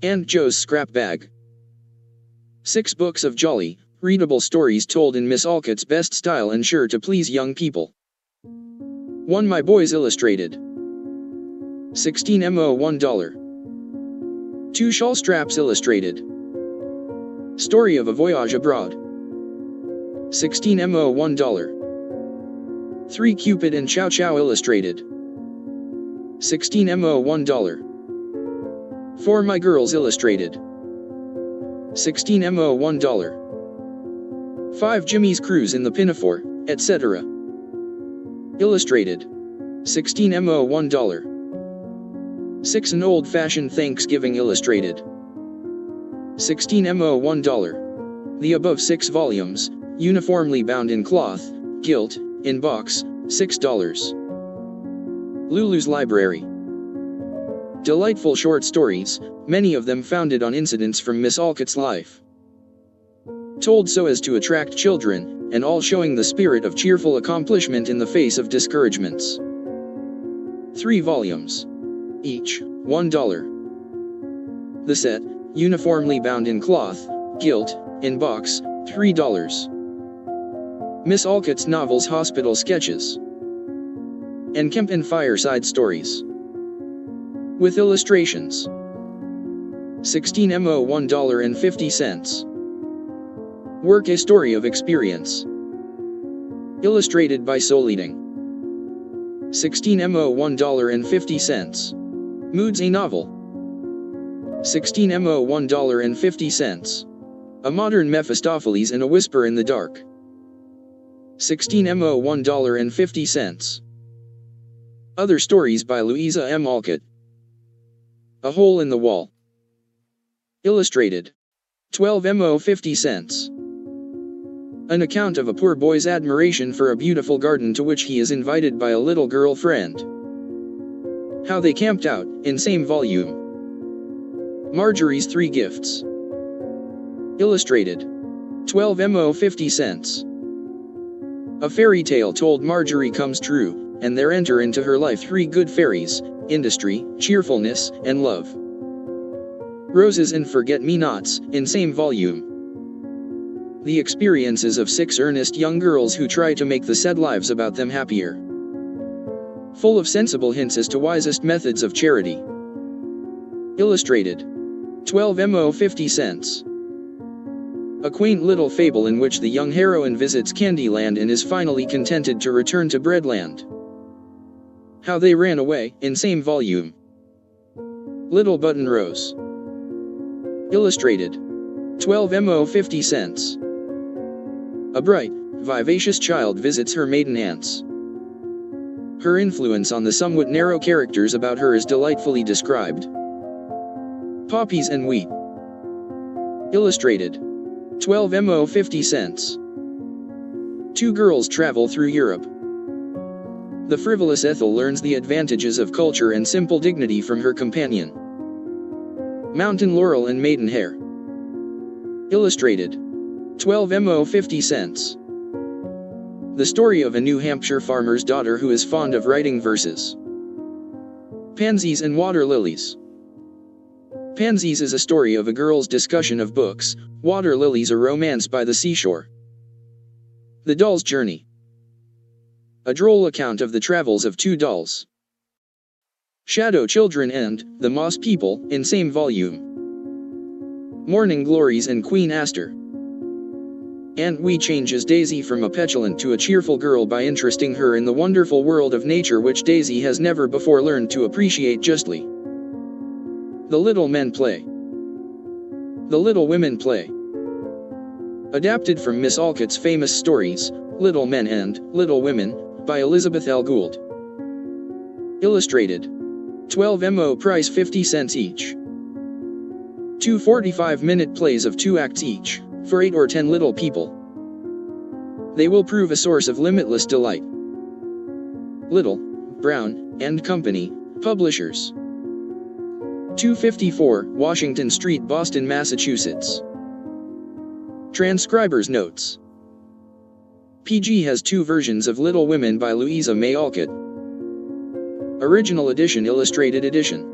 And Joe's Scrap Bag. 6 books of jolly, readable stories told in Miss Alcott's best style and sure to please young people. 1 My Boys Illustrated. 16 MO $1. 2 Shawl Straps Illustrated. Story of a Voyage Abroad. 16 MO $1. 3 Cupid and Chow Chow Illustrated. 16 MO $1. 4 My Girls Illustrated. 16 MO $1. 5 Jimmy's Cruise in the Pinafore, etc. Illustrated. 16 MO $1. 6 An Old-Fashioned Thanksgiving Illustrated. 16 MO $1. The above 6 volumes, uniformly bound in cloth, gilt, in box, $6. Lulu's Library. Delightful short stories, many of them founded on incidents from Miss Alcott's life. Told so as to attract children, and all showing the spirit of cheerful accomplishment in the face of discouragements. 3 volumes. Each, $1. The set, uniformly bound in cloth, gilt, in box, $3. Miss Alcott's novels Hospital Sketches. And Kempen Fireside Stories. With illustrations. 16 MO $1.50. Work A Story of Experience. Illustrated by Soleading. 16 MO $1.50. Moods A Novel. 16 MO $1.50. A Modern Mephistopheles and a Whisper in the Dark. 16 MO $1.50. Other stories by Louisa M. Alcott. A Hole in the Wall. Illustrated. 12 MO 50 cents. An account of a poor boy's admiration for a beautiful garden to which he is invited by a little girl friend. How they camped out, in same volume. Marjorie's 3 Gifts. Illustrated. 12 MO 50 cents. A fairy tale told Marjorie comes true, and there enter into her life 3 good fairies, industry, cheerfulness, and love. Roses and Forget-Me-Nots, in same volume. The experiences of 6 earnest young girls who try to make the said lives about them happier. Full of sensible hints as to wisest methods of charity. Illustrated. 12 mo 50 cents. A quaint little fable in which the young heroine visits Candyland and is finally contented to return to Breadland. How They Ran Away, in same volume. Little Button Rose. Illustrated. 12 mo 50 cents. A bright, vivacious child visits her maiden aunts. Her influence on the somewhat narrow characters about her is delightfully described. Poppies and Wheat. Illustrated. 12 mo 50 cents. Two girls travel through Europe. The frivolous Ethel learns the advantages of culture and simple dignity from her companion. Mountain Laurel and Maidenhair. Illustrated. 12 mo 50 cents. The story of a New Hampshire farmer's daughter who is fond of writing verses. Pansies and Water Lilies. Pansies is a story of a girl's discussion of books, Water Lilies a romance by the seashore. The Doll's Journey. A droll account of the travels of two dolls. Shadow Children and The Moss People, in same volume. Morning Glories and Queen Aster. Aunt Wee changes Daisy from a petulant to a cheerful girl by interesting her in the wonderful world of nature which Daisy has never before learned to appreciate justly. The Little Men Play. The Little Women Play. Adapted from Miss Alcott's famous stories, Little Men and Little Women, by Elizabeth L. Gould. Illustrated. 12 mo price 50 cents each. Two 45-minute plays of 2 acts each, for 8 or 10 little people. They will prove a source of limitless delight. Little, Brown, and Company, Publishers. 254 Washington Street, Boston, Massachusetts. Transcriber's notes. PG has 2 versions of Little Women by Louisa May Alcott. Original Edition, Illustrated Edition.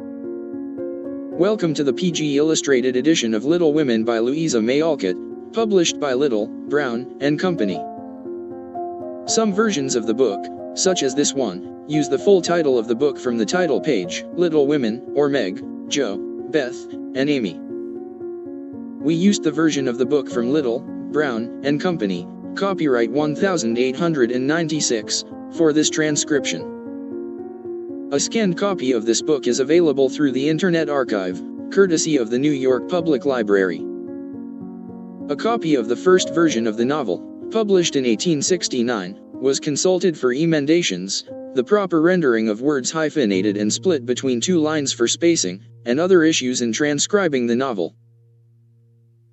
Welcome to the PG Illustrated Edition of Little Women by Louisa May Alcott, published by Little, Brown, and Company. Some versions of the book, such as this one, use the full title of the book from the title page, Little Women, or Meg, Jo, Beth, and Amy. We used the version of the book from Little, Brown, and Company, copyright 1896, for this transcription. A scanned copy of this book is available through the Internet Archive, courtesy of the New York Public Library. A copy of the first version of the novel, published in 1869, was consulted for emendations, the proper rendering of words hyphenated and split between 2 lines for spacing, and other issues in transcribing the novel.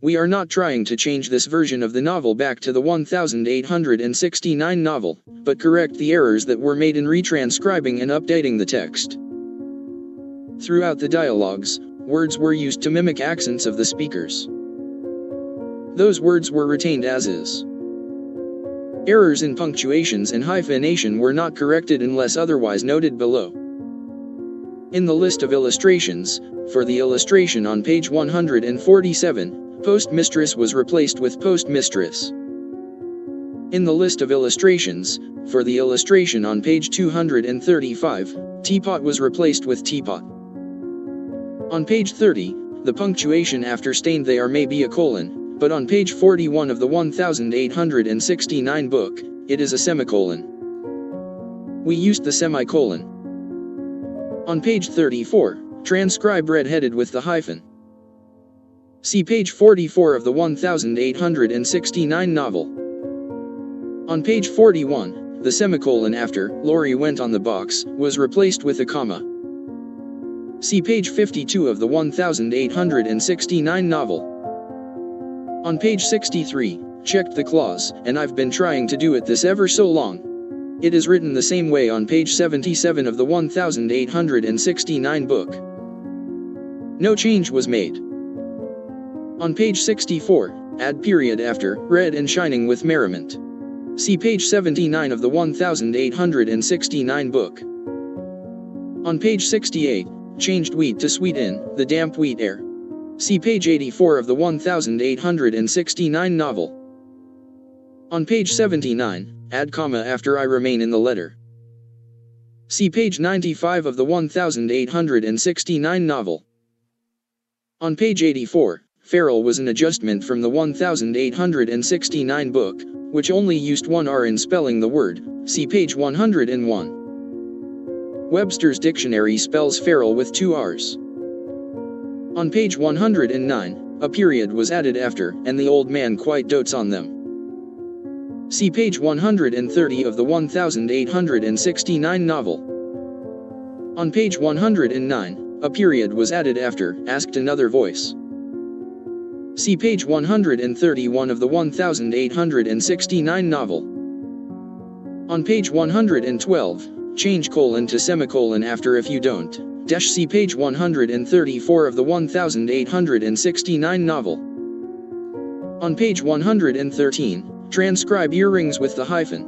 We are not trying to change this version of the novel back to the 1869 novel, but correct the errors that were made in retranscribing and updating the text. Throughout the dialogues, words were used to mimic accents of the speakers. Those words were retained as is. Errors in punctuations and hyphenation were not corrected unless otherwise noted below. In the list of illustrations, for the illustration on page 147, Postmistress was replaced with Postmistress. In the list of illustrations, for the illustration on page 235, Teapot was replaced with Teapot. On page 30, the punctuation after stained they are may be a colon, but on page 41 of the 1869 book, it is a semicolon. We used the semicolon. On page 34, transcribe red-headed with the hyphen. See page 44 of the 1869 novel. On page 41, the semicolon after Laurie went on the box was replaced with a comma. See page 52 of the 1869 novel. On page 63, checked the clause, and I've been trying to do it this ever so long. It is written the same way on page 77 of the 1869 book. No change was made. On page 64, add period after red and shining with merriment. See page 79 of the 1869 book. On page 68, changed wheat to sweet in the damp wheat air. See page 84 of the 1869 novel. On page 79, add comma after I remain in the letter. See page 95 of the 1869 novel. On page 84, feral was an adjustment from the 1869 book, which only used one R in spelling the word. See page 101. Webster's dictionary spells feral with 2 R's. On page 109, a period was added after, and the old man quite dotes on them. See page 130 of the 1869 novel. On page 109, a period was added after, asked another voice. See page 131 of the 1869 novel. On page 112, change colon to semicolon after if you don't. See page 134 of the 1869 novel. On page 113, transcribe earrings with the hyphen.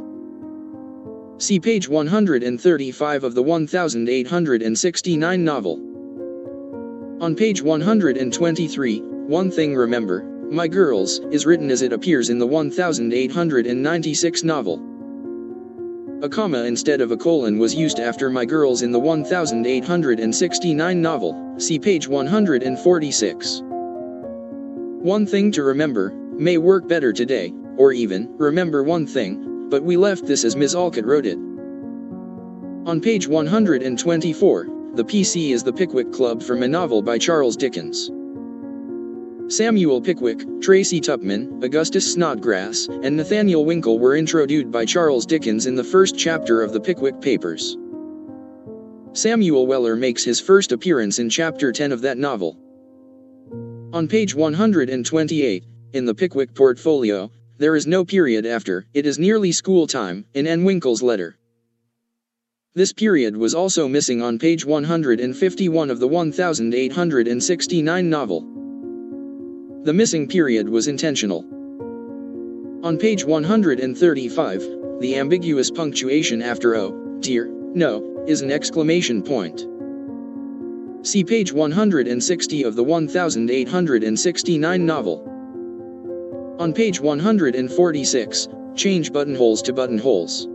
See page 135 of the 1869 novel. On page 123, one thing remember, my girls, is written as it appears in the 1896 novel. A comma instead of a colon was used after my girls in the 1869 novel, see page 146. One thing to remember, may work better today, or even, remember one thing, but we left this as Ms. Alcott wrote it. On page 124, the PC is the Pickwick Club from a novel by Charles Dickens. Samuel Pickwick, Tracy Tupman, Augustus Snodgrass, and Nathaniel Winkle were introduced by Charles Dickens in the first chapter of the Pickwick Papers. Samuel Weller makes his first appearance in chapter 10 of that novel. On page 128, in the Pickwick portfolio, there is no period after, it is nearly school time, in N. Winkle's letter. This period was also missing on page 151 of the 1869 novel. The missing period was intentional. On page 135, the ambiguous punctuation after "oh, dear, no," is an exclamation point. See page 160 of the 1869 novel. On page 146, change buttonholes to buttonholes.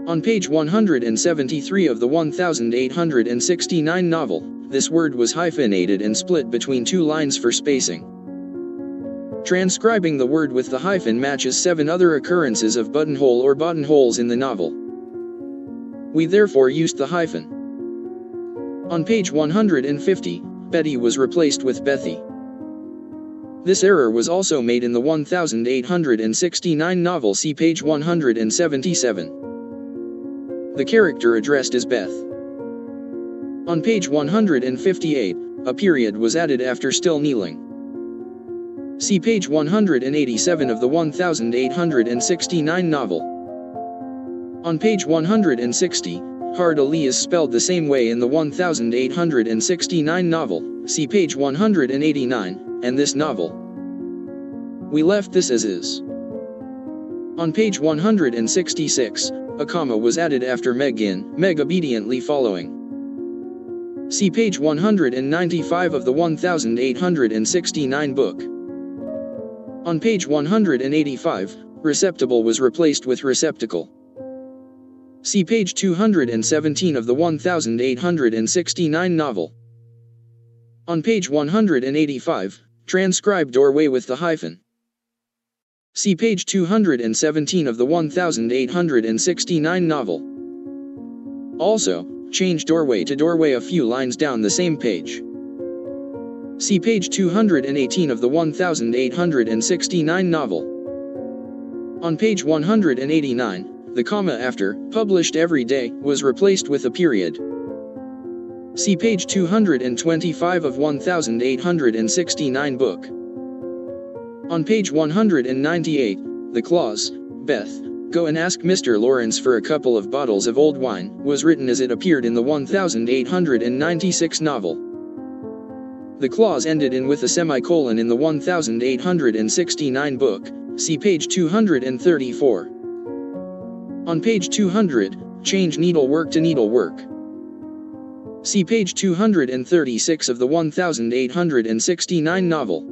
On page 173 of the 1869 novel, this word was hyphenated and split between 2 lines for spacing. Transcribing the word with the hyphen matches 7 other occurrences of buttonhole or buttonholes in the novel. We therefore used the hyphen. On page 150, Betty was replaced with Bethy. This error was also made in the 1869 novel, see page 177. The character addressed as Beth. On page 158, a period was added after still kneeling. See page 187 of the 1869 novel. On page 160, Hardly is spelled the same way in the 1869 novel, see page 189, and this novel. We left this as is. On page 166, a comma was added after Meg obediently following. See page 195 of the 1869 book. On page 185, receptacle was replaced with receptacle. See page 217 of the 1869 novel. On page 185, transcribe doorway with the hyphen. See page 217 of the 1869 novel. Also, change doorway to doorway a few lines down the same page. See page 218 of the 1869 novel. On page 189, the comma after, published every day, was replaced with a period. See page 225 of 1869 book. On page 198, the clause, Beth, go and ask Mr. Lawrence for a couple of bottles of old wine, was written as it appeared in the 1896 novel. The clause ended in with a semicolon in the 1869 book, see page 234. On page 200, change needlework to needlework. See page 236 of the 1869 novel.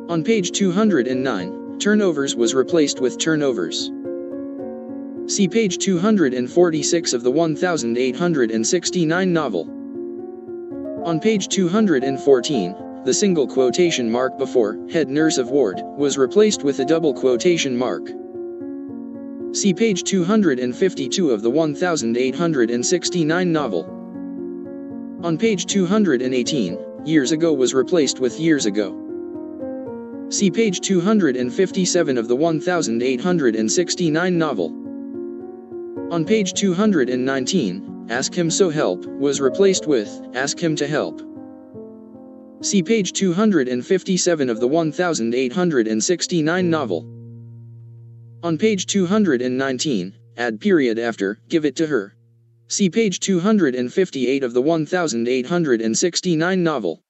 On page 209, turnovers was replaced with turnovers. See page 246 of the 1869 novel. On page 214, the single quotation mark before head nurse of ward was replaced with a double quotation mark. See page 252 of the 1869 novel. On page 218, years ago was replaced with years ago. See page 257 of the 1869 novel. On page 219, ask him so help was replaced with ask him to help. See page 257 of the 1869 novel. On page 219, add period after give it to her. See page 258 of the 1869 novel.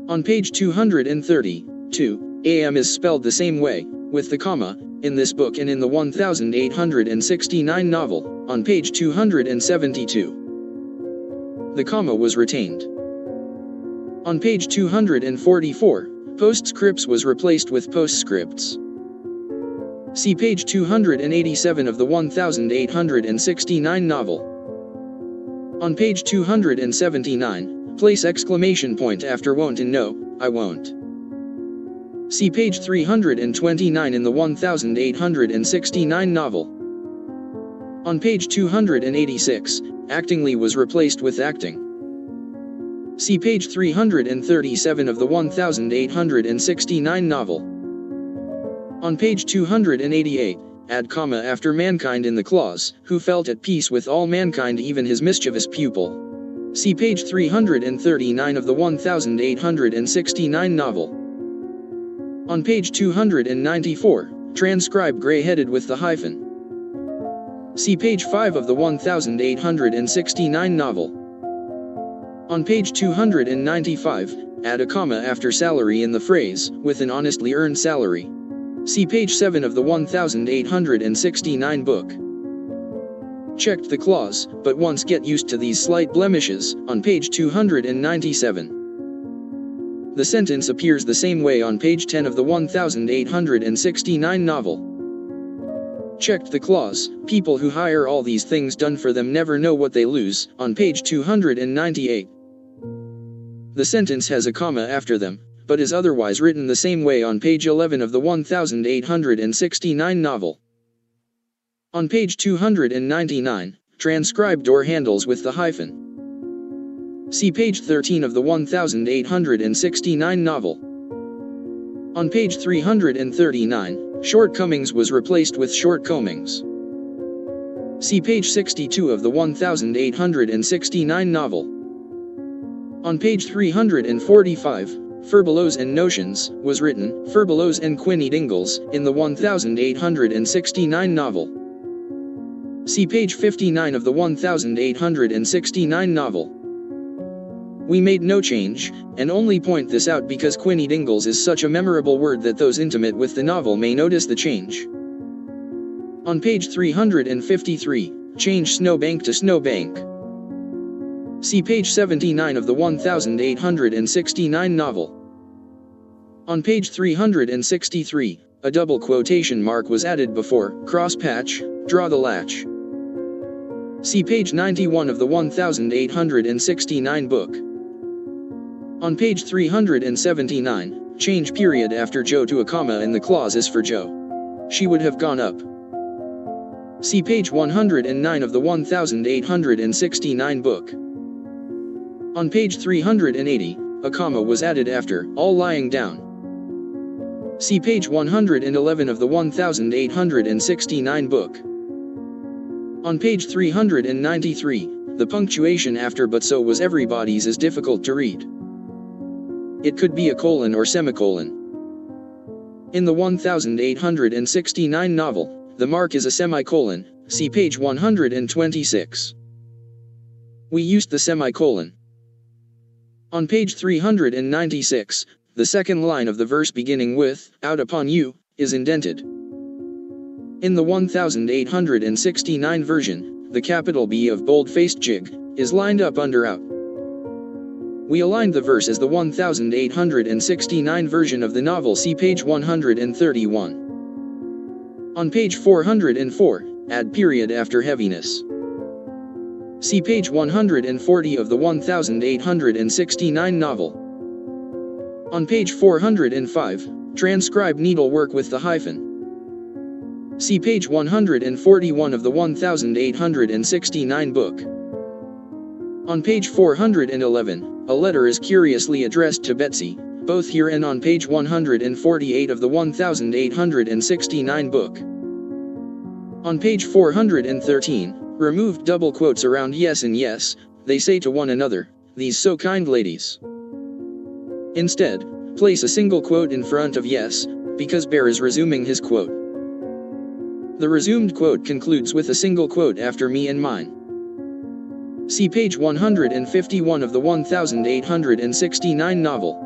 On page 232, AM is spelled the same way, with the comma, in this book and in the 1869 novel, on page 272. The comma was retained. On page 244, postscripts was replaced with postscripts. See page 287 of the 1869 novel. On page 279, place exclamation point after won't and no, I won't. See page 329 in the 1869 novel. On page 286, actingly was replaced with acting. See page 337 of the 1869 novel. On page 288, add comma after mankind in the clause, who felt at peace with all mankind even his mischievous pupil. See page 339 of the 1869 novel. On page 294, transcribe gray-headed with the hyphen. See page 5 of the 1869 novel. On page 295, add a comma after salary in the phrase, with an honestly earned salary. See page 7 of the 1869 book. Checked the clause, but once get used to these slight blemishes, on page 297. The sentence appears the same way on page 10 of the 1869 novel. Checked the clause, people who hire all these things done for them never know what they lose, on page 298. The sentence has a comma after them, but is otherwise written the same way on page 11 of the 1869 novel. On page 299, transcribe door handles with the hyphen. See page 13 of the 1869 novel. On page 339, shortcomings was replaced with shortcomings. See page 62 of the 1869 novel. On page 345, furbelows and notions was written furbelows and quinny dingles in the 1869 novel. See page 59 of the 1869 novel. We made no change, and only point this out because quinny dingles is such a memorable word that those intimate with the novel may notice the change. On page 353, change snowbank to snowbank. See page 79 of the 1869 novel. On page 363, a double quotation mark was added before cross patch, draw the latch. See page 91 of the 1869 book. On page 379, change period after Joe to a comma in the clause is for Joe. She would have gone up. See page 109 of the 1869 book. On page 380, a comma was added after all lying down. See page 111 of the 1869 book. On page 393, the punctuation after but so was everybody's is difficult to read. It could be a colon or semicolon. In the 1869 novel, the mark is a semicolon, see page 126. We used the semicolon. On page 396, the second line of the verse beginning with, out upon you, is indented. In the 1869 version, the capital B of bold-faced jig is lined up under out. We aligned the verse as the 1869 version of the novel, see page 131. On page 404, add period after heaviness. See page 140 of the 1869 novel. On page 405, transcribe needlework with the hyphen. See page 141 of the 1869 book. On page 411, a letter is curiously addressed to Betsy, both here and on page 148 of the 1869 book. On page 413, removed double quotes around yes and yes, they say to one another, these so kind ladies. Instead, place a single quote in front of yes, because Bear is resuming his quote. The resumed quote concludes with a single quote after me and mine. See page 151 of the 1869 novel.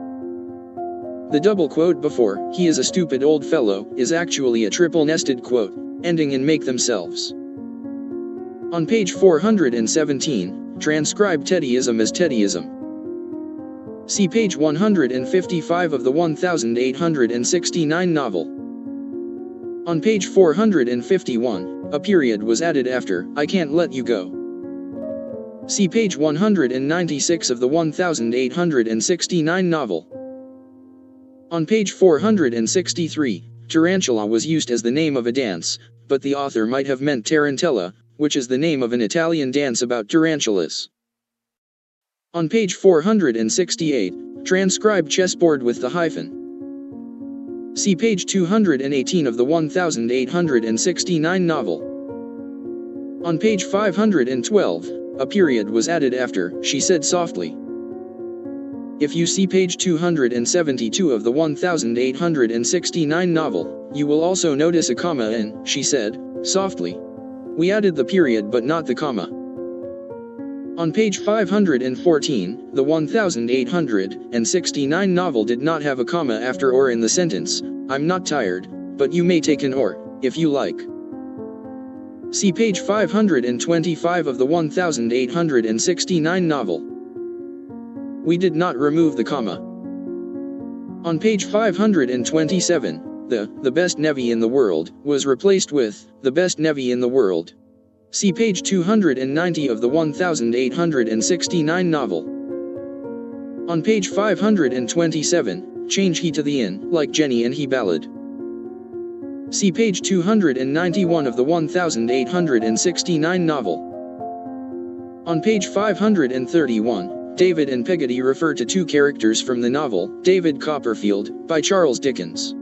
The double quote before, he is a stupid old fellow, is actually a triple nested quote, ending in make themselves. On page 417, transcribe Teddyism as Teddyism. See page 155 of the 1869 novel. On page 451, a period was added after, I can't let you go. See page 196 of the 1869 novel. On page 463, Tarantula was used as the name of a dance, but the author might have meant Tarantella, which is the name of an Italian dance about tarantulas. On page 468, transcribe chessboard with the hyphen. See page 218 of the 1869 novel. On page 512, a period was added after, she said softly. If you see page 272 of the 1869 novel, you will also notice a comma in, she said, softly. We added the period but not the comma. On page 514, the 1869 novel did not have a comma after or in the sentence, I'm not tired, but you may take an or, if you like. See page 525 of the 1869 novel. We did not remove the comma. On page 527, the best Nevi in the world was replaced with the best Nevi in the world. See page 290 of the 1869 novel. On page 527, change he to the in, like Jenny and he ballad. See page 291 of the 1869 novel. On page 531, David and Peggotty refer to two characters from the novel, David Copperfield, by Charles Dickens.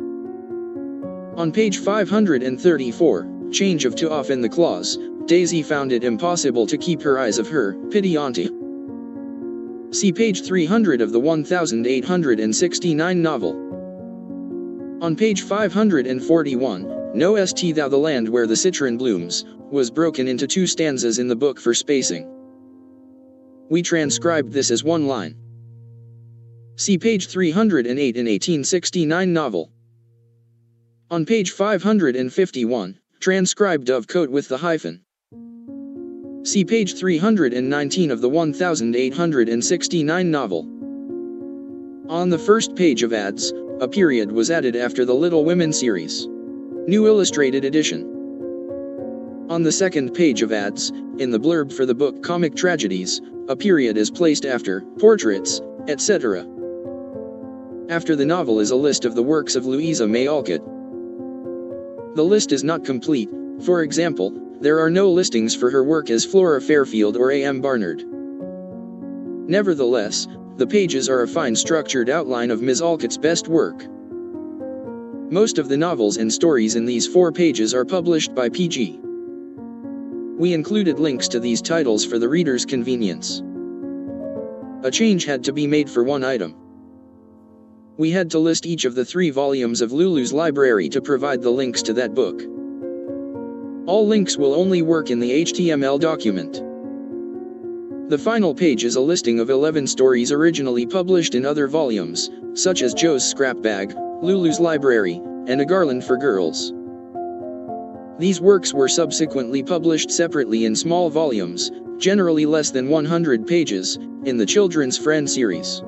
On page 534, change of to off in the clause, Daisy found it impossible to keep her eyes off her, pity auntie. See page 300 of the 1869 novel. On page 541, No St Thou the land where the citron blooms, was broken into two stanzas in the book for spacing. We transcribed this as one line. See page 308 in 1869 novel. On page 551, transcribe dovecote with the hyphen. See page 319 of the 1869 novel. On the first page of ads, a period was added after the Little Women series. New Illustrated Edition. On the second page of ads, in the blurb for the book Comic Tragedies, a period is placed after portraits, etc. After the novel is a list of the works of Louisa May Alcott. The list is not complete. For example, there are no listings for her work as Flora Fairfield or A.M. Barnard. Nevertheless, the pages are a fine structured outline of Ms. Alcott's best work. Most of the novels and stories in these 4 pages are published by PG. We included links to these titles for the reader's convenience. A change had to be made for one item. We had to list each of the 3 volumes of Lulu's library to provide the links to that book. All links will only work in the HTML document. The final page is a listing of 11 stories originally published in other volumes, such as Joe's Scrap Bag, Lulu's Library, and A Garland for Girls. These works were subsequently published separately in small volumes, generally less than 100 pages, in the Children's Friend series.